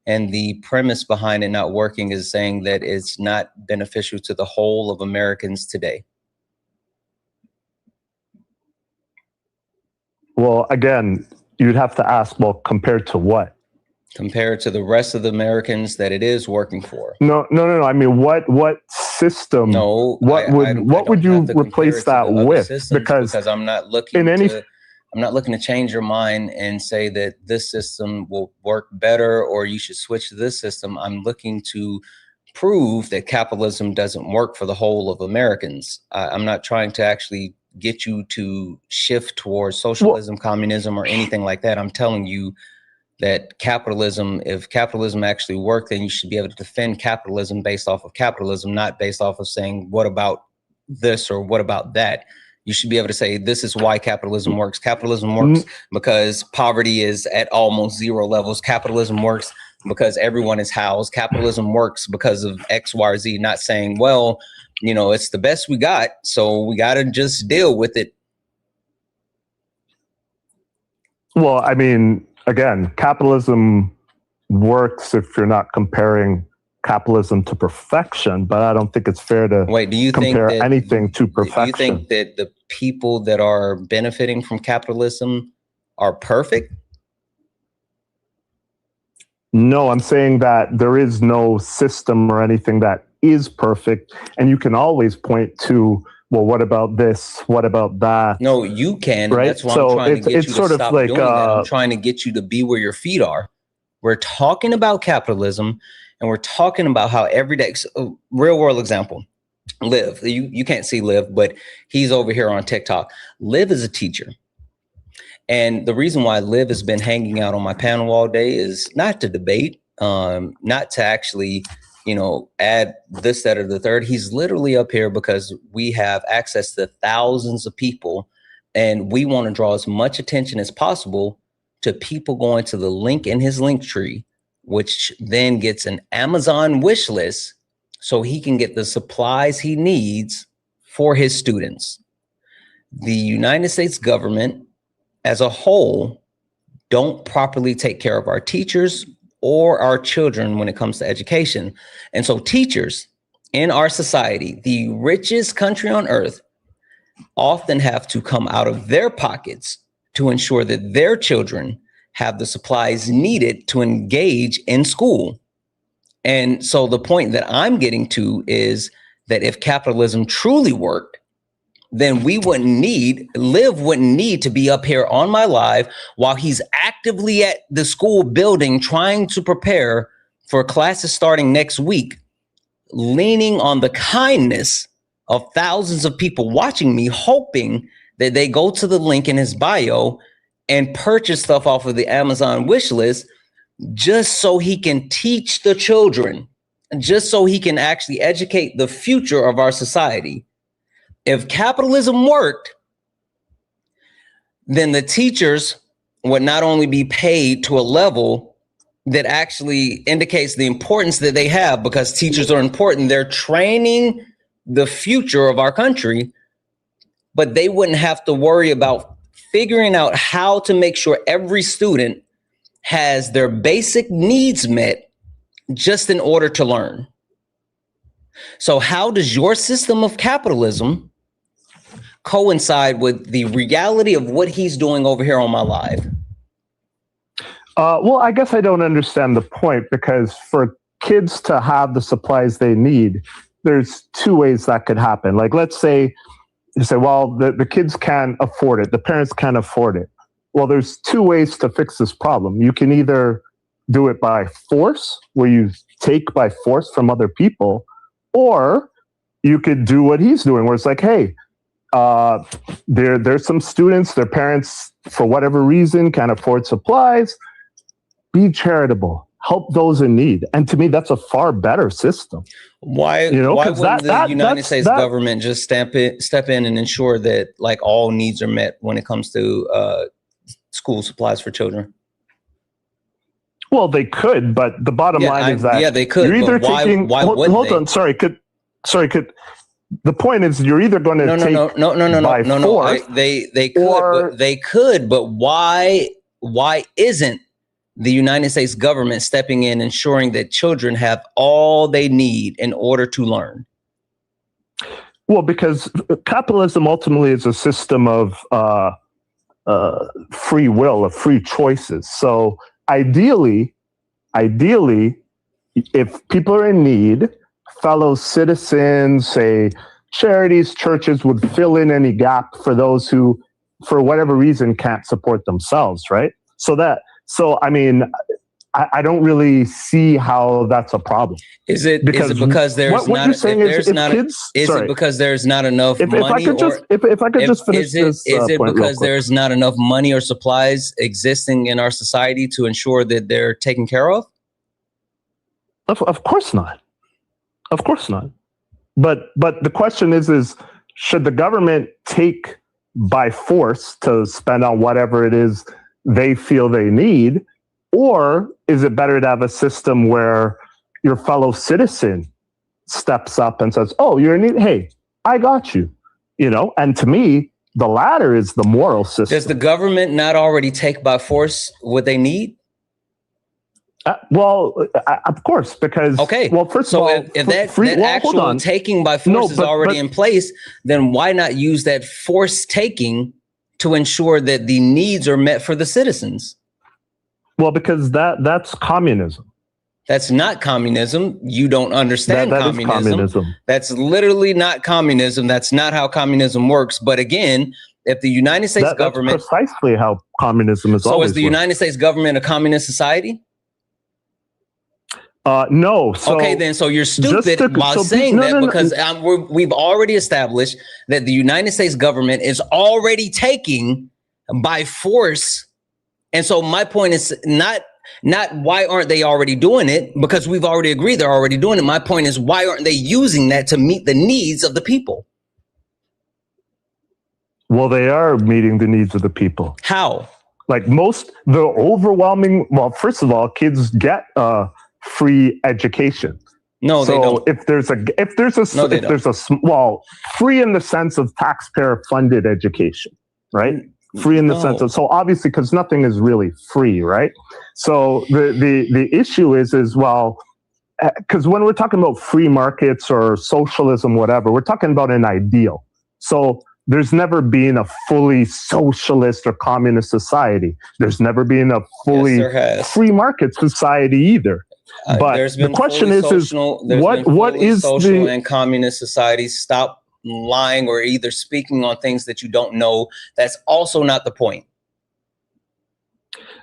And the premise behind it not working is saying that it's not beneficial to the whole of Americans today. Well, again, you'd have to ask, well, compared to what? Compared to the rest of the Americans that it is working for. No. I mean, what system? No. What would you replace that with? Because I'm not looking I'm not looking to change your mind and say that this system will work better or you should switch to this system. I'm looking to prove that capitalism doesn't work for the whole of Americans. I'm not trying to actually get you to shift towards socialism, communism, or anything like that. I'm telling you that capitalism, if capitalism actually worked, then you should be able to defend capitalism based off of capitalism, not based off of saying, what about this or what about that? You should be able to say, this is why capitalism works. Capitalism works because poverty is at almost 0 levels. Capitalism works because everyone is housed. Capitalism works because of X, Y, or Z. Not saying, well, you know, it's the best we got, so we got to just deal with it. Well, I mean, again, capitalism works if you're not comparing capitalism to perfection, but I don't think it's fair to compare anything to perfection. Do you think that the people that are benefiting from capitalism are perfect? No, I'm saying that there is no system or anything that is perfect. And you can always point to, well, what about this? What about that? No, you can. Right? That's why I'm trying to get you to stop doing that. I'm trying to get you to be where your feet are. We're talking about capitalism, and we're talking about how every day, so, real world example, Liv, you can't see Liv, but he's over here on TikTok. Liv is a teacher. And the reason why Liv has been hanging out on my panel all day is not to debate, not to actually, you know, add this, that, or the third. He's literally up here because we have access to thousands of people, and we want to draw as much attention as possible to people going to the link in his link tree, which then gets an Amazon wish list so he can get the supplies he needs for his students. The United States government as a whole don't properly take care of our teachers or our children when it comes to education. And so teachers in our society, the richest country on earth, often have to come out of their pockets to ensure that their children have the supplies needed to engage in school. And so the point that I'm getting to is that if capitalism truly worked, then Liv wouldn't need to be up here on my live while he's actively at the school building trying to prepare for classes starting next week, leaning on the kindness of thousands of people watching me, hoping that they go to the link in his bio and purchase stuff off of the Amazon wish list just so he can teach the children, just so he can actually educate the future of our society. If capitalism worked, then the teachers would not only be paid to a level that actually indicates the importance that they have, because teachers are important. They're training the future of our country, but they wouldn't have to worry about figuring out how to make sure every student has their basic needs met just in order to learn. So how does your system of capitalism coincide with the reality of what he's doing over here on my live? Well, I guess I don't understand the point, because for kids to have the supplies they need, there's 2 ways that could happen. Like, let's say you say, well, the kids can't afford it. The parents can't afford it. Well, there's 2 ways to fix this problem. You can either do it by force, where you take by force from other people, or you could do what he's doing, where it's like, hey, there's some students, their parents, for whatever reason, can't afford supplies. Be charitable. Help those in need. And to me, that's a far better system. Why wouldn't the United States government just step in and ensure that like all needs are met when it comes to school supplies for children? Well, they could, but the bottom line is that they could. You're either why hold on. Sorry. The point is, you're either going to take by force. They could, but why isn't the United States government stepping in, ensuring that children have all they need in order to learn? Well, because capitalism ultimately is a system of free will, of free choices. So ideally, if people are in need, fellow citizens, say charities, churches would fill in any gap for those who, for whatever reason, can't support themselves, right? So I mean, I don't really see how that's a problem. Is it because there's not enough money? If I could just finish this is it point because there's not enough money or supplies existing in our society to ensure that they're taken care of? Of course not. Of course not. But the question is should the government take by force to spend on whatever it is they feel they need? Or is it better to have a system where your fellow citizen steps up and says, oh, you're in need? Hey, I got you. You know, and to me, the latter is the moral system. Does the government not already take by force what they need? Of course, because first of all, if that actual taking by force is already in place, then why not use that force taking to ensure that the needs are met for the citizens? Well, because that's communism. That's not communism. You don't understand that is communism. That's literally not communism. That's not how communism works. But again, if the United States government, that's precisely how communism is. So is the United States government a communist society? No. So okay, then. So you're stupid while saying that because we've already established that the United States government is already taking by force. And so my point is not why aren't they already doing it? Because we've already agreed they're already doing it. My point is, why aren't they using that to meet the needs of the people? Well, they are meeting the needs of the people. How? Like the overwhelming, well, first of all, kids get free education. No, they don't. If there's free in the sense of taxpayer funded education, right? Free in the sense of, so obviously, because nothing is really free, right? So the issue is well, because when we're talking about free markets or socialism, whatever, we're talking about an ideal. So there's never been a fully socialist or communist society. There's never been a fully free market society either. But the question is what is social and communist societies? Stop lying or either speaking on things that you don't know. That's also not the point.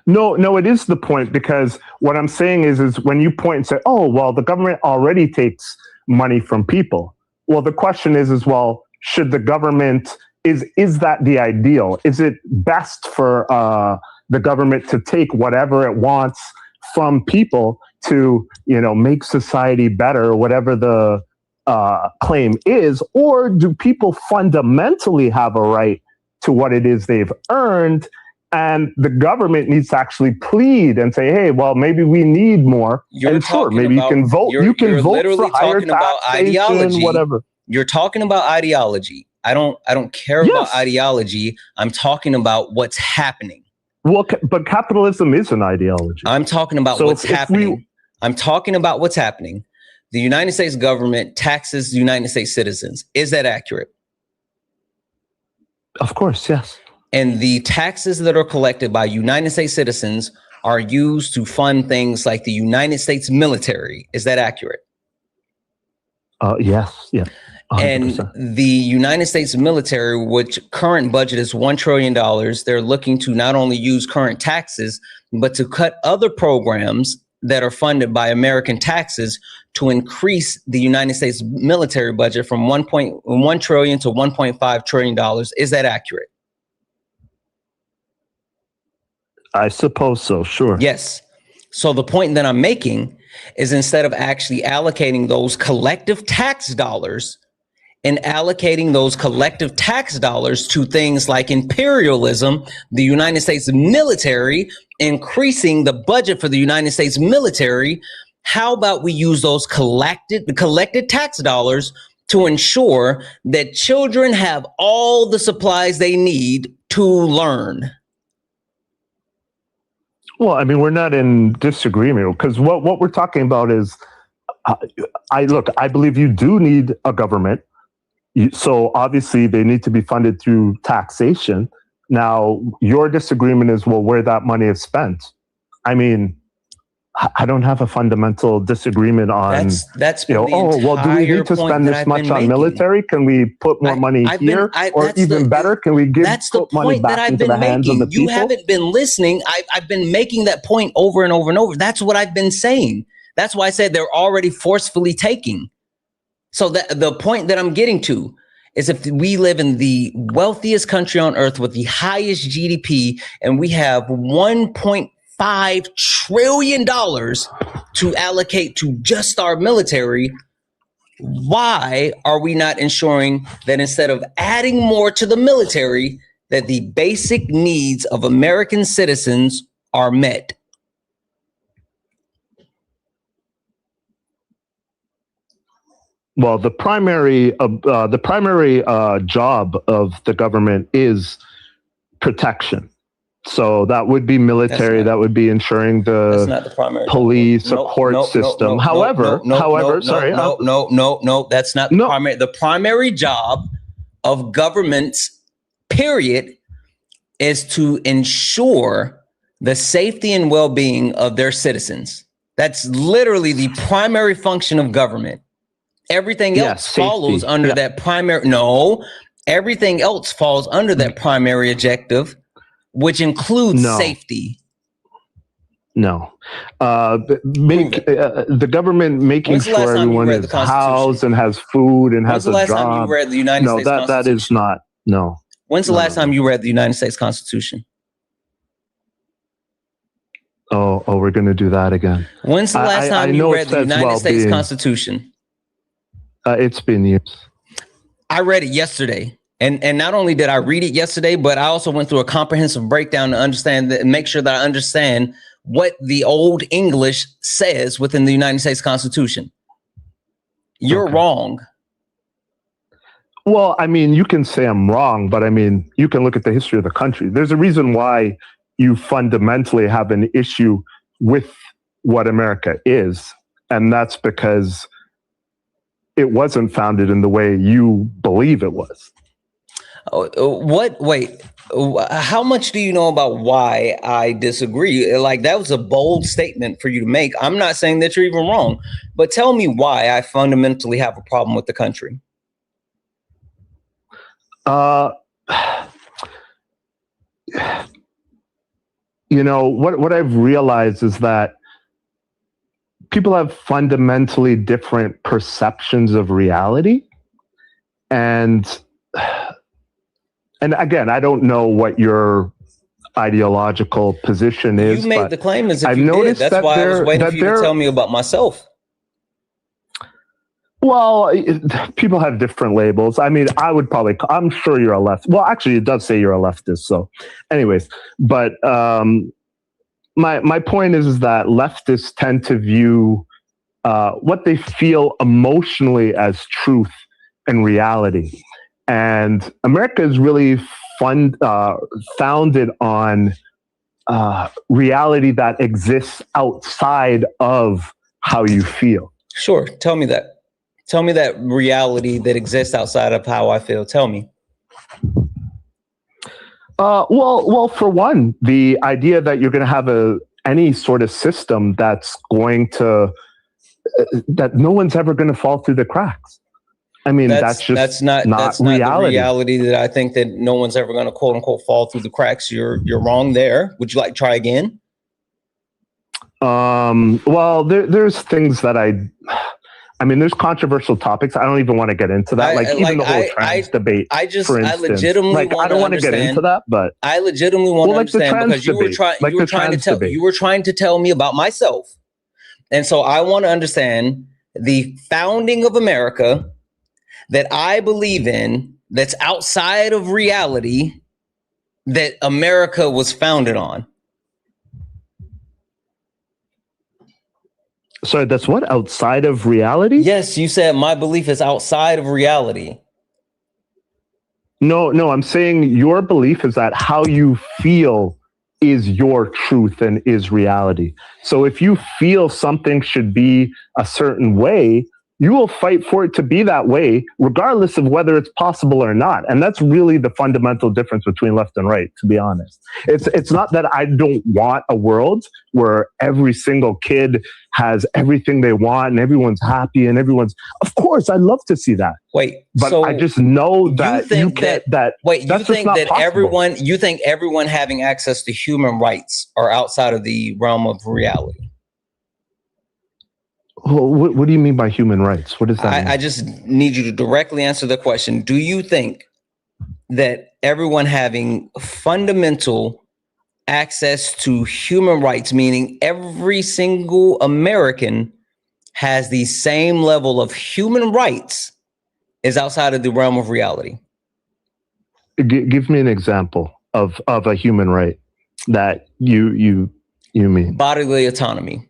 No, it is the point, because what I'm saying is when you point and say, oh, well, the government already takes money from people. Well, the question is well, should the government, is that the ideal? Is it best for the government to take whatever it wants from people to, make society better, whatever the claim is? Or do people fundamentally have a right to what it is they've earned, and the government needs to actually plead and say, hey, well, maybe we need more? And sure, maybe you can vote. You can vote for higher taxation, whatever. You're talking about ideology. I don't care about ideology. I'm talking about what's happening. Well, but capitalism is an ideology. I'm talking about what's happening. I'm talking about what's happening. The United States government taxes United States citizens. Is that accurate? Of course, yes. And the taxes that are collected by United States citizens are used to fund things like the United States military. Is that accurate? Yes, yeah. 100%. And the United States military, which current budget is $1 trillion, they're looking to not only use current taxes, but to cut other programs that are funded by American taxes to increase the United States military budget from $1 trillion to $1.5 trillion. Is that accurate? I suppose so, sure. Yes. So the point that I'm making is, instead of actually allocating those collective tax dollars and allocating those collective tax dollars to things like imperialism, the United States military, increasing the budget for the United States military, how about we use those collected tax dollars to ensure that children have all the supplies they need to learn? Well, I mean, we're not in disagreement, because what we're talking about is, I believe you do need a government. So obviously they need to be funded through taxation. Now, your disagreement is, well, where that money is spent. I mean, I don't have a fundamental disagreement on that's do we need to spend this much on military? Can we put more money here? Or even better, can we put money back into the hands of the people? You haven't been listening. I've been making that point over and over and over. That's what I've been saying. That's why I said they're already forcefully taking. So the point that I'm getting to is, if we live in the wealthiest country on earth with the highest GDP, and we have $1.5 trillion to allocate to just our military, Why are we not ensuring that instead of adding more to the military, that the basic needs of American citizens are met? Well, the primary job of the government is protection. So that would be military. That would be ensuring That's not the primary police support system. However, sorry, that's not the primary. The primary job of governments, period, is to ensure the safety and well-being of their citizens. That's literally the primary function of government. Everything else follows under that primary. No, everything else falls under that primary objective, which includes safety. No. The government making sure everyone is housed and has food and has a job. When's the last time you read the United States Constitution? That is not, no. When's the last time you read the United States Constitution? Oh, we're going to do that again. When's the last time you read the United States Constitution? It's been years. I read it yesterday. And not only did I read it yesterday, but I also went through a comprehensive breakdown to understand that, and make sure that I understand what the Old English says within the United States Constitution. You're wrong. Well, I mean, you can say I'm wrong, but I mean, you can look at the history of the country. There's a reason why you fundamentally have an issue with what America is. And that's because it wasn't founded in the way you believe it was. Wait, how much do you know about why I disagree? Like, that was a bold statement for you to make. I'm not saying that you're even wrong, but tell me why I fundamentally have a problem with the country. You know, what I've realized is that people have fundamentally different perceptions of reality. And again, I don't know what your ideological position is. You made the claim as if you did. That's why I was waiting for you to tell me about myself. Well, people have different labels. I mean, I'm sure you're a left. Well, actually, it does say you're a leftist. So anyways, but my point is that leftists tend to view what they feel emotionally as truth and reality. And America is really founded on reality that exists outside of how you feel. Sure. Tell me that. Tell me that reality that exists outside of how I feel. Tell me. Well, for one, the idea that you're going to have any sort of system that's going to that no one's ever going to fall through the cracks. I mean, that's not reality. The reality that I think that no one's ever going to quote unquote fall through the cracks. You're wrong there. Would you like to try again? Well, there's things that I mean, there's controversial topics. I don't even want to get into that. Even the whole trans debate. I legitimately I don't want to get into that, but I legitimately want to understand because you were trying to tell me about myself. And so I want to understand the founding of America that I believe in, that's outside of reality, that America was founded on. Sorry, that's what? Outside of reality? Yes, you said my belief is outside of reality. No, I'm saying your belief is that how you feel is your truth and is reality. So if you feel something should be a certain way, you will fight for it to be that way, regardless of whether it's possible or not. And that's really the fundamental difference between left and right, to be honest. It's not that I don't want a world where every single kid has everything they want and everyone's happy and of course, I'd love to see that. But so I just know that you think everyone having access to human rights are outside of the realm of reality? Well, what do you mean by human rights? What does that mean? I just need you to directly answer the question. Do you think that everyone having fundamental access to human rights, meaning every single American has the same level of human rights is outside of the realm of reality. Give me an example of a human right that you mean. Bodily autonomy.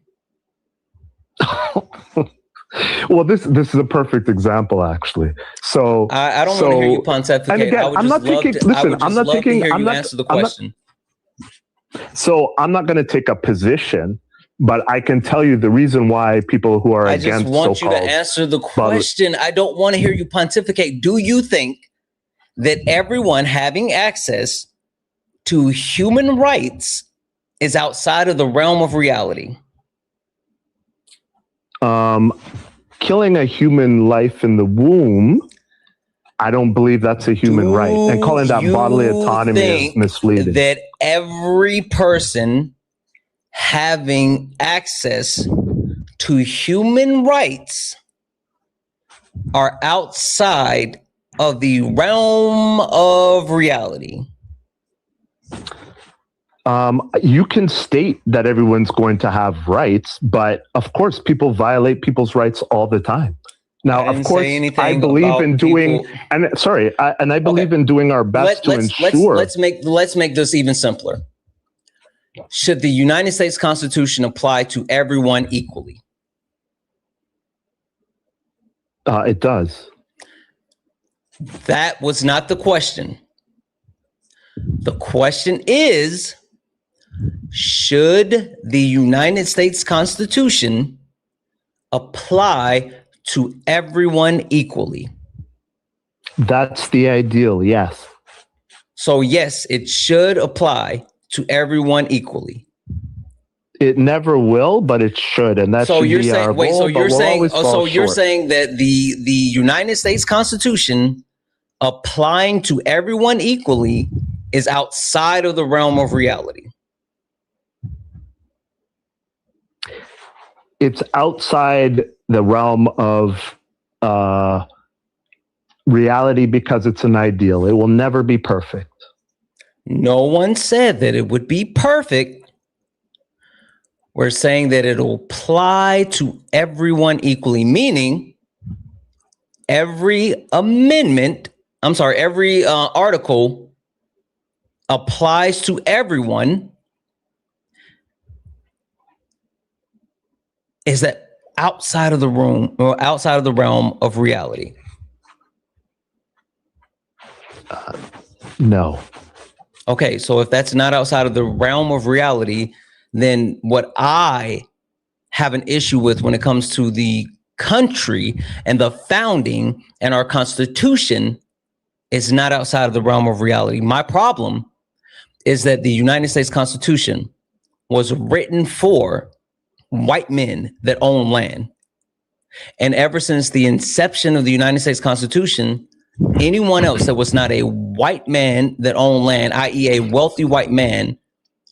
Well, this is a perfect example, actually. So I don't want to hear you pontificate. And again, I'm not taking. Listen, I'm not taking. I'm not answer the question. So I'm not going to take a position, but I can tell you the reason why people who are I against just want you to so-called answer the question. I don't want to hear you pontificate. Do you think that everyone having access to human rights is outside of the realm of reality? Killing a human life in the womb, I don't believe that's a human right. And calling that bodily autonomy is misleading. That every person having access to human rights are outside of the realm of reality? You can state that everyone's going to have rights, but of course, people violate people's rights all the time. Now, of course, I believe in doing, and sorry, I believe in doing our best to ensure. Let's make this even simpler. Should the United States Constitution apply to everyone equally? It does. That was not the question. The question is, should the United States Constitution apply to everyone equally? That's the ideal, yes. So yes, it should apply to everyone equally. It never will, but it should, and that so should you're be saying, our wait, goal. so you're saying, You're saying that the United States Constitution applying to everyone equally is outside of the realm of reality? It's outside the realm of reality because it's an ideal. It will never be perfect. No one said that it would be perfect. We're saying that it'll apply to everyone equally, meaning every article applies to everyone. Is that outside of the room or outside of the realm of reality? No. Okay, so if that's not outside of the realm of reality, then what I have an issue with when it comes to the country and the founding and our Constitution is not outside of the realm of reality. My problem is that the United States Constitution was written for white men that own land. And ever since the inception of the United States Constitution, anyone else that was not a white man that owned land, i.e. a wealthy white man,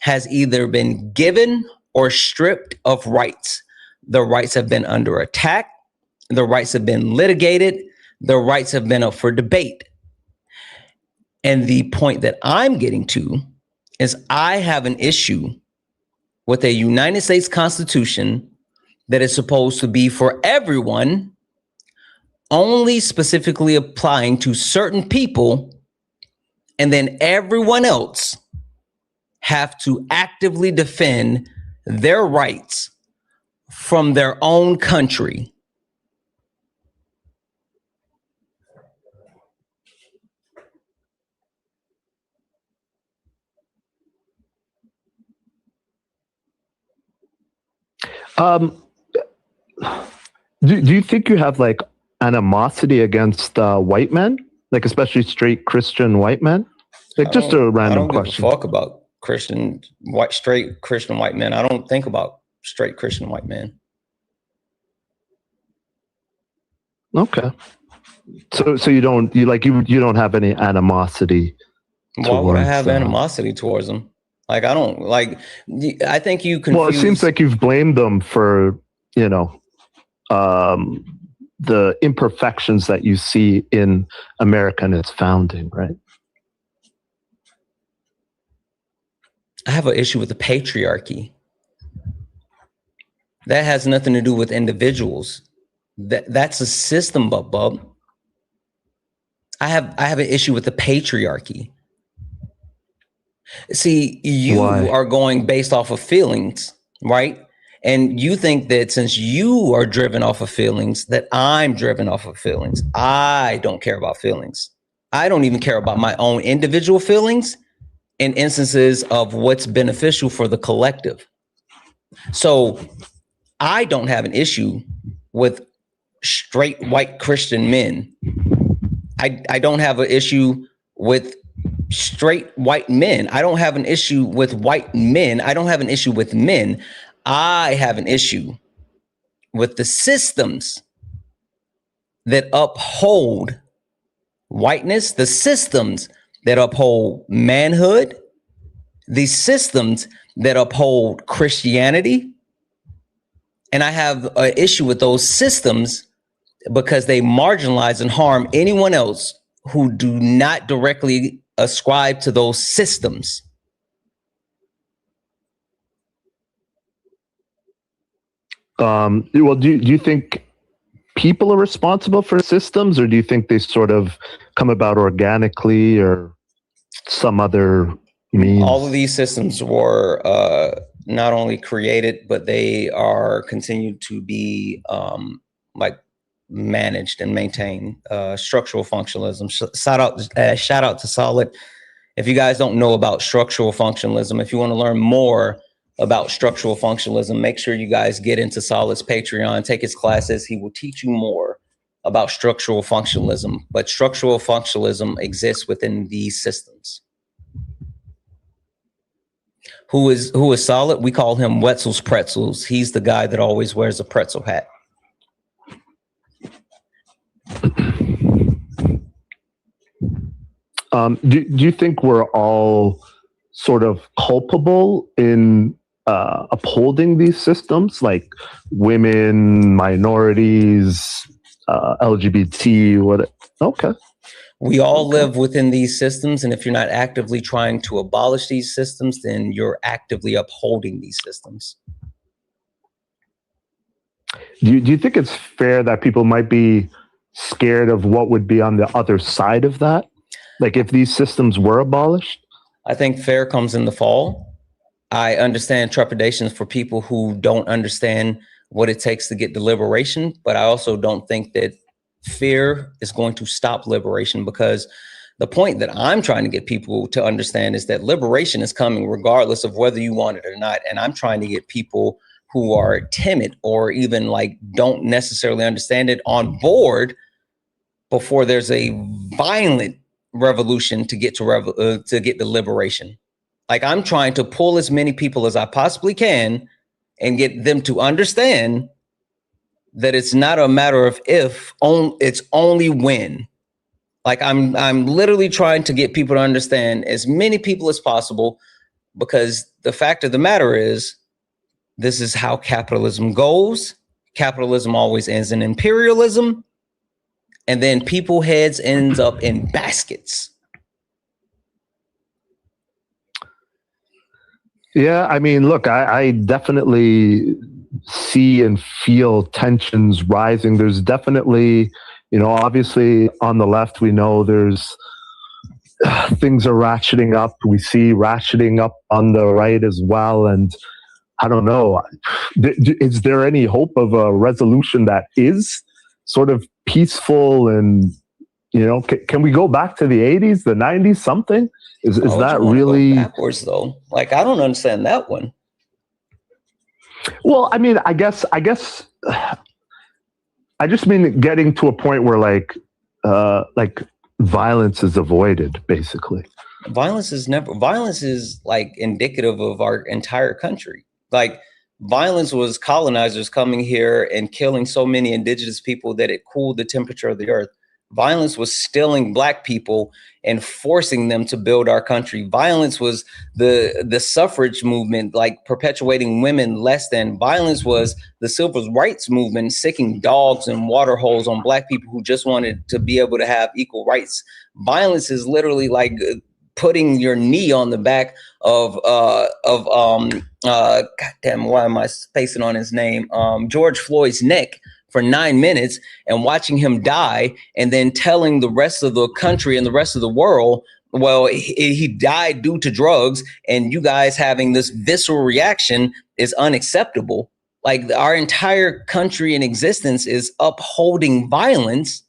has either been given or stripped of rights. The rights have been under attack. The rights have been litigated. The rights have been up for debate. And the point that I'm getting to is I have an issue with a United States Constitution that is supposed to be for everyone, only specifically applying to certain people, and then everyone else have to actively defend their rights from their own country. Do you think you have like animosity against white men, like especially straight Christian white men? Like just a random question. I don't give a fuck about straight Christian white men. I don't think about straight Christian white men. Okay. So you don't have any animosity. Why would I have animosity towards them? Like, I don't like, I think you confuse. Well, it seems like you've blamed them for, the imperfections that you see in America and its founding, right? I have an issue with the patriarchy. That has nothing to do with individuals. That's a system, bub. I have an issue with the patriarchy. See, you are going based off of feelings, right? And you think that since you are driven off of feelings, that I'm driven off of feelings. I don't care about feelings. I don't even care about my own individual feelings in instances of what's beneficial for the collective. So I don't have an issue with straight white Christian men. I don't have an issue with straight white men. I don't have an issue with white men. I don't have an issue with men. I have an issue with the systems that uphold whiteness, the systems that uphold manhood, the systems that uphold Christianity. And I have an issue with those systems because they marginalize and harm anyone else who do not directly ascribe to those systems. Well, do you think people are responsible for systems, or do you think they sort of come about organically or some other means? All of these systems were not only created, but they are continued to be like managed and maintained. Structural functionalism. Shout out to Solid. If you guys don't know about structural functionalism, if you want to learn more about structural functionalism, make sure you guys get into Solid's Patreon, take his classes. He will teach you more about structural functionalism. But structural functionalism exists within these systems. Who is Solid? We call him Wetzel's Pretzels. He's the guy that always wears a pretzel hat. Do you think we're all sort of culpable in upholding these systems, like women, minorities, LGBT? Okay. We all live within these systems, and if you're not actively trying to abolish these systems, then you're actively upholding these systems. Do you think it's fair that people might be scared of what would be on the other side of that? Like if these systems were abolished? I think fair comes in the fall. I understand trepidations for people who don't understand what it takes to get the liberation, but I also don't think that fear is going to stop liberation, because the point that I'm trying to get people to understand is that liberation is coming regardless of whether you want it or not. And I'm trying to get people who are timid or even like don't necessarily understand it on board before there's a violent revolution to get to get the liberation. Like I'm trying to pull as many people as I possibly can and get them to understand that it's not a matter of if, it's only when. Like I'm literally trying to get people to understand, as many people as possible, because the fact of the matter is, this is how capitalism goes. Capitalism always ends in imperialism, and then people heads ends up in baskets. Yeah, I mean, look, I definitely see and feel tensions rising. There's definitely, obviously on the left, we know there's things are ratcheting up. We see ratcheting up on the right as well. And I don't know, is there any hope of a resolution that is sort of peaceful and, can we go back to the 80s, the 90s, something? Is that really backwards though? Like, I don't understand that one. Well, I mean, I guess I just mean getting to a point where like violence is avoided, basically. Violence is like indicative of our entire country. Like violence was colonizers coming here and killing so many indigenous people that it cooled the temperature of the earth. Violence was stealing Black people and forcing them to build our country. Violence was the suffrage movement, like perpetuating women less than. Violence was the civil rights movement, sicking dogs and water holes on Black people who just wanted to be able to have equal rights. Violence is literally like putting your knee on the back of goddamn, why am I spacing on his name? George Floyd's neck for 9 minutes and watching him die, and then telling the rest of the country and the rest of the world, well, he died due to drugs, and you guys having this visceral reaction is unacceptable. Like, our entire country in existence is upholding violence.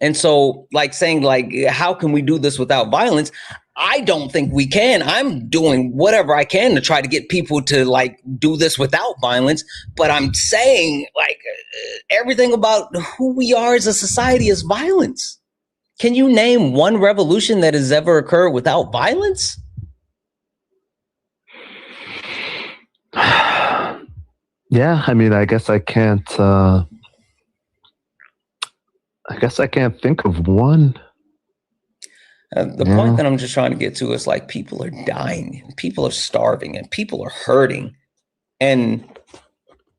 And so, like, saying, like, how can we do this without violence? I don't think we can. I'm doing whatever I can to try to get people to, like, do this without violence. But I'm saying, like, everything about who we are as a society is violence. Can you name one revolution that has ever occurred without violence? Yeah, I mean, I guess I can't think of one. The point that I'm just trying to get to is, like, people are dying, people are starving, and people are hurting. And,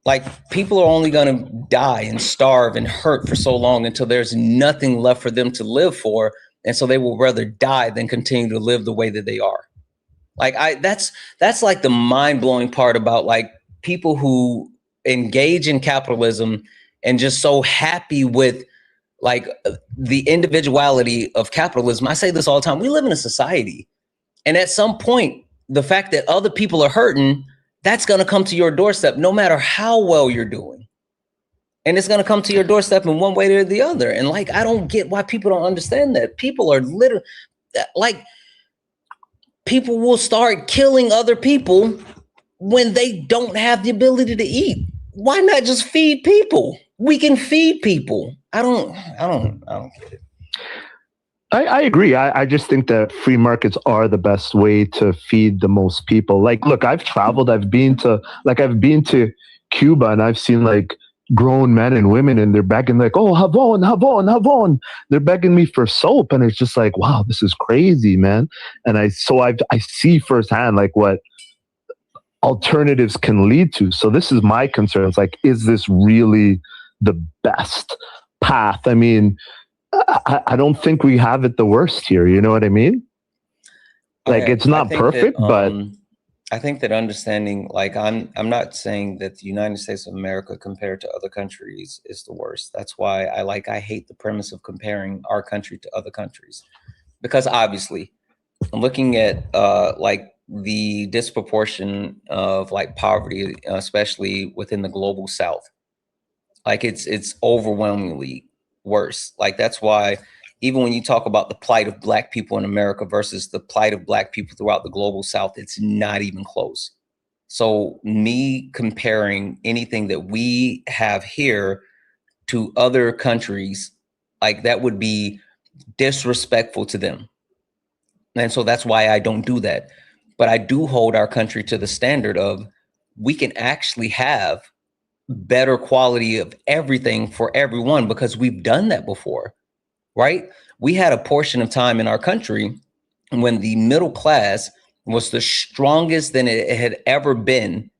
like, people are only going to die and starve and hurt for so long until there's nothing left for them to live for. And so they will rather die than continue to live the way that they are. Like, that's like the mind-blowing part about, like, people who engage in capitalism and just so happy with, like, the individuality of capitalism. I say this all the time. We live in a society, and at some point, the fact that other people are hurting, that's going to come to your doorstep no matter how well you're doing. And it's going to come to your doorstep in one way or the other. And, like, I don't get why people don't understand that. People are literally, like, people will start killing other people when they don't have the ability to eat. Why not just feed people? We can feed people. I don't get it. I agree. I just think that free markets are the best way to feed the most people. Like, look, I've traveled. I've been to Cuba, and I've seen, like, grown men and women, and they're begging, like, oh, Havon. They're begging me for soap, and it's just like, wow, this is crazy, man. And I see firsthand, like, what alternatives can lead to. So this is my concern. It's like, is this really the best path? I mean, I don't think we have it the worst here. You know what I mean? Like, it's not perfect, but I think that understanding, like, I'm not saying that the United States of America compared to other countries is the worst. That's why I hate the premise of comparing our country to other countries, because obviously I'm looking at like the disproportion of, like, poverty, especially within the global South. Like, it's overwhelmingly worse. Like, that's why even when you talk about the plight of Black people in America versus the plight of Black people throughout the global South, it's not even close. So me comparing anything that we have here to other countries, like, that would be disrespectful to them. And so that's why I don't do that. But I do hold our country to the standard of, we can actually have better quality of everything for everyone, because we've done that before, right? We had a portion of time in our country when the middle class was the strongest than it had ever been.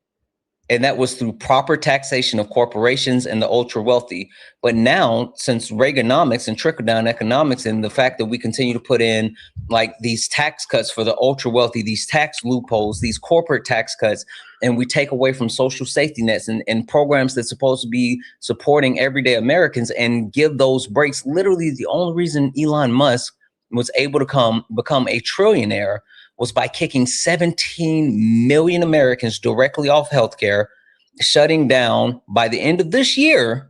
And that was through proper taxation of corporations and the ultra wealthy. But now, since Reaganomics and trickle-down economics, and the fact that we continue to put in, like, these tax cuts for the ultra wealthy, these tax loopholes, these corporate tax cuts, and we take away from social safety nets and programs that's supposed to be supporting everyday Americans and give those breaks. Literally, the only reason Elon Musk was able to become a trillionaire was by kicking 17 million Americans directly off healthcare, shutting down, by the end of this year,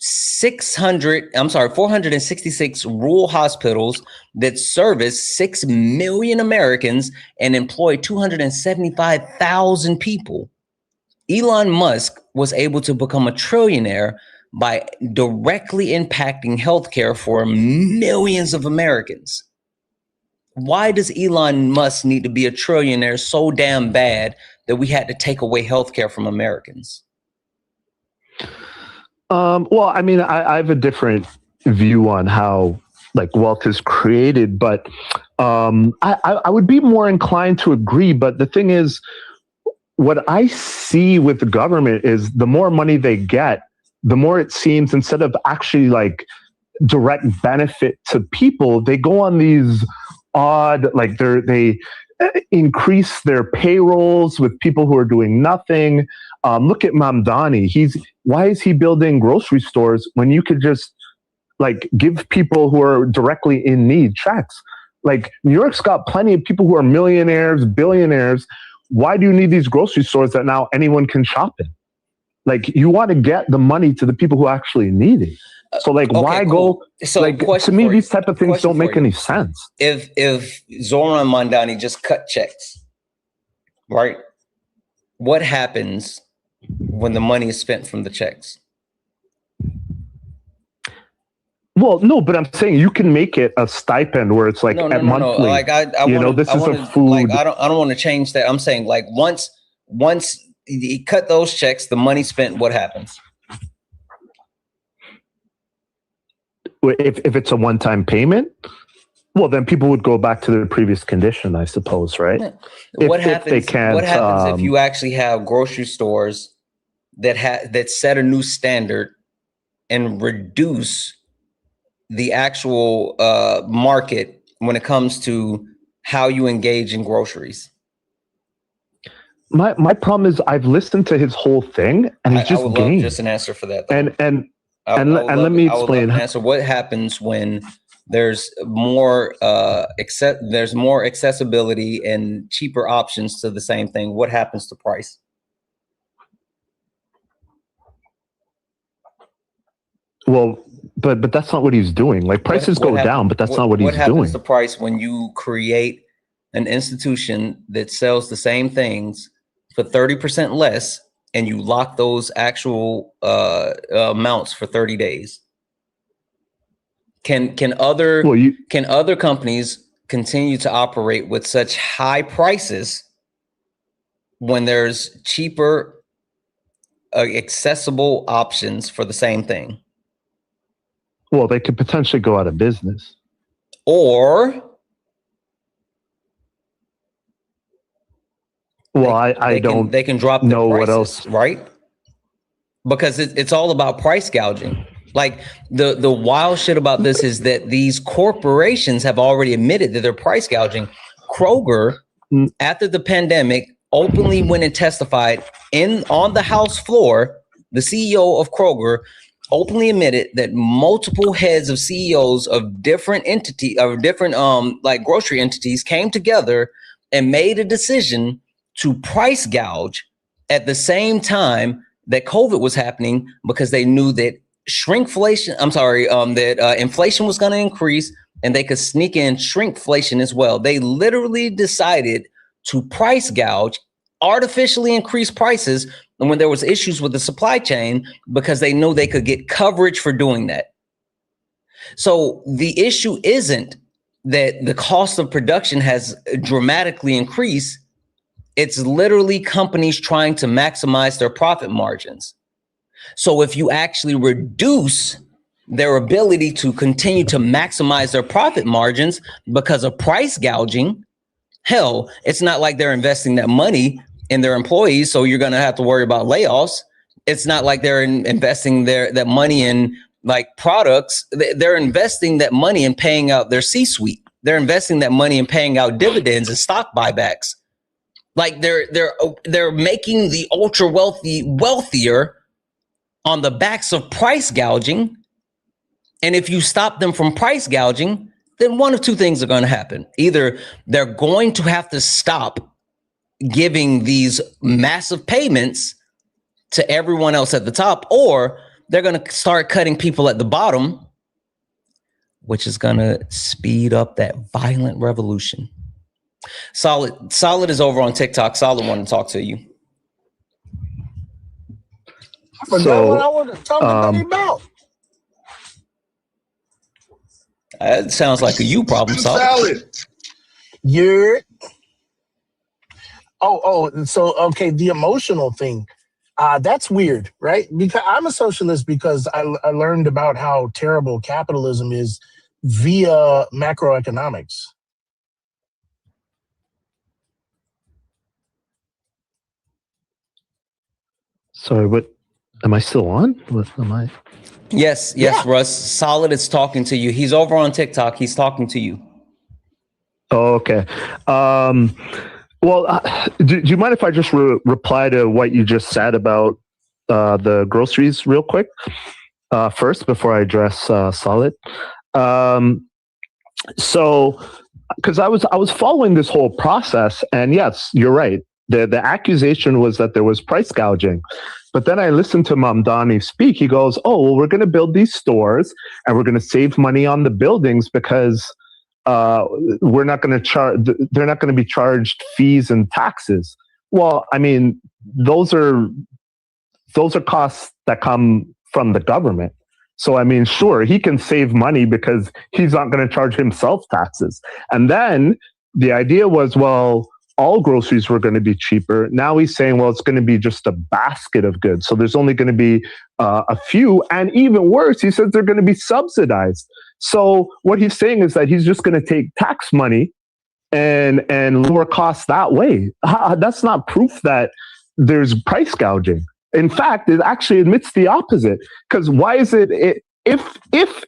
466 rural hospitals that service 6 million Americans and employ 275,000 people. Elon Musk was able to become a trillionaire by directly impacting healthcare for millions of Americans. Why does Elon Musk need to be a trillionaire so damn bad that we had to take away healthcare from Americans? Well, I mean, I have a different view on how, like, wealth is created, but I would be more inclined to agree. But the thing is, what I see with the government is, the more money they get, the more it seems, instead of actually, like, direct benefit to people, they go on these odd, like, increase their payrolls with people who are doing nothing. Look at Mamdani. Why is he building grocery stores when you could just like give people who are directly in need checks? Like New York's got plenty of people who are millionaires, billionaires. Why do you need these grocery stores that now anyone can shop in? Like you want to get the money to the people who actually need it. So like, why go? So like to me, these type of things don't make any sense. If Zoran Mandani just cut checks, right? What happens when the money is spent from the checks? Well, no, but I'm saying you can make it a stipend where it's like monthly. No. Like I this is a food. Like I don't want to change that. I'm saying like once you cut those checks, the money spent, what happens? If it's a one-time payment, well, then people would go back to their previous condition, I suppose, right? What happens if you actually have grocery stores that set a new standard and reduce the actual market when it comes to how you engage in groceries? My problem is I've listened to his whole thing, and he's just I would game. love just an answer for that. Though. Let me explain. Answer. What happens when there's more there's more accessibility and cheaper options to the same thing? What happens to price? Well, but that's not what he's doing. Like prices go down, but that's not what he's doing. What happens to price when you create an institution that sells the same things for 30% less, and you lock those actual amounts for 30 days? Can other companies continue to operate with such high prices when there's cheaper, accessible options for the same thing? Well, they could potentially go out of business. Or they can drop their prices, what else, right? Because it's all about price gouging. Like the wild shit about this is that these corporations have already admitted that they're price gouging. Kroger, after the pandemic, openly went and testified on the House floor. The CEO of Kroger openly admitted that multiple heads of CEOs of different like grocery entities came together and made a decision to price gouge at the same time that COVID was happening, because they knew that inflation was going to increase and they could sneak in shrinkflation as well. They literally decided to price gouge, artificially increase prices, and when there was issues with the supply chain, because they knew they could get coverage for doing that. So the issue isn't that the cost of production has dramatically increased. It's literally companies trying to maximize their profit margins. So if you actually reduce their ability to continue to maximize their profit margins because of price gouging, hell, it's not like they're investing that money in their employees, so you're going to have to worry about layoffs. It's not like they're investing that money in like products. They're investing that money in paying out their C-suite. They're investing that money in paying out dividends and stock buybacks. Like they're making the ultra wealthy wealthier on the backs of price gouging. And if you stop them from price gouging, then one of two things are going to happen. Either they're going to have to stop giving these massive payments to everyone else at the top, or they're going to start cutting people at the bottom, which is going to speed up that violent revolution. Solid is over on TikTok. Solid wanted to talk to you. I forgot what I want to talk about. That sounds like a you problem, Solid. Yeah. So okay, the emotional thing. That's weird, right? Because I'm a socialist because I learned about how terrible capitalism is via macroeconomics. Sorry, what? Am I still on? What am I? Yes, yeah. Russ. Solid is talking to you. He's over on TikTok. He's talking to you. Oh, okay. Well, do you mind if I just reply to what you just said about the groceries real quick first before I address Solid? So, because I was following this whole process, and yes, you're right. The accusation was that there was price gouging. But then I listened to Mamdani speak. He goes, oh, well, we're going to build these stores and we're going to save money on the buildings because we're not going to charge, they're not going to be charged fees and taxes. Well, I mean, those are costs that come from the government. So, I mean, sure, he can save money because he's not going to charge himself taxes. And then the idea was, well, all groceries were going to be cheaper. Now he's saying, well, it's going to be just a basket of goods. So there's only going to be a few. And even worse, he says they're going to be subsidized. So what he's saying is that he's just going to take tax money and lower costs that way. That's not proof that there's price gouging. In fact, it actually admits the opposite. Because why is it, if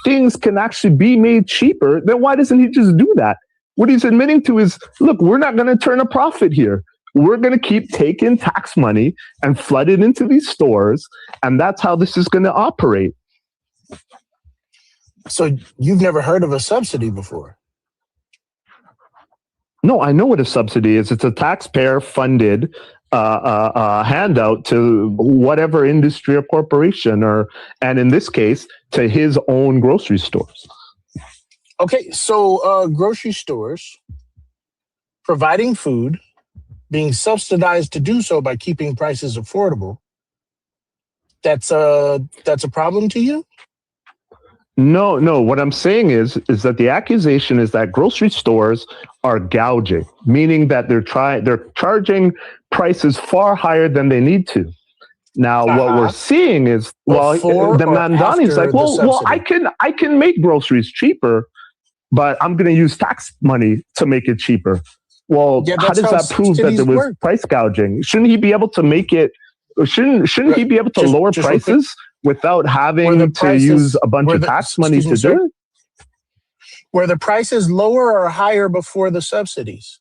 things can actually be made cheaper, then why doesn't he just do that? What he's admitting to is, look, we're not going to turn a profit here. We're going to keep taking tax money and flood it into these stores. And that's how this is going to operate. So you've never heard of a subsidy before? No, I know what a subsidy is. It's a taxpayer-funded handout to whatever industry or corporation, and in this case, to his own grocery stores. Okay, so grocery stores providing food, being subsidized to do so by keeping prices affordable. That's a problem to you? No. What I'm saying is that the accusation is that grocery stores are gouging, meaning that they're charging prices far higher than they need to. Now, what we're seeing is, well, the Mandani's like, well, I can make groceries cheaper, but I'm going to use tax money to make it cheaper. Well, yeah, how does that prove that there was price gouging? Shouldn't he be able to make it? Shouldn't he be able to lower prices without having to use a bunch of tax money to do it? Were the prices lower or higher before the subsidies?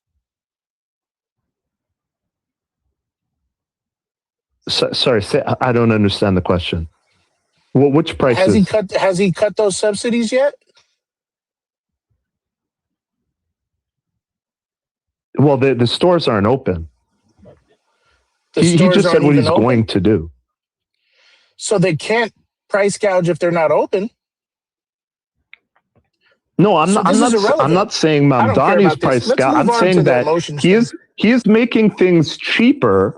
Sorry, I don't understand the question. Well, which prices? Has he cut those subsidies yet? Well, the stores aren't open. He just said what he's going to do. So they can't price gouge if they're not open. No, I'm not saying Mamdani's price gouge. I'm saying that he is making things cheaper,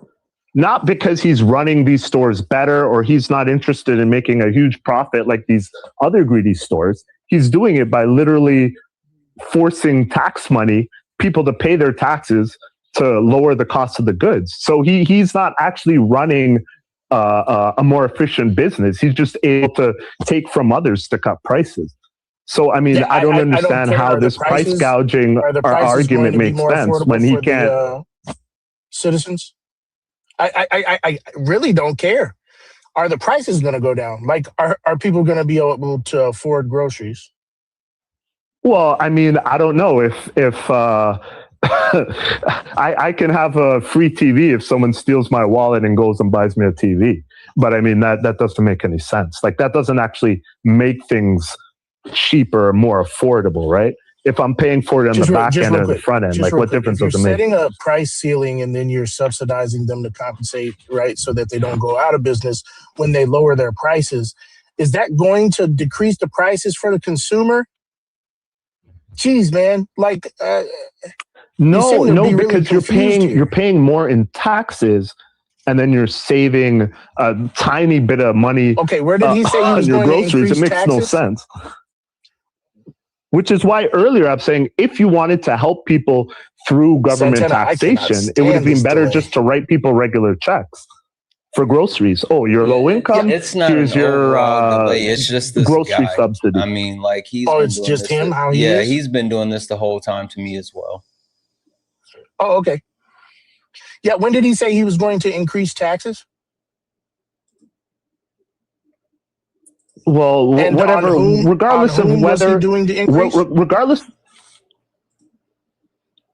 not because he's running these stores better or he's not interested in making a huge profit like these other greedy stores. He's doing it by literally forcing tax money, people to pay their taxes to lower the cost of the goods. So he's not actually running a more efficient business. He's just able to take from others to cut prices. So, I mean, yeah, I don't understand how this price gouging argument makes sense when he can't. Citizens? I really don't care. Are the prices going to go down? Like, are people going to be able to afford groceries? Well, I mean, I don't know if I can have a free TV if someone steals my wallet and goes and buys me a TV. But I mean, that doesn't make any sense. Like, that doesn't actually make things cheaper, more affordable, right? If I'm paying for it on the back end or the front end, like, what difference does it make? If you're setting a price ceiling and then you're subsidizing them to compensate, right, so that they don't go out of business when they lower their prices, is that going to decrease the prices for the consumer? Jeez, man, like no, because you're paying more in taxes, and then you're saving a tiny bit of money. Okay, where did he say he was going to increase It makes taxes? No sense. Which is why earlier I'm saying if you wanted to help people through government taxation, it would have been better just to write people regular checks for groceries. Oh, you're low income. Yeah, it's not here's your delay. It's just this grocery guy. subsidy. I mean, like he's. Oh, it's just him. How he is? He's been doing this the whole time to me as well. Oh, okay. Yeah, when did he say he was going to increase taxes? Well, whatever. Regardless of whether, regardless.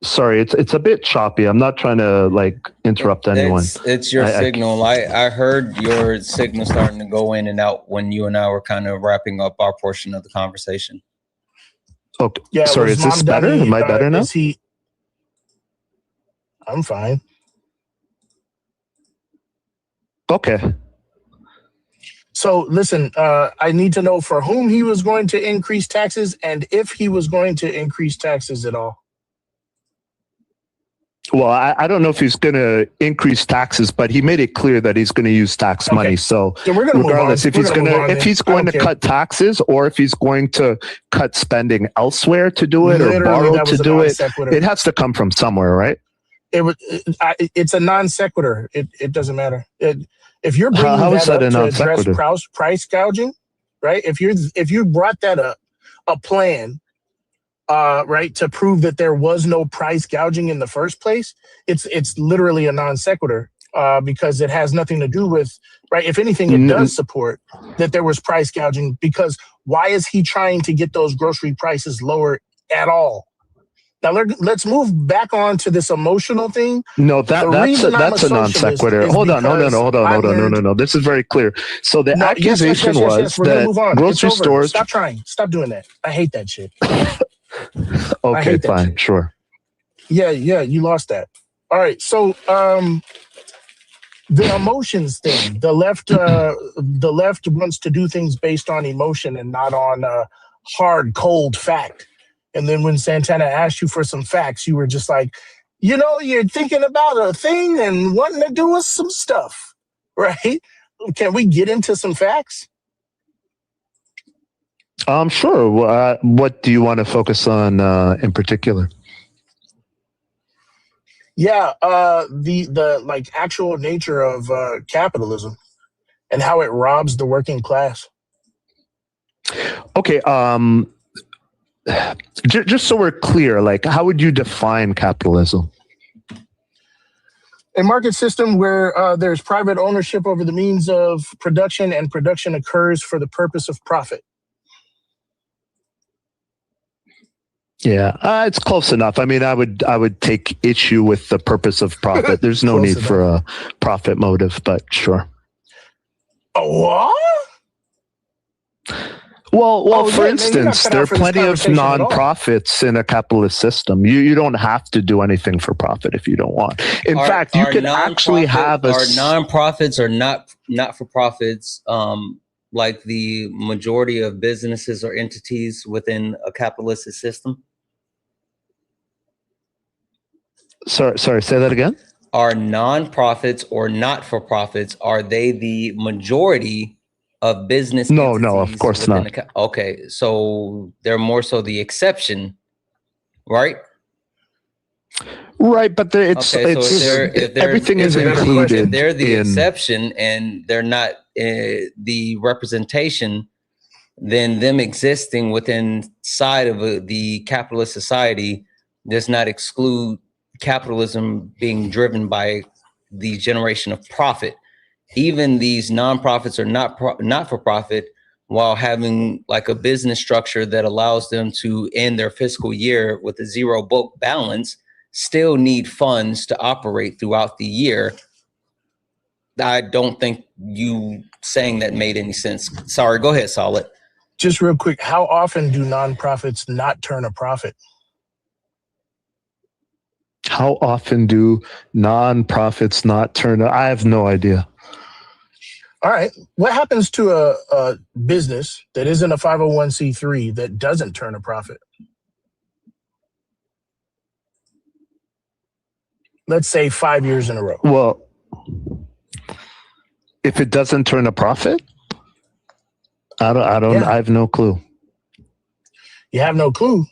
Sorry, it's a bit choppy. I'm not trying to like interrupt anyone. It's your signal. I heard your signal starting to go in and out when you and I were kind of wrapping up our portion of the conversation. Okay. Yeah, Sorry, is this better? Am I better now? I'm fine. Okay. So listen, I need to know for whom he was going to increase taxes and if he was going to increase taxes at all. Well, I don't know if he's going to increase taxes, but he made it clear that he's going to use tax money. So regardless, if he's going to cut taxes or if he's going to cut spending elsewhere to do it or borrow to do it, it has to come from somewhere, right? It's a non sequitur. It doesn't matter. If you're bringing how is that that up a to address non-sequitur? price gouging, right? If you brought that up, a plan, right, to prove that there was no price gouging in the first place, it's literally a non sequitur because it has nothing to do with, right? If anything, it does support that there was price gouging, because why is he trying to get those grocery prices lower at all? Now let's move back on to this emotional thing. No, that's a non sequitur. Hold on, no. This is very clear. So the accusation was that grocery stores. Stop trying. Stop doing that. I hate that shit. Okay, fine, sure. Yeah, you lost that. All right, so the emotions thing. The left wants to do things based on emotion and not on hard, cold fact. And then when Santana asked you for some facts, you were just like, you're thinking about a thing and wanting to do us some stuff, right? Can we get into some facts? Sure. What do you want to focus on in particular? Yeah, the like actual nature of capitalism and how it robs the working class. Okay. Just so we're clear, like, how would you define capitalism? A market system where there's private ownership over the means of production, and production occurs for the purpose of profit. Yeah, it's close enough. I mean, I would take issue with the purpose of profit. There's no need for a profit motive, but sure. What? Well, for instance, there are plenty of non-profits in a capitalist system. You don't have to do anything for profit if you don't want. In fact, you could actually have are non-profits or not-for-profits like the majority of businesses or entities within a capitalist system? Sorry, say that again? Are non-profits or not-for-profits, are they the majority of business? No, of course not. Okay, so they're more so the exception, right? Right, but everything is included. If they're the exception and they're not the representation, then them existing within side of the capitalist society does not exclude capitalism being driven by the generation of profit. Even these nonprofits are not for profit, while having like a business structure that allows them to end their fiscal year with a zero book balance, still need funds to operate throughout the year. I don't think you saying that made any sense. Sorry, go ahead, Solid. Just real quick, how often do nonprofits not turn a profit? How often do nonprofits not turn? I have no idea. All right. What happens to a business that isn't a 501c3 that doesn't turn a profit? Let's say 5 years in a row. Well, if it doesn't turn a profit, I have no clue. You have no clue?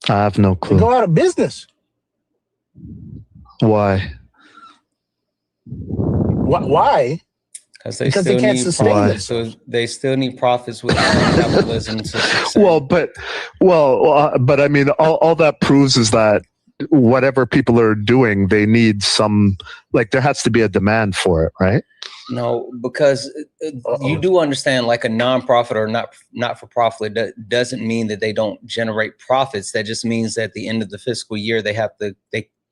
I have no clue. They go out of business. Why? Why? Because they can't sustain it. So they still need profits with capitalism to succeed. Well, but I mean, all that proves is that whatever people are doing, they need some, like, there has to be a demand for it, right? No, because you do understand, like a nonprofit or not for profit doesn't mean that they don't generate profits. That just means that at the end of the fiscal year they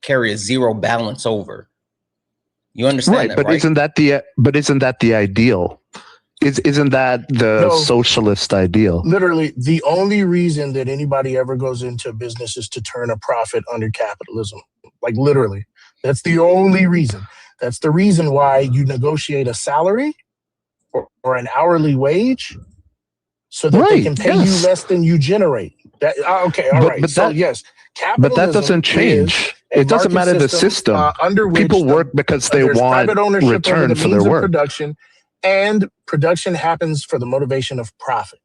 carry a zero balance over. You understand that, But right? isn't that the ideal? Isn't that the socialist ideal? Literally, the only reason that anybody ever goes into business is to turn a profit under capitalism. Like literally, that's the only reason. That's the reason why you negotiate a salary or an hourly wage so that they can pay you less than you generate. That okay, all right. So yes, capitalism. But that doesn't change. It doesn't matter the system. Under which people work because they there's want private ownership return over the for their means of work. production, and production happens for the motivation of profit.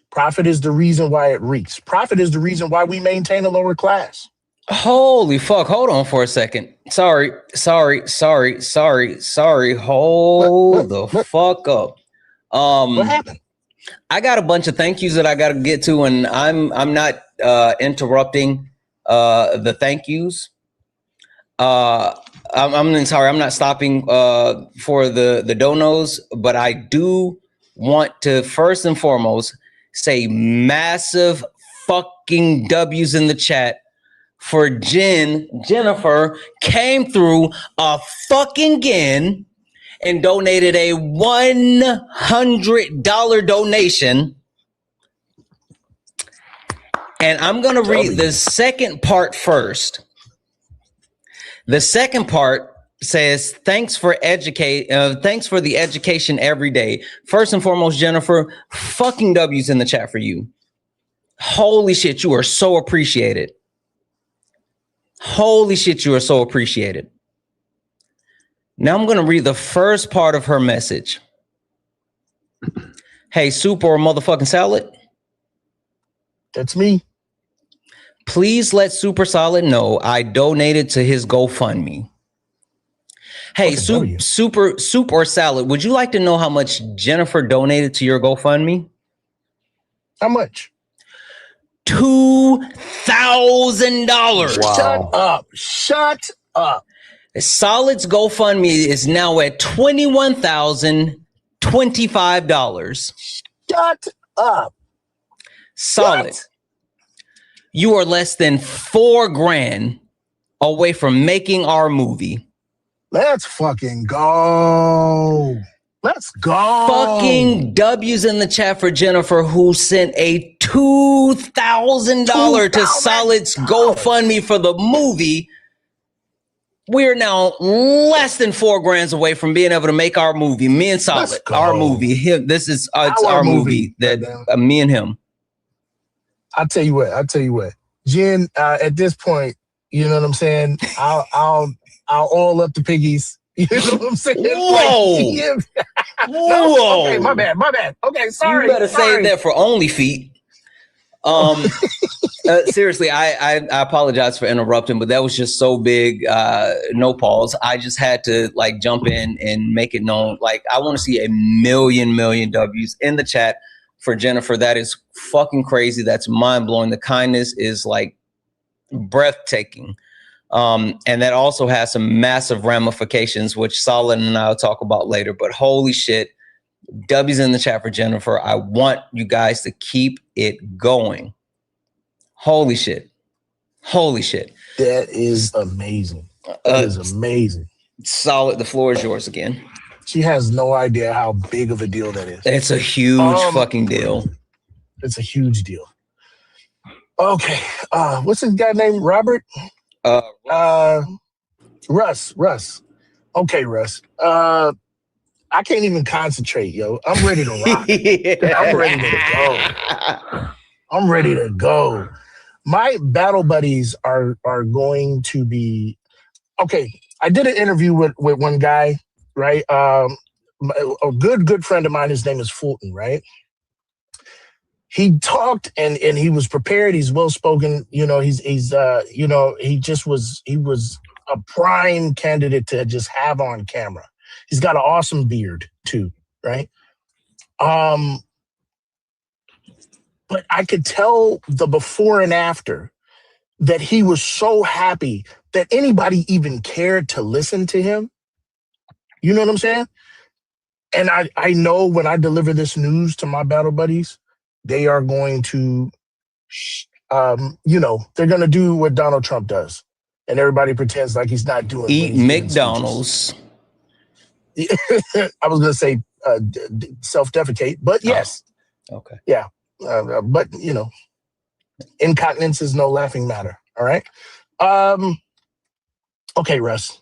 Profit is the reason why it reeks. Profit is the reason why we maintain a lower class. Holy fuck. Hold on for a second. Sorry. Hold the fuck up. What happened? I got a bunch of thank yous that I got to get to, and I'm not interrupting the thank yous. I'm sorry, I'm not stopping for the donos, but I do want to first and foremost say massive fucking W's in the chat for Jennifer came through a fucking again and donated a $100 donation. And I'm going to read the second part first. The second part says, thanks for the education every day. First and foremost, Jennifer, fucking W's in the chat for you. Holy shit, you are so appreciated. Holy shit, you are so appreciated. Now I'm going to read the first part of her message. Hey, soup or motherfucking salad? That's me. Please let Super Solid know I donated to his GoFundMe. Hey, soup or salad, would you like to know how much Jennifer donated to your GoFundMe? How much? $2,000. Wow. Shut up. Solid's GoFundMe is now at $21,025. Shut up. Solid. What? You are less than $4,000 away from making our movie. Let's fucking go. Let's go. Fucking W's in the chat for Jennifer, who sent a $2,000 to Solid's GoFundMe for the movie. We're now less than $4,000 away from being able to make our movie. Me and Solid, our movie. This is it's our movie that me and him. I'll tell you what. Jen, at this point, you know what I'm saying? I'll oil up the piggies. You know what I'm saying? Whoa. Whoa. Okay, my bad. Okay, sorry. You better save that for Only Feet. Seriously, I apologize for interrupting, but that was just so big. No pause. I just had to like jump in and make it known. Like, I want to see a million W's in the chat for Jennifer. That is fucking crazy. That's mind blowing. The kindness is like breathtaking. And that also has some massive ramifications, which Solid and I will talk about later. But holy shit, W's in the chat for Jennifer. I want you guys to keep it going. Holy shit. That is amazing. That is amazing. Solid, the floor is yours again. She has no idea how big of a deal that is. It's a huge fucking deal. It's a huge deal. Okay. What's his guy named? Robert? Russ. Okay, Russ. I can't even concentrate, yo. I'm ready to rock. I'm ready to go. My battle buddies are going to be okay. I did an interview with one guy, right? A good friend of mine. His name is Fulton, right? He talked and he was prepared. He's well spoken. You know, he was a prime candidate to just have on camera. He's got an awesome beard too, right? but I could tell the before and after that he was so happy that anybody even cared to listen to him. You know what I'm saying? And I know when I deliver this news to my battle buddies, they are going to, they're going to do what Donald Trump does. And everybody pretends like he's not doing Eat McDonald's. I was going to say self-defecate, but yes. Oh, okay. Yeah. But, incontinence is no laughing matter. All right. Okay, Russ.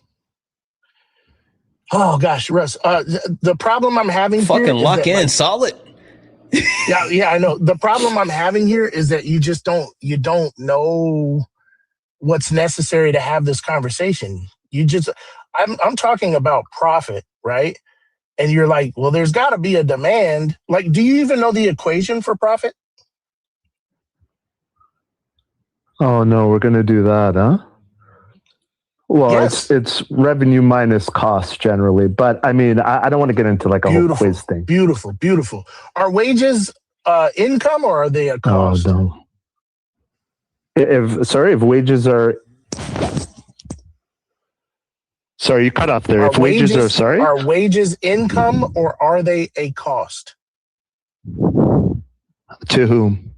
Oh gosh, Russ. The problem I'm having fucking here lock in solid. Yeah, I know. The problem I'm having here is that you don't know what's necessary to have this conversation. I'm talking about profit, right? And you're like, well, there's got to be a demand. Like, do you even know the equation for profit? Oh no, we're gonna do that, huh? Well, yes. it's revenue minus cost generally, but I mean, I don't want to get into like a whole quiz thing. Beautiful. Are wages income or are they a cost? Oh no. If wages are, sorry, you cut off there. If wages are, sorry, are wages income or are they a cost? To whom?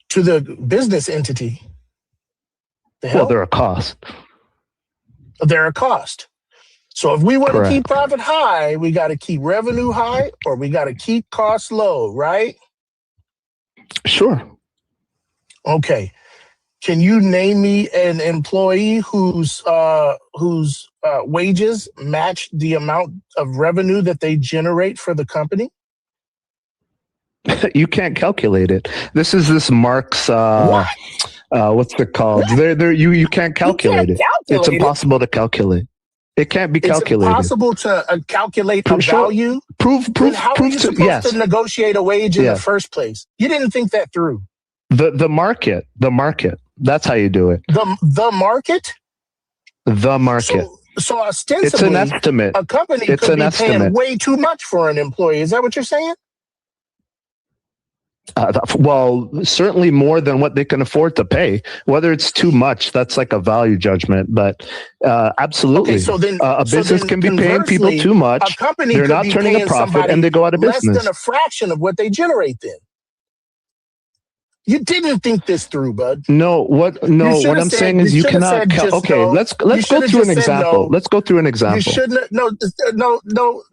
To the business entity. Well, they're a cost. They're a cost. So if we want to keep profit high, we got to keep revenue high or we got to keep costs low, right? Sure. Okay. Can you name me an employee whose wages match the amount of revenue that they generate for the company? You can't calculate it. This Marx. What's it called? You can't calculate it. It's impossible to calculate. It can't be calculated. It's impossible to calculate a value. Prove. How are you supposed to negotiate a wage in the first place? You didn't think that through. The market. That's how you do it. The market. The market. So ostensibly, it's an estimate. A company could be paying way too much for an employee. Is that what you're saying? Well, certainly more than what they can afford to pay. Whether it's too much, that's like a value judgment. But absolutely, okay, so then, a business can be paying people too much. A company they're not turning a profit, and they go out of business. Less than a fraction of what they generate. Then you didn't think this through, bud. No, what I'm saying is you cannot. Okay, let's go through an example. Let's go through an example. You shouldn't. No.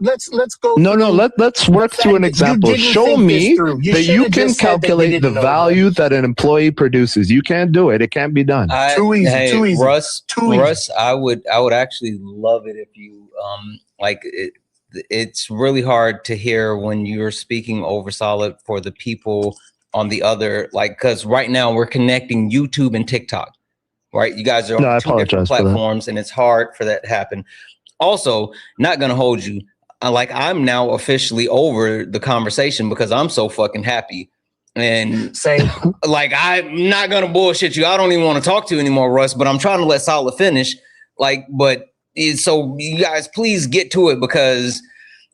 Let's go. Let's work through an example. Show me that you can calculate the value that an employee produces. You can't do it. It can't be done. Too easy. Too easy. Russ, I would actually love it if you it's really hard to hear when you're speaking over solid for the people on the other, because right now we're connecting YouTube and TikTok, right? You guys are on two different platforms and it's hard for that to happen. Also, not going to hold you. I'm now officially over the conversation because I'm so fucking happy. And same. I'm not going to bullshit you. I don't even want to talk to you anymore, Russ, but I'm trying to let Solid finish. So you guys please get to it because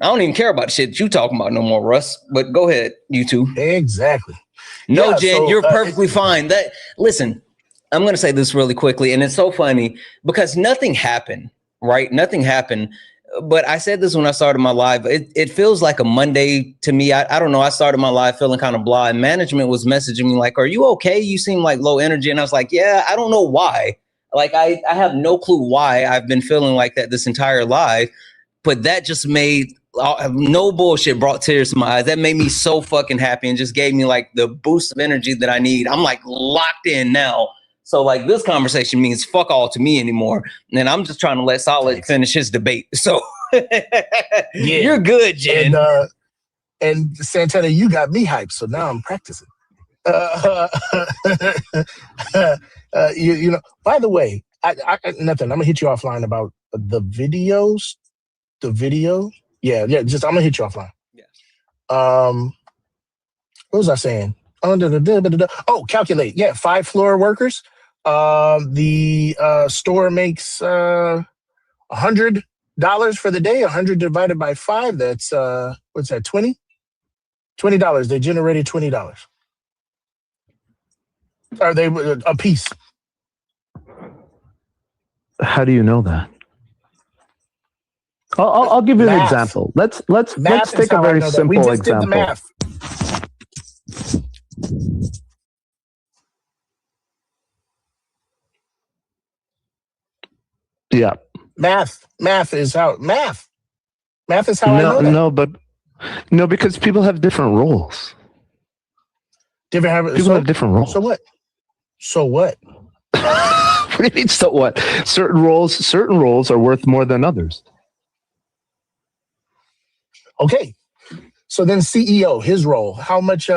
I don't even care about the shit you talking about no more, Russ. But go ahead, you two. Exactly. No, Jen, you're perfectly fine. Listen, I'm going to say this really quickly. And it's so funny because nothing happened, right? Nothing happened. But I said this when I started my live. It feels like a Monday to me. I don't know. I started my live feeling kind of blah. And management was messaging me like, are you okay? You seem like low energy. And I was like, yeah, I don't know why. I have no clue why I've been feeling like that this entire live. But that just made no bullshit, brought tears to my eyes. That made me so fucking happy and just gave me the boost of energy that I need. I'm locked in now. So this conversation means fuck all to me anymore. And I'm just trying to let Solid finish his debate. So you're good, Jen. And Santana, you got me hyped. So now I'm practicing. By the way, nothing. I'm gonna hit you offline about the videos. The video. Yeah. Just I'm gonna hit you offline. Yes. What was I saying? Oh, calculate. Yeah, 5 floor workers. The store makes $100 for the day. 100 divided by 5. That's what's that? 20. $20. They generated $20. Are they a piece? How do you know that? I'll give you an example. Let's take a very simple example. Did the math. Yeah. Math is how I know that. No, because people have different roles. People have different roles. So what? What do you mean, so what? Certain roles are worth more than others. Okay. So then CEO, his role, how much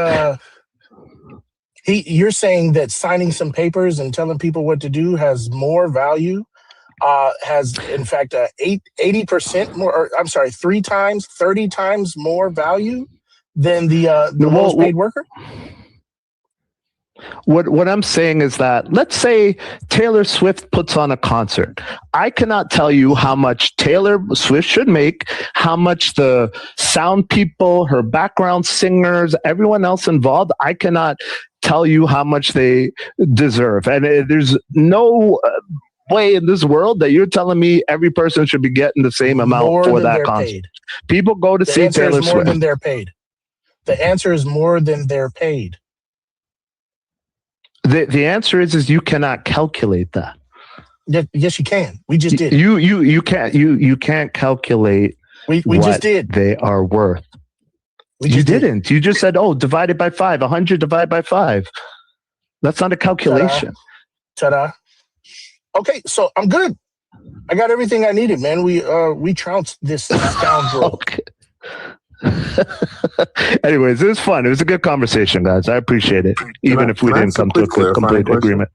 you're saying that signing some papers and telling people what to do has more value, has in fact 80% more, or I'm sorry, 30 times more value than the most paid worker? What I'm saying is that, let's say Taylor Swift puts on a concert. I cannot tell you how much Taylor Swift should make, how much the sound people, her background singers, everyone else involved, I cannot tell you how much they deserve. And there's no way in this world that you're telling me every person should be getting the same amount for that concert. People go to see Taylor Swift. More than they're paid. The answer is more than they're paid. The answer is you cannot calculate that. Yes, you can. We just did. You can't calculate we what just did. They are worth. You didn't. You just said, divided by 5, 100 divided by 5. That's not a calculation. Ta-da. Okay, so I'm good. I got everything I needed, man. We trounced this scoundrel. Okay. Anyways, it was fun. It was a good conversation, guys. I appreciate it, even if we didn't come to a complete agreement.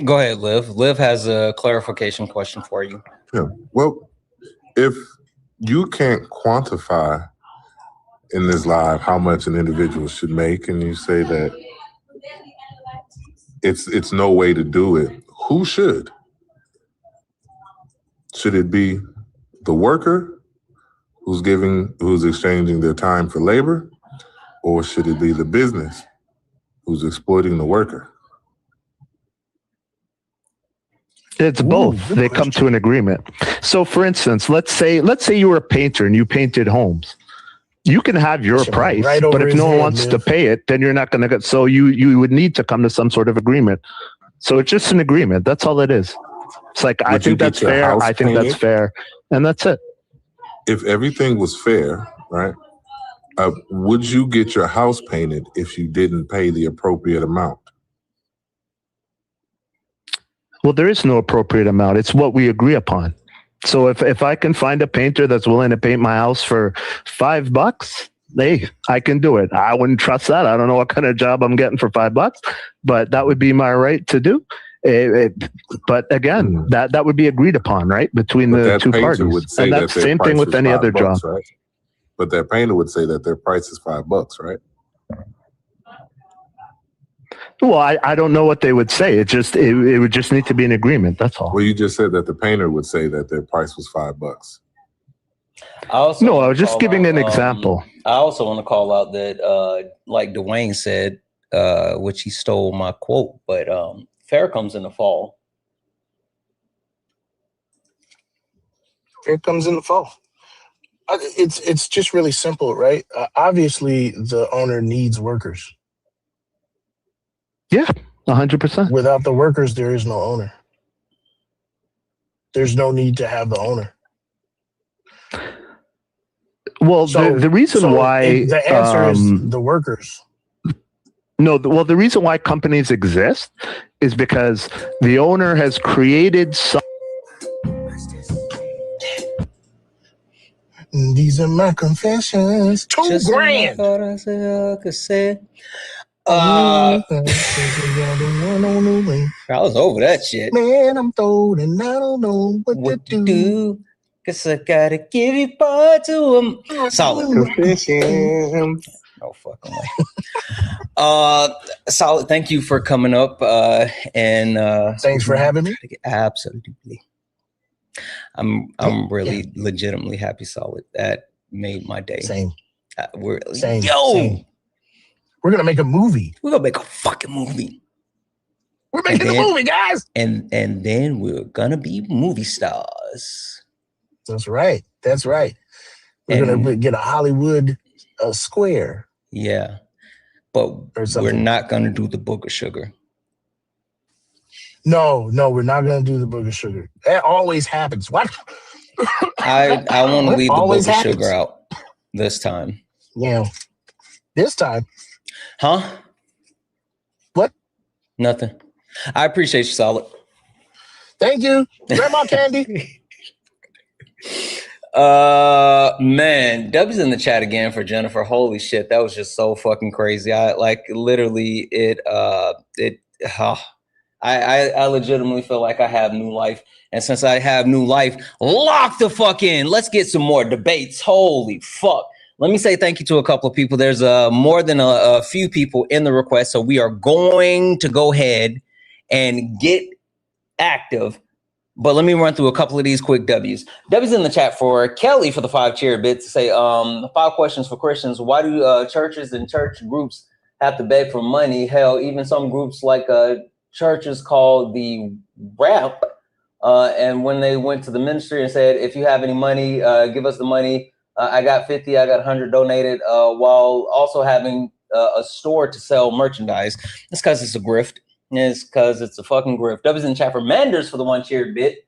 Go ahead, Liv. Liv has a clarification question for you. Yeah. Well, if you can't quantify in this live how much an individual should make, and you say that it's no way to do it, who should? Should it be the worker who's exchanging their time for labor, or should it be the business who's exploiting the worker? It's both. They come to an agreement. So, for instance, let's say you were a painter and you painted homes. You can have your price, but if no one wants to pay it, then you're not going to get. So you would need to come to some sort of agreement. So it's just an agreement. That's all it is. It's like, I think that's fair. I think that's fair, and that's it. If everything was fair, right, would you get your house painted if you didn't pay the appropriate amount? Well, there is no appropriate amount. It's what we agree upon. So if I can find a painter that's willing to paint my house for $5, hey, I can do it. I wouldn't trust that. I don't know what kind of job I'm getting for $5, but that would be my right to do. But again, that would be agreed upon, right, between the two parties. And that's the same thing with any other job. Right? But that painter would say that their price is $5, right? Well, I don't know what they would say. It would just need to be an agreement. That's all. Well, you just said that the painter would say that their price was $5. I was just giving an example. I also want to call out that, like Dwayne said, which he stole my quote, but fair comes in the fall. Fair comes in the fall. It's just really simple, right? Obviously, the owner needs workers. Yeah, 100%. Without the workers, there is no owner. There's no need to have the owner. Well, the reason why the answer is the workers. No, the reason why companies exist is because the owner has created some. These are my confessions. $2,000. I was over that shit. Man, I'm old and I don't know what to do. Cause I gotta give you part to him. Solid. No fucking way. Solid. Thank you for coming up. And thanks for having me. Absolutely. I'm really legitimately happy, Solid. That made my day. Same. Same. Yo, same. We're gonna make a movie. We're gonna make a fucking movie. We're making the movie, guys. And then we're gonna be movie stars. That's right. That's right. We're gonna get a Hollywood square. Yeah, but we're not gonna do the Book of Sugar. No, we're not gonna do the Book of Sugar. That always happens. What? I want to leave the Book of happens. Sugar out this time. Yeah, this time. Huh? What? Nothing. I appreciate you, Solid. Thank you, Grandma Candy. Man, Dub's in the chat again for Jennifer. Holy shit, that was just so fucking crazy. I like literally I legitimately feel like I have new life. And since I have new life, lock the fuck in. Let's get some more debates. Holy fuck. Let me say thank you to a couple of people. There's more than a few people in the request. So we are going to go ahead and get active. But let me run through a couple of these quick W's. W's in the chat for Kelly for the 5 cheer bit to say 5 questions for Christians. Why do churches and church groups have to beg for money? Hell, even some groups like churches called the RAP. And when they went to the ministry and said, if you have any money, give us the money. I got 50, I got 100 donated, while also having a store to sell merchandise. It's because it's a grift. It's because it's a fucking grift. W's in the chat for Manders for the 1 cheer bit.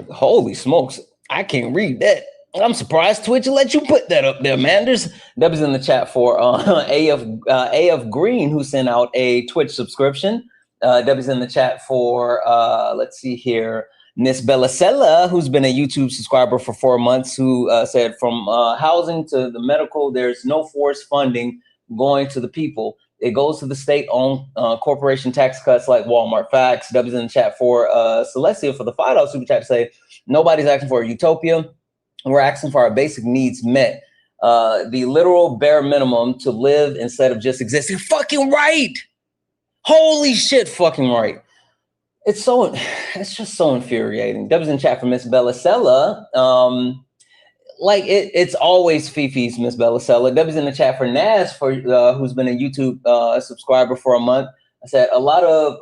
Holy smokes, I can't read that. I'm surprised Twitch will let you put that up there, Manders. W's in the chat for AF Green, who sent out a Twitch subscription. W's in the chat for, let's see here, Miss Bellasella, who's been a YouTube subscriber for 4 months, who said, from housing to the medical, there's no forced funding going to the people. It goes to the state-owned corporation tax cuts like Walmart. Facts. W's in the chat for Celestia for the $5 super chat to say, nobody's asking for a utopia. We're asking for our basic needs met. The literal bare minimum to live instead of just existing. Fucking right. Holy shit, fucking right. It's just so infuriating. W's in chat for Miss Bellasella. Like it's always Fifi's Miss Bellasella. W's in the chat for Naz for who's been a YouTube subscriber for a month. I said a lot of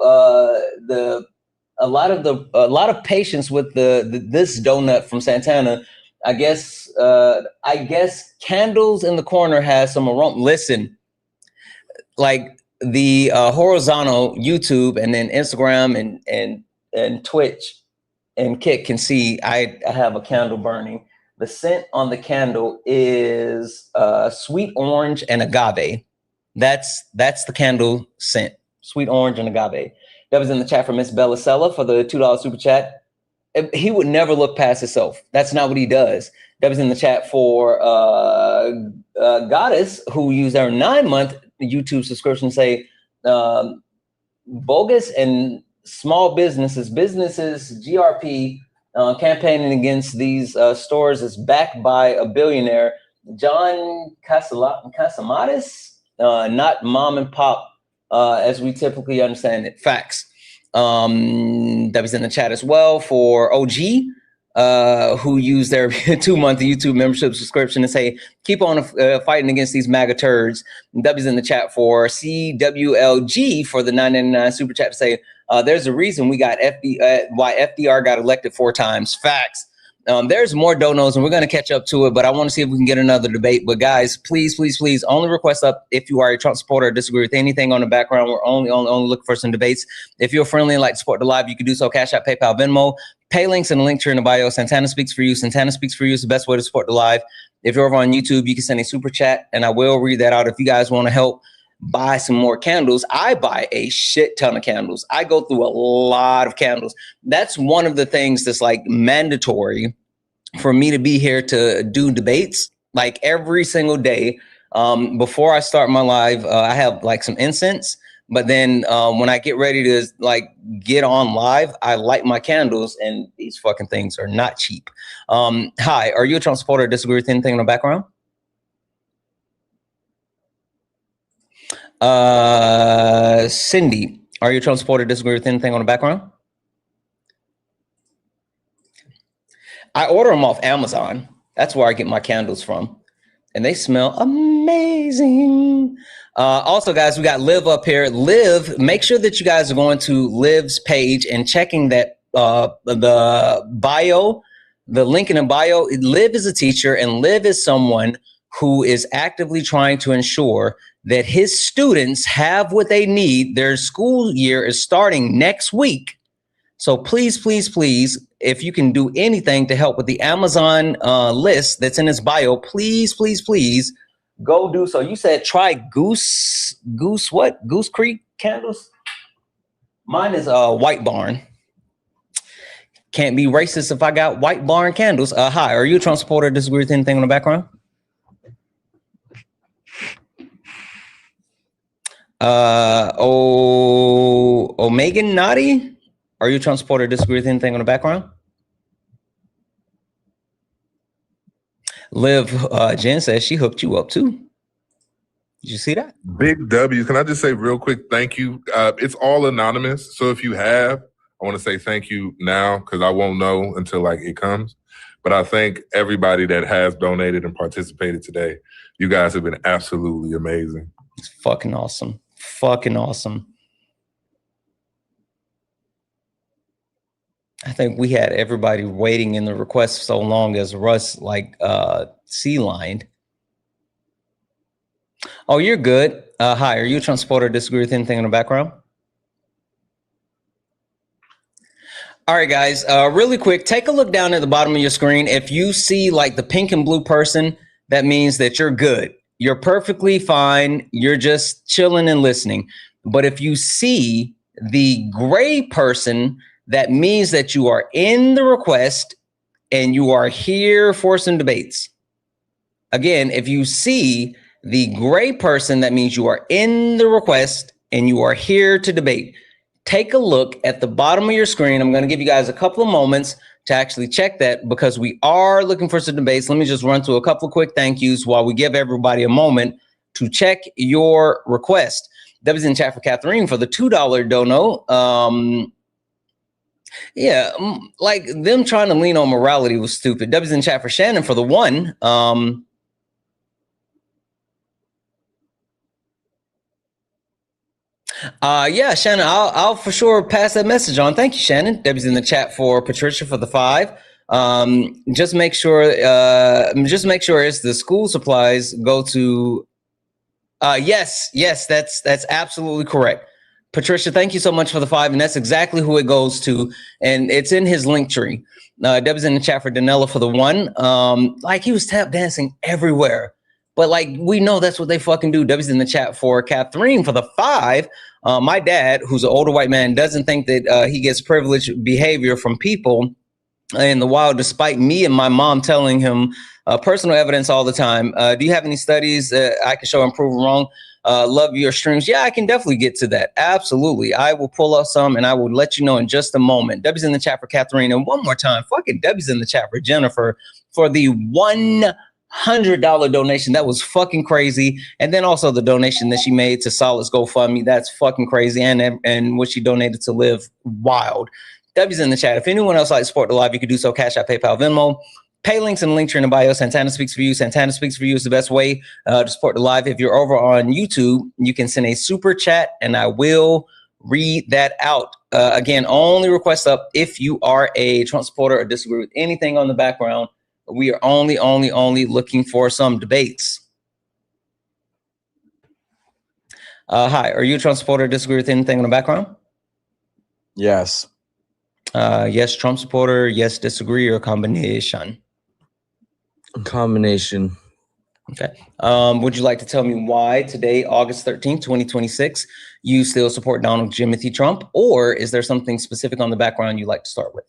patience with this donut from Santana. I guess Candles in the Corner has some aroma. Listen, like the horizontal YouTube and then Instagram and Twitch and Kick can see I have a candle burning. The scent on the candle is sweet orange and agave. That's the candle scent. Sweet orange and agave. That was in the chat for Miss Bellasella for the $2 super chat. He would never look past himself. That's not what he does. That was in the chat for Goddess, who used our 9-month YouTube subscription, say bogus and small businesses, GRP, campaigning against these stores is backed by a billionaire, John Casamatis, not mom and pop, as we typically understand it. Facts. That was in the chat as well for OG, who used their 2-month YouTube membership subscription to say, keep on fighting against these MAGA turds. W's in the chat for CWLG for the $9.99 super chat to say, there's a reason we got why FDR got elected 4 times. Facts. There's more donos and we're going to catch up to it, but I want to see if we can get another debate. But guys, please, only request up if you are a Trump supporter or disagree with anything on the background. We're only looking for some debates. If you're friendly and like to support the live, you can do so. Cash App, PayPal, Venmo. Pay links in the link tree in the bio. Santana Speaks for You. Santana Speaks for You is the best way to support the live. If you're over on YouTube, you can send a super chat and I will read that out. If you guys want to help buy some more candles, I buy a shit ton of candles. I go through a lot of candles. That's one of the things that's like mandatory for me to be here to do debates like every single day. Before I start my live, I have like some incense, but then when I get ready to like get on live, I light my candles, and these fucking things are not cheap. Hi, are you a Trump supporter or disagree with anything in the background? Cindy, are you a Trump supporter or disagree with anything on the background? I order them off Amazon. That's where I get my candles from. And they smell amazing. Also, guys, we got Liv up here. Liv, make sure that you guys are going to Liv's page and checking that the bio, the link in the bio. Liv is a teacher, and Liv is someone who is actively trying to ensure that his students have what they need. Their school year is starting next week. So please, please, please, if you can do anything to help with the Amazon list that's in his bio, please, please, please go do so. You said try Goose Creek candles? Mine is White Barn. Can't be racist if I got White Barn candles. Hi, are you a Trump supporter? Disagree with anything in the background? Omega Naughty? Are you a Trump supporter? Disagree with anything on the background? Liv, Jen says she hooked you up too. Did you see that? Big W. Can I just say real quick, thank you. It's all anonymous. So if you have, I want to say thank you now because I won't know until like it comes. But I thank everybody that has donated and participated today. You guys have been absolutely amazing. It's fucking awesome. Fucking awesome. I think we had everybody waiting in the request so long as Russ like sea-lined. Oh, you're good. Hi, are you a Trump supporter? Disagree with anything in the background? All right, guys, really quick, take a look down at the bottom of your screen. If you see like the pink and blue person, that means that you're good. You're perfectly fine. You're just chilling and listening. But if you see the gray person, that means that you are in the request and you are here for some debates. Again, if you see the gray person, that means you are in the request and you are here to debate. Take a look at the bottom of your screen. I'm going to give you guys a couple of moments to actually check that because we are looking for some debates. Let me just run through a couple of quick thank yous while we give everybody a moment to check your request. That was in chat for Catherine for the $2 dono. Yeah, like them trying to lean on morality was stupid. That was in chat for Shannon for the $1. Yeah, Shannon, I'll for sure pass that message on. Thank you, Shannon. Debbie's in the chat for Patricia for the $5. Just make sure it's the school supplies go to. Yes, that's absolutely correct. Patricia, thank you so much for the $5, and that's exactly who it goes to, and it's in his link tree. Debbie's in the chat for Danella for the $1. Like he was tap dancing everywhere. But like we know that's what they fucking do. Debbie's in the chat for Catherine for the $5. My dad, who's an older white man, doesn't think that he gets privileged behavior from people in the wild, despite me and my mom telling him personal evidence all the time. Do you have any studies I can show and prove wrong? Love your streams. Yeah, I can definitely get to that. Absolutely. I will pull up some and I will let you know in just a moment. Debbie's in the chat for Catherine. And one more time, fucking Debbie's in the chat for Jennifer for the $100 donation. That was fucking crazy. And then also the donation that she made to Solid's GoFundMe. That's fucking crazy. And what she donated to Live Wild. Debbie's in the chat. If anyone else likes to support the live, you can do so. Cash App, PayPal, Venmo. Pay links and links in the bio. Santana Speaks for You. Santana Speaks for You is the best way to support the live. If you're over on YouTube, you can send a super chat and I will read that out. Again, only request up if you are a Trump supporter or disagree with anything on the background. We are only looking for some debates. Hi, are you a Trump supporter or disagree with anything in the background? Yes. Yes, Trump supporter. Yes, disagree, or combination? Combination. Okay. Would you like to tell me why today, August 13th, 2026, you still support Donald Timothy Trump, or is there something specific on the background you'd like to start with?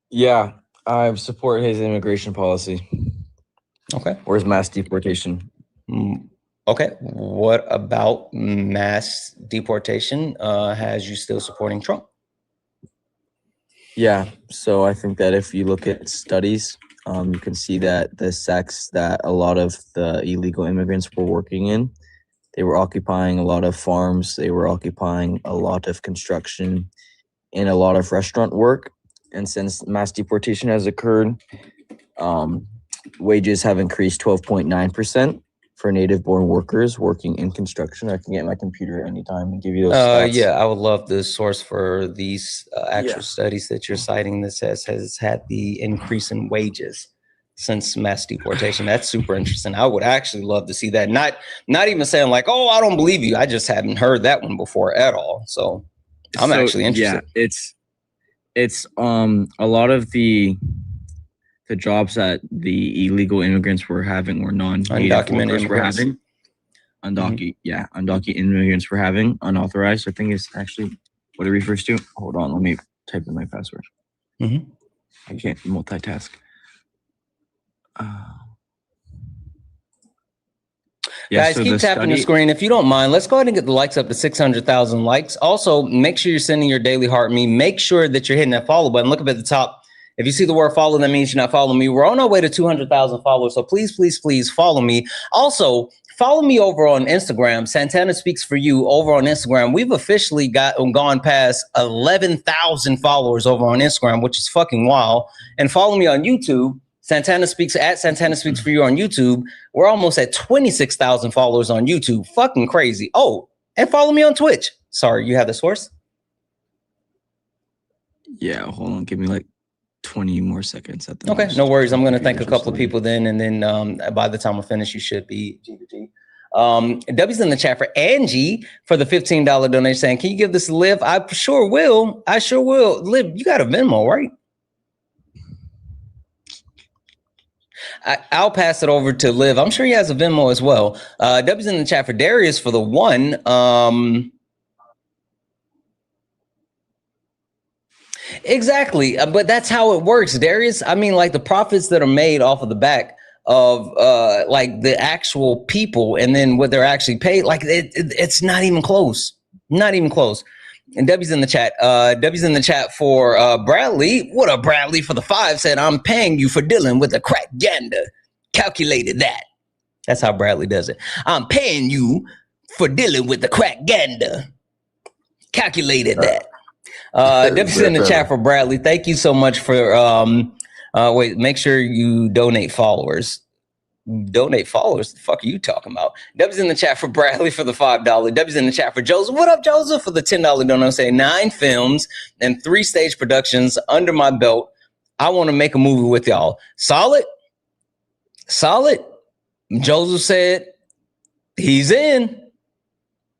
Yeah, I support his immigration policy. Okay. Or his mass deportation. Okay. What about mass deportation has you still supporting Trump? Yeah, so I think that if you look at studies, you can see that the sects that a lot of the illegal immigrants were working in, they were occupying a lot of farms, they were occupying a lot of construction and a lot of restaurant work. And since mass deportation has occurred, wages have increased 12.9% for native-born workers working in construction. I can get my computer anytime and give you those stats. Yeah, I would love the source for these actual studies that you're citing that says has had the increase in wages since mass deportation. That's super interesting. I would actually love to see that. Not even saying like, oh, I don't believe you. I just hadn't heard that one before at all. So I'm actually interested. Yeah, it's a lot of the jobs that the illegal immigrants were having or non-native workers were having. Undocumented immigrants were having, unauthorized, I think is actually what it refers to. Hold on, let me type in my password. I can't multitask. Guys, keep tapping the screen. If you don't mind, let's go ahead and get the likes up to 600,000 likes. Also, make sure you're sending your daily heart me. Make sure that you're hitting that follow button. Look up at the top. If you see the word follow, that means you're not following me. We're on our way to 200,000 followers. So please, please, please follow me. Also, follow me over on Instagram. Santana Speaks for You over on Instagram. We've officially gone past 11,000 followers over on Instagram, which is fucking wild. And follow me on YouTube. Santana Speaks for You on YouTube. We're almost at 26,000 followers on YouTube. Fucking crazy. Oh, and follow me on Twitch. Sorry, you have the source? Yeah, hold on. Give me like 20 more seconds at the Okay, no worries. I'm going to thank a couple of people then, and then by the time we finish, you should be G2G. W's in the chat for Angie for the $15 donation saying, can you give this a Liv? I sure will. I sure will. Liv, you got a Venmo, right? I'll pass it over to Liv. I'm sure he has a Venmo as well. W's in the chat for Darius for the one. Exactly. But that's how it works, Darius. I mean, like the profits that are made off of the back of like the actual people and then what they're actually paid, like it's not even close. Not even close. And W's in the chat. W's in the chat for Bradley. What up, Bradley? For the 5 said, I'm paying you for dealing with a crack gander. Calculated that. That's how Bradley does it. I'm paying you for dealing with the crack gander. Calculated that. W's in the chat for Bradley. Thank you so much for wait, make sure you donate followers. Donate followers. The fuck are you talking about? W's in the chat for Bradley for the $5. W's in the chat for Joseph. What up, Joseph? For the $10 donut. Say 9 films and 3 stage productions under my belt. I want to make a movie with y'all. Solid? Solid? Joseph said he's in.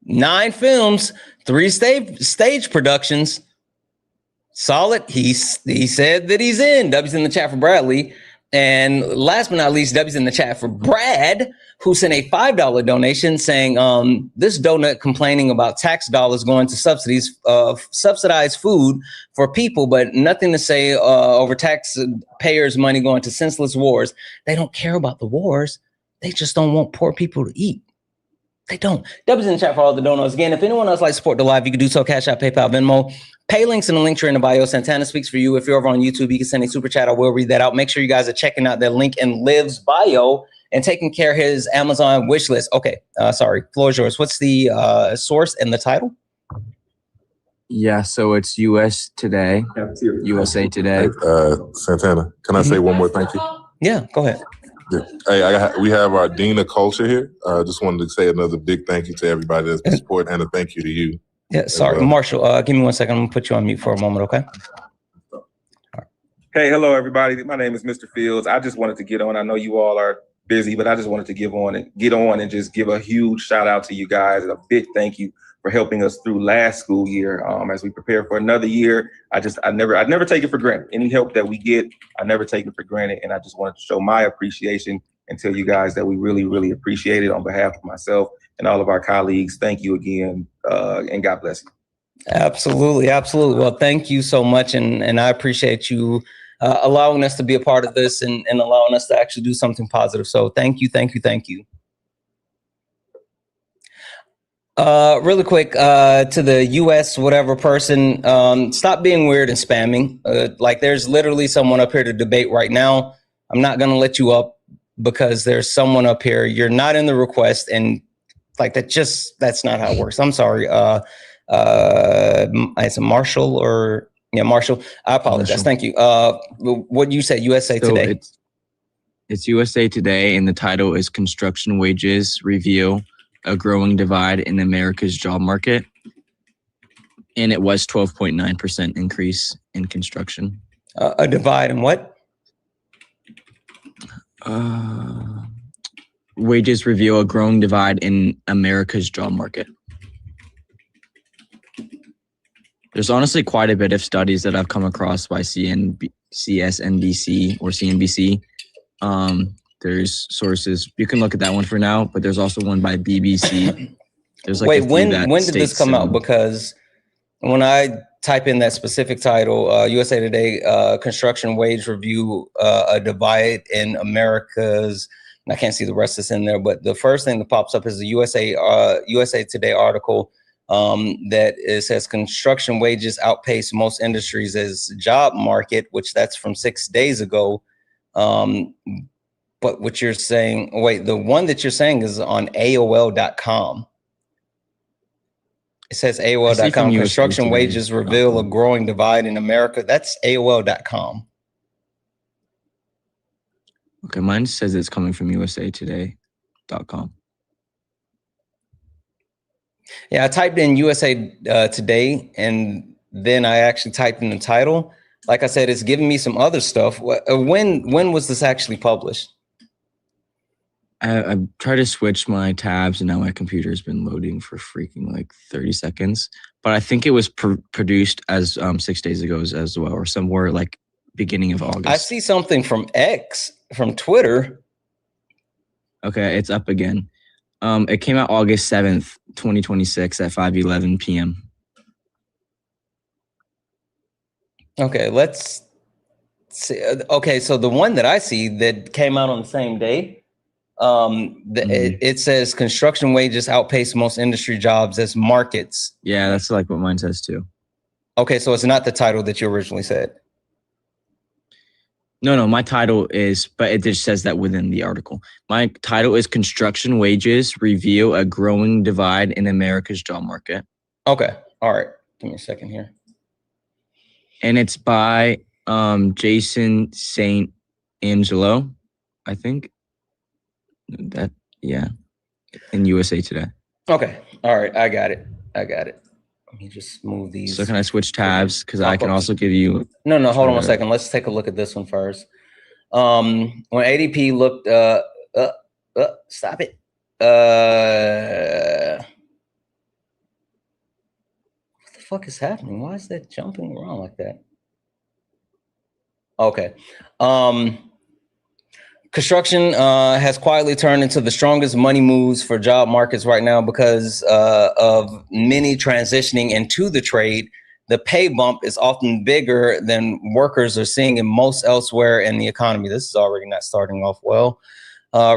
9 films, 3 stage productions. Solid. He said that he's in. W's in the chat for Bradley. And last but not least, W's in the chat for Brad, who sent a $5 donation saying, this donut complaining about tax dollars going to subsidized food for people, but nothing to say over taxpayers' money going to senseless wars. They don't care about the wars. They just don't want poor people to eat. They don't. W's in the chat for all the donuts. Again, if anyone else likes to support the live, you can do so. Cash App, PayPal, Venmo. Pay links in the link tree in the bio. Santana Speaks for You. If you're over on YouTube, you can send a super chat. I will read that out. Make sure you guys are checking out that link in Liv's bio and taking care of his Amazon wish list. Okay, sorry. Floor is yours. What's the source and the title? Yeah, so it's USA Today. Santana, can I say one more thank you? Yeah, go ahead. Yeah. Hey, we have our Dean of Culture here. Just wanted to say another big thank you to everybody that's been supporting, and a thank you to you. Yeah, sorry, Marshall. Give me 1 second. I'm gonna put you on mute for a moment, okay? Hey, hello, everybody. My name is Mr. Fields. I just wanted to get on. I know you all are busy, but I just wanted to get on and just give a huge shout out to you guys and a big thank you for helping us through last school year. As we prepare for another year, I never take it for granted. Any help that we get, I never take it for granted. And I just wanted to show my appreciation and tell you guys that we really, really appreciate it on behalf of myself and all of our colleagues. Thank you again, and God bless you. Absolutely, absolutely. Well, thank you so much, and I appreciate you allowing us to be a part of this and allowing us to actually do something positive. So thank you, thank you, thank you. Really quick, to the US whatever person, stop being weird and spamming. Like there's literally someone up here to debate right now. I'm not gonna let you up because there's someone up here. You're not in the request, and like that's not how it works. I'm sorry. It's a Marshall or Yeah, Marshall. I apologize. Marshall. Thank you. What you said, USA So Today. It's USA Today, and the title is Construction Wages Reveal a Growing Divide in America's Job Market. And it was 12.9% increase in construction. A divide in what? Wages reveal a growing divide in America's job market. There's honestly quite a bit of studies that I've come across by CSNBC or CNBC. There's sources. You can look at that one for now, but there's also one by BBC. There's like when did this come out? Because when I type in that specific title, USA Today, construction wage review, a divide in America's, and I can't see the rest that's in there, but the first thing that pops up is the USA Today article that it says construction wages outpace most industries as job market, which that's from 6 days ago. But what you're saying, wait, the one that you're saying is on AOL.com. It says AOL.com, construction wages reveal a growing divide in America. That's AOL.com. Okay, mine says it's coming from usatoday.com. Yeah, I typed in USA Today, and then I actually typed in the title. Like I said, it's giving me some other stuff. When was this actually published? I tried to switch my tabs, and now my computer's been loading for freaking like 30 seconds. But I think it was produced as 6 days ago as well, or somewhere like beginning of August. I see something from X, from Twitter. Okay, it's up again. It came out August 7th, 2026 at 5:11 p.m. Okay, let's see. Okay, so the one that I see that came out on the same day, it says construction wages outpace most industry jobs as markets. Yeah, that's like what mine says too. Okay, so it's not the title that you originally said. No, my title is, but it just says that within the article. My title is Construction Wages Reveal a Growing Divide in America's Job Market. Okay, all right. Give me a second here. And it's by Jason St. Angelo, I think. Yeah, in USA Today. Okay, all right, I got it. Let me just move these. So can I switch tabs? Because I can also give you... No, hold on one second. Let's take a look at this one first. When ADP looked, stop it. What the fuck is happening? Why is that jumping around like that? Okay. Construction has quietly turned into the strongest money moves for job markets right now because of many transitioning into the trade. The pay bump is often bigger than workers are seeing in most elsewhere in the economy. This is already not starting off well.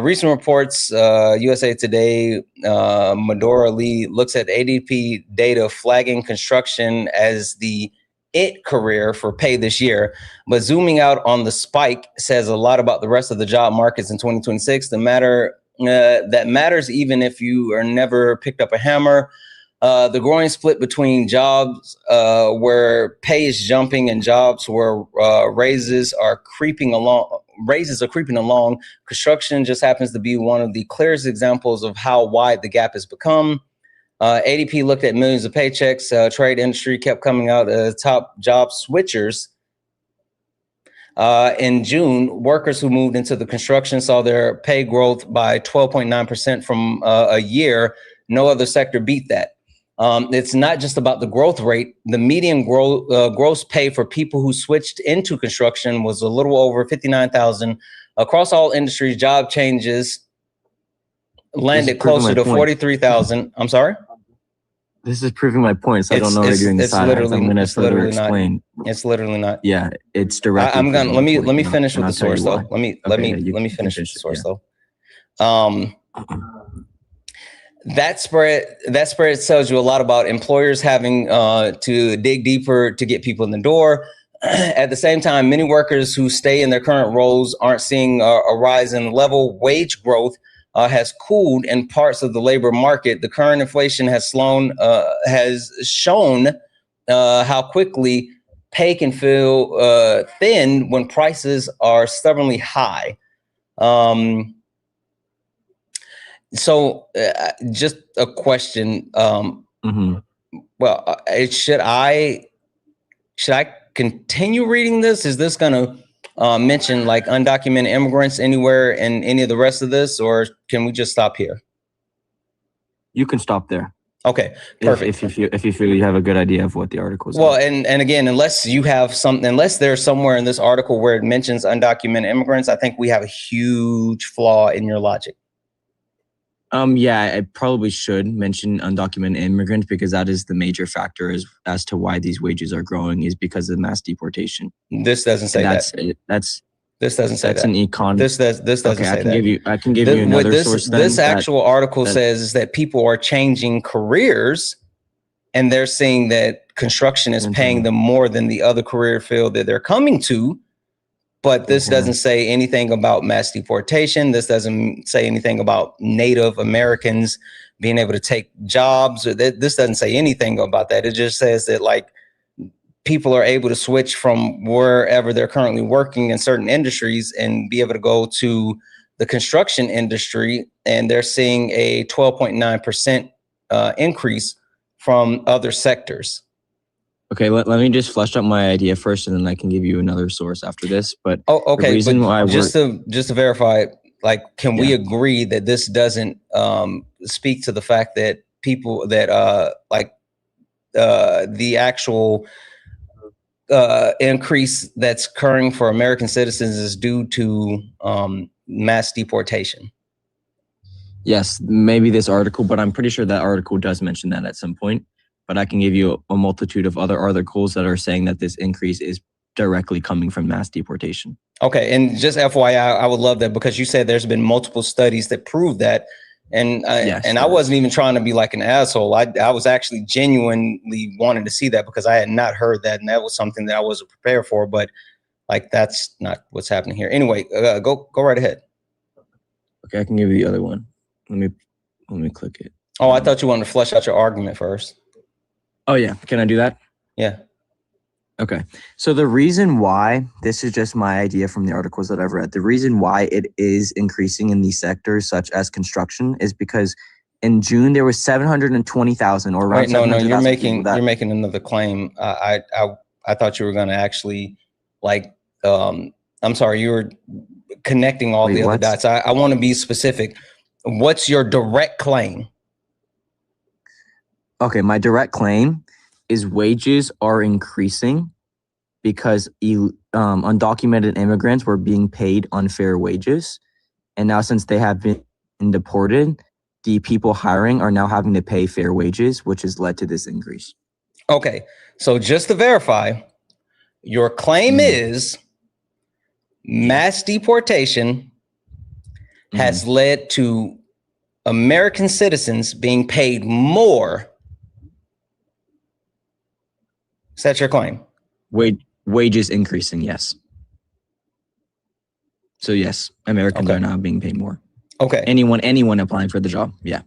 Recent reports, USA Today, Medora Lee looks at ADP data flagging construction as the it career for pay this year, but zooming out on the spike says a lot about the rest of the job markets in 2026. That matters even if you are never picked up a hammer. The growing split between jobs where pay is jumping and jobs where raises are creeping along. Construction just happens to be one of the clearest examples of how wide the gap has become. ADP looked at millions of paychecks. Trade industry kept coming out top job switchers. In June, workers who moved into the construction saw their pay growth by 12.9% from a year. No other sector beat that. It's not just about the growth rate. The median gross pay for people who switched into construction was a little over $59,000. Across all industries, job changes landed closer to $43,000. I'm sorry? This is proving my points. I don't know what you're doing the side. I'm going to further explain. It's literally not. Yeah, it's directly. I'm gonna let me finish with the source though. Let me finish with the source though. That spread tells you a lot about employers having to dig deeper to get people in the door. At the same time, many workers who stay in their current roles aren't seeing a rise in level wage growth. Has cooled in parts of the labor market. The current inflation has shown how quickly pay can feel thin when prices are stubbornly high. So just a question. Well, should I continue reading this? Is this going to mention like undocumented immigrants anywhere in any of the rest of this, or can we just stop here? You can stop there. Okay, perfect. If you feel you have a good idea of what the article is. Well, and again, unless there's somewhere in this article where it mentions undocumented immigrants, I think we have a huge flaw in your logic. Yeah, I probably should mention undocumented immigrants because that is the major factor as to why these wages are growing is because of mass deportation. This doesn't say that. This doesn't say that's that. an econ. This doesn't okay, say I can that. I can give you another source. This actual article says that people are changing careers, and they're seeing that construction is paying them more than the other career field that they're coming to. But this doesn't say anything about mass deportation. This doesn't say anything about Native Americans being able to take jobs. This doesn't say anything about that. It just says that like people are able to switch from wherever they're currently working in certain industries and be able to go to the construction industry. And they're seeing a 12.9% increase from other sectors. Okay, let me just flesh out my idea first, and then I can give you another source after this. But okay, the reason why just to verify, like, can we agree that this doesn't speak to the fact that people that the actual increase that's occurring for American citizens is due to mass deportation? Yes, maybe this article, but I'm pretty sure that article does mention that at some point. But I can give you a multitude of other articles that are saying that this increase is directly coming from mass deportation. Okay, and just FYI, I would love that because you said there's been multiple studies that prove that. And I wasn't even trying to be like an asshole. I was actually genuinely wanting to see that because I had not heard that, and that was something that I wasn't prepared for. But like, that's not what's happening here. Anyway, go right ahead. Okay, I can give you the other one. Let me click it. Oh, I thought you wanted to flesh out your argument first. Oh yeah, can I do that? Yeah. Okay. So the reason why, this is just my idea from the articles that I've read, the reason why it is increasing in these sectors such as construction is because in June there was 720,000 or around. Wait, no, you're making another claim. I thought you were going to actually like I'm sorry, you were connecting all the other dots. I want to be specific. What's your direct claim? Okay, my direct claim is wages are increasing because undocumented immigrants were being paid unfair wages. And now since they have been deported, the people hiring are now having to pay fair wages, which has led to this increase. Okay, so just to verify, your claim is mass deportation has led to American citizens being paid more. Is that your claim? Wages increasing, yes. So yes, Americans are now being paid more. Okay. Anyone applying for the job, yeah.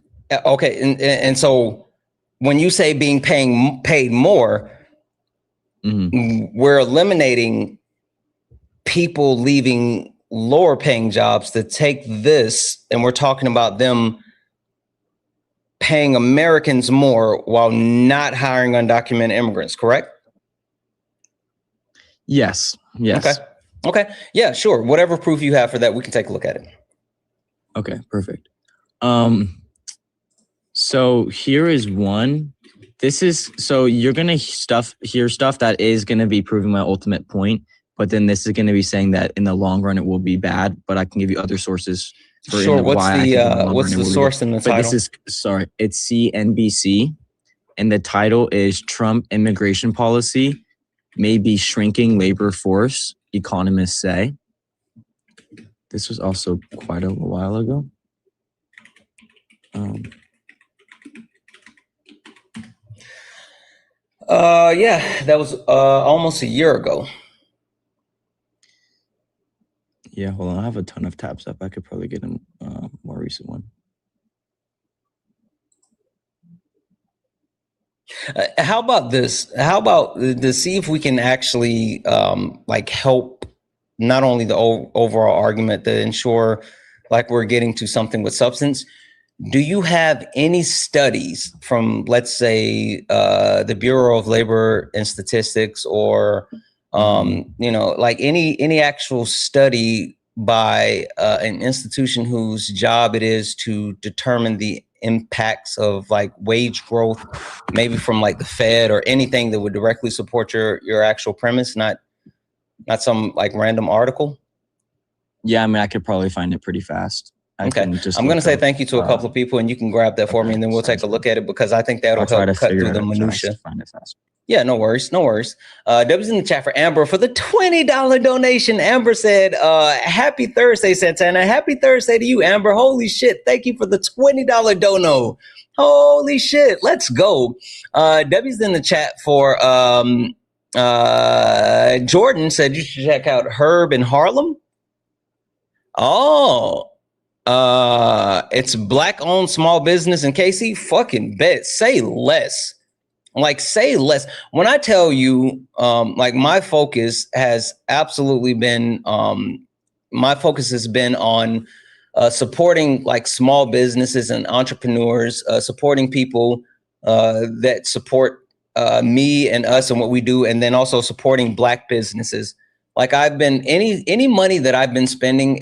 Okay, and so when you say paid more, we're eliminating people leaving lower paying jobs to take this, and we're talking about them paying Americans more while not hiring undocumented immigrants, correct? Yes. Okay. Yeah, sure. Whatever proof you have for that, we can take a look at it. Okay, perfect. So here is one. So you're going to hear stuff that is going to be proving my ultimate point, but then this is going to be saying that in the long run it will be bad, but I can give you other sources. Sure. What's the source in the title? But it's CNBC, and the title is Trump Immigration Policy May Be Shrinking Labor Force, Economists Say. This was also quite a while ago. Yeah, that was almost a year ago. Yeah, hold on. I have a ton of tabs up. I could probably get a more recent one. How about this? How about to see if we can actually like help not only the overall argument to ensure like we're getting to something with substance. Do you have any studies from, let's say, the Bureau of Labor and Statistics, or you know, like any actual study by an institution whose job it is to determine the impacts of like wage growth, maybe from like the Fed or anything that would directly support your actual premise, not some like random article? Yeah, I mean, I could probably find it pretty fast. I'm going to say thank you to a couple of people, and you can grab that for me, and then we'll take a look at it, because I think that'll help cut through the minutia. Yeah, no worries, no worries. W's in the chat for Amber for the $20 donation. Amber said, happy Thursday, Santana. Happy Thursday to you, Amber. Holy shit. Thank you for the $20 dono. Holy shit. Let's go. W's in the chat for Jordan said you should check out Herb in Harlem. Oh, it's black-owned small business in KC. Fucking bet. Say less. Like, say less. When I tell you, like, my focus has absolutely been, my focus has been on supporting like small businesses and entrepreneurs, supporting people that support me and us and what we do, and then also supporting Black businesses. Like, I've been any money that I've been spending,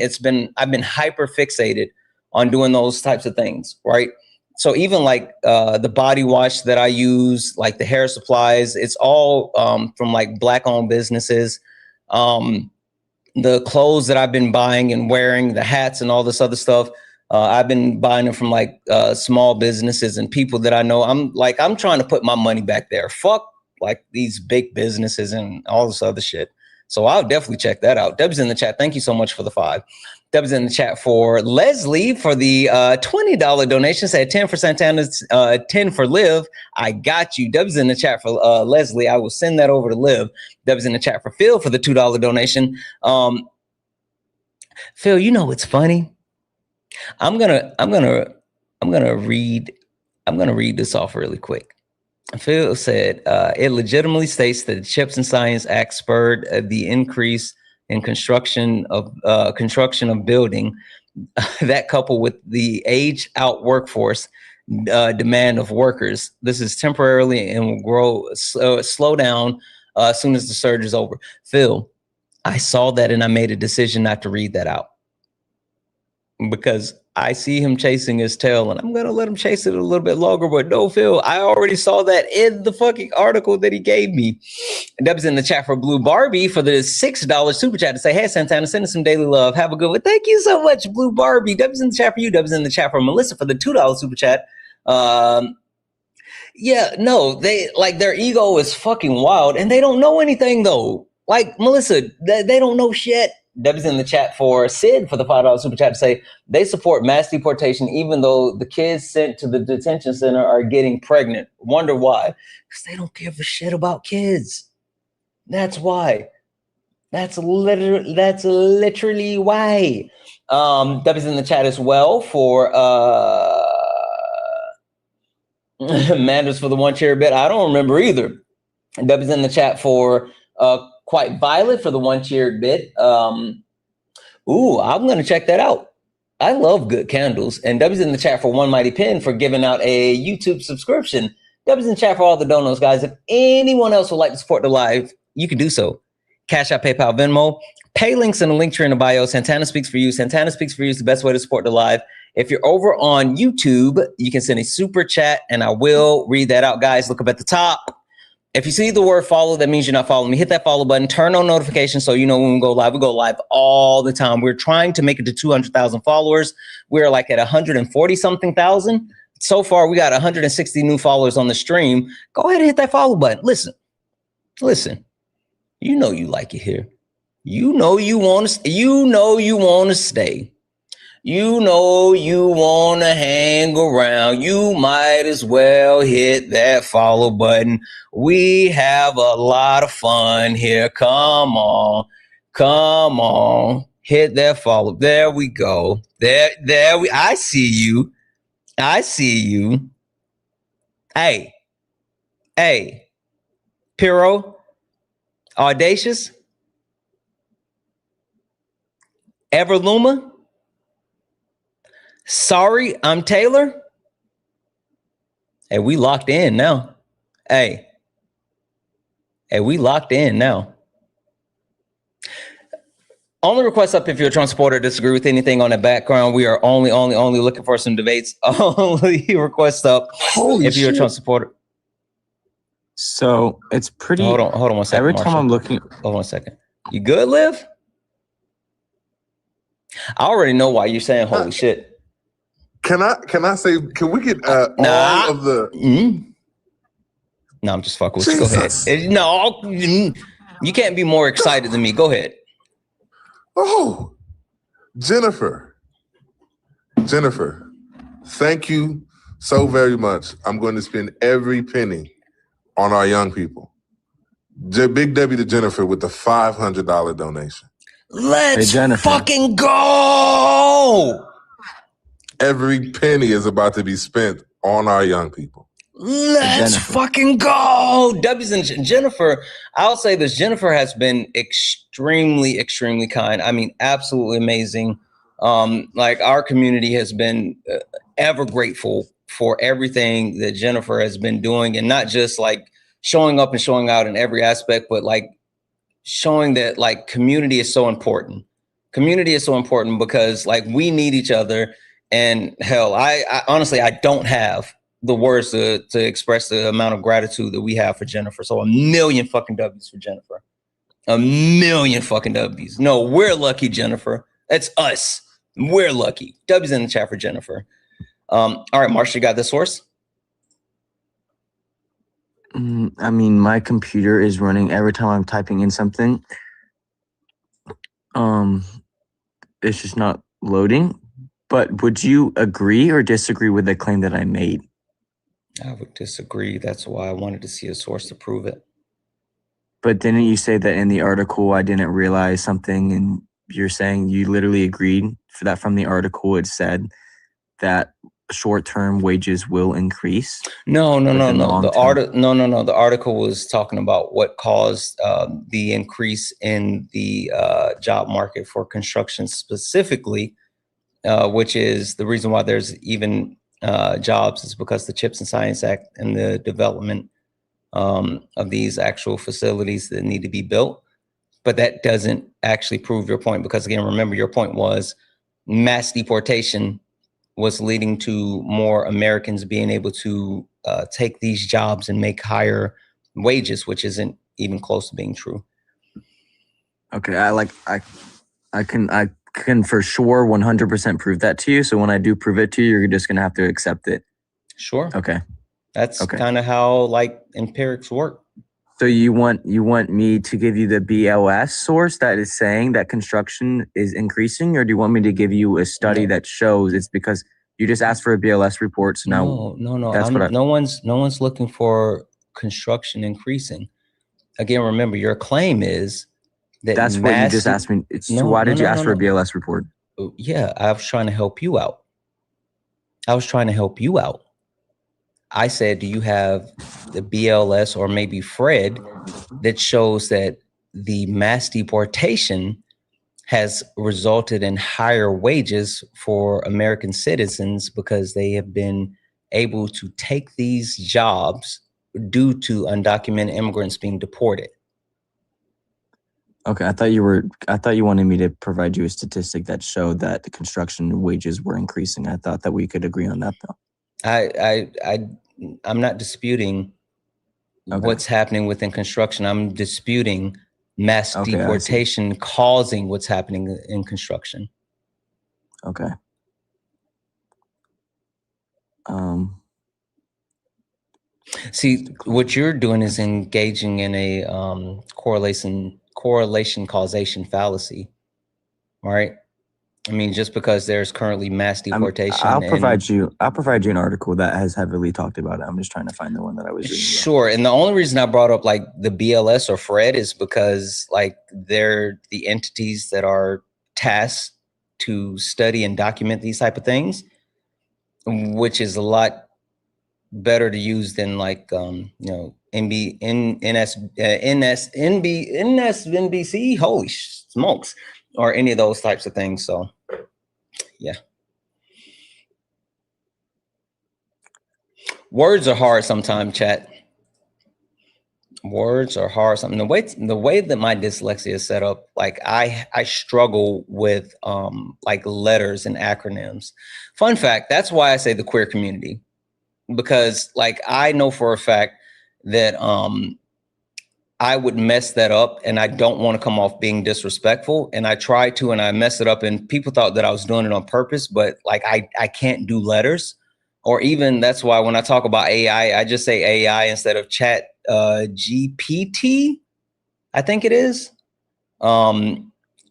I've been hyper fixated on doing those types of things, right? So even like the body wash that I use, like the hair supplies, it's all from like Black-owned businesses. The clothes that I've been buying and wearing, the hats and all this other stuff, I've been buying them from like small businesses and people that I know. I'm trying to put my money back there. Fuck like these big businesses and all this other shit. So I'll definitely check that out. Deb's in the chat. Thank you so much for the 5. Deb's in the chat for Leslie for the $20 donation. Said 10 for Santana's, 10 for Liv. I got you. Deb's in the chat for Leslie. I will send that over to Liv. Deb's in the chat for Phil for the $2 donation. Phil, you know what's funny? I'm gonna read this off really quick. Phil said, it legitimately states that the Chips and Science Act spurred the increase in construction of building that, coupled with the age out workforce demand of workers. This is temporarily and will grow slow down as soon as the surge is over. Phil, I saw that and I made a decision not to read that out, because I see him chasing his tail, and I'm going to let him chase it a little bit longer. But no, Phil, I already saw that in the fucking article that he gave me. Deb's in the chat for Blue Barbie for the $6 super chat to say, hey, Santana, send us some daily love. Have a good one. Thank you so much, Blue Barbie. Deb's in the chat for you. Deb's in the chat for Melissa for the $2 super chat. Yeah, no, they like, their ego is fucking wild, and they don't know anything though. Like Melissa, they don't know shit. Deb's in the chat for Sid for the $5 super chat to say they support mass deportation, even though the kids sent to the detention center are getting pregnant. Wonder why? Because they don't give a shit about kids. That's why. That's literally why. Deb's in the chat as well for Manders for the one chair bit. I don't remember either. Deb's in the chat for Quite Violet for the one cheered bit. Ooh, I'm gonna check that out. I love good candles. And W's in the chat for One Mighty Pen for giving out a YouTube subscription. W's in the chat for all the donos, guys. If anyone else would like to support the live, you can do so. Cash App, PayPal, Venmo. Pay links in the link tree in the bio. Santana Speaks for You. Santana Speaks for You is the best way to support the live. If you're over on YouTube, you can send a super chat and I will read that out, guys. Look up at the top. If you see the word follow, that means you're not following me. Hit that follow button, turn on notifications so you know when we go live. We go live all the time. We're trying to make it to 200,000 followers. We're like at 140 something thousand. So far, we got 160 new followers on the stream. Go ahead and hit that follow button. Listen. You know you like it here. You know you want to stay. You know you want to hang around. You might as well hit that follow button. We have a lot of fun here. Come on. Hit that follow. There we go. I see you. Hey, A, Piro, Audacious, Everluma, Sorry, I'm Taylor. Hey, we locked in now. Hey, we locked in now. Only request up if you're a Trump supporter, disagree with anything on the background. We are only looking for some debates. Only request up if you're a Trump supporter. So it's pretty. Hold on 1 second. Every time Marshall. I'm looking. Hold on a second. You good, Liv? I already know why you're saying holy shit. Can I say? Can we get all of the? No, I'm just fucking with you. Go ahead. No, you can't be more excited than me. Go ahead. Oh, Jennifer, thank you so very much. I'm going to spend every penny on our young people. Big W to Jennifer with the $500 donation. Let's fucking go. Every penny is about to be spent on our young people. Let's fucking go. W's and Jennifer, I'll say this. Jennifer has been extremely, extremely kind. I mean, absolutely amazing. Like our community has been ever grateful for everything that Jennifer has been doing, and not just like showing up and showing out in every aspect, but like showing that like community is so important. Community is so important because like we need each other. And hell, I honestly, I don't have the words to express the amount of gratitude that we have for Jennifer. So 1,000,000 fucking W's for Jennifer. 1,000,000 fucking W's. No, we're lucky, Jennifer. That's us. We're lucky. W's in the chat for Jennifer. All right, Marsha, you got the source? I mean, my computer is running every time I'm typing in something. It's just not loading. But would you agree or disagree with the claim that I made? I would disagree. That's why I wanted to see a source to prove it. But didn't you say that in the article I didn't realize something, and you're saying you literally agreed for that from the article? It said that short-term wages will increase. No. The article was talking about what caused the increase in the job market for construction specifically, which is the reason why there's even jobs is because the CHIPS and Science Act and the development of these actual facilities that need to be built. But that doesn't actually prove your point, because again, remember, your point was mass deportation was leading to more Americans being able to take these jobs and make higher wages, which isn't even close to being true. Okay, I can for sure 100% prove that to you. So when I do prove it to you, you're just gonna have to accept it. Sure. Okay. That's kind of how like empirics work. So you want me to give you the BLS source that is saying that construction is increasing, or do you want me to give you a study that shows it's because you just asked for a BLS report? So now no. That's No one's looking for construction increasing. Again, remember, your claim is that that's what you just asked me. So why did you ask for a BLS report? Yeah, I was trying to help you out. I said, do you have the BLS or maybe Fred that shows that the mass deportation has resulted in higher wages for American citizens because they have been able to take these jobs due to undocumented immigrants being deported? Okay, I thought you wanted me to provide you a statistic that showed that the construction wages were increasing. I thought that we could agree on that, though. I'm not disputing what's happening within construction. I'm disputing mass deportation causing what's happening in construction. Okay. See, what you're doing is engaging in a correlation causation fallacy, right? I mean, just because there's currently mass deportation, I'll provide you an article that has heavily talked about it. I'm just trying to find the one that I was reading. Sure. And the only reason I brought up like the BLS or Fred is because like they're the entities that are tasked to study and document these type of things, which is a lot better to use than like you know, NBC, holy smokes, or any of those types of things. So yeah. Words are hard sometimes, chat. Words are hard. Something the way that my dyslexia is set up, like I struggle with like letters and acronyms. Fun fact, that's why I say the queer community, because like I know for a fact that I would mess that up, and I don't want to come off being disrespectful, and I try to, and I mess it up, and people thought that I was doing it on purpose, but like I can't do letters. Or even that's why when I talk about AI, I just say AI instead of chat GPT, I think it is. Like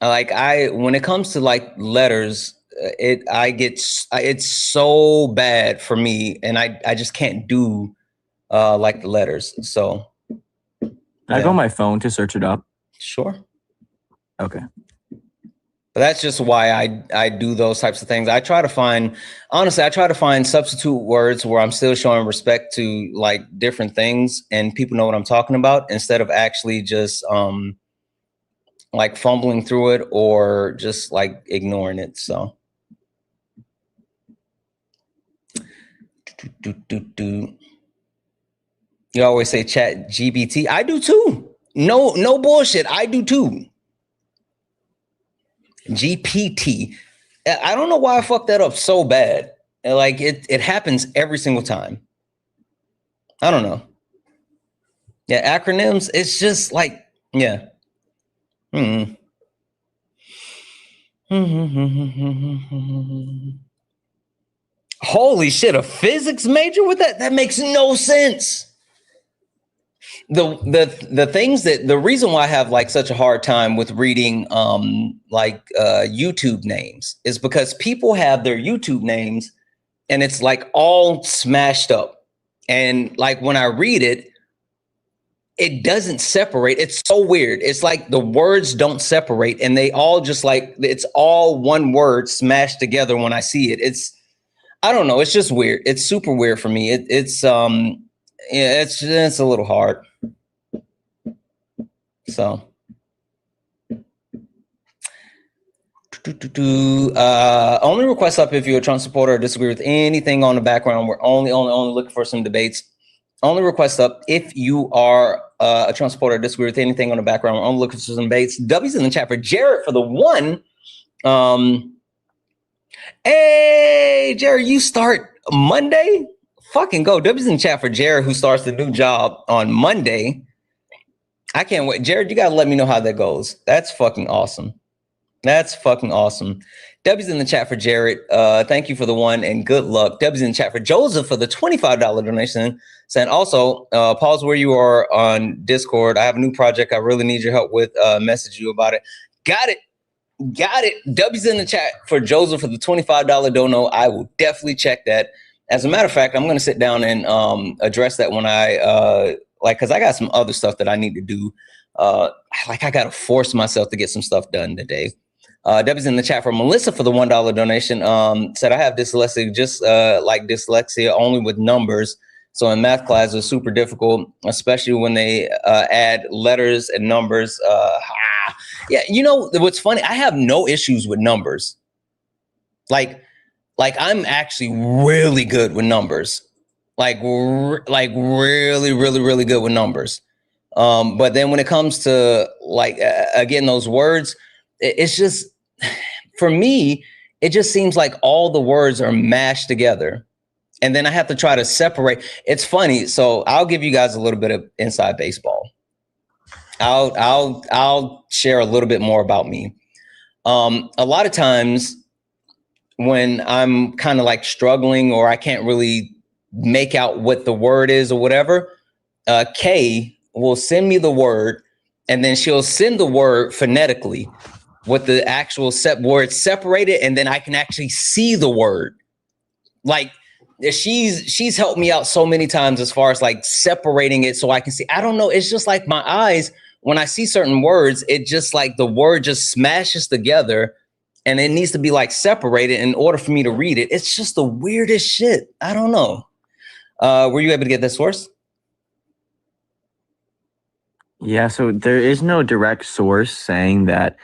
when it comes to like letters, it's so bad for me, and I just can't do like the letters. So can I go on my phone to search it up? Sure. Okay. But that's just why I do those types of things. I try to find substitute words where I'm still showing respect to like different things and people know what I'm talking about, instead of actually just like fumbling through it or just like ignoring it. So you always say chat GBT. I do too. No bullshit. I do too. GPT. I don't know why I fucked that up so bad. Like it happens every single time. I don't know. Yeah, acronyms, it's just like, yeah. Holy shit, a physics major with that? That makes no sense. The things that the reason why I have like such a hard time with reading YouTube names is because people have their YouTube names and it's like all smashed up. And like when I read it, it doesn't separate. It's so weird. It's like the words don't separate and they all just like, it's all one word smashed together when I see it. I don't know. It's just weird. It's super weird for me. It's a little hard. So only request up if you're a Trump supporter or disagree with anything on the background. We're only looking for some debates. Only request up if you are a Trump supporter or disagree with anything on the background. We're only looking for some debates. W's in the chat for Jared for the one. Hey, Jared, you start Monday? Fucking go. W's in the chat for Jared, who starts the new job on Monday. I can't wait. Jared, you got to let me know how that goes. That's fucking awesome. That's fucking awesome. W's in the chat for Jared. Thank you for the one and good luck. W's in the chat for Joseph for the $25 donation. Saying also, pause where you are on Discord. I have a new project I really need your help with. Message you about it. Got it. W's in the chat for Joseph for the $25 dono. I will definitely check that. As a matter of fact, I'm going to sit down and address that when I because I got some other stuff that I need to do. I got to force myself to get some stuff done today. W's in the chat for Melissa for the $1 donation. Said I have dyslexia, just like dyslexia, only with numbers. So in math class, it's super difficult, especially when they add letters and numbers. Yeah, you know what's funny? I have no issues with numbers. Like I'm actually really good with numbers. Like really, really, really good with numbers. But then when it comes to like again those words, it's just for me, it just seems like all the words are mashed together. And then I have to try to separate. It's funny. So I'll give you guys a little bit of inside baseball. I'll share a little bit more about me. A lot of times when I'm kind of like struggling or I can't really make out what the word is or whatever, Kay will send me the word and then she'll send the word phonetically with the actual word separated, and then I can actually see the word. Like she's helped me out so many times as far as like separating it so I can see. I don't know. It's just like my eyes, when I see certain words, it just like the word just smashes together and it needs to be like separated in order for me to read it. It's just the weirdest shit. I don't know. Were you able to get that source? Yeah, so there is no direct source saying that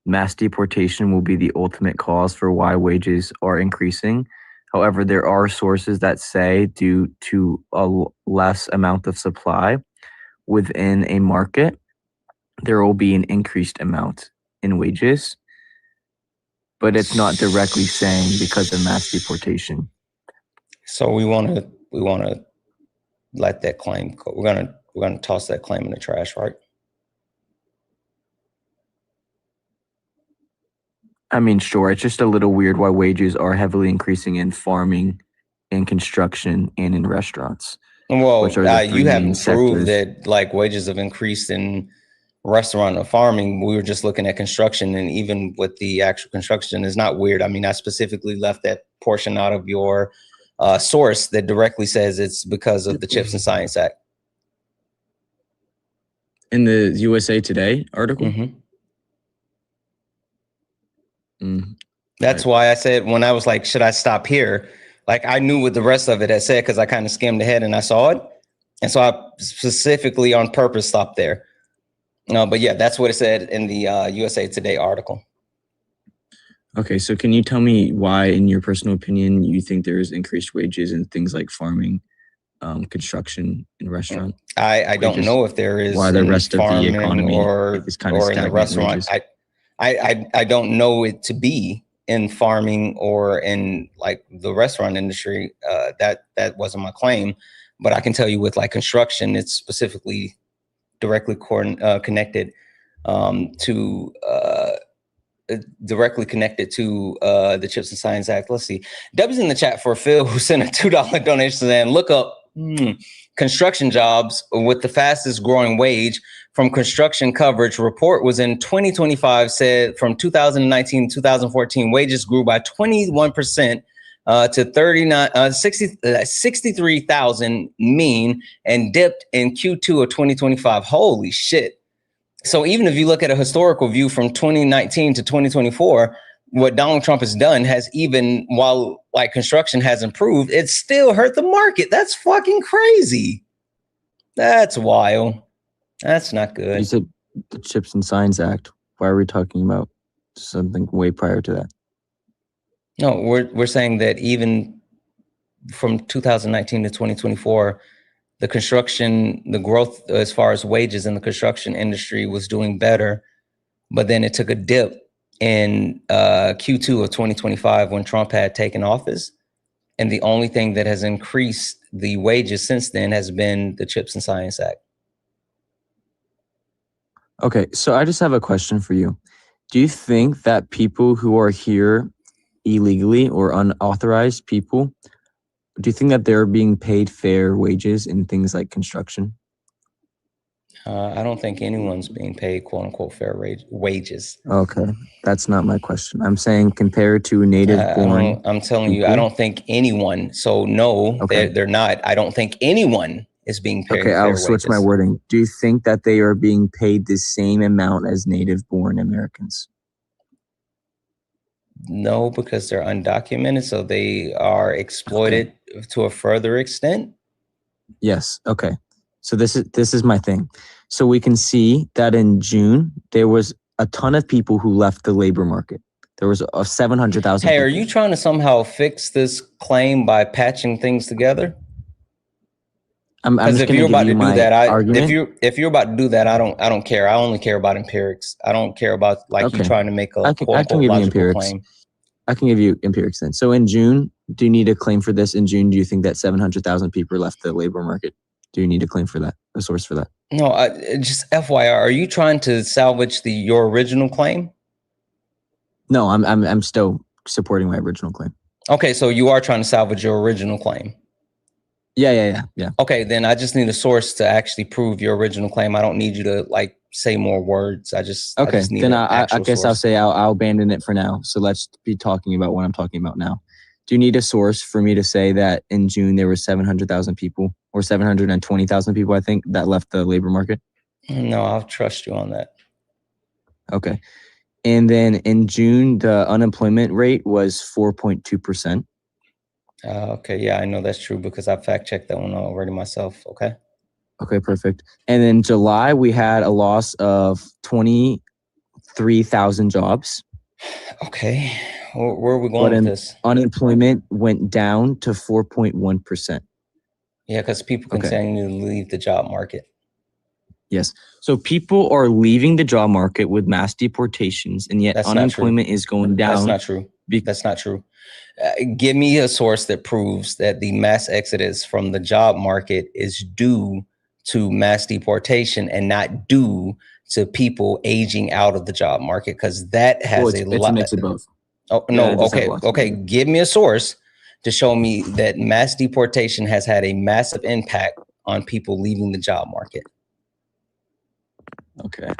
mass deportation will be the ultimate cause for why wages are increasing. However, there are sources that say due to a less amount of supply within a market, there will be an increased amount in wages, but it's not directly saying because of mass deportation. So we want to let that claim go. We're gonna toss that claim in the trash, right? I mean, sure. It's just a little weird why wages are heavily increasing in farming, in construction, and in restaurants. Well, which are the three you main haven't proved sectors. that like wages have increased in restaurant or farming. We were just looking at construction, and even with the actual construction, is not weird. I mean, I specifically left that portion out of your source that directly says it's because of the Chips and Science Act. In the USA Today article? That's why I said when I was like, should I stop here? Like I knew what the rest of it had said because I kind of skimmed ahead and I saw it. And so I specifically on purpose stopped there. But yeah, that's what it said in the USA Today article. Okay, so can you tell me why, in your personal opinion, you think there is increased wages in things like farming, construction, and restaurant? I don't know if there is why the rest of the economy is kind of in the restaurant. Wages. I don't know it to be in farming or in like the restaurant industry. That wasn't my claim, but I can tell you with like construction, it's specifically directly connected to the Chips and Science Act. Let's see. Debbie's in the chat for Phil, who sent a $2 donation and look up construction jobs with the fastest growing wage from construction coverage. Report was in 2025, said from 2019 to 2014, wages grew by 21% to 63,000 mean and dipped in Q2 of 2025. Holy shit. So even if you look at a historical view from 2019 to 2024, what Donald Trump has done has, even while like construction has improved, it still hurt the market. That's fucking crazy. That's wild. That's not good. You said the Chips and Science Act. Why are we talking about something way prior to that? No, we're saying that even from 2019 to 2024, the growth as far as wages in the construction industry was doing better, but then it took a dip in Q2 of 2025 when Trump had taken office. And the only thing that has increased the wages since then has been the Chips and Science Act. Okay, so I just have a question for you. Do you think that people who are here illegally or unauthorized people, do you think that they're being paid fair wages in things like construction? I don't think anyone's being paid quote unquote fair wages. Okay, that's not my question. I'm saying compared to native born. I'm telling you, I don't think anyone. So no, they're not. I don't think anyone is being paid Okay, fair I'll switch my wording. Do you think that they are being paid the same amount as native born Americans? No, because they're undocumented, so they are exploited to a further extent. Yes. Okay. So this is my thing. So we can see that in June there was a ton of people who left the labor market. There was 700,000. Hey, are you trying to somehow fix this claim by patching things together? Because if you're about to do that, if you're about to do that, I don't care. I only care about empirics. I don't care about like you trying to make a quote unquote logical claim. I can give you empirics then. So in June, do you need a claim for this? In June, do you think that 700,000 people left the labor market? Do you need a claim for that? A source for that? No, just FYI, are you trying to salvage your original claim? No, I'm still supporting my original claim. Okay, so you are trying to salvage your original claim. Yeah. Okay, then I just need a source to actually prove your original claim. I don't need you to like say more words. I just need then I guess I'll say I'll abandon it for now. So let's be talking about what I'm talking about now. Do you need a source for me to say that in June there were 700,000 people or 720,000 people, I think, that left the labor market? No, I'll trust you on that. Okay. And then in June, the unemployment rate was 4.2%. Okay, yeah, I know that's true because I fact checked that one already myself. Okay. Okay, perfect. And in July, we had a loss of 23,000 jobs. Okay, where are we going with this? Unemployment went down to 4.1%. Yeah, because people continue to leave the job market. Yes. So people are leaving the job market with mass deportations, and yet unemployment is going down. That's not true. That's not true. Give me a source that proves that the mass exodus from the job market is due to mass deportation and not due to people aging out of the job market, because that has it's a mix of both. Oh, Yeah, no. Okay. Give me a source to show me that mass deportation has had a massive impact on people leaving the job market. Okay.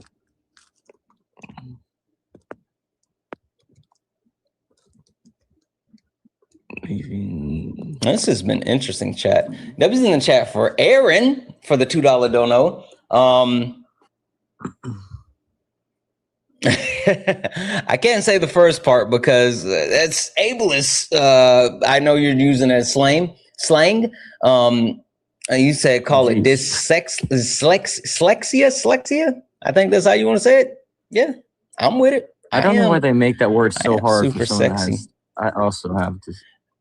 This has been interesting chat. That was in the chat for Aaron for the $2 dono. I can't say the first part because that's ableist. I know you're using it as slang. You said call it dyslexia. I think that's how you want to say it. Yeah, I'm with it. I don't know why they make that word so hard super for someone that sexy. has. I also have this.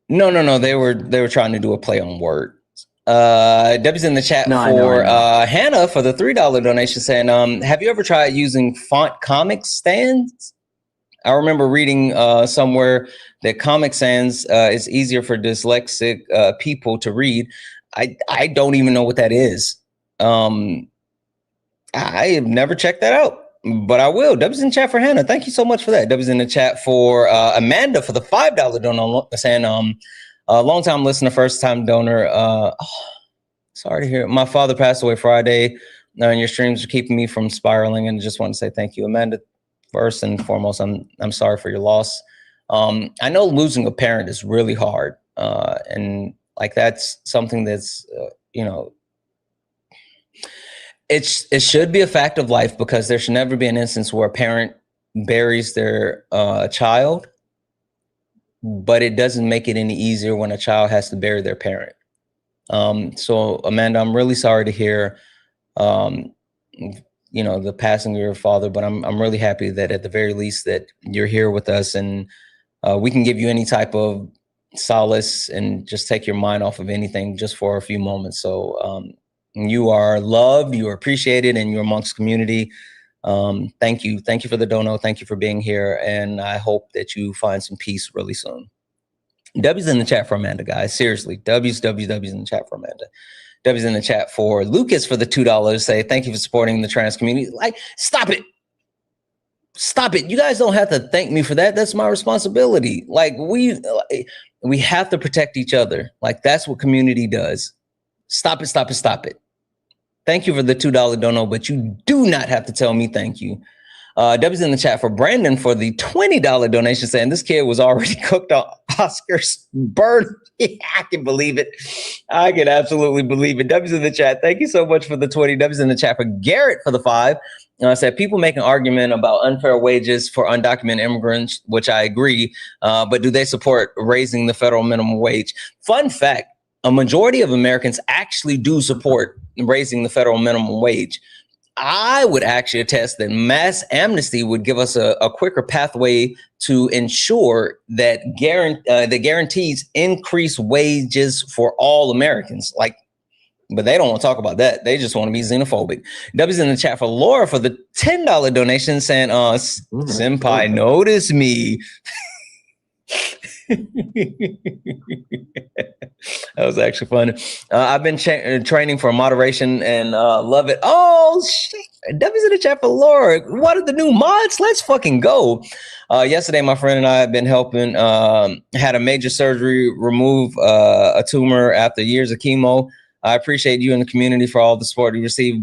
No. They were trying to do a play on words. Debbie's in the chat No, for I know. Hannah for the $3 donation saying, have you ever tried using font Comic Sans? I remember reading somewhere that Comic Sans is easier for dyslexic people to read. I don't even know what that is. I have never checked that out, but I will. Debbie's in the chat for Hannah. Thank you so much for that. Debbie's in the chat for Amanda for the $5 donor saying, long time listener, first time donor. Sorry to hear. My father passed away Friday. And your streams are keeping me from spiraling. And just want to say thank you, Amanda. First and foremost, I'm sorry for your loss. I know losing a parent is really hard, and like that's something that's it should be a fact of life because there should never be an instance where a parent buries their child. But it doesn't make it any easier when a child has to bury their parent. So Amanda, I'm really sorry to hear, the passing of your father, but I'm really happy that at the very least that you're here with us and we can give you any type of solace and just take your mind off of anything just for a few moments. So you are loved, you are appreciated, and you're amongst community. Thank you. Thank you for the dono. Thank you for being here. And I hope that you find some peace really soon. W's in the chat for Amanda, guys. Seriously, W's in the chat for Amanda. W's in the chat for Lucas for the $2. Say, thank you for supporting the trans community. Like, stop it. Stop it. You guys don't have to thank me for that. That's my responsibility. Like, we have to protect each other. Like, that's what community does. Stop it. Thank you for the $2 dono, but you do not have to tell me thank you. W's in the chat for Brandon for the $20 donation saying this kid was already cooked on Oscar's bird. I can believe it. I can absolutely believe it. W's in the chat. Thank you so much for the 20. W's in the chat for Garrett for the 5. Said people make an argument about unfair wages for undocumented immigrants, which I agree. But do they support raising the federal minimum wage? Fun fact, a majority of Americans actually do support raising the federal minimum wage. I would actually attest that mass amnesty would give us a quicker pathway to ensure that guarantees increased wages for all Americans. But they don't want to talk about that. They just want to be xenophobic. W's in the chat for Laura for the $10 donation saying, Senpai, notice me. That was actually fun. I've been training for moderation and love it. Oh, shit. W's in the chat for Laura. What are the new mods? Let's fucking go. Yesterday, my friend and I have been helping, had a major surgery, remove a tumor after years of chemo. I appreciate you and the community for all the support you receive.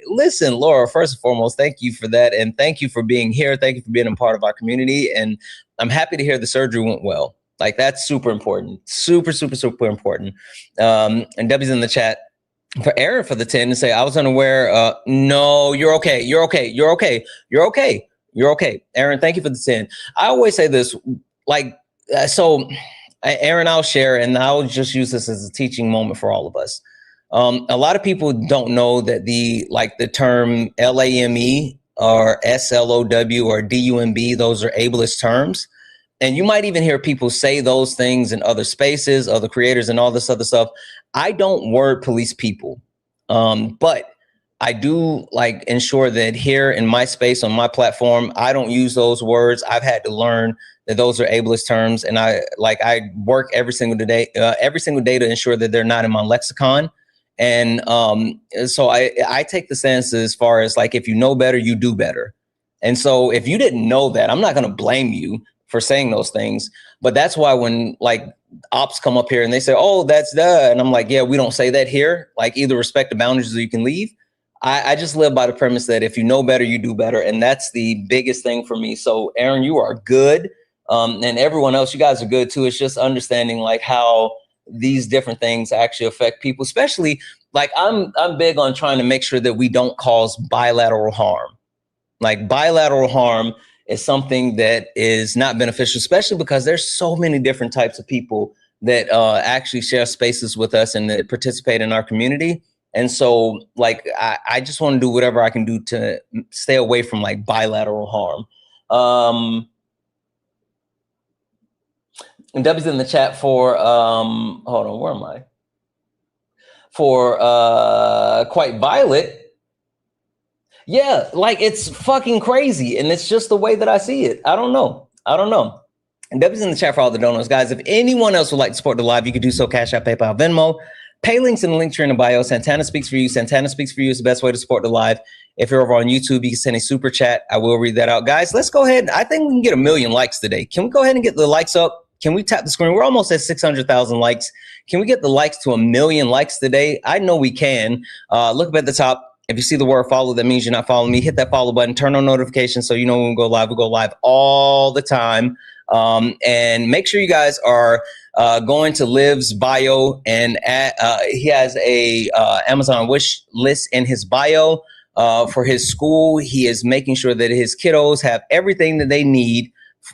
Listen, Laura, first and foremost, thank you for that. And thank you for being here. Thank you for being a part of our community. And I'm happy to hear the surgery went well. Like, that's super important. Super, super, super important. And Debbie's in the chat for Aaron for the 10 to say, I was unaware. No, you're okay. You're okay. You're okay. You're okay. You're okay. Aaron, thank you for the 10. I always say this, so Aaron, I'll share, and I'll just use this as a teaching moment for all of us. A lot of people don't know that the term LAME or SLOW or DUMB, those are ableist terms. And you might even hear people say those things in other spaces, other creators and all this other stuff. I don't word police people, but I do ensure that here in my space, on my platform, I don't use those words. I've had to learn that those are ableist terms. And I work every single day to ensure that they're not in my lexicon. And so I take the stance as far as if you know better, you do better. And so if you didn't know that, I'm not going to blame you for saying those things. But that's why when ops come up here and they say, oh, that's the, and I'm like, yeah, we don't say that here. Either respect the boundaries or you can leave. I just live by the premise that if you know better, you do better. And that's the biggest thing for me. So Aaron, you are good. And everyone else, you guys are good too. It's just understanding how these different things actually affect people, especially I'm big on trying to make sure that we don't cause bilateral harm. Bilateral harm is something that is not beneficial, especially because there's so many different types of people that actually share spaces with us and that participate in our community. And so I just want to do whatever I can do to stay away from bilateral harm. And W's in the chat for hold on, where am I? For Quite Violet. Yeah, it's fucking crazy. And it's just the way that I see it. I don't know. And W's in the chat for all the donors. Guys, if anyone else would like to support the live, you can do so. Cash App, PayPal, Venmo. Pay links in the link tree in the bio. Santana Speaks for You. Santana Speaks for You is the best way to support the live. If you're over on YouTube, you can send a super chat. I will read that out. Guys, let's go ahead. I think we can get 1 million likes today. Can we go ahead and get the likes up? Can we tap the screen? We're almost at 600,000 likes. Can we get the likes to 1 million likes today? I know we can. Look up at the top. If you see the word follow, that means you're not following me. Hit that follow button. Turn on notifications so you know when we go live. We go live all the time. And make sure you guys are going to Liv's bio, and he has a Amazon wish list in his bio for his school. He is making sure that his kiddos have everything that they need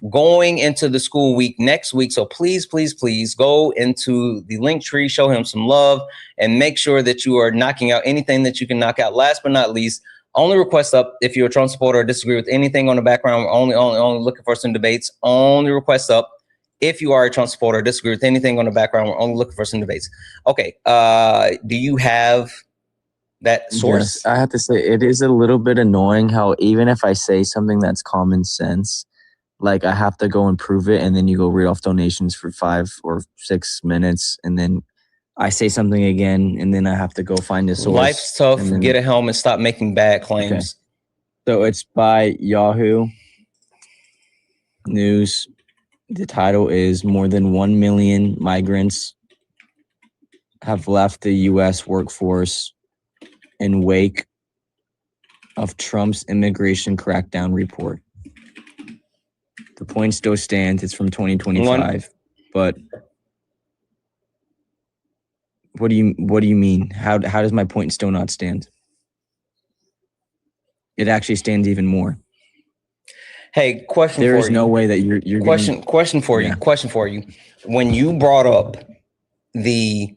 going into the school week next week. So please, please, please go into the link tree, show him some love, and make sure that you are knocking out anything that you can knock out. Last but not least, only request up if you're a Trump supporter or disagree with anything on the background. We're only looking for some debates. Only request up if you are a Trump supporter or disagree with anything on the background. We're only looking for some debates. Okay. Do you have that source? Yes, I have to say it is a little bit annoying how even if I say something that's common sense, I have to go and prove it, and then you go read off donations for 5 or 6 minutes, and then I say something again, and then I have to go find the source. Life's tough. Get a helmet. Stop making bad claims. Okay. So it's by Yahoo News. The title is "More than 1 million migrants have left the U.S. workforce in wake of Trump's immigration crackdown report." The point still stands. It's from 2025, but what do you mean? How does my point still not stand? It actually stands even more. Hey, question there for you. There is no way that you're question for you. When you brought up the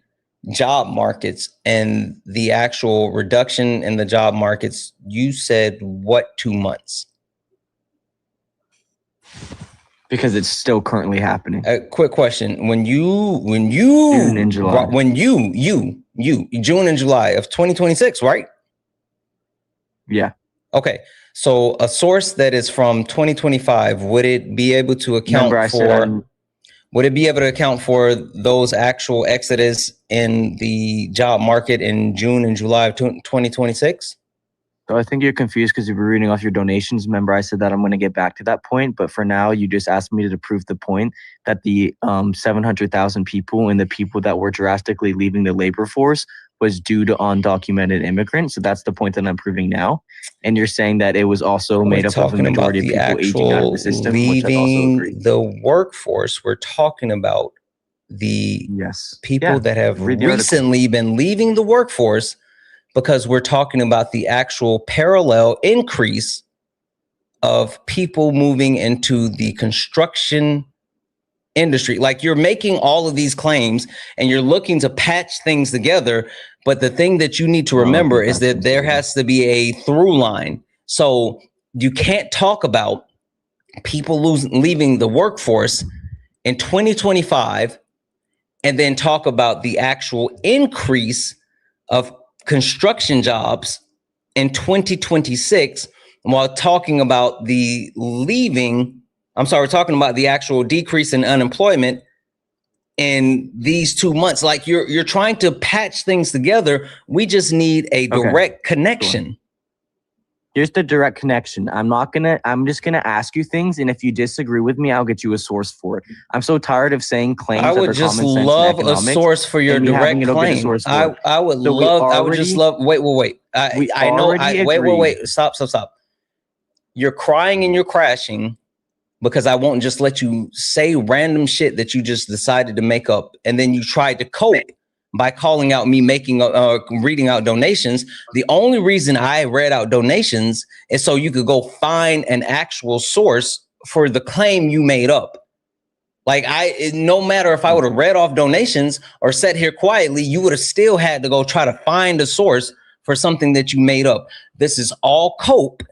job markets and the actual reduction in the job markets, you said what, 2 months? Because it's still currently happening. Quick question: When you June and July. June and July of 2026, right? Yeah. Okay. So a source that is from 2025, would it be able to account would it be able to account for those actual exodus in the job market in June and July of 2026? So I think you're confused because you're reading off your donations. Remember, I said that I'm going to get back to that point. But for now, you just asked me to prove the point that the 700,000 people and the people that were drastically leaving the labor force was due to undocumented immigrants. So that's the point that I'm proving now. And you're saying that it was also made up of a majority of people aging out of the system, which I also agree. The workforce, we're talking about the people that have recently been leaving the workforce, because we're talking about the actual parallel increase of people moving into the construction industry. Like, you're making all of these claims and you're looking to patch things together. But the thing that you need to remember is that there has to be a through line. So you can't talk about people leaving the workforce in 2025 and then talk about the actual increase of construction jobs in 2026 while talking about the talking about the actual decrease in unemployment in these 2 months. Like, you're trying to patch things together. We just need a direct connection. Sure. Here's the direct connection. I'm just gonna ask you things, and if you disagree with me, I'll get you a source for it. I'm so tired of saying claims. I would just love a source for your direct claim. I would just love. Wait. I know. Wait. Stop. You're crying and you're crashing because I won't just let you say random shit that you just decided to make up, and then you tried to cope by calling out me reading out donations. The only reason I read out donations is so you could go find an actual source for the claim you made up. Like, no matter if I would have read off donations or sat here quietly, you would have still had to go try to find a source for something that you made up. This is all cope.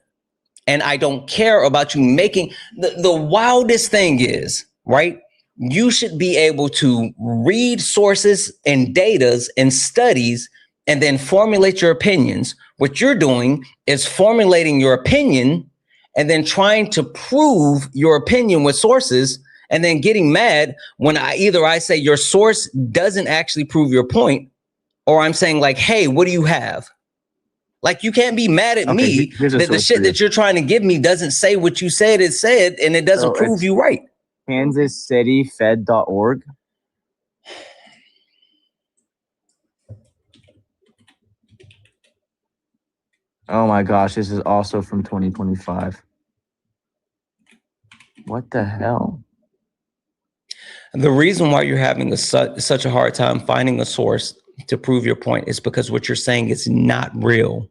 And I don't care about you making the wildest thing is, right? You should be able to read sources and datas and studies and then formulate your opinions. What you're doing is formulating your opinion and then trying to prove your opinion with sources and then getting mad when I say your source doesn't actually prove your point, or I'm saying like, hey, what do you have? Like, you can't be mad at me that the shit that you're trying to give me doesn't say what you said it said, and it doesn't prove you right. KansasCityFed.org. Oh my gosh, this is also from 2025. What the hell? The reason why you're having such a hard time finding a source to prove your point is because what you're saying is not real.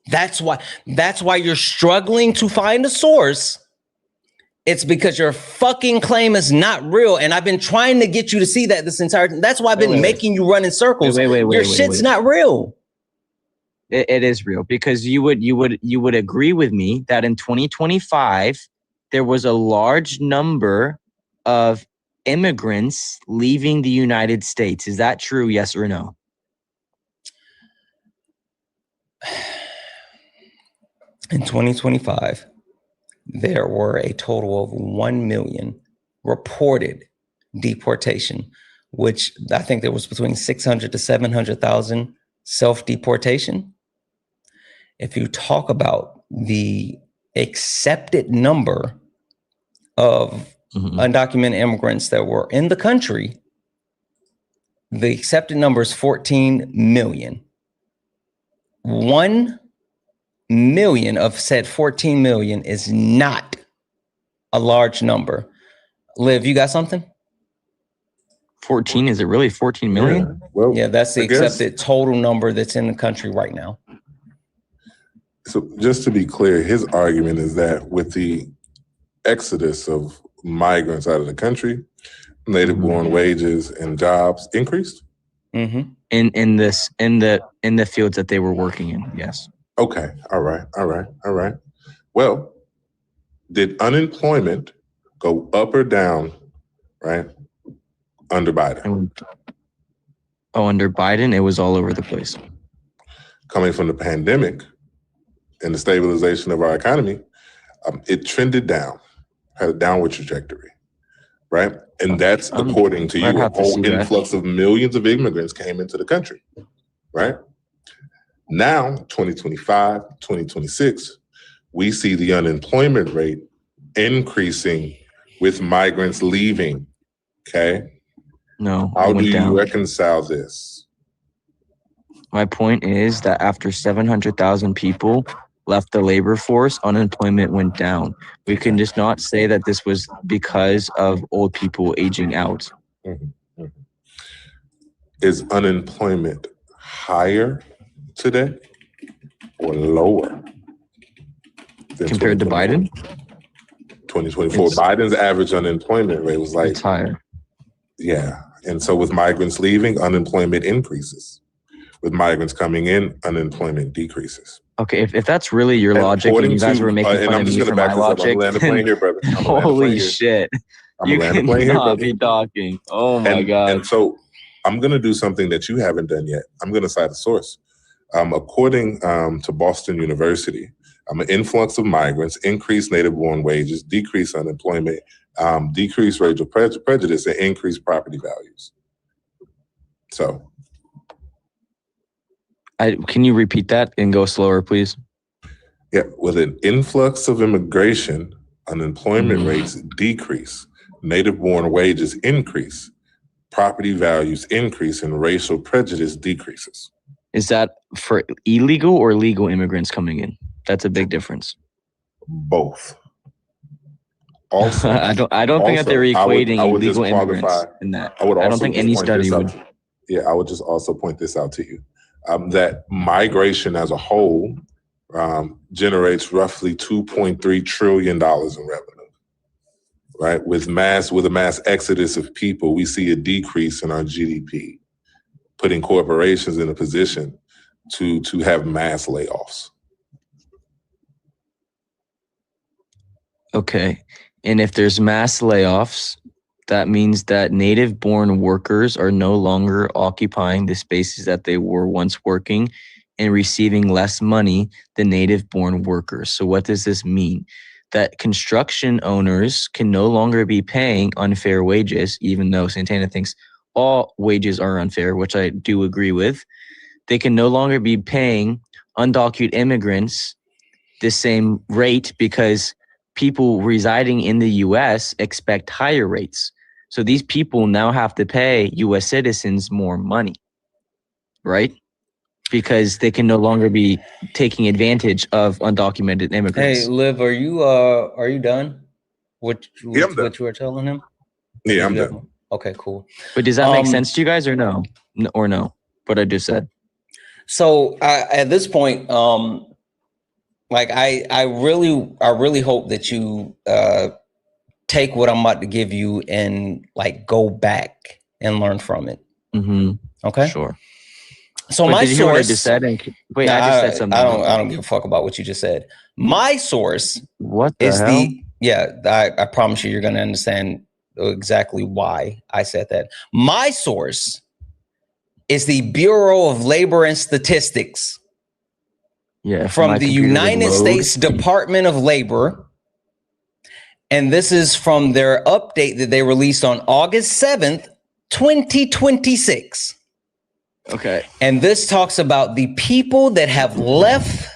That's why you're struggling to find a source. It's because your fucking claim is not real. And I've been trying to get you to see that this entire time. That's why I've been making you run in circles. Your shit's not real. It is real, because you would agree with me that in 2025 there was a large number of immigrants leaving the United States. Is that true? Yes or no? In 2025, there were a total of 1 million reported deportation, which I think there was between 600 to 700,000 self-deportation. If you talk about the accepted number of undocumented immigrants that were in the country, the accepted number is 14 million. 1 million of said 14 million is not a large number. Liv, you got something? 14? Is it really 14 million? Yeah, that's the accepted total number that's in the country right now. So just to be clear, his argument is that with the exodus of migrants out of the country, native-born wages and jobs increased? In the fields that they were working in, yes. Okay, all right. Well, did unemployment go up or down, right, under Biden? Under Biden, it was all over the place. Coming from the pandemic and the stabilization of our economy, it trended down, had a downward trajectory, right? And that's according to you, a whole influx of millions of immigrants came into the country, right? Now, 2025, 2026, we see the unemployment rate increasing with migrants leaving, okay? No, how do you reconcile this? My point is that after 700,000 people left the labor force, unemployment went down. We can just not say that this was because of old people aging out. Is unemployment higher today or lower compared to Biden? 2024. Biden's average unemployment rate was like higher. Yeah. And so with migrants leaving, unemployment increases. With migrants coming in, unemployment decreases. Okay, if that's really your logic, and you guys were making fun of me for my logic, I'm playing here, brother. Holy shit. You cannot be talking. Oh my God. And so I'm going to do something that you haven't done yet. I'm going to cite a source. According to Boston University, an influx of migrants, increased native-born wages, decreased unemployment, decreased racial prejudice, and increased property values. So. Can you repeat that and go slower, please? Yeah, with an influx of immigration, unemployment rates decrease, native-born wages increase, property values increase, and racial prejudice decreases. Is that for illegal or legal immigrants coming in? That's a big difference. Both. Also, I don't think that they're equating illegal immigrants in that. I don't think any study would. Yeah, I would just also point this out to you. That migration as a whole generates roughly $2.3 trillion in revenue, right? With a mass exodus of people, we see a decrease in our GDP, putting corporations in a position to have mass layoffs. Okay. And if there's mass layoffs, that means that native-born workers are no longer occupying the spaces that they were once working and receiving less money than native-born workers. So what does this mean? That construction owners can no longer be paying unfair wages, even though Santana thinks all wages are unfair, which I do agree with. They can no longer be paying undocumented immigrants the same rate because people residing in the U.S. expect higher rates. So these people now have to pay U.S. citizens more money, right? Because they can no longer be taking advantage of undocumented immigrants. Hey, Liv, are you done? What you were telling him? Yeah, I'm done. Okay, cool. But does that make sense to you guys or no? Or no? What I just said. So at this point, like I really hope that you take what I'm about to give you and like go back and learn from it. Mm-hmm. Okay. Sure. So but my did you source. Hear what I just said? Wait, I just said something. I don't give a fuck about what you just said. My source. What the hell? I promise you're going to understand exactly why I said that. My source is the Bureau of Labor and Statistics. Yeah, from the United States Department of Labor. And this is from their update that they released on August 7th, 2026. Okay. And this talks about the people that have left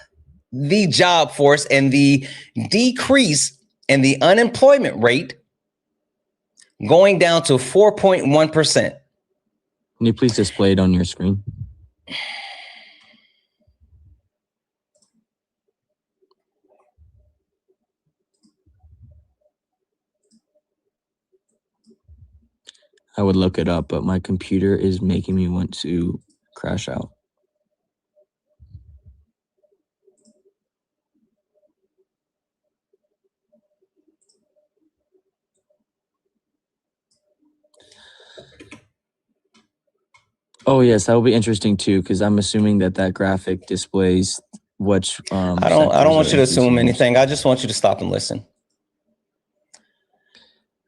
the job force and the decrease in the unemployment rate going down to 4.1%. Can you please display it on your screen? I would look it up, but my computer is making me want to crash out. Oh yes, that will be interesting too, because I'm assuming that graphic displays which. I don't want you to assume anything. I just want you to stop and listen.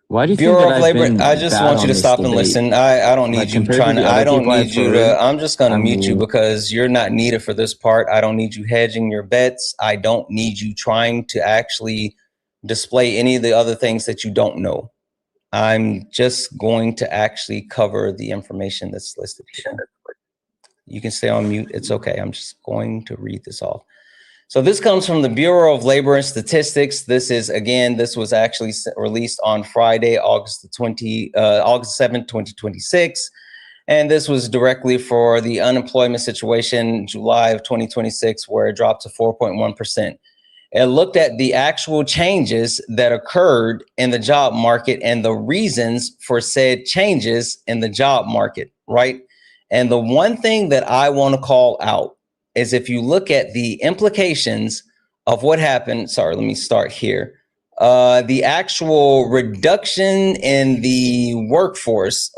Why do you Bureau think of Labor? I just want you to stop and listen. I don't need you trying to. I don't need you to. I'm just going to mute you because you're not needed for this part. I don't need you hedging your bets. I don't need you trying to actually display any of the other things that you don't know. I'm just going to actually cover the information that's listed here. You can stay on mute. It's okay. I'm just going to read this off. So this comes from the Bureau of Labor and Statistics. This was actually released on Friday, August 7th, 2026. And this was directly for the unemployment situation, July of 2026, where it dropped to 4.1%. It looked at the actual changes that occurred in the job market and the reasons for said changes in the job market, right? And the one thing that I want to call out is if you look at the implications of what happened, sorry, let me start here. the actual reduction in the workforce,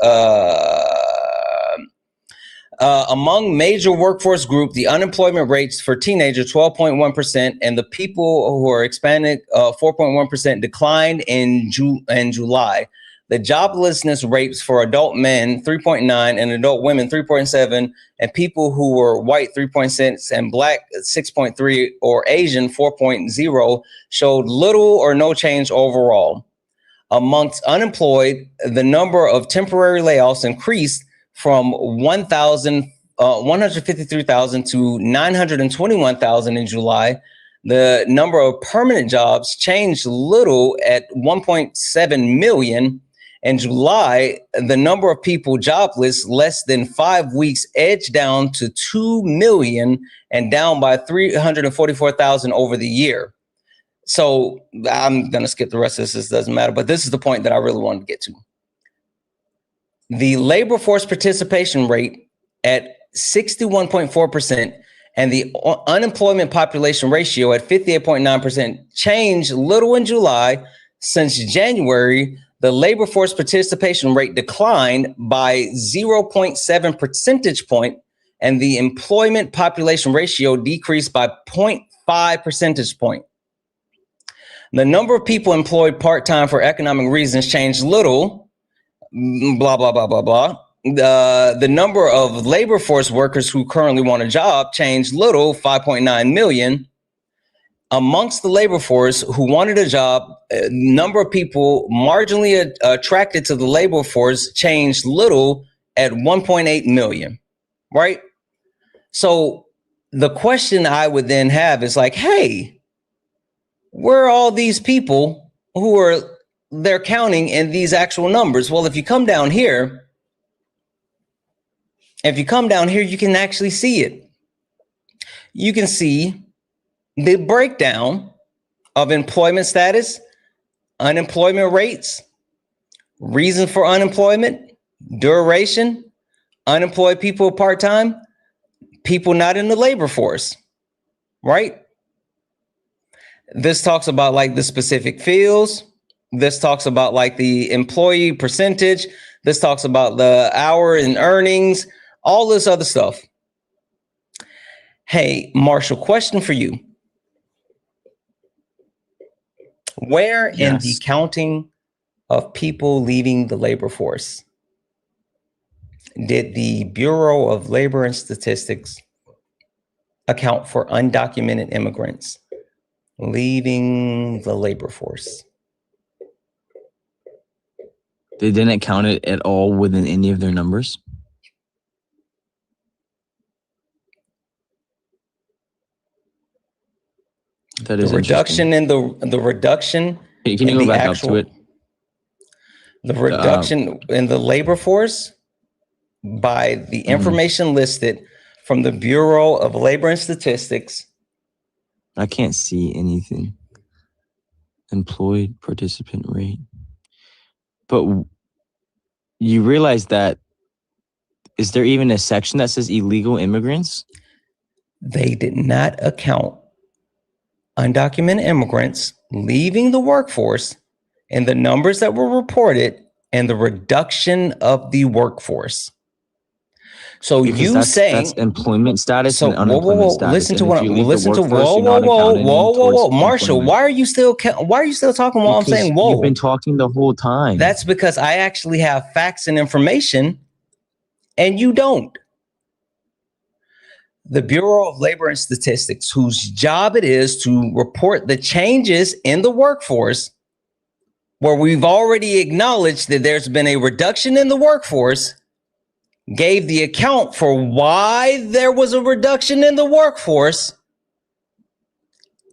among major workforce group, the unemployment rates for teenagers 12.1%, and the people who are Hispanic 4.1% declined in July. The joblessness rates for adult men 3.9 and adult women 3.7, and people who were white 3.6 and black 6.3 or Asian 4.0 showed little or no change overall. Amongst unemployed, the number of temporary layoffs increased from 153,000 to 921,000 in July. The number of permanent jobs changed little at 1.7 million. In July, the number of people jobless less than 5 weeks edged down to 2 million and down by 344,000 over the year. So I'm going to skip the rest of this. This doesn't matter, but this is the point that I really wanted to get to. The labor force participation rate at 61.4% and the unemployment population ratio at 58.9% changed little in July. Since January, the labor force participation rate declined by 0.7 percentage point, and the employment population ratio decreased by 0.5 percentage point. The number of people employed part-time for economic reasons changed little, blah, blah, blah, blah, blah. The number of labor force workers who currently want a job changed little, 5.9 million. Amongst the labor force who wanted a job, number of people marginally attracted to the labor force changed little at 1.8 million, right? So the question I would then have is like, hey, where are all these people who are, they're counting in these actual numbers? Well, if you come down here, you can actually see it. You can see the breakdown of employment status, unemployment rates, reason for unemployment, duration, unemployed people part-time, people not in the labor force, right? This talks about like the specific fields. This talks about like the employee percentage. This talks about the hour and earnings, all this other stuff. Hey, Marshall, question for you. Where in the counting of people leaving the labor force did the Bureau of Labor and Statistics account for undocumented immigrants leaving the labor force? They didn't count it at all within any of their numbers? That is the reduction in the reduction. Hey, can you go back up to it? The reduction in the labor force by the information listed from the Bureau of Labor and Statistics. I can't see anything. Employed participant rate. But you realize that, is there even a section that says illegal immigrants? They did not account undocumented immigrants leaving the workforce in the numbers that were reported and the reduction of the workforce. So because you saying that's employment status and whoa, unemployment status. Listen to what Marshall, why are you still talking while I'm saying whoa? You've been talking the whole time. That's because I actually have facts and information and you don't. The Bureau of Labor and Statistics, whose job it is to report the changes in the workforce, where we've already acknowledged that there's been a reduction in the workforce, gave the account for why there was a reduction in the workforce.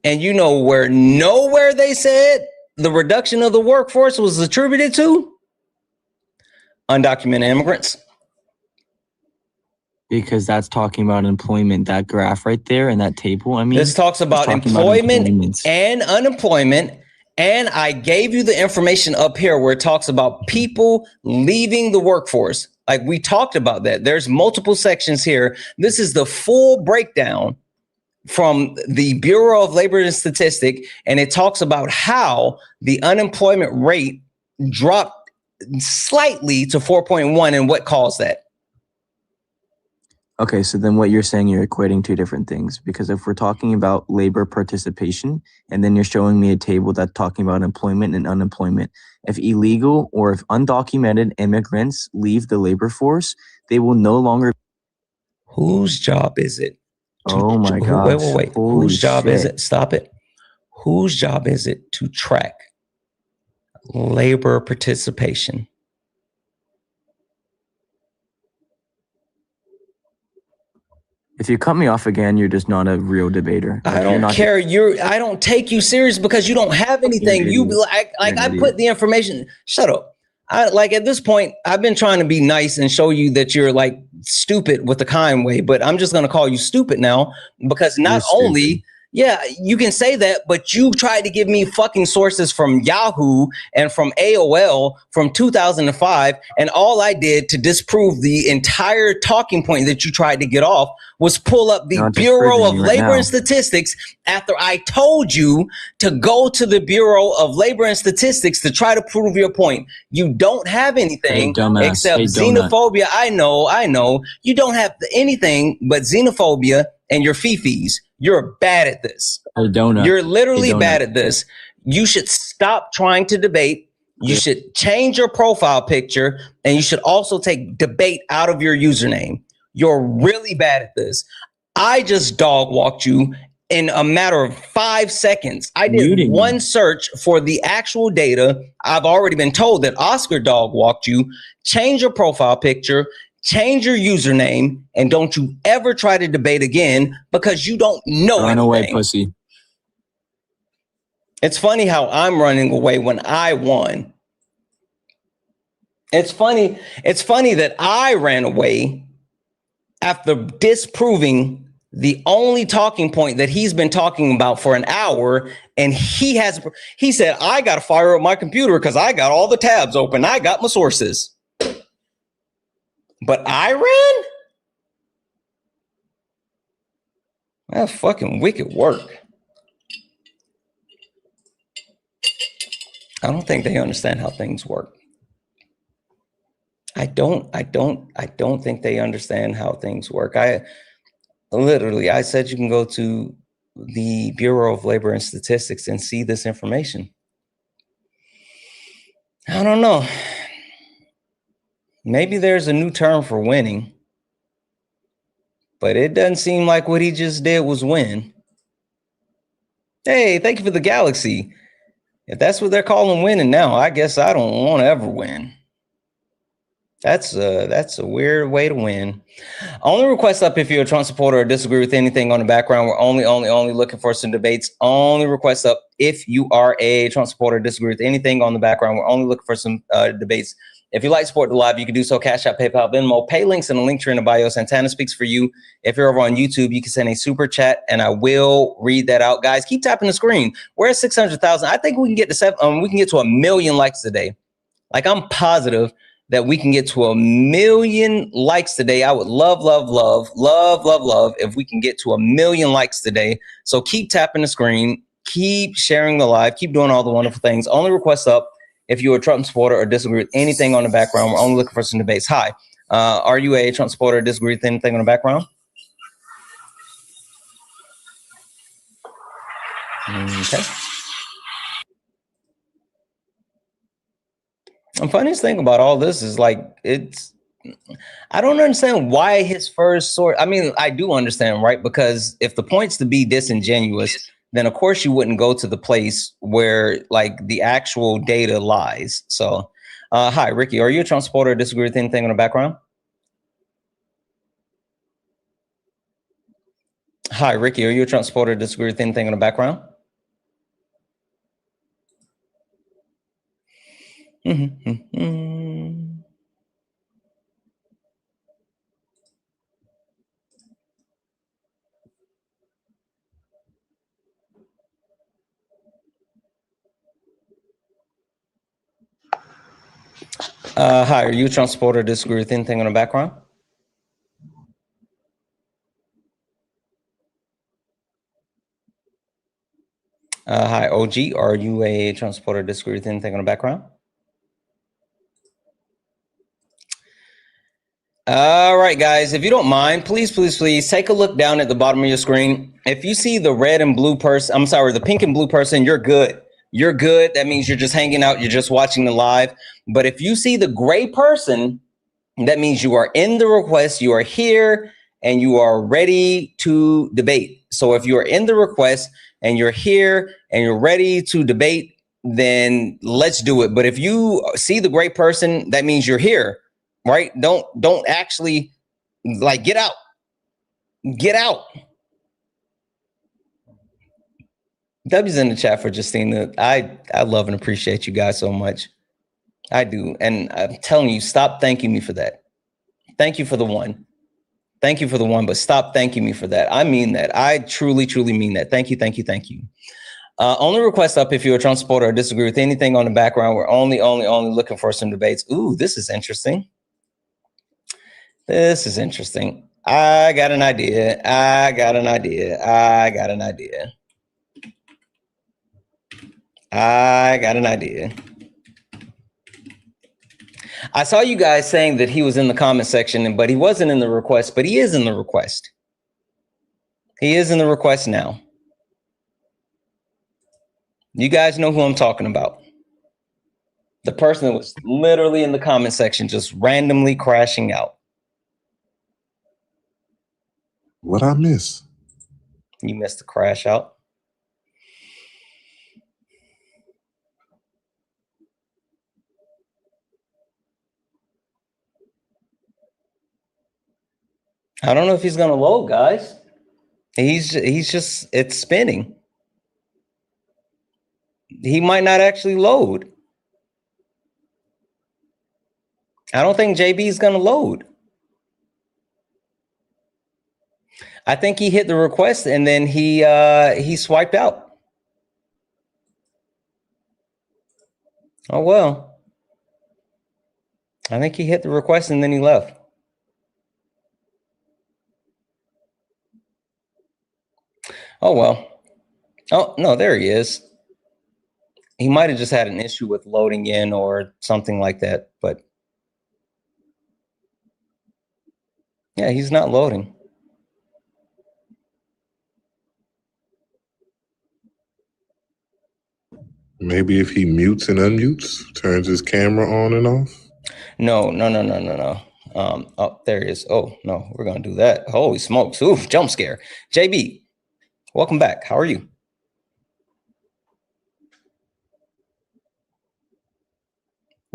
And you know where nowhere they said the reduction of the workforce was attributed to? Undocumented immigrants. Because that's talking about employment, that graph right there and that table. I mean, this talks about employment and unemployment. And I gave you the information up here where it talks about people leaving the workforce. Like we talked about that. There's multiple sections here. This is the full breakdown from the Bureau of Labor and Statistics, and it talks about how the unemployment rate dropped slightly to 4.1 and what caused that. Okay, so then what you're saying, you're equating two different things, because if we're talking about labor participation and then you're showing me a table that's talking about employment and unemployment, if illegal or if undocumented immigrants leave the labor force, they will no longer. Whose job is it? Oh my gosh. Wait. Whose job is it? Stop it. Whose job is it to track labor participation? If you cut me off again, you're just not a real debater. I don't care. I don't take you serious because you don't have anything. You like I put the information. Shut up. Like at this point, I've been trying to be nice and show you that you're like stupid with the kind way, but I'm just going to call you stupid now because not only, yeah, you can say that, but you tried to give me fucking sources from Yahoo and from AOL from 2005. And all I did to disprove the entire talking point that you tried to get off was pull up the Bureau of Labor and Statistics after I told you to go to the Bureau of Labor and Statistics to try to prove your point. You don't have anything except xenophobia. I know. You don't have anything but xenophobia and your fifis. You're bad at this. You're literally bad at this. You should stop trying to debate. You should change your profile picture, and you should also take debate out of your username. You're really bad at this. I just dog walked you in a matter of 5 seconds. I did one search for the actual data. I've already been told that Oscar dog walked you. Change your profile picture, change your username, and don't you ever try to debate again because you don't know anything. Run away, pussy. It's funny how I'm running away when I won. It's funny that I ran away after disproving the only talking point that he's been talking about for an hour. And he said, I got to fire up my computer because I got all the tabs open. I got my sources. But I ran? That's fucking wicked work. I don't think they understand how things work. I don't think they understand how things work. I said you can go to the Bureau of Labor and Statistics and see this information. I don't know. Maybe there's a new term for winning, but it doesn't seem like what he just did was win. Hey, thank you for the galaxy. If that's what they're calling winning now, I guess I don't want to ever win. That's a weird way to win. Only request up if you're a Trump supporter or disagree with anything on the background. We're only looking for some debates. Only request up if you are a Trump supporter or disagree with anything on the background. We're only looking for some debates. If you like to support the live, you can do so. Cash App, PayPal, Venmo, pay links in the link tree in the bio. Santana speaks for you. If you're over on YouTube, you can send a super chat and I will read that out. Guys, keep tapping the screen. We're at 600,000. I think we can get to 1 million likes today. Like I'm positive that we can get to 1 million likes today. I would love if we can get to 1 million likes today. So keep tapping the screen, keep sharing the live, keep doing all the wonderful things. Only request up if you're a Trump supporter or disagree with anything on the background. We're only looking for some debates. Hi, are you a Trump supporter or disagree with anything on the background? Okay. The funniest thing about all this is like, I don't understand why his first source. I mean, I do understand, right? Because if the point's to be disingenuous, then of course you wouldn't go to the place where like the actual data lies. So, hi, Ricky, are you a Trump supporter or disagree with anything on the background? Hi, Ricky, are you a Trump supporter or disagree with anything on the background? Hi, are you a Trump supporter or disagree with anything on the background? Hi, OG. Are you a Trump supporter? Disagree with anything on the background? All right, guys, if you don't mind, please take a look down at the bottom of your screen. If you see the red and blue person, I'm sorry, the pink and blue person, you're good. You're good. That means you're just hanging out. You're just watching the live. But if you see the gray person, that means you are in the request. You are here and you are ready to debate. So if you are in the request and you're here and you're ready to debate, then let's do it. But if you see the gray person, that means you're here. Right? Don't actually like get out. Get out. W's in the chat for Justina. I love and appreciate you guys so much. I do. And I'm telling you, stop thanking me for that. Thank you for the one. Thank you for the one, but stop thanking me for that. I mean that. I truly, truly mean that. Thank you, thank you, thank you. Only request up if you're a Trump supporter or disagree with anything on the background. We're only looking for some debates. Ooh, this is interesting. This is interesting. I got an idea. I got an idea. I got an idea. I got an idea. I saw you guys saying that he was in the comment section, but he wasn't in the request, but he is in the request. He is in the request now. You guys know who I'm talking about. The person that was literally in the comment section, just randomly crashing out. What I miss? You missed the crash out. I don't know if he's gonna load, guys. He's just, it's spinning. He might not actually load. I don't think JB is gonna load. I think he hit the request and then he swiped out. Oh well. I think he hit the request and then he left. Oh well. Oh no, there he is. He might have just had an issue with loading in or something like that, but yeah, he's not loading. Maybe if he mutes and unmutes, turns his camera on and off. No. Oh, there he is. Oh no, we're gonna do that. Holy smokes! Oof, jump scare. JB, welcome back. How are you?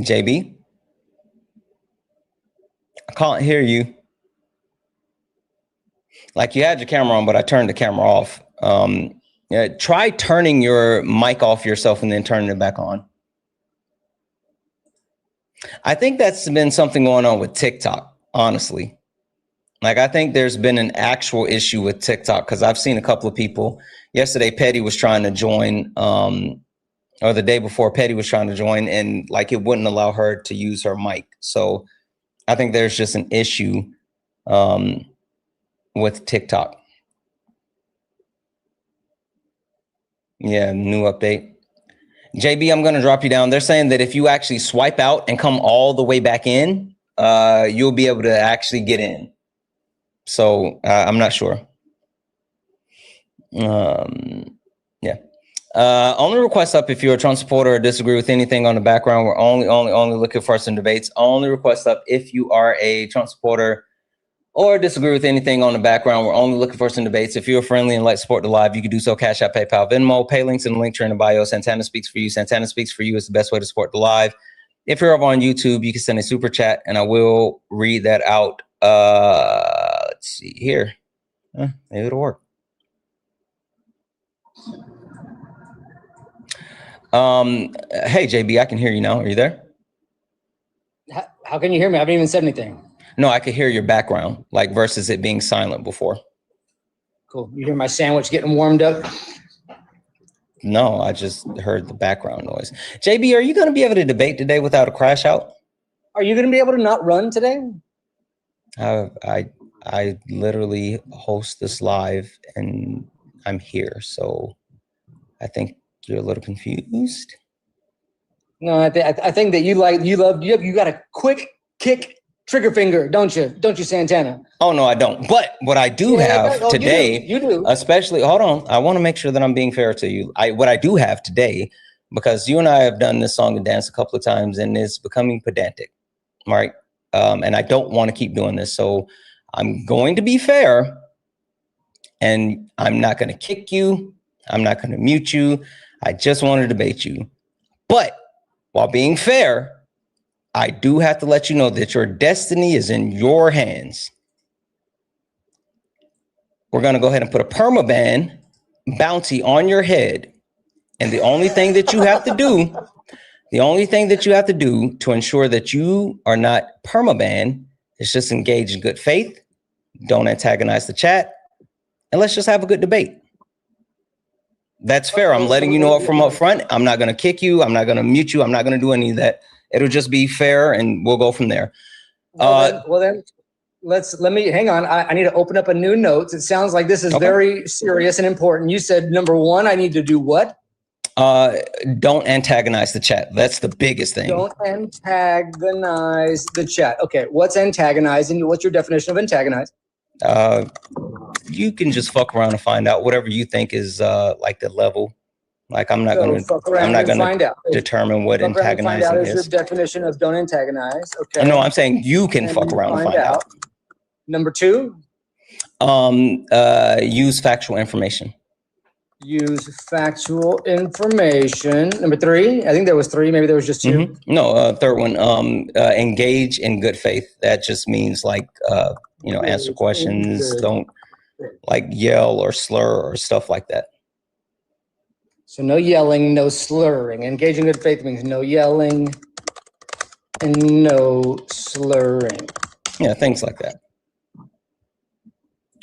JB, I can't hear you. Like you had your camera on, but I turned the camera off. Yeah, try turning your mic off yourself and then turning it back on. I think that's been something going on with TikTok, honestly. Like, I think there's been an actual issue with TikTok because I've seen a couple of people. Yesterday, Petty was trying to join, or the day before, Petty was trying to join, and like it wouldn't allow her to use her mic. So I think there's just an issue with TikTok. Yeah, new update. JB, I'm going to drop you down. They're saying that if you actually swipe out and come all the way back in, you'll be able to actually get in. So I'm not sure. Yeah. Only request up if you're a Trump supporter or disagree with anything on the background. We're only looking for some debates. Only request up if you are a Trump supporter or disagree with anything on the background. We're only looking for some debates. If you're friendly and like to support the live, you can do so. Cash App, PayPal, Venmo, pay links in the link tree in the bio. Santana Speaks for You. Santana Speaks for You is the best way to support the live. If you're over on YouTube, you can send a super chat and I will read that out. Let's see here. Maybe it'll work. Hey, JB, I can hear you now. Are you there? How can you hear me? I haven't even said anything. No, I could hear your background, like versus it being silent before. Cool. You hear my sandwich getting warmed up? No, I just heard the background noise. JB, are you going to be able to debate today without a crash out? Are you going to be able to not run today? I literally host this live and I'm here, so I think You're a little confused. No, I think that you got a quick kick trigger finger, don't you? Don't you, Santana? Oh, no, I don't. But what I do have today, you do. Especially, hold on, I want to make sure that I'm being fair to you. What I do have today, because you and I have done this song and dance a couple of times, and it's becoming pedantic, right? And I don't want to keep doing this. So I'm going to be fair, and I'm not going to kick you. I'm not going to mute you. I just want to debate you. But while being fair, I do have to let you know that your destiny is in your hands. We're going to go ahead and put a permaban bounty on your head. And the only thing that you have to do, to ensure that you are not permaban is just engage in good faith. Don't antagonize the chat. And let's just have a good debate. That's fair. I'm letting you know from up front. I'm not going to kick you. I'm not going to mute you. I'm not going to do any of that. It'll just be fair, and we'll go from there. Well then, let me hang on. I need to open up a new notes. It sounds like this is very serious and important. You said number one, I need to do what? Don't antagonize the chat. That's the biggest thing. Don't antagonize the chat. Okay, what's antagonizing? What's your definition of antagonize? You can just fuck around and find out whatever you think is like the level. Like I'm not going to determine what antagonizing is. Your definition of don't antagonize. Okay. No, I'm saying you can fuck around and find out. Number two. Use factual information. Use factual information. Number three. I think there was three. Maybe there was just two. Mm-hmm. No, third one. Engage in good faith. That just means like answer questions. Don't like yell or slur or stuff like that. So no yelling, no slurring. Engage in good faith means no yelling and no slurring. Yeah, things like that.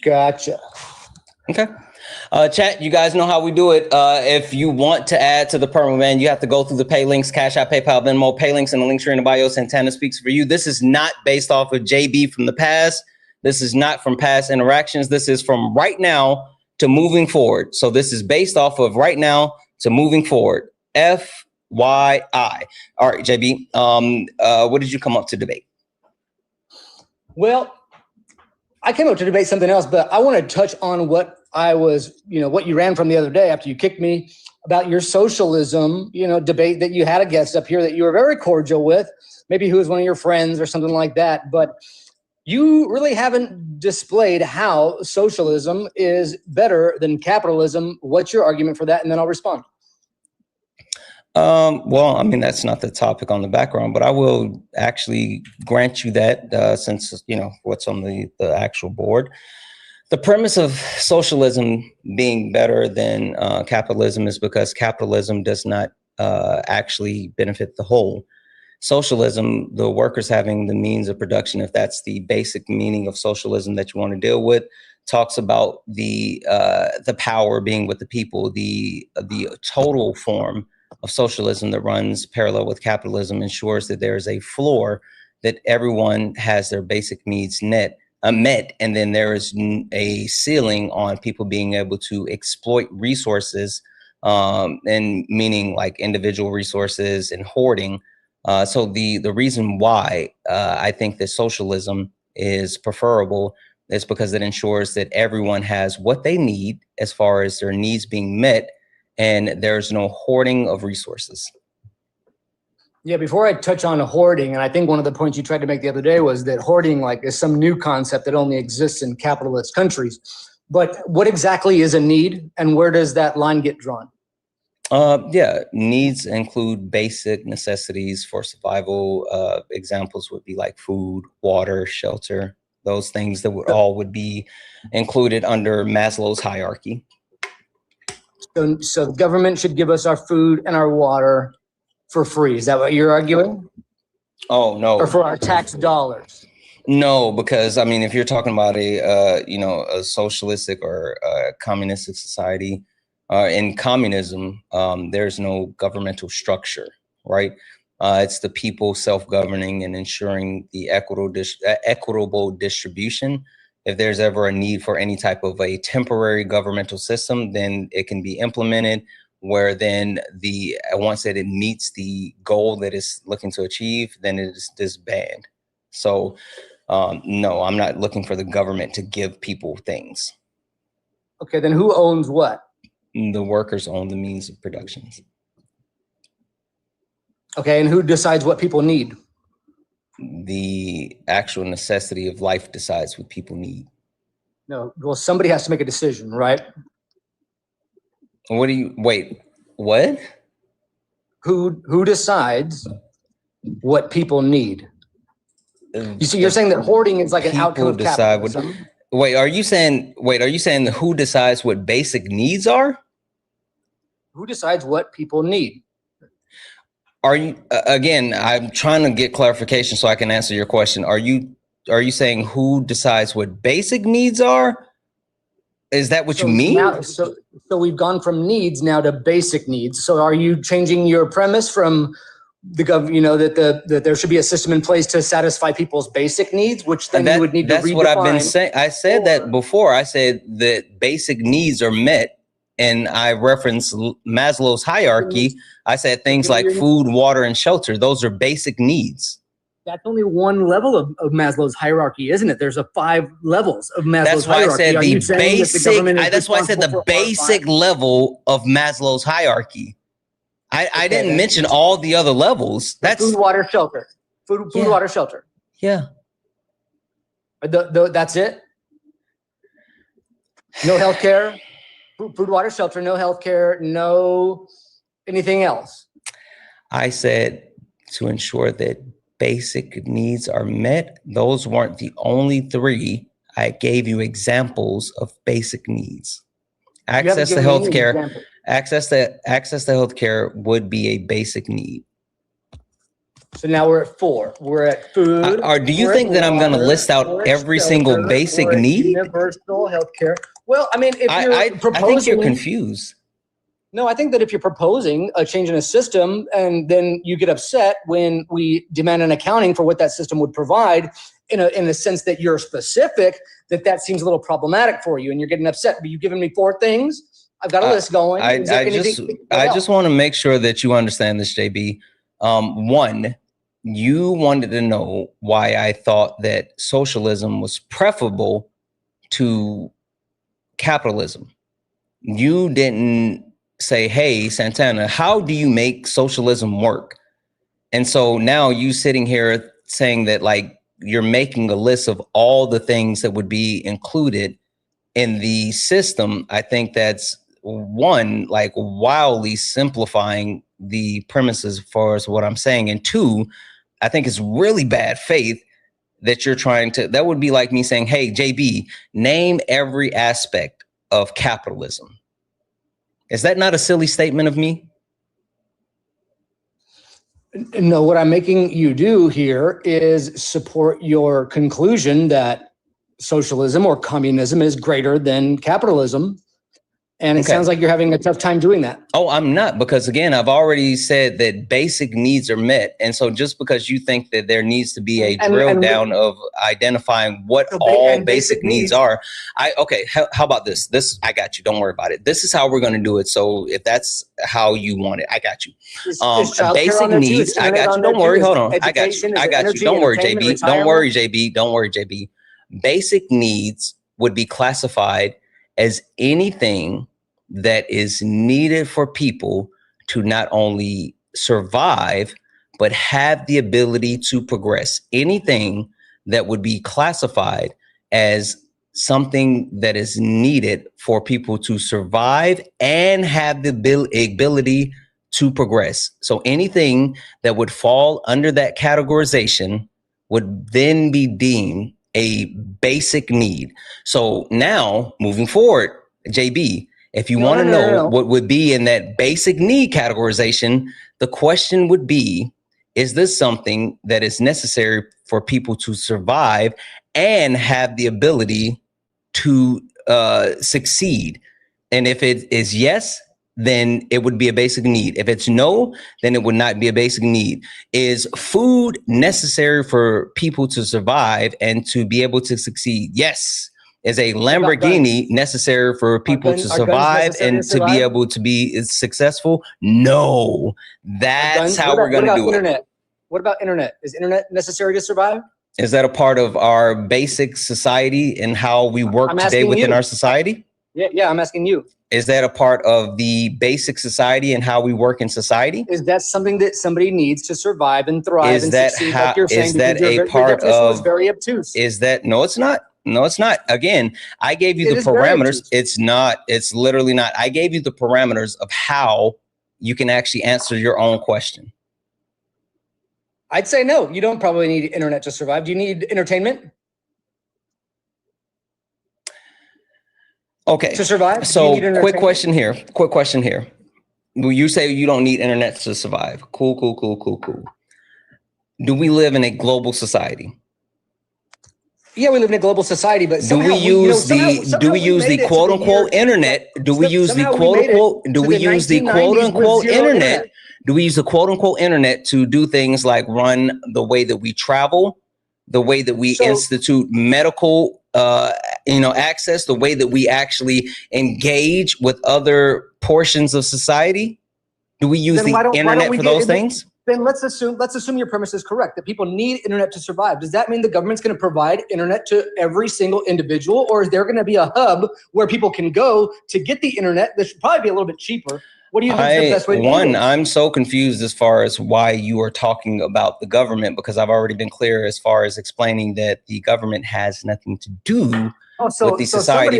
Gotcha. Okay. Chat, you guys know how we do it. If you want to add to the permaban, you have to go through the pay links, Cash App, PayPal, Venmo, pay links, and the links are in the bio. Santana speaks for you. This is not based off of JB from the past. This is not from past interactions. This is from right now to moving forward. So this is based off of right now to moving forward. FYI. All right, JB, what did you come up to debate? Well, I came up to debate something else, but I want to touch on what I was, what you ran from the other day after you kicked me about your socialism, debate that you had a guest up here that you were very cordial with, maybe who was one of your friends or something like that. But you really haven't displayed how socialism is better than capitalism. What's your argument for that? And then I'll respond. Well, I mean, that's not the topic on the background, but I will actually grant you that since, what's on the actual board. The premise of socialism being better than capitalism is because capitalism does not actually benefit the whole. Socialism, the workers having the means of production, if that's the basic meaning of socialism that you want to deal with, talks about the power being with the people. The total form of socialism that runs parallel with capitalism ensures that there is a floor that everyone has their basic needs met, and then there is a ceiling on people being able to exploit resources, and meaning like individual resources and hoarding. So the reason why I think that socialism is preferable is because it ensures that everyone has what they need as far as their needs being met, and there's no hoarding of resources. Yeah, before I touch on hoarding, and I think one of the points you tried to make the other day was that hoarding is some new concept that only exists in capitalist countries. But what exactly is a need, and where does that line get drawn? Yeah, needs include basic necessities for survival. Examples would be like food, water, shelter, those things that would be included under Maslow's hierarchy. So the government should give us our food and our water for free. Is that what you're arguing? Oh, no. Or for our tax dollars? No, because I mean, if you're talking about a socialistic or communistic society, in communism, there's no governmental structure, right? It's the people self-governing and ensuring the equitable distribution. If there's ever a need for any type of a temporary governmental system, then it can be implemented where then once that it meets the goal that it's looking to achieve, then it is disbanded. So no, I'm not looking for the government to give people things. Okay, then who owns what? The workers own the means of production. Okay, and who decides what people need? The actual necessity of life decides what people need. No, well, somebody has to make a decision, right? Wait, what? Who decides what people need? You see, you're saying that hoarding is like an outcome of capitalism. Are you saying who decides what basic needs are? Who decides what people need? Are you again? I'm trying to get clarification so I can answer your question. Are you saying who decides what basic needs are? Is that what you mean? Now, so we've gone from needs now to basic needs. So are you changing your premise from the that there should be a system in place to satisfy people's basic needs, which then you would need to redefine? That's what I've been saying. I said that before. I said that basic needs are met, and I referenced Maslow's hierarchy. I said things like food, water, and shelter. Those are basic needs. That's only one level of Maslow's hierarchy, isn't it? There's 5 levels of Maslow's hierarchy. That's why I said the basic. That's why I said the basic level of Maslow's hierarchy. I didn't mention all the other levels. That's food, water, shelter. Food, water, shelter. Yeah. That's it. No healthcare. Food, water, shelter. No healthcare. No anything else. I said to ensure that basic needs are met. Those weren't the only 3. I gave you examples of basic needs. Access to healthcare. Access to healthcare would be a basic need. So now we're at 4. We're at food. Do you think that I'm going to list out every single basic need? Universal healthcare. Well, I mean, if you're proposing, I think you're confused. No, I think that if you're proposing a change in a system and then you get upset when we demand an accounting for what that system would provide in a sense that you're specific, that seems a little problematic for you and you're getting upset. But you've given me 4 things. I've got a list going. I just want to make sure that you understand this, JB. 1, you wanted to know why I thought that socialism was preferable to capitalism. You didn't say, hey, Santana, how do you make socialism work? And so now you sitting here saying that like you're making a list of all the things that would be included in the system. I think that's 1, like wildly simplifying the premises as far as what I'm saying. And 2, I think it's really bad faith that you're trying to, that would be like me saying, hey, JB, name every aspect of capitalism. Is that not a silly statement of me? No, what I'm making you do here is support your conclusion that socialism or communism is greater than capitalism. And it sounds like you're having a tough time doing that. Oh, I'm not, because again, I've already said that basic needs are met. And so just because you think that there needs to be a drill down of identifying what all basic needs are, how about this? I got you. Don't worry about it. This is how we're going to do it. So if that's how you want it, I got you. Basic needs, I got you. Don't worry. Hold on. I got you. Don't worry, JB. Don't worry, JB. Don't worry, JB. Basic needs would be classified as anything that is needed for people to not only survive, but have the ability to progress. Anything that would be classified as something that is needed for people to survive and have the ability to progress. So anything that would fall under that categorization would then be deemed a basic need. So now moving forward, JB, if you want to know what would be in that basic need categorization, the question would be, is this something that is necessary for people to survive and have the ability to succeed? And if it is yes, then it would be a basic need. If it's no, then it would not be a basic need. Is food necessary for people to survive and to be able to succeed? Yes. Is a Lamborghini necessary for people to survive and to be able to be successful? No. That's how we're going to do it. What about internet? Is internet necessary to survive? Is that a part of our basic society and how we work today within our society? Yeah, I'm asking you. Is that a part of the basic society and how we work in society? Is that something that somebody needs to survive and thrive Is and that succeed, how, like you're saying? is that a part was of, very obtuse. Is that, no, it's not. No, it's not. Again, I gave you the parameters. It's not, it's literally not. I gave you the parameters of how you can actually answer your own question. I'd say no, you don't probably need internet to survive. Do you need entertainment? Okay. To survive? So quick question here. Quick question here. Well, you say you don't need internet to survive. Cool. Do we live in a global society? Yeah, we live in a global society, but do we use the quote unquote internet? Do we use the quote unquote? Do we use the quote unquote internet? Do we use the quote unquote internet to do things like run the way that we travel, the way that we institute medical, access, the way that we actually engage with other portions of society? Do we use the internet for those things? Then let's assume your premise is correct, that people need internet to survive. Does that mean the government's going to provide internet to every single individual, or is there going to be a hub where people can go to get the internet that should probably be a little bit cheaper? What do you think is the best way to do this? I'm so confused as far as why you are talking about the government, because I've already been clear as far as explaining that the government has nothing to do with the society.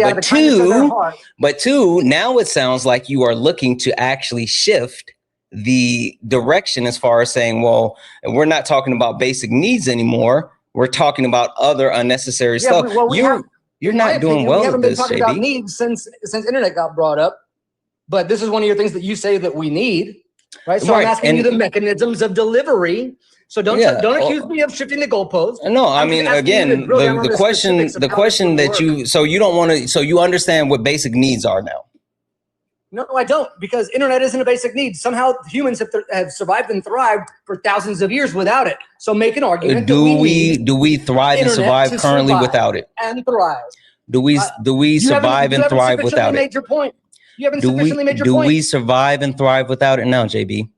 But two, now it sounds like you are looking to actually shift the direction as far as saying, well, we're not talking about basic needs anymore. We're talking about other unnecessary stuff. You're not doing well with this, JB. We haven't been talking about needs since internet got brought up. But this is one of your things that you say that we need, right? So I'm asking you the mechanisms of delivery. So don't accuse me of shifting the goalposts. No, I mean, again, the question that you don't want to, so you understand what basic needs are now. No, I don't, because internet isn't a basic need. Somehow humans have survived and thrived for thousands of years without it. So make an argument. Do we thrive and survive currently without it? And thrive. Do we survive and thrive without it? Made your point. You haven't sufficiently made your point. Do we survive and thrive without it now, JB?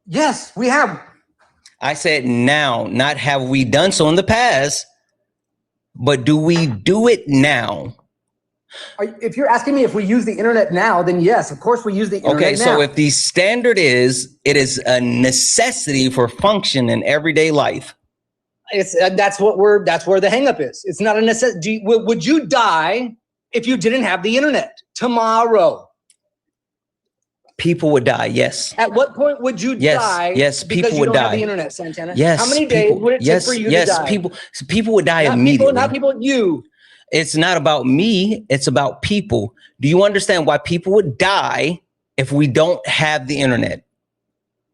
Yes, we have. I said now, not have we done so in the past, but do we do it now? If you're asking me if we use the internet now, then yes, of course we use the internet now. Okay, so if the standard is, it is a necessity for function in everyday life. That's where the hang up is. It's not a necessity. Would you die if you didn't have the internet tomorrow? People would die, yes. At what point would you die? Yes, people because you would don't die. Have the internet, Santana. Yes. How many days would it take for you to die? People would die immediately. Not people, you. It's not about me, it's about people. Do you understand why people would die if we don't have the internet?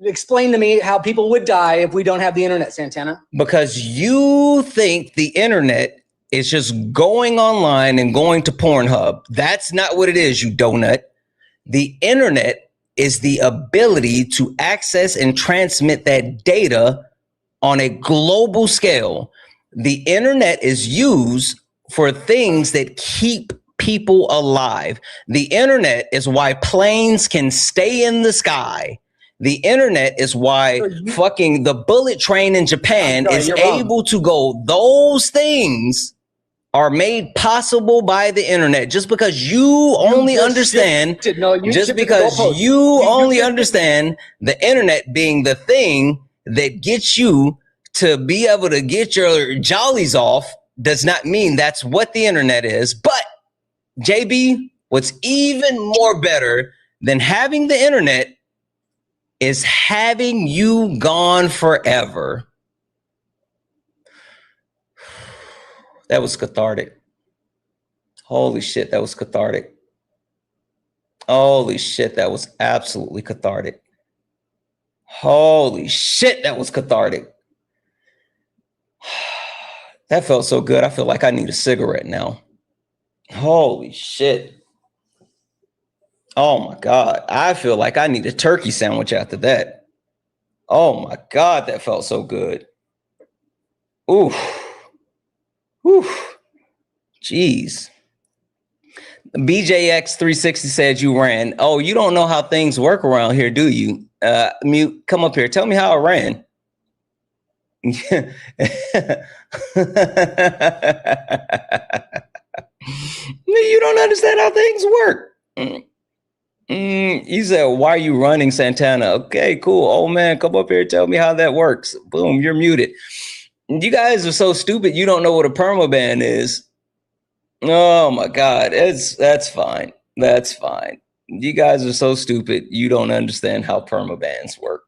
Explain to me how people would die if we don't have the internet, Santana. Because you think the internet is just going online and going to Pornhub. That's not what it is, you donut. The internet is the ability to access and transmit that data on a global scale. The internet is used for things that keep people alive. The internet is why planes can stay in the sky. The internet is why fucking the bullet train in Japan is able to go. Those things are made possible by the internet. Just because you only understand, just because you only understand the internet being the thing that gets you to be able to get your jollies off does not mean that's what the internet is. But JB, what's even more better than having the internet is having you gone forever. That was cathartic. Holy shit, that was cathartic. Holy shit, that was absolutely cathartic. Holy shit, that was cathartic. That felt so good. I feel like I need a cigarette now. Holy shit. Oh my God. I feel like I need a turkey sandwich after that. Oh my God, that felt so good. Oof. Oof. Jeez. BJX360 said you ran. Oh, you don't know how things work around here, do you? Mute, come up here. Tell me how I ran. You don't understand how things work. You said, why are you running, Santana? Okay, cool. Oh man, come up here and tell me how that works. Boom, you're muted. You guys are so stupid. You don't know what a permaban is. Oh my God, that's fine. That's fine. You guys are so stupid. You don't understand how permabans work.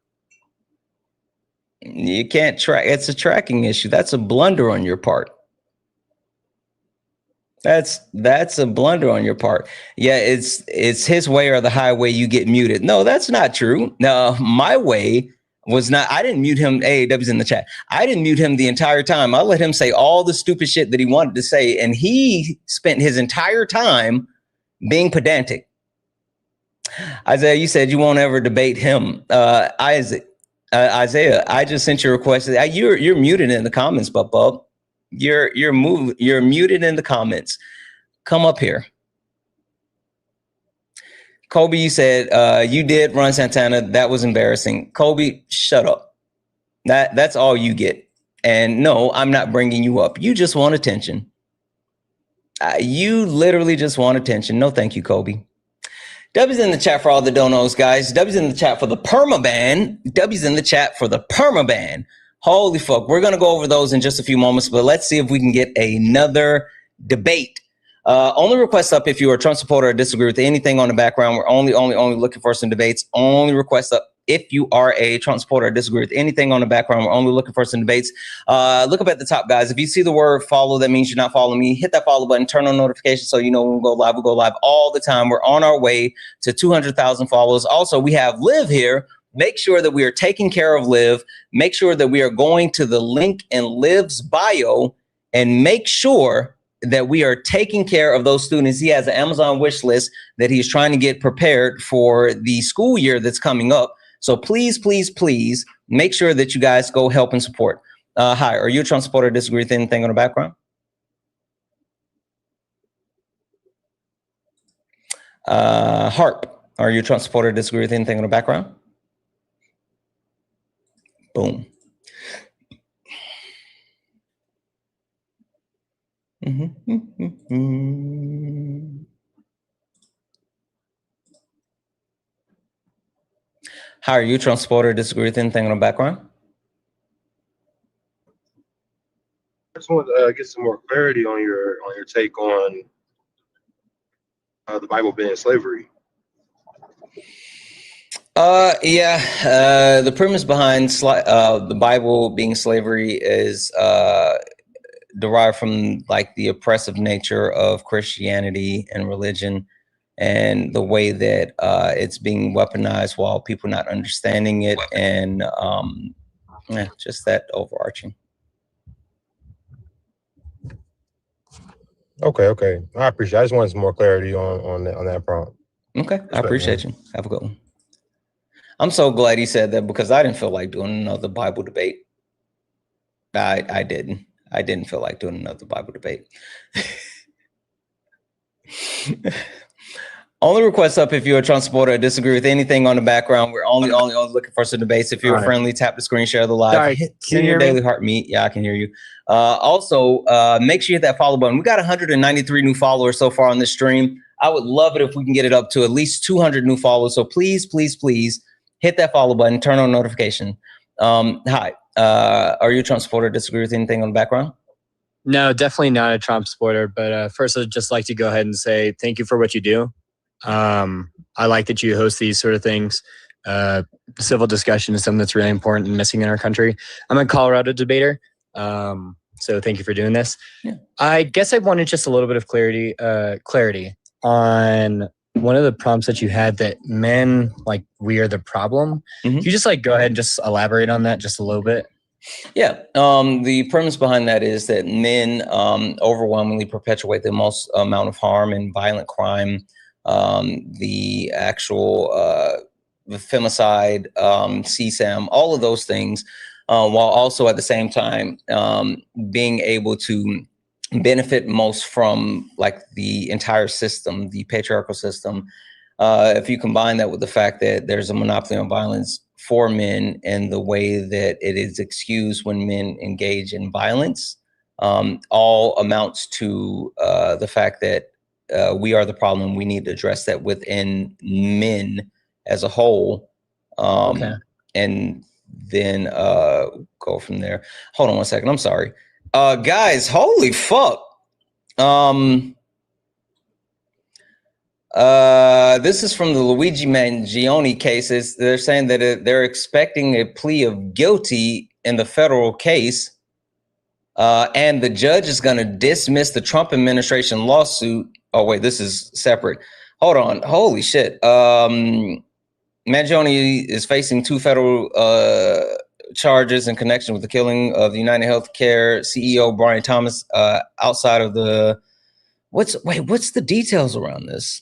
You can't track. It's a tracking issue. That's a blunder on your part. That's a blunder on your part. Yeah, it's his way or the highway. You get muted. No, that's not true. No, my way was not. I didn't mute him. AAW's in the chat. I didn't mute him the entire time. I let him say all the stupid shit that he wanted to say, and he spent his entire time being pedantic. Isaiah, you said you won't ever debate him. Isaiah, I just sent you a request. You're muted in the comments, Bub. You're muted in the comments. Come up here. Kobe, you said you did run Santana. That was embarrassing. Kobe, shut up. That's all you get. And no, I'm not bringing you up. You just want attention. You literally just want attention. No, thank you, Kobe. W's in the chat for all the donos, guys. W's in the chat for the permaban. W's in the chat for the permaban. Holy fuck. We're going to go over those in just a few moments, but let's see if we can get another debate. Only request up if you are a Trump supporter or disagree with anything on the background. We're only looking for some debates. Only request up if you are a Trump supporter or disagree with anything on the background. We're only looking for some debates. Look up at the top, guys. If you see the word follow, that means you're not following me. Hit that follow button, turn on notifications so you know when we go live. We go live all the time. We're on our way to 200,000 followers. Also, we have Liv here. Make sure that we are taking care of Liv. Make sure that we are going to the link in Liv's bio and make sure that we are taking care of those students. He has an Amazon wish list that he's trying to get prepared for the school year that's coming up. So please, please, please make sure that you guys go help and support. Hi, are you a Trump supporter or disagree with anything on the background? Harp, are you a Trump supporter or disagree with anything on the background? Boom. How are you, Trump supporter, or disagree with anything on the background? I just want to get some more clarity on your take on the Bible being slavery. The premise behind the Bible being slavery is derived from like the oppressive nature of Christianity and religion, and the way that it's being weaponized while people not understanding it, and just that overarching. Okay. I appreciate it. I just wanted some more clarity on that prompt. Okay, I appreciate you. Have a good one. I'm so glad he said that because I didn't feel like doing another Bible debate. I didn't feel like doing another Bible debate. Only request up if you're a Trump supporter or disagree with anything on the background. We're only looking for some debates. If you're friendly, tap the screen, share the live. Sorry, Send your daily heart meet. Yeah, I can hear you. Also, make sure you hit that follow button. We got 193 new followers so far on this stream. I would love it if we can get it up to at least 200 new followers. So please, please, please hit that follow button, turn on notification. Hi, are you a Trump supporter or disagree with anything on the background? No, definitely not a Trump supporter. But first, I'd just like to go ahead and say thank you for what you do. I like that you host these sort of things. Civil discussion is something that's really important and missing in our country. I'm a Colorado debater, so thank you for doing this. Yeah. I guess I wanted just a little bit of clarity on one of the prompts that you had, that men, like, we are the problem. Mm-hmm. Can you just go ahead and just elaborate on that just a little bit? Yeah, the premise behind that is that men overwhelmingly perpetuate the most amount of harm and violent crime. The actual the femicide, CSAM, all of those things, while also at the same time being able to benefit most from like the entire system, the patriarchal system. If you combine that with the fact that there's a monopoly on violence for men and the way that it is excused when men engage in violence, all amounts to the fact that we are the problem. We need to address that within men as a whole. Okay. And then go from there. Hold on one second. I'm sorry. Guys, holy fuck. This is from the Luigi Mangione cases. They're saying that they're expecting a plea of guilty in the federal case. And the judge is going to dismiss the Trump administration lawsuit. Oh, wait, this is separate. Hold on. Holy shit. Mangione is facing 2 federal charges in connection with the killing of the United Healthcare CEO Brian Thomas outside of the what's the details around this?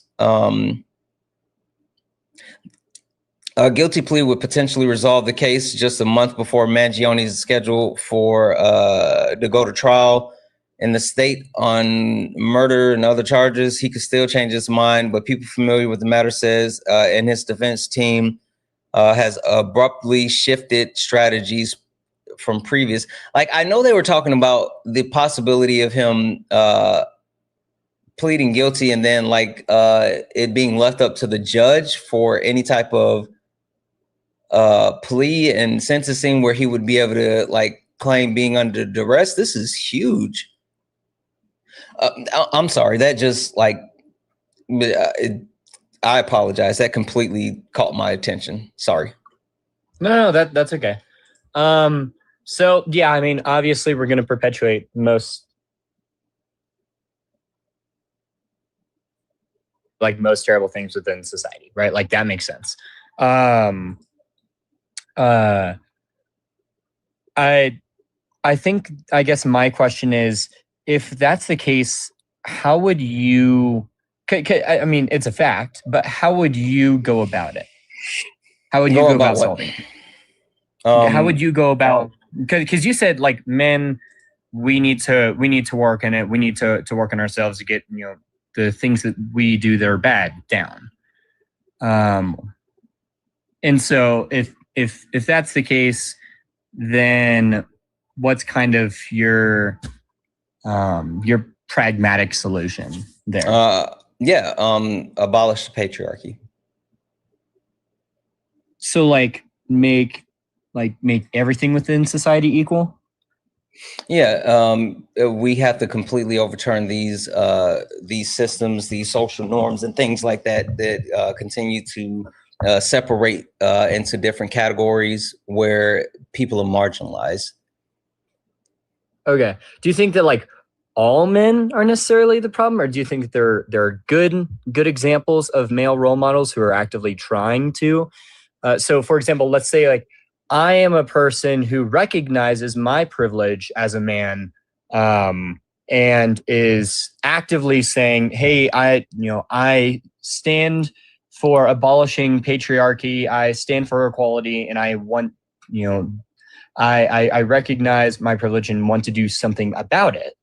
A guilty plea would potentially resolve the case just a month before Mangione's scheduled for to go to trial in the state on murder and other charges. He could still change his mind, but people familiar with the matter says and his defense team has abruptly shifted strategies from previous. Like, I know they were talking about the possibility of him pleading guilty and then like it being left up to the judge for any type of plea and sentencing where he would be able to like claim being under duress. This is huge. I'm sorry. That just like, I apologize. That completely caught my attention. Sorry. No, that's okay. So yeah, I mean, obviously we're going to perpetuate most terrible things within society, right? Like that makes sense. I think, I guess my question is, if that's the case, how would you, I mean, it's a fact, but how would you go about it? How would you go about solving it? How would you go about, because you said like men, we need to work in it. We need to work on ourselves to get, you know, the things that we do that are bad down. And so if that's the case, then what's kind of your pragmatic solution there? Abolish the patriarchy. So like make everything within society equal? Yeah, we have to completely overturn these systems, these social norms and things like that that continue to separate into different categories where people are marginalized. Okay. Do you think that like all men are necessarily the problem, or do you think that there are good examples of male role models who are actively trying to? So, for example, let's say like I am a person who recognizes my privilege as a man, and is actively saying, "Hey, I stand for abolishing patriarchy. I stand for equality, and I want, I recognize my privilege and want to do something about it."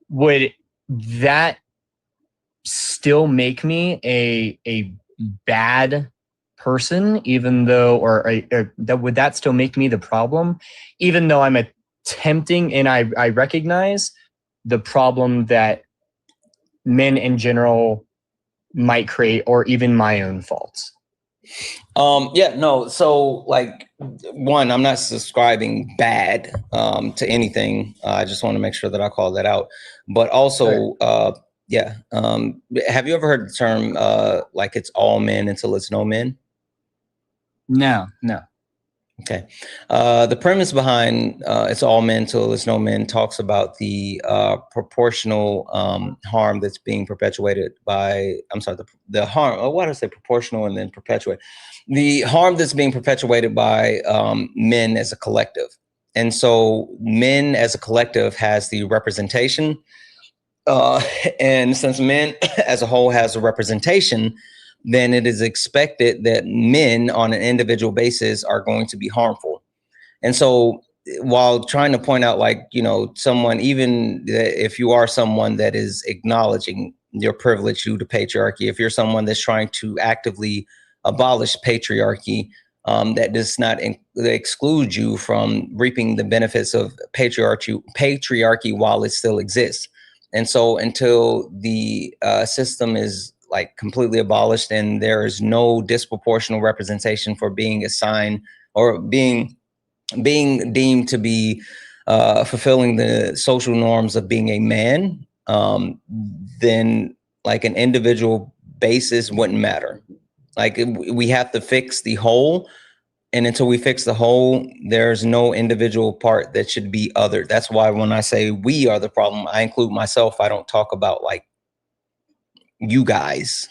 Would that still make me a bad person, even though, would that still make me the problem, even though I'm attempting and I recognize the problem that men in general might create, or even my own faults? So like, one, I'm not subscribing bad to anything. I just want to make sure that I call that out. But also, have you ever heard the term like it's all men until it's no men? No. Okay. The premise behind it's all men till it's no men talks about the proportional harm that's being perpetuated by, the harm, why did I say proportional and then perpetuate? The harm that's being perpetuated by men as a collective. And so men as a collective has the representation. And since men as a whole has a representation, then it is expected that men on an individual basis are going to be harmful. And so while trying to point out, like, you know, someone, even if you are someone that is acknowledging your privilege due to patriarchy, if you're someone that's trying to actively abolish patriarchy, that does not exclude you from reaping the benefits of patriarchy while it still exists. And so until the system is like completely abolished and there is no disproportional representation for being assigned or being deemed to be fulfilling the social norms of being a man, then like an individual basis wouldn't matter. Like we have to fix the whole, and until we fix the whole, there's no individual part that should be othered. That's why when I say we are the problem, I include myself. I don't talk about like you guys.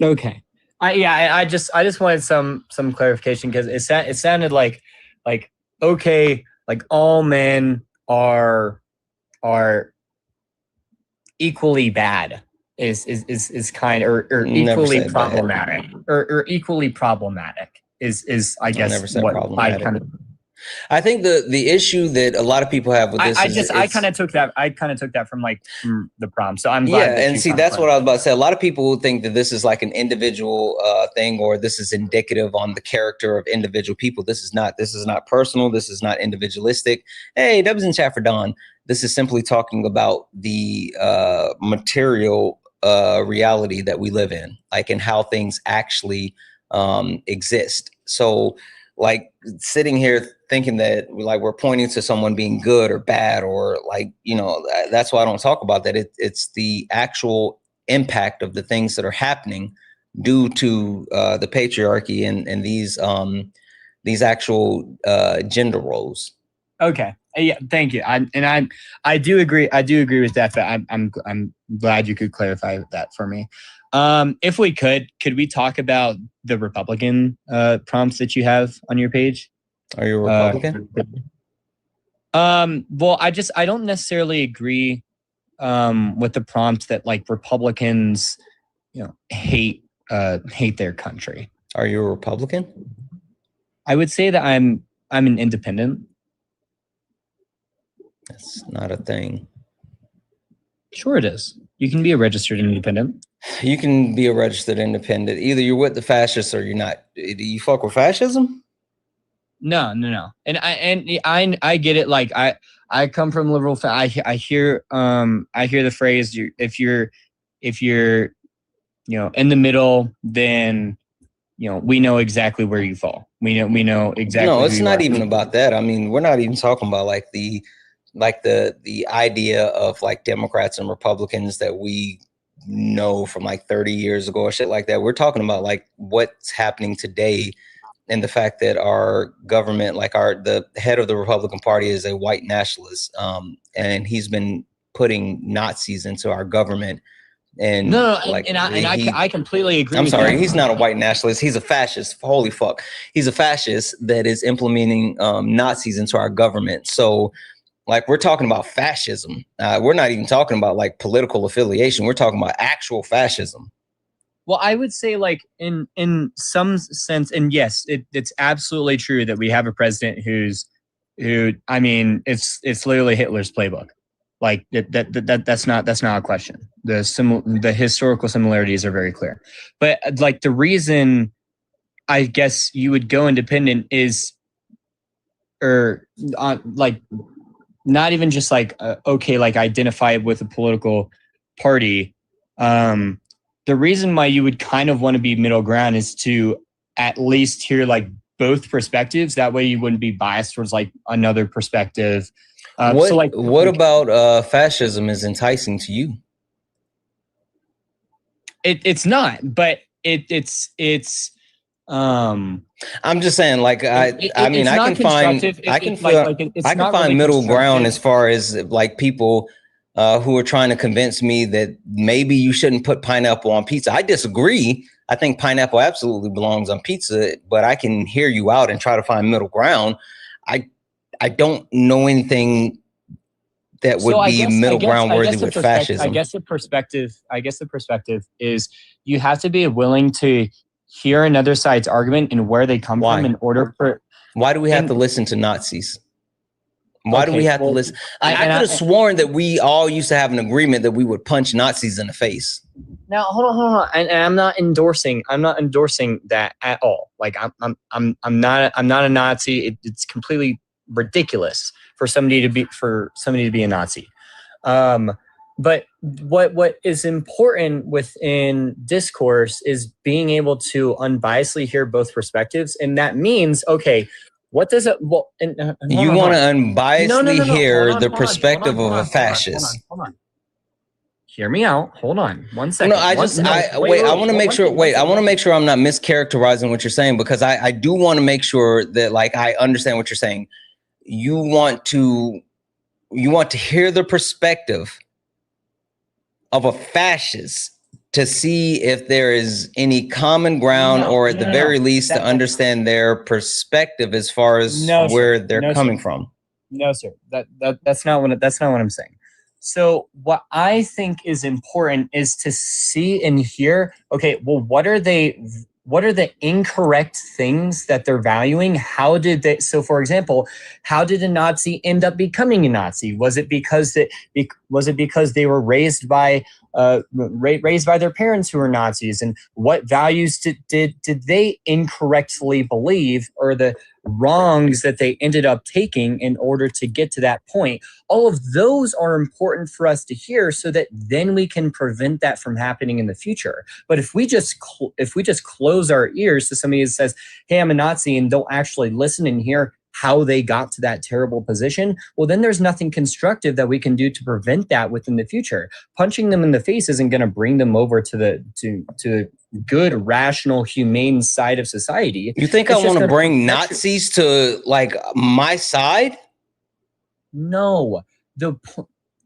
Okay. I just wanted some clarification, because it sounded like okay, like all men are equally bad is kind, or equally problematic, or equally problematic is I guess what I kind of. I think the issue that a lot of people have with this I kind of took that from the prompt. So I'm glad. Yeah, and see, that's what I was about to say. A lot of people think that this is like an individual thing, or this is indicative on the character of individual people. This is not personal. This is not individualistic. Hey, Dubs in chat for Don. This is simply talking about the material reality that we live in, like, and how things actually exist. So, like, sitting here thinking that like we're pointing to someone being good or bad, or like, you know, that's why I don't talk about that. It's the actual impact of the things that are happening due to the patriarchy and these actual gender roles. Okay. Yeah. Thank you. I do agree. I do agree with that. But I'm glad you could clarify that for me. If we could we talk about the Republican prompts that you have on your page? Are you a Republican? Well, I don't necessarily agree with the prompt that like Republicans, you know, hate their country. Are you a Republican? I would say that I'm an independent. That's not a thing. Sure it is. You can be a registered independent. You can be a registered independent. Either you're with the fascists or you're not. Do you fuck with fascism? No. And I get it. Like I come from liberal. I hear the phrase, if you're you know in the middle, then you know we know exactly where you fall. We know exactly. No, it's not even about that. I mean, we're not even talking about like the idea of like Democrats and Republicans that we know from like 30 years ago or shit like that. We're talking about like what's happening today, and the fact that our government, like the head of the Republican Party is a white nationalist, and he's been putting Nazis into our government. And I completely agree. I'm sorry, he's not a white nationalist. He's a fascist. Holy fuck, he's a fascist that is implementing Nazis into our government. So, like, we're talking about fascism. We're not even talking about like political affiliation. We're talking about actual fascism. Well, I would say like in some sense, and yes, it's absolutely true that we have a president who I mean, it's literally Hitler's playbook. Like that's not a question. The historical similarities are very clear. But like the reason I guess you would go independent is, or like not even just like okay, like identify with a political party. The reason why you would kind of want to be middle ground is to at least hear like both perspectives. That way you wouldn't be biased towards like another perspective. What about fascism is enticing to you? It's not, but it's I'm just saying, like, I mean, I can find middle ground as far as like people who are trying to convince me that maybe you shouldn't put pineapple on pizza. I disagree. I think pineapple absolutely belongs on pizza, but I can hear you out and try to find middle ground. I don't know anything that would be middle ground worthy with fascism. I guess the perspective is you have to be willing to hear another side's argument and where they come from in order for. Why do we have to listen to Nazis? Why do we have to listen? I could have sworn that we all used to have an agreement that we would punch Nazis in the face. Now, hold on. And I'm not endorsing that at all. Like I'm not a Nazi. It's completely ridiculous for somebody to be a Nazi. But what is important within discourse is being able to unbiasedly hear both perspectives, and that means, okay, what does it? Well, you want to unbiasedly hear the perspective of a fascist. Hold on. Hear me out. Hold on. 1 second. No, I want to make sure. Wait, I want to make sure I'm not mischaracterizing what you're saying, because I do want to make sure that like I understand what you're saying. You want to hear the perspective of a fascist to see if there is any common ground, or at the very least to understand their perspective as far as where they're coming from. No, sir. That's not what I'm saying. So what I think is important is to see and hear, okay, well, what are the incorrect things that they're valuing? How did they, so for example, how did a Nazi end up becoming a Nazi? Was it because they were raised by their parents who were Nazis? And what values did they incorrectly believe, or the wrongs that they ended up taking in order to get to that point? All of those are important for us to hear, so that then we can prevent that from happening in the future. But if we just close our ears to somebody that says, hey, I'm a Nazi, and don't actually listen and hear how they got to that terrible position, well, then there's nothing constructive that we can do to prevent that within the future. Punching them in the face isn't going to bring them over to the good, rational, humane side of society. You think I want to bring Nazis to like my side? No,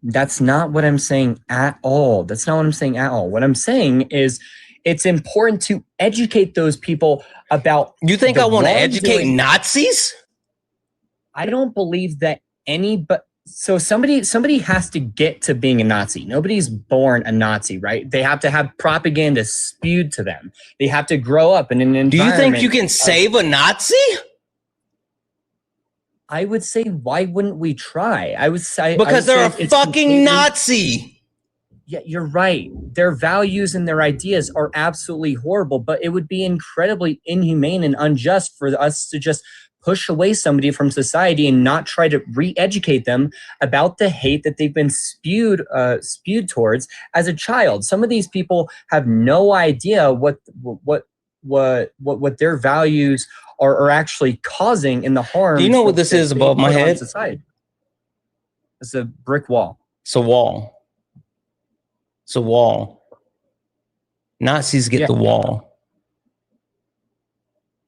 that's not what I'm saying at all. What I'm saying is it's important to educate those people about. You think I want to educate Nazis? I don't believe that so somebody has to get to being a Nazi. Nobody's born a Nazi, right? They have to have propaganda spewed to them. They have to grow up in an environment. Do you think you can save a Nazi? I would say, why wouldn't we try? Because they're a fucking Nazi. Yeah, you're right. Their values and their ideas are absolutely horrible, but it would be incredibly inhumane and unjust for us to just push away somebody from society and not try to re-educate them about the hate that they've been spewed towards as a child. Some of these people have no idea what their values are actually causing in the harm. Do you know what this is above my head? Society. It's a brick wall. It's a wall. It's a wall. Nazis get the wall.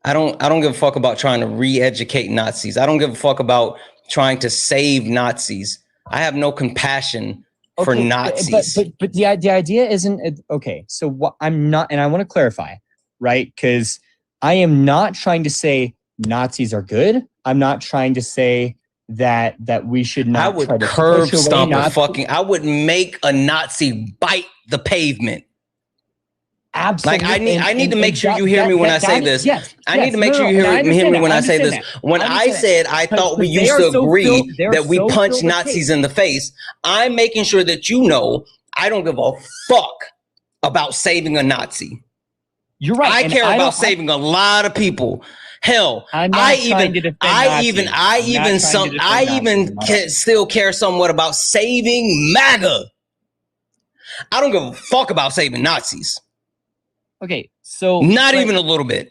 I don't give a fuck about trying to re-educate Nazis. I don't give a fuck about trying to save Nazis. I have no compassion for Nazis. But the idea isn't okay. So what I'm not, and I want to clarify, right? Because I am not trying to say Nazis are good. I'm not trying to say that we should not. I would curb stomp a fucking. I would make a Nazi bite the pavement. Absolutely. Like I need to make sure you hear me when I say this. I need to make sure you hear me when I say this. When I said I thought we used to agree that we punch Nazis in the face, I'm making sure that you know I don't give a fuck about saving a Nazi. You're right. I care about saving a lot of people. Hell, I even still care somewhat about saving MAGA. I don't give a fuck about saving Nazis. Okay, so not even a little bit.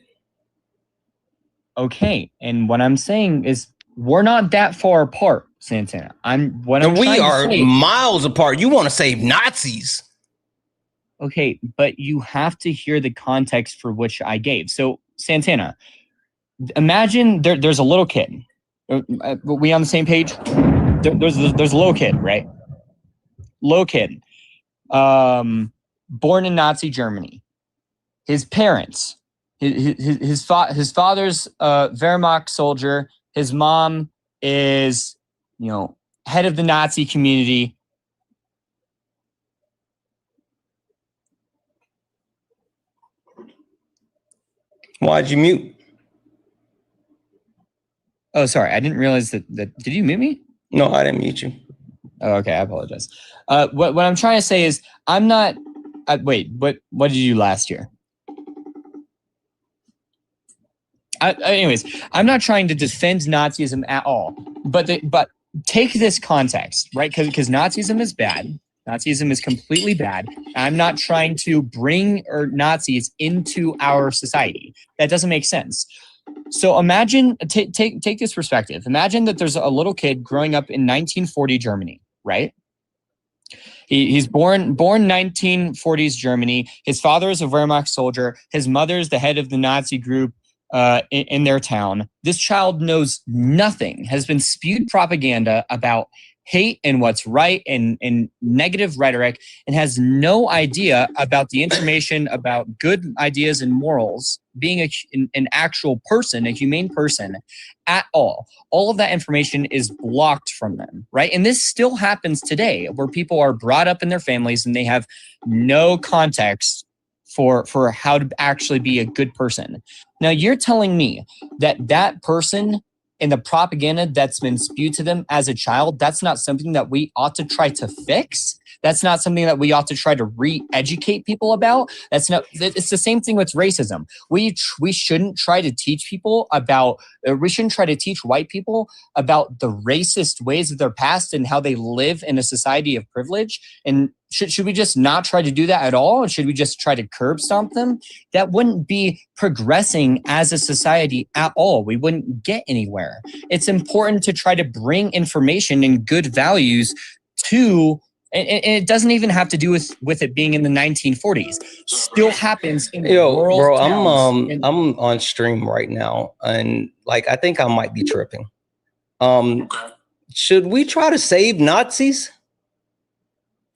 Okay, and what I'm saying is we're not that far apart, Santana. We are miles apart. You want to save Nazis? Okay, but you have to hear the context for which I gave. So, Santana, imagine there's a little kid. We on the same page? There's a little kid, right? Little kid, born in Nazi Germany. His parents, his father's a Wehrmacht soldier. His mom is, head of the Nazi community. Why'd you mute? Oh, sorry. I didn't realize that. Did you mute me? No, I didn't mute you. Oh, okay, I apologize. What I'm trying to say is I'm not. Wait, what did you do last year? Anyways, I'm not trying to defend Nazism at all, but take this context, right? Because Nazism is bad. Nazism is completely bad. I'm not trying to bring Nazis into our society. That doesn't make sense. So imagine, take this perspective. Imagine that there's a little kid growing up in 1940 Germany, right? He's born 1940s Germany. His father is a Wehrmacht soldier. His mother is the head of the Nazi group in their town. This child knows nothing, has been spewed propaganda about hate and what's right and negative rhetoric, and has no idea about the information about good ideas and morals, being an actual person, a humane person at all. All of that information is blocked from them, right? And this still happens today, where people are brought up in their families and they have no context for how to actually be a good person. Now, you're telling me that person and the propaganda that's been spewed to them as a child, that's not something that we ought to try to fix? That's not something that we ought to try to re-educate people about? It's the same thing with racism. We shouldn't try to teach people about, we shouldn't try to teach white people about the racist ways of their past and how they live in a society of privilege. And should we just not try to do that at all? Or should we just try to curb stomp them? That wouldn't be progressing as a society at all. We wouldn't get anywhere. It's important to try to bring information and good values to, and it doesn't even have to do with it being in the 1940s. Still happens in rural bro, towns. I'm on stream right now, and like I think I might be tripping. Should we try to save Nazis?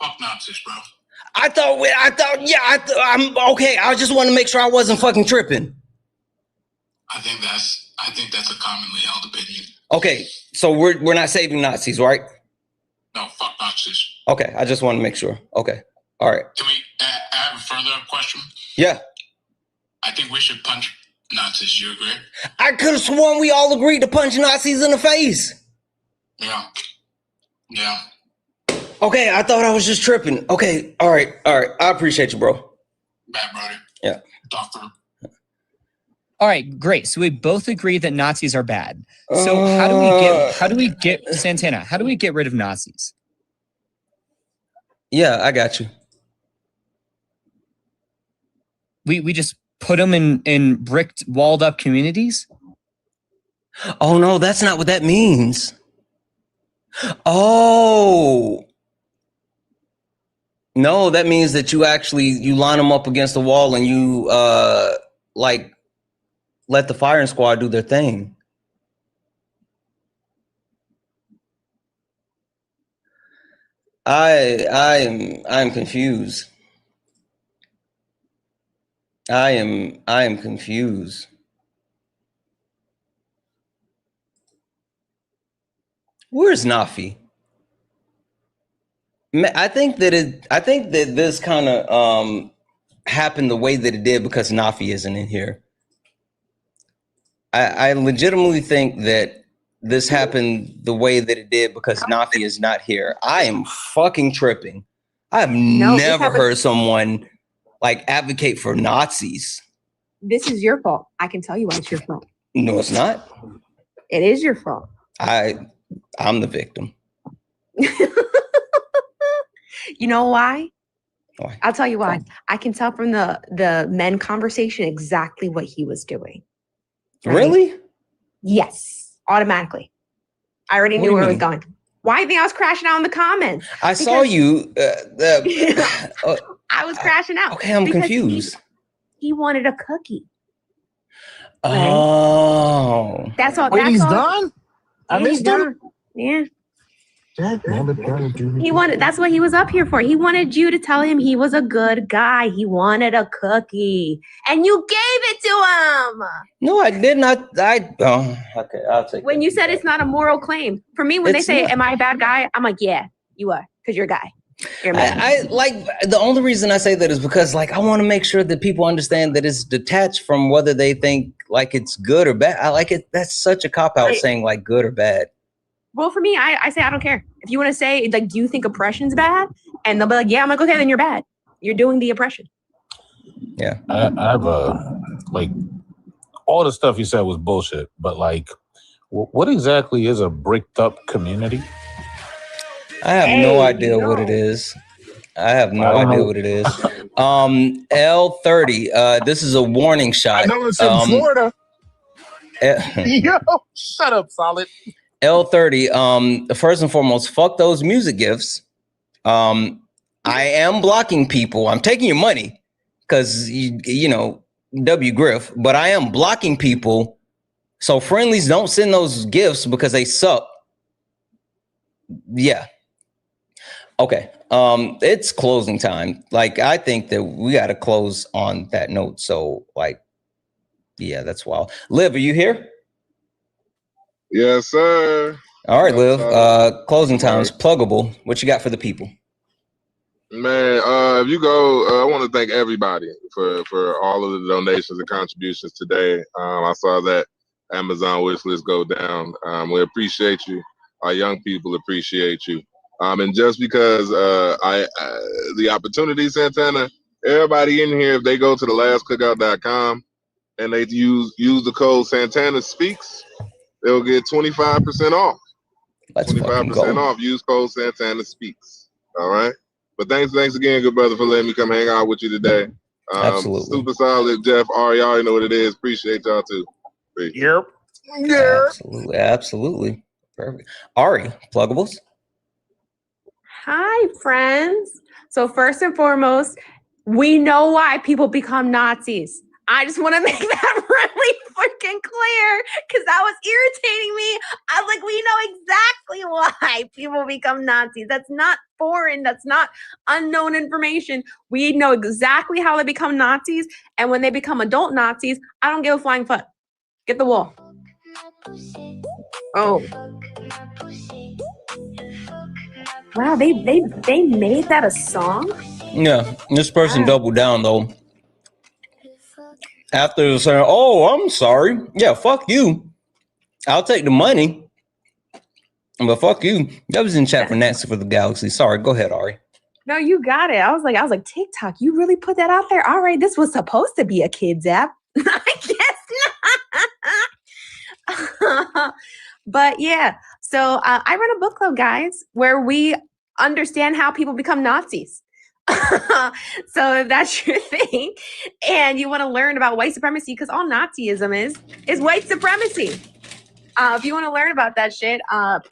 Fuck Nazis, bro. I'm okay. I just want to make sure I wasn't fucking tripping. I think that's a commonly held opinion. Okay, so we're not saving Nazis, right? No, fuck Nazis. Okay, I just want to make sure. Okay, all right. Can we have a further question? Yeah. I think we should punch Nazis. You agree? I could have sworn we all agreed to punch Nazis in the face. Yeah. Yeah. Okay, I thought I was just tripping. Okay, all right. I appreciate you, bro. Bad brother. Yeah. Doctor. All right, great. So we both agree that Nazis are bad. So how do we get Santana? How do we get rid of Nazis? Yeah, I got you. We just put them in bricked, walled up communities? Oh no, that's not what that means. Oh. No, that means that you line them up against the wall and you like let the firing squad do their thing. I'm confused. I am confused. Where's Nafi? I think that this kind of happened the way that it did because Nafi isn't in here. I legitimately think that this happened the way that it did because Nafi is not here. I am fucking tripping. I have never heard someone like advocate for Nazis. This is your fault. I can tell you why it's your fault. No, it's not. It is your fault. I'm the victim. You know why? Why? I'll tell you why. I can tell from the men conversation exactly what he was doing. Right? Really? Yes, automatically. I already knew where it was going. Why do you think I was crashing out in the comments? I saw you. I was crashing out. Okay, I'm confused. He wanted a cookie. Oh. Right? That's all. Wait, that's he's all. done? I missed him? Yeah. He wanted. That's what he was up here for. He wanted you to tell him he was a good guy. He wanted a cookie, and you gave it to him. No, I did not. Okay, I'll take. When you said it's not a moral claim, for me, when they say, "Am I a bad guy?" I'm like, "Yeah, you are, because you're a guy." You're a man. I like the only reason I say that is because like I want to make sure that people understand that it's detached from whether they think like it's good or bad. I like it. That's such a cop out saying like good or bad. Well, for me, I say I don't care. If you want to say, like, do you think oppression's bad? And they'll be like, yeah. I'm like, okay, then you're bad. You're doing the oppression. Yeah. I have like, all the stuff you said was bullshit, but like, what exactly is a bricked up community? I have no idea what it is. I have no idea what it is. L30, this is a warning shot. I know it's in Florida. Yo, shut up, Solid. L30, first and foremost, fuck those music gifts. I am blocking people. I'm taking your money because, you know, W Griff, but I am blocking people. So friendlies, don't send those gifts because they suck. Yeah. Okay. It's closing time. Like, I think that we got to close on that note. So, like, yeah, that's wild. Liv, are you here? Yes, sir. All right, Liv. Closing time is pluggable. What you got for the people? Man, if you go, I want to thank everybody for all of the donations and contributions today. I saw that Amazon wish list go down. We appreciate you. Our young people appreciate you. And just because the opportunity, Santana, everybody in here, if they go to thelastcookout.com and they use the code Santana Speaks, they'll get 25% off. Let's 25% off. Use code Santana Speaks. All right. But thanks again, good brother, for letting me come hang out with you today. Absolutely. Super solid, Jeff. Ari, y'all already know what it is. Appreciate y'all too. Peace. Yep. Absolutely. Absolutely. Perfect. Ari, pluggables. Hi, friends. So first and foremost, we know why people become Nazis. I just want to make that really freaking clear because that was irritating me. I was like, we know exactly why people become Nazis. That's not foreign. That's not unknown information. We know exactly how they become Nazis. And when they become adult Nazis, I don't give a flying fuck. Get the wall. Oh. Wow, they made that a song? Yeah, this person doubled down though. After saying, "Oh, I'm sorry," yeah, fuck you. I'll take the money, but fuck you. That was in chat for Nancy for the Galaxy. Sorry, go ahead, Ari. No, you got it. I was like, TikTok, you really put that out there? All right, this was supposed to be a kid's app. I guess not. But yeah, so I run a book club, guys, where we understand how people become Nazis. So if that's your thing and you want to learn about white supremacy, because all Nazism is white supremacy. If you want to learn about that shit,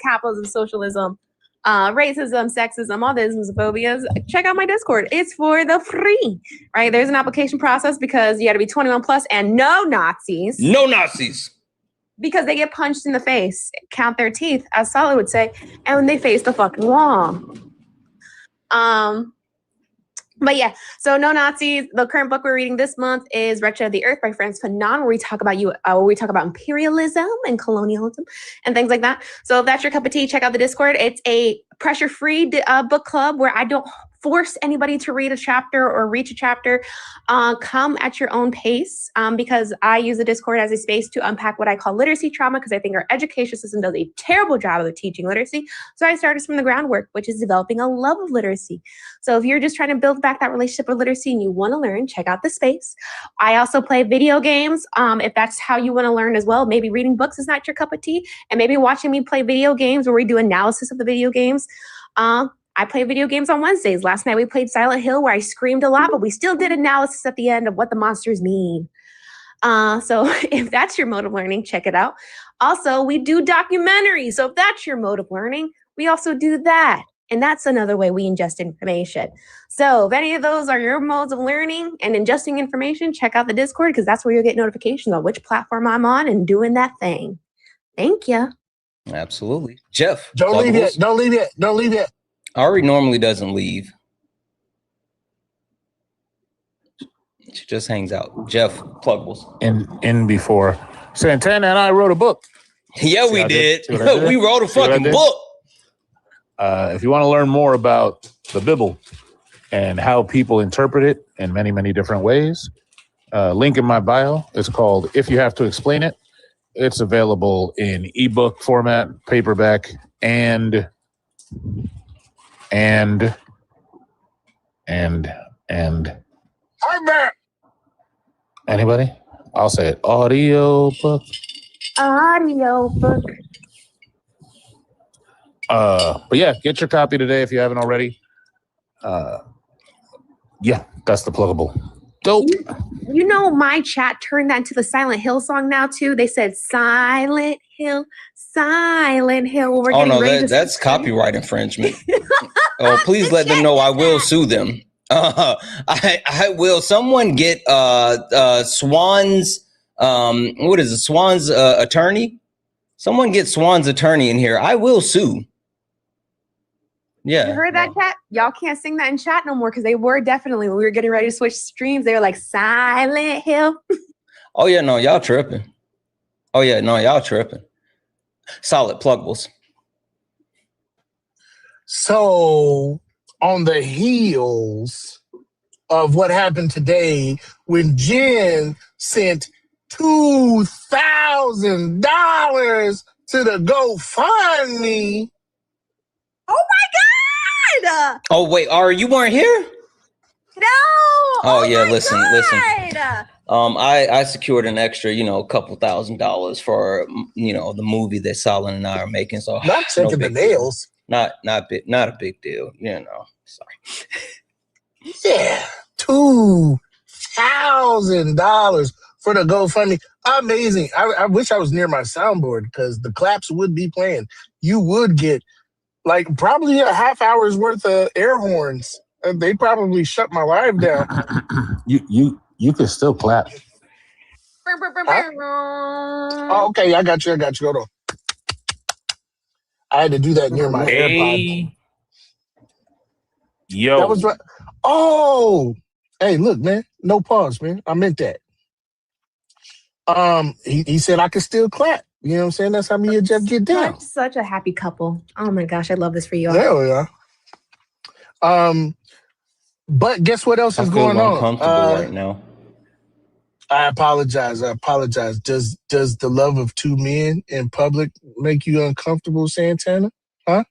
capitalism, socialism, racism, sexism, all the isms, phobias, check out my Discord. It's for the free, right? There's an application process because you got to be 21 plus and no Nazis. No Nazis. Because they get punched in the face, count their teeth, as Solid would say, and when they face the fucking wall. But yeah, so no Nazis. The current book we're reading this month is Wretched of the Earth by Franz Fanon, where we talk about imperialism and colonialism and things like that. So if that's your cup of tea, check out the Discord. It's a pressure-free book club where I don't force anybody to read a chapter or reach a chapter. Come at your own pace because I use the Discord as a space to unpack what I call literacy trauma because I think our education system does a terrible job of teaching literacy. So I started from the groundwork, which is developing a love of literacy. So if you're just trying to build back that relationship with literacy and you want to learn, check out the space. I also play video games. If that's how you want to learn as well, maybe reading books is not your cup of tea, and maybe watching me play video games where we do analysis of the video games. I play video games on Wednesdays. Last night we played Silent Hill where I screamed a lot, but we still did analysis at the end of what the monsters mean. So if that's your mode of learning, check it out. Also, we do documentaries. So if that's your mode of learning, we also do that. And that's another way we ingest information. So if any of those are your modes of learning and ingesting information, check out the Discord because that's where you'll get notifications on which platform I'm on and doing that thing. Thank you. Absolutely. Jeff. Don't leave yet. Don't leave yet. Don't leave yet. Ari normally doesn't leave. She just hangs out. Jeff, pluggables. In before. Santana and I wrote a book. Yeah, we did. We wrote a fucking book. If you want to learn more about the Bible and how people interpret it in many, many different ways, link in my bio. It's called If You Have to Explain It. It's available in ebook format, paperback, and anybody? I'll say it. Audio book. Audio book. But yeah, get your copy today if you haven't already. Yeah, that's the pluggable. Dope. You know, my chat turned that into the Silent Hill song now too. They said Silent Hill, Silent Hill. We're Oh getting no, ready to that's copyright infringement. Oh, please let them know I will sue them. I will. Someone get Swan's what is it? Swan's attorney. Someone get Swan's attorney in here. I will sue. Yeah. You heard that, chat? Y'all can't sing that in chat no more because they were definitely, when we were getting ready to switch streams, they were like, Silent Hill. Oh, yeah, no, y'all tripping. Oh, yeah, no, y'all tripping. Solid pluggables. So, on the heels of what happened today, when Jen sent $2,000 to the GoFundMe. Oh my God! Oh, wait, Ari, you weren't here? No! Oh yeah, listen. I secured an extra, a couple $1,000s for, the movie that Solid and I are making. So Not checking the nails. Not a big deal, Sorry. Yeah, $2,000 for the GoFundMe. Amazing. I wish I was near my soundboard because the claps would be playing. You would get like probably a half hour's worth of air horns. They'd probably shut my live down. You could still clap. Huh? Oh, okay, I got you. Hold on. I had to do that near my AirPod. Yo. That was right. Oh, hey, look, man. No pause, man. I meant that. He said I could still clap. You know what I'm saying? That's how me and Jeff get down. Such a happy couple. Oh my gosh, I love this for you all. Hell yeah. But guess what else is going on? Uncomfortable right now. I apologize. Does the love of two men in public make you uncomfortable, Santana? Huh?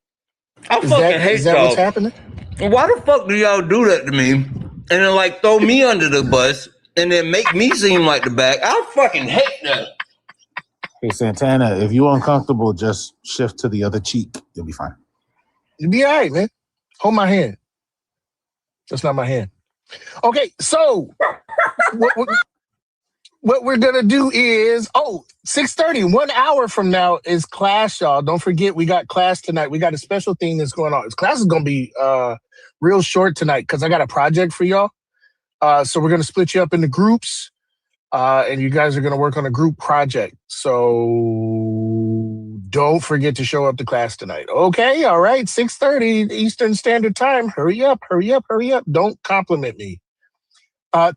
I fucking hate y'all. What's happening? Why the fuck do y'all do that to me? And then like throw me under the bus and then make me seem like the bad. I fucking hate that. Hey, Santana, if you're uncomfortable, just shift to the other cheek. You'll be fine. You'll be all right, man. Hold my hand. That's not my hand. Okay, so what we're going to do is, 6:30, 1 hour from now is class, y'all. Don't forget, we got class tonight. We got a special thing that's going on. Class is going to be real short tonight because I got a project for y'all. So we're going to split you up into groups. And you guys are going to work on a group project. So don't forget to show up to class tonight. Okay, all right, 6:30 Eastern Standard Time. Hurry up. Don't compliment me.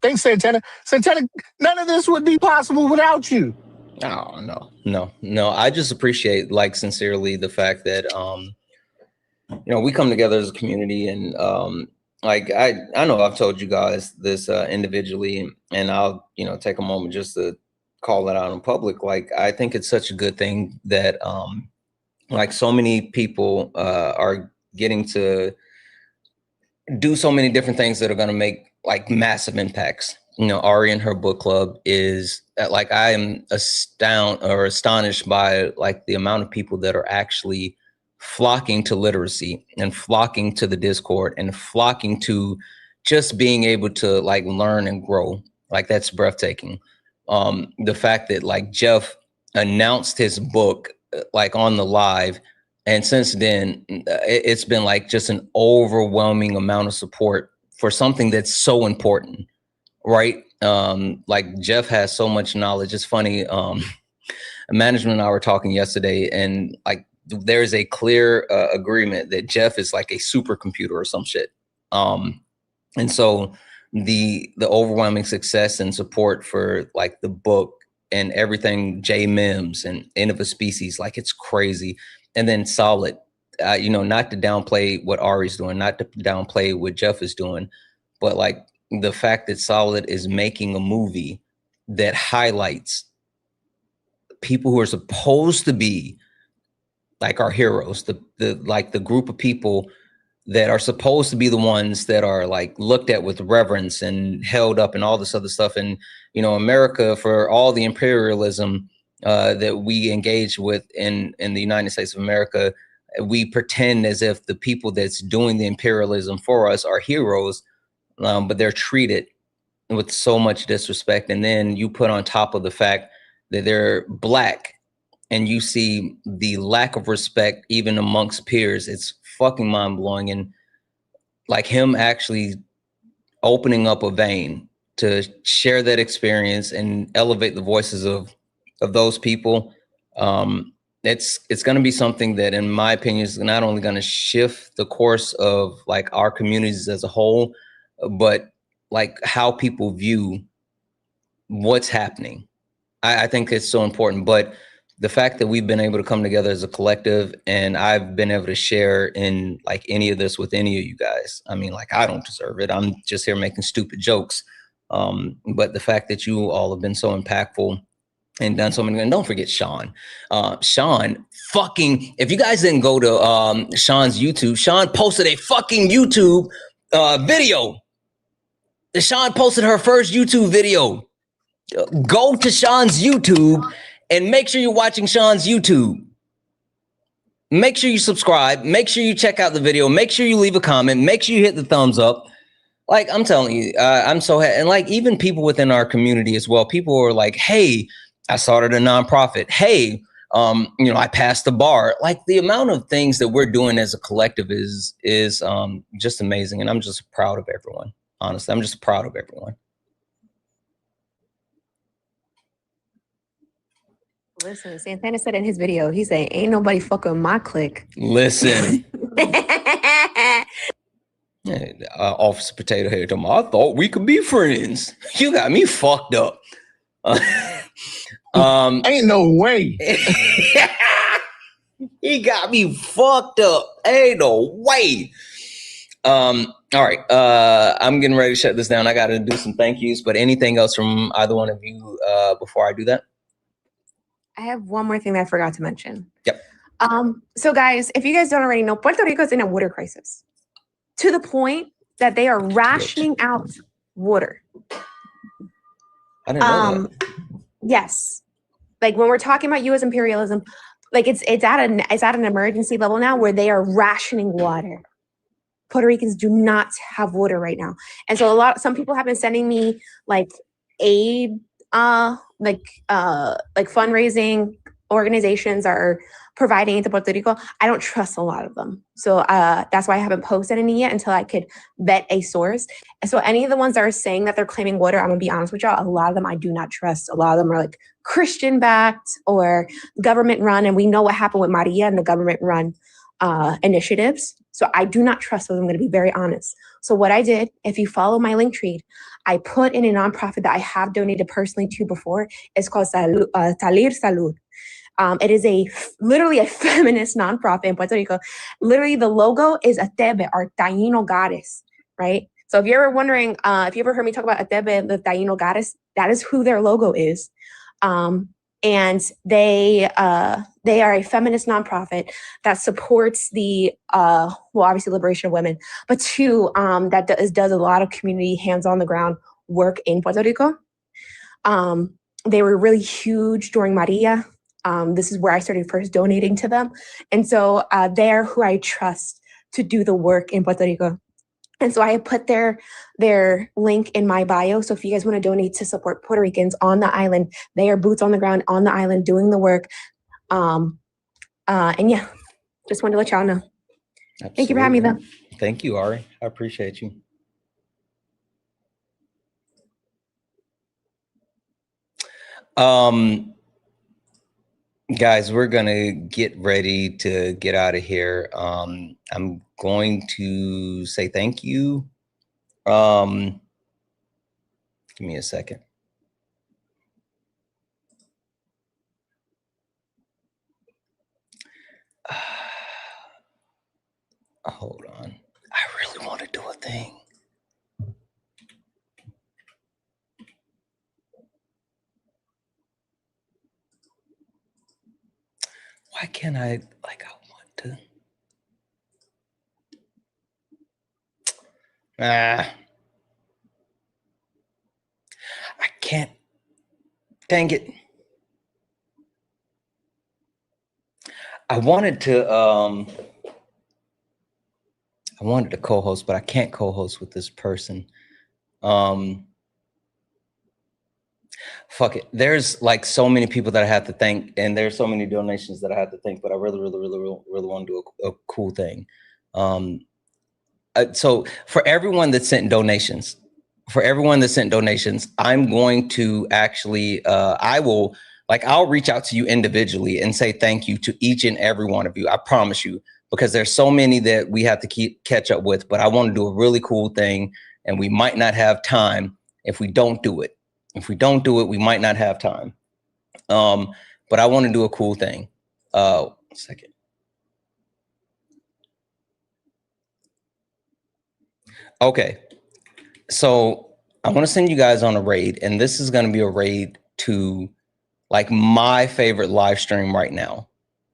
Thanks, Santana. Santana, none of this would be possible without you. Oh, no. I just appreciate, sincerely, the fact that, we come together as a community and, I know I've told you guys this individually, and I'll take a moment just to call it out in public. I think it's such a good thing that so many people are getting to do so many different things that are going to make massive impacts. Ari and her book club is I am astonished by the amount of people that are actually flocking to literacy and flocking to the Discord and flocking to just being able to learn and grow. That's breathtaking. The fact that Jeff announced his book on the live, and since then it's been just an overwhelming amount of support for something that's so important, right? Jeff has so much knowledge. It's funny. Management and I were talking yesterday, and there's a clear agreement that Jeff is like a supercomputer or some shit. And so the overwhelming success and support for the book and everything, J Mims and End of a Species, it's crazy. And then Solid, not to downplay what Ari's doing, not to downplay what Jeff is doing, but the fact that Solid is making a movie that highlights people who are supposed to be like our heroes, the group of people that are supposed to be the ones that are like looked at with reverence and held up and all this other stuff. And, you know, America, for all the imperialism that we engage with in the United States of America, we pretend as if the people that's doing the imperialism for us are heroes, but they're treated with so much disrespect. And then you put on top of the fact that they're Black, and you see the lack of respect even amongst peers. It's fucking mind blowing. And like him actually opening up a vein to share that experience and elevate the voices of those people. It's going to be something that, in my opinion, is not only going to shift the course of like our communities as a whole, but like how people view what's happening. I think it's so important. But the fact that we've been able to come together as a collective, and I've been able to share in like any of this with any of you guys. I mean, like, I don't deserve it. I'm just here making stupid jokes. But the fact that you all have been so impactful and done so many, and don't forget Sean. Sean fucking, if you guys didn't go to Sean's YouTube, Sean posted a fucking YouTube video. Sean posted her first YouTube video. Go to Sean's YouTube and make sure you're watching Sean's YouTube. Make sure you subscribe. Make sure you check out the video. Make sure you leave a comment. Make sure you hit the thumbs up. Like, I'm telling you, I'm so happy. And like, even people within our community as well, people are like, hey, I started a nonprofit. Hey, you know, I passed the bar. Like, the amount of things that we're doing as a collective is just amazing. And I'm just proud of everyone. Honestly, I'm just proud of everyone. Listen, Santana said in his video, he said, ain't nobody fucking my clique. Listen. Officer Potato Head told me, I thought we could be friends. You got me fucked up. Ain't no way. He got me fucked up. Ain't no way. All right. I'm getting ready to shut this down. I got to do some thank yous, but anything else from either one of you before I do that? I have one more thing that I forgot to mention. Yep. So guys, if you guys don't already know, Puerto Rico is in a water crisis to the point that they are rationing out water. I didn't know that. Yes. Like when we're talking about U.S. imperialism, like it's at an emergency level now where they are rationing water. Puerto Ricans do not have water right now. And so some people have been sending me like aid, like fundraising organizations are providing it to Puerto Rico. I don't trust a lot of them. So that's why I haven't posted any yet until I could vet a source. And so any of the ones that are saying that they're claiming water, I'm gonna be honest with y'all, a lot of them I do not trust. A lot of them are like Christian backed or government run. And we know what happened with Maria and the government run initiatives. So I do not trust those. I'm going to be very honest. So what I did, if you follow my link tree, I put in a nonprofit that I have donated personally to before. It's called Talir Salud. It is literally a feminist nonprofit in Puerto Rico. Literally, the logo is Atebe, our Taino goddess, right? So if you're ever wondering, if you ever heard me talk about Atebe, the Taino goddess, that is who their logo is. And they are a feminist nonprofit that supports the obviously liberation of women, but two, that does a lot of community hands on the ground work in Puerto Rico. They were really huge during Maria. This is where I started first donating to them, and so they're who I trust to do the work in Puerto Rico. And so I put their link in my bio. So if you guys want to donate to support Puerto Ricans on the island, they are boots on the ground on the island doing the work. And yeah, just wanted to let y'all know. Absolutely. Thank you for having me though. Thank you, Ari. I appreciate you. Guys, we're gonna get ready to get out of here. I'm going to say thank you. Give me a second. Hold on. I really want to do a thing. can't I want to? I can't. Dang it. I wanted to co-host, but I can't co-host with this person. Fuck it. There's like so many people that I have to thank, and there's so many donations that I have to thank, but I really want to do a cool thing. So for everyone that sent donations, I'm going to actually, I'll reach out to you individually and say thank you to each and every one of you. I promise you, because there's so many that we have to catch up with, but I want to do a really cool thing, and we might not have time if we don't do it. If we don't do it, we might not have time. But I want to do a cool thing. 1 second. Okay. So I want to send you guys on a raid, and this is going to be a raid to like my favorite live stream right now.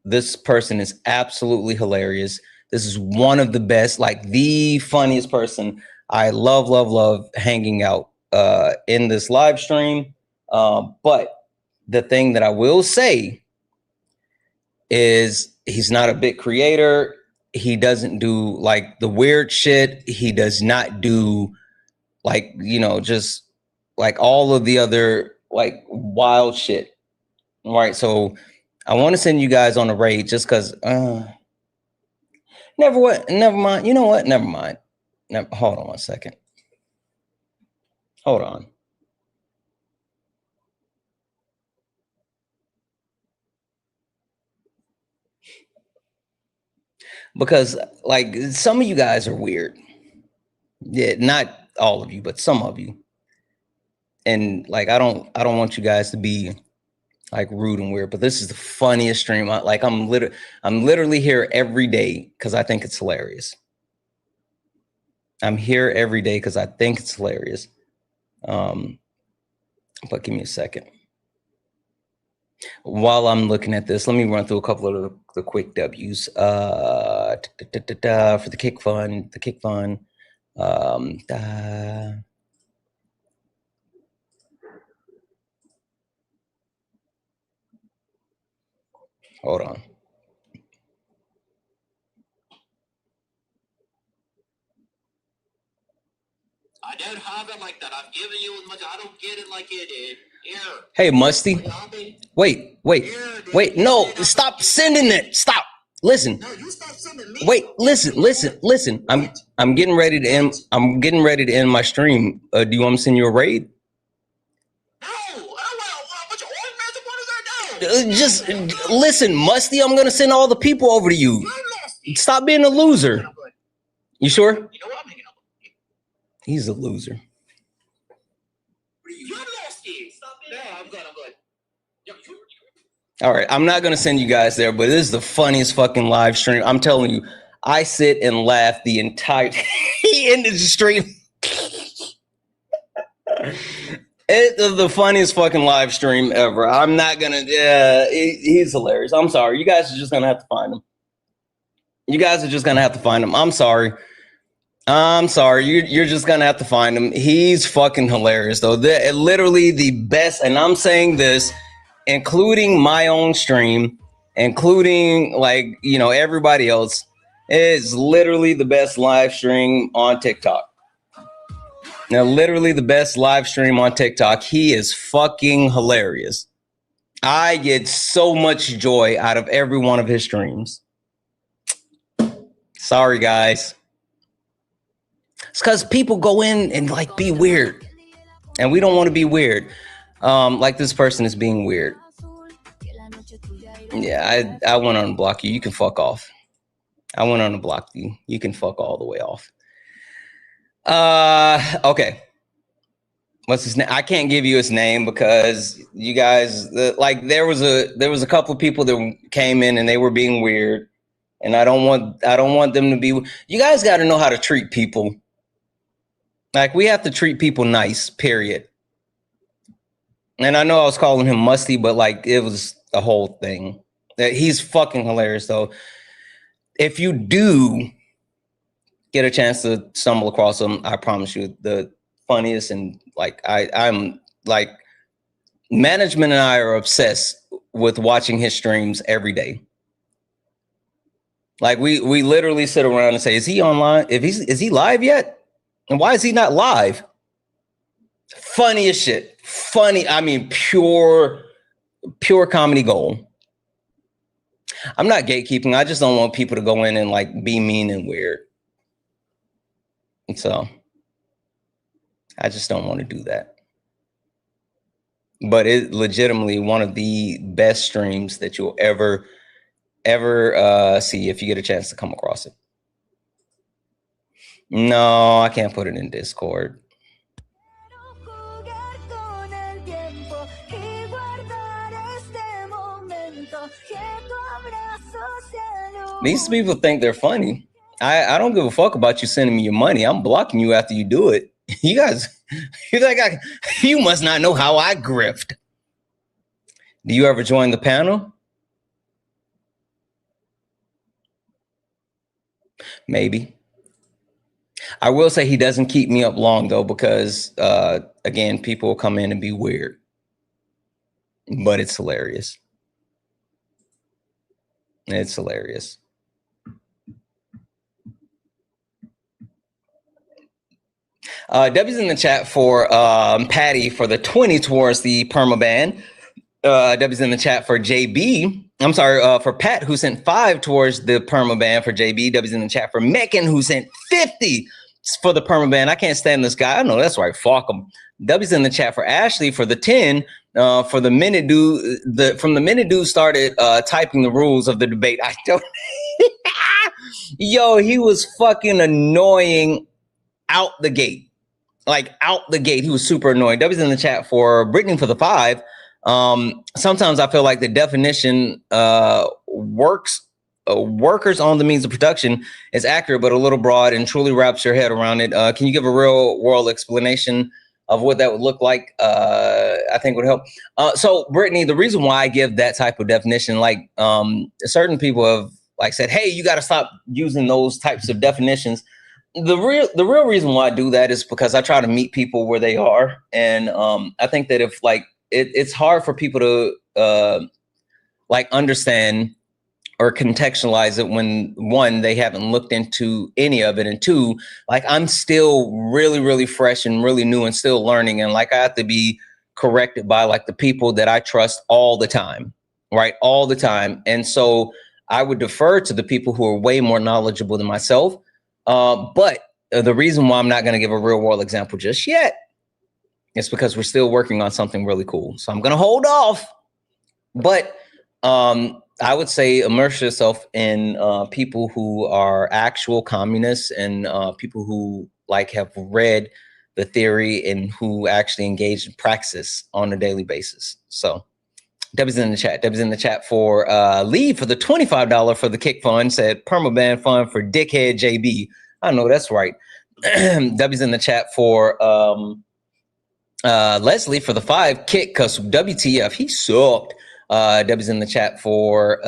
This person is absolutely hilarious. This is one of the best, like the funniest person. I love hanging out in this live stream. But the thing that I will say is he's not a big creator. He doesn't do like the weird shit. He does not do like, you know, just like all of the other like wild shit. All right. So I want to send you guys on a raid just because never mind. You know what? Never mind. Hold on 1 second. Hold on. Because like some of you guys are weird. Yeah, not all of you, but some of you. And like I don't want you guys to be like rude and weird, but this is the funniest stream. I'm literally here every day because I think it's hilarious. I'm here every day because I think it's hilarious. But give me a second. While I'm looking at this, let me run through a couple of the quick W's. For the kick fund. Hold on. I don't have it like that. I've given you as much. I don't get it like you did. Here. Hey, Musty. Wait. No, stop sending it. Stop. Listen. No, you stop sending me. Wait, listen. I'm getting ready to end. I'm getting ready to end my stream. Do you want me to send you a raid? Just listen, Musty. I'm gonna send all the people over to you. Stop being a loser. You sure? You know what? I'm hanging up. He's a loser. You're nasty. Stop it. No, I'm good. All right, I'm not gonna send you guys there, but this is the funniest fucking live stream. I'm telling you, I sit and laugh the entire. He ended the stream. It's the funniest fucking live stream ever. I'm not gonna. He's hilarious. I'm sorry. You guys are just gonna have to find him. I'm sorry. You're just gonna have to find him. He's fucking hilarious, though. Literally the best. And I'm saying this, including my own stream, including like everybody else. It's literally the best live stream on TikTok. Now, literally the best live stream on TikTok. He is fucking hilarious. I get so much joy out of every one of his streams. Sorry, guys. It's because people go in and like be weird. And we don't want to be weird. Like this person is being weird. Yeah, I went on to block you. You can fuck off. I went on to block you. You can fuck all the way off. Okay. What's his name? I can't give you his name because you guys like there was a couple of people that came in and they were being weird, and I don't want them to be. You guys got to know how to treat people. Like we have to treat people nice, period. And I know I was calling him Musty, but like it was a whole thing. He's fucking hilarious though. If you do get a chance to stumble across him, I promise you, the funniest and like I'm like, management and I are obsessed with watching his streams every day. Like we literally sit around and say, is he online? Is he live yet? And why is he not live? Funny as shit. Funny. I mean, pure comedy gold. I'm not gatekeeping. I just don't want people to go in and like be mean and weird. And so I just don't want to do that. But it's legitimately one of the best streams that you'll ever see if you get a chance to come across it. No, I can't put it in Discord. These people think they're funny. I don't give a fuck about you sending me your money. I'm blocking you after you do it. You guys, you must not know how I grift. Do you ever join the panel? Maybe. I will say he doesn't keep me up long though, because again, people will come in and be weird, but it's hilarious. It's hilarious. W's in the chat for Patty for the 20 towards the perma ban. W's in the chat for JB. I'm sorry, for Pat, who sent 5 towards the perma ban for JB. W's in the chat for Mekan, who sent 50 for the perma ban. I can't stand this guy. I know that's right. Fuck him. W's in the chat for Ashley for the 10. For the minute from the minute dude started typing the rules of the debate, I don't. Yo, he was fucking annoying out the gate. Like out the gate, he was super annoying. W's in the chat for Brittany for the 5. Sometimes I feel like the definition workers on the means of production is accurate, but a little broad and truly wraps your head around it. Can you give a real world explanation of what that would look like? I think would help. So Brittany, the reason why I give that type of definition, like certain people have like said, hey, you got to stop using those types of definitions. The real reason why I do that is because I try to meet people where they are. And I think that if like, it's hard for people to like understand or contextualize it when one, they haven't looked into any of it, and two, like I'm still really, really fresh and really new and still learning. And like I have to be corrected by like the people that I trust all the time, right? All the time. And so I would defer to the people who are way more knowledgeable than myself. But the reason why I'm not going to give a real world example just yet is because we're still working on something really cool. So I'm going to hold off. But I would say immerse yourself in people who are actual communists and people who like have read the theory and who actually engage in praxis on a daily basis. So W's in the chat. W's in the chat for Lee for the $25 for the kick fund, said permaban fund for dickhead JB. I know that's right. W's in the chat for Leslie for the 5 kick, because WTF, he sucked. W's in the chat for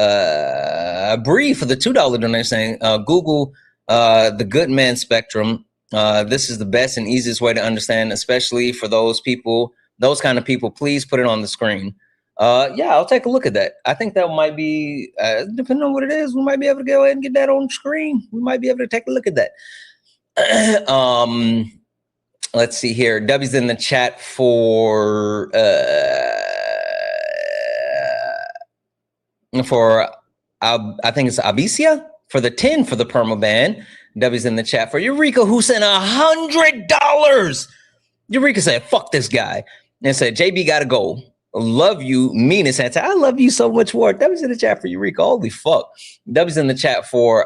Bree for the $2 donation, saying Google the good man spectrum. This is the best and easiest way to understand, especially for those people, those kind of people. Please put it on the screen. Yeah, I'll take a look at that. I think that might be, depending on what it is, we might be able to go ahead and get that on screen. We might be able to take a look at that. Let's see here. W's in the chat for I think it's Abicia for the 10 for the perma ban. W's in the chat for Eureka, who sent $100. Eureka said, fuck this guy, and said, JB gotta go. Love you, Mina Santa. I love you so much more. W's in the chat for Eureka. Holy fuck. W's in the chat for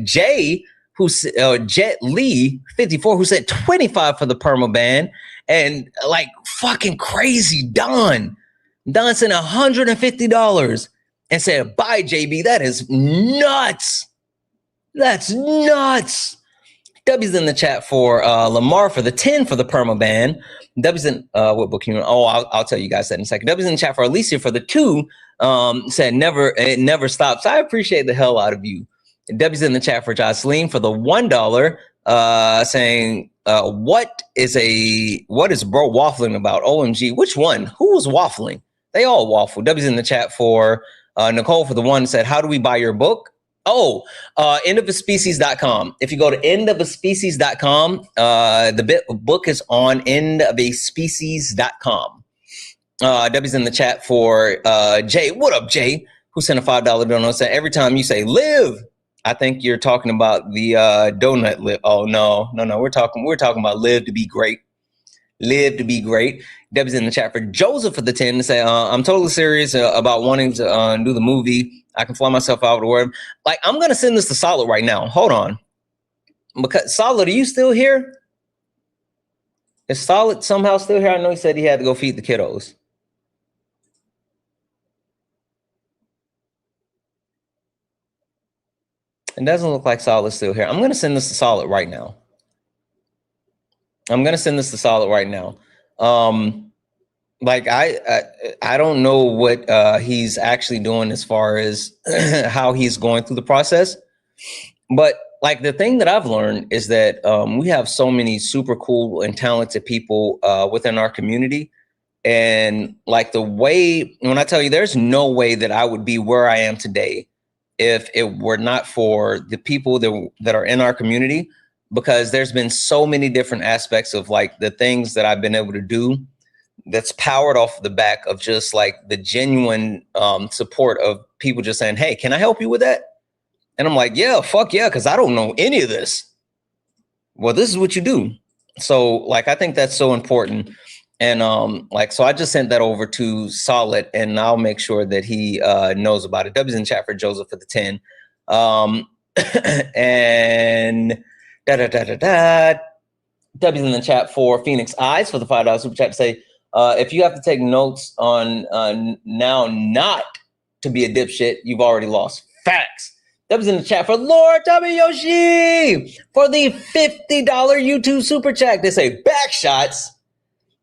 Jay, who's Jet Lee 54, who said 25 for the perma ban. And like fucking crazy, Don sent $150 and said, bye, JB. That is nuts. That's nuts. W's in the chat for Lamar for the 10 for the perma ban. W's in what book you? Oh, I'll tell you guys that in a second. W's in the chat for Alicia for the 2. Said it never stops. I appreciate the hell out of you. W's in the chat for Jocelyn for the $1. Saying what is bro waffling about? OMG, which one? Who was waffling? They all waffle. W's in the chat for Nicole for the 1. Said, how do we buy your book? Oh, endofaspecies.com. If you go to endofaspecies.com, the book is on endofaspecies.com. W's in the chat for Jay. What up, Jay? Who sent a $5 donut? Said, every time you say live, I think you're talking about the donut live. Oh, no. We're talking about live to be great. Live to be great. Debbie's in the chat for Joseph for the 10 to say, I'm totally serious about wanting to do the movie. I can fly myself out to where, like, I'm going to send this to Solid right now. Hold on. Because Solid, are you still here? Is Solid somehow still here? I know he said he had to go feed the kiddos. It doesn't look like Solid's still here. I'm going to send this to Solid right now. Like I don't know what he's actually doing as far as how he's going through the process, but like the thing that I've learned is that we have so many super cool and talented people within our community, and like the way when I tell you, there's no way that I would be where I am today if it were not for the people that are in our community, because there's been so many different aspects of like the things that I've been able to do that's powered off the back of just like the genuine support of people just saying, hey, can I help you with that? And I'm like, yeah, fuck yeah, because I don't know any of this. Well, this is what you do. So like, I think that's so important. And so I just sent that over to Solid, and I'll make sure that he knows about it. W's in chat for Joseph for the 10. And W's in the chat for Phoenix Eyes for the $5 super chat to say, if you have to take notes on now not to be a dipshit, you've already lost. Facts. W's in the chat for Lord W. Yoshi for the $50 YouTube super chat. They say back shots.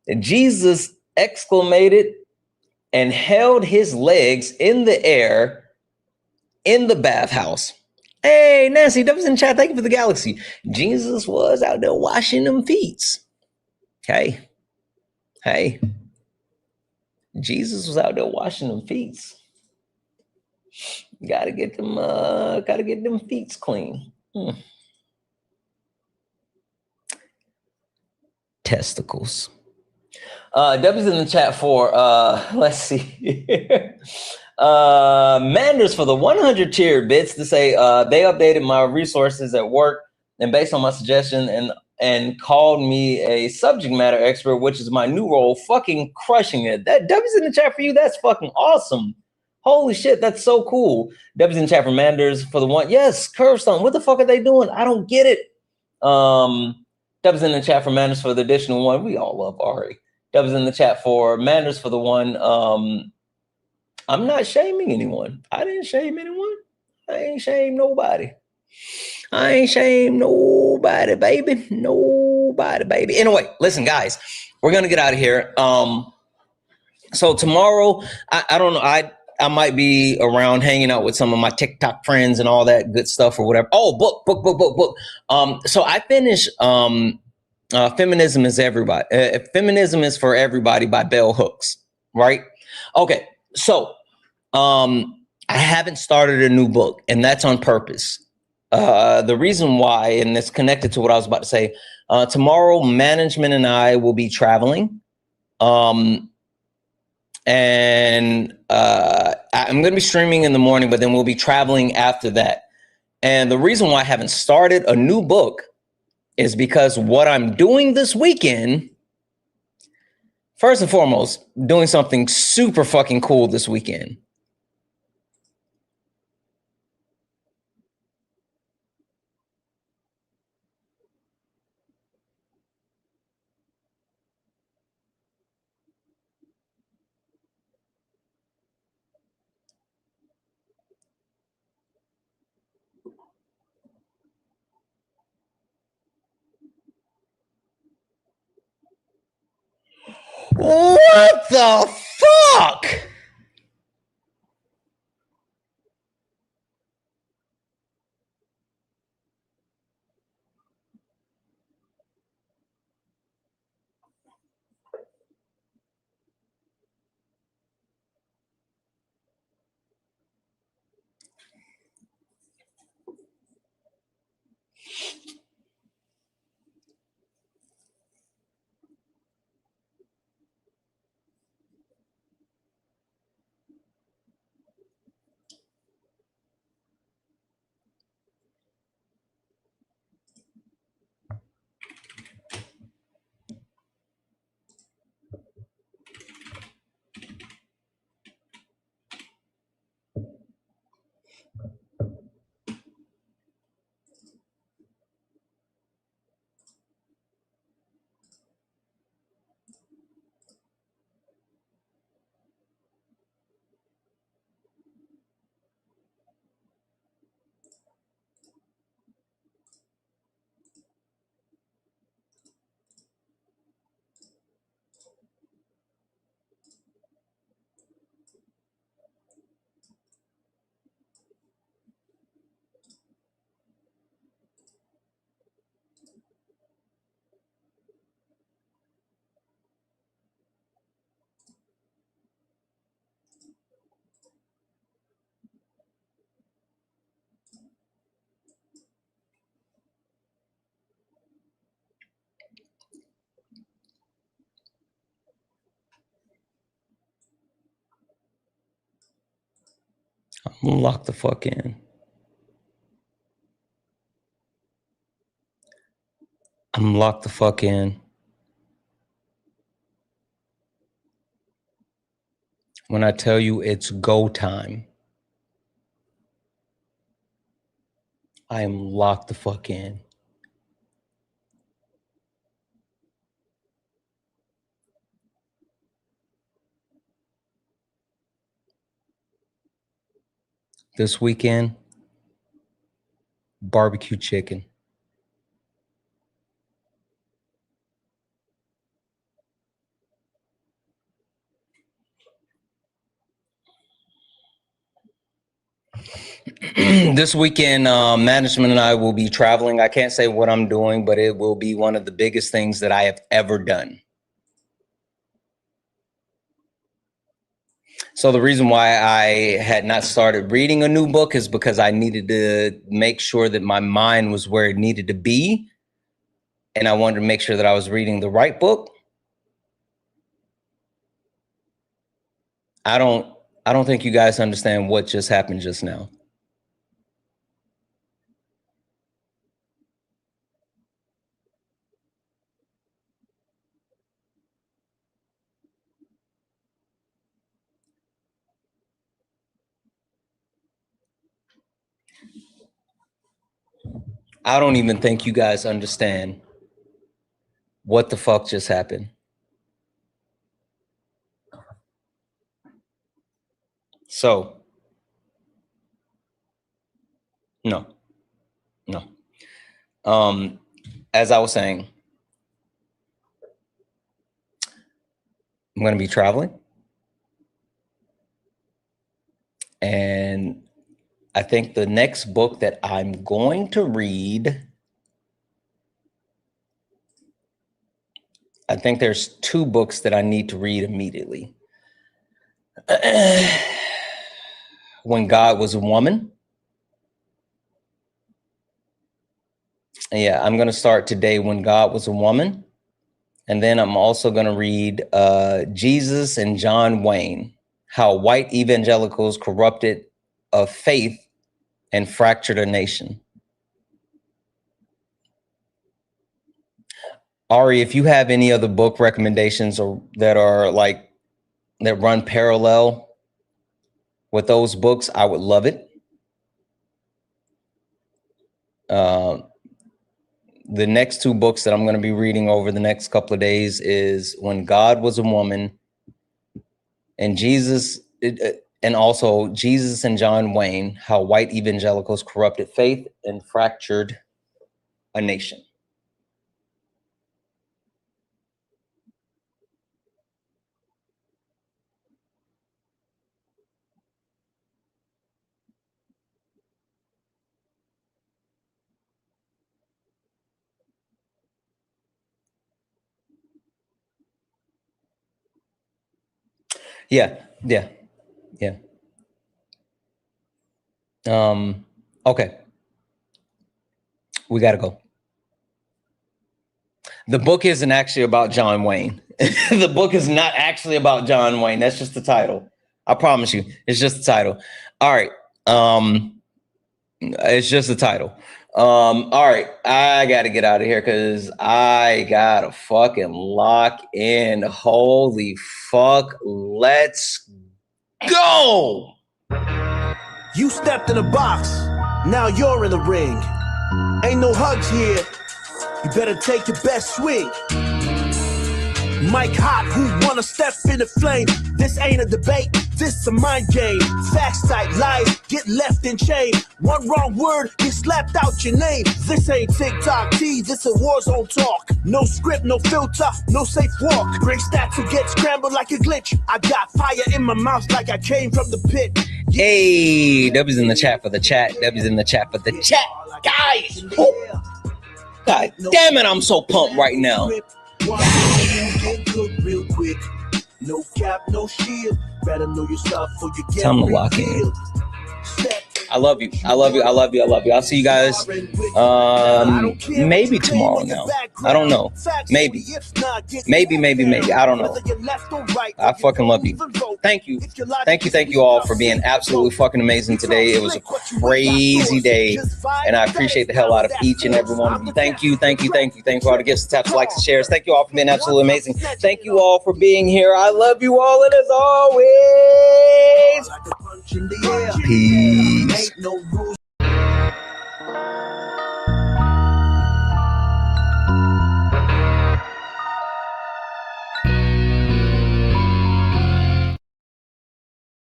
And Jesus exclaimed and held his legs in the air in the bathhouse. Hey, Nancy, W's in the chat. Thank you for the galaxy. Jesus was out there washing them feet. Hey. Jesus was out there washing them feet. Gotta get them feet clean. Testicles. W's in the chat for let's see. Manders for the 100 tier bits to say they updated my resources at work, and based on my suggestion and called me a subject matter expert, which is my new role. Fucking crushing it. That W's in the chat for you. That's fucking awesome. Holy shit, that's so cool. W's in the chat for Manders for the 1. Yes, Curvestone. What the fuck are they doing? I don't get it. W's in the chat for Manders for the additional 1. We all love Ari. W's in the chat for Manders for the 1. I'm not shaming anyone. I didn't shame anyone. I ain't shame nobody. Baby. Nobody, baby. Anyway, listen, guys, we're gonna get out of here. So tomorrow, I don't know. I might be around hanging out with some of my TikTok friends and all that good stuff or whatever. Oh, book. So I finished Feminism is Everybody. Feminism is for Everybody by Bell Hooks, right? Okay, so I haven't started a new book, and that's on purpose. The reason why, and it's connected to what I was about to say, tomorrow management and I will be traveling. And I'm going to be streaming in the morning, but then we'll be traveling after that. And the reason why I haven't started a new book is because what I'm doing this weekend, first and foremost, doing something super fucking cool this weekend. What the fuck? I'm locked the fuck in. I'm locked the fuck in. When I tell you it's go time, I am locked the fuck in. This weekend, barbecue chicken. This weekend, management and I will be traveling. I can't say what I'm doing, but it will be one of the biggest things that I have ever done. So the reason why I had not started reading a new book is because I needed to make sure that my mind was where it needed to be. And I wanted to make sure that I was reading the right book. I don't think you guys understand what just happened just now. I don't even think you guys understand what the fuck just happened. So, no. As I was saying, I'm going to be traveling. And I think the next book that I'm going to read, I think there's 2 books that I need to read immediately. When God Was a Woman. Yeah, I'm going to start today, When God Was a Woman. And then I'm also going to read Jesus and John Wayne, How White Evangelicals Corrupted a Faith and Fractured a Nation. Ari, if you have any other book recommendations or that are like, that run parallel with those books, I would love it. The next 2 books that I'm going to be reading over the next couple of days is When God Was a Woman and and also Jesus and John Wayne, How White Evangelicals Corrupted Faith and Fractured a Nation. Yeah. Okay. We gotta go. The book isn't actually about John Wayne. The book is not actually about John Wayne. That's just the title. I promise you. It's just the title. All right. It's just the title. All right. I got to get out of here because I got to fucking lock in. Holy fuck. Let's go. You stepped in a box. Now you're in the ring. Ain't no hugs here. You better take your best swing. Mike Hot, who wanna step in the flame? This ain't a debate, this a mind game. Facts type lies, get left in chain. One wrong word, get slapped out your name. This ain't TikTok T, this a war zone talk. No script, no filter, no safe walk. Bring stats to get scrambled like a glitch. I got fire in my mouth like I came from the pit. Hey, W's in the chat for the chat. W's in the chat for the chat. Guys, God damn it, I'm so pumped right now. No cap, no shield. Better know yourself before you get Time to lock in. I love you. I love you. I love you. I love you. I'll see you guys maybe tomorrow now. I don't know. Maybe. I don't know. I fucking love you. Thank you. Thank you all for being absolutely fucking amazing today. It was a crazy day, and I appreciate the hell out of each and every one of you. Thank you for all the gifts, taps, likes, and shares. Thank you all for being absolutely amazing. Thank you all for being here. I love you all, and as always, peace.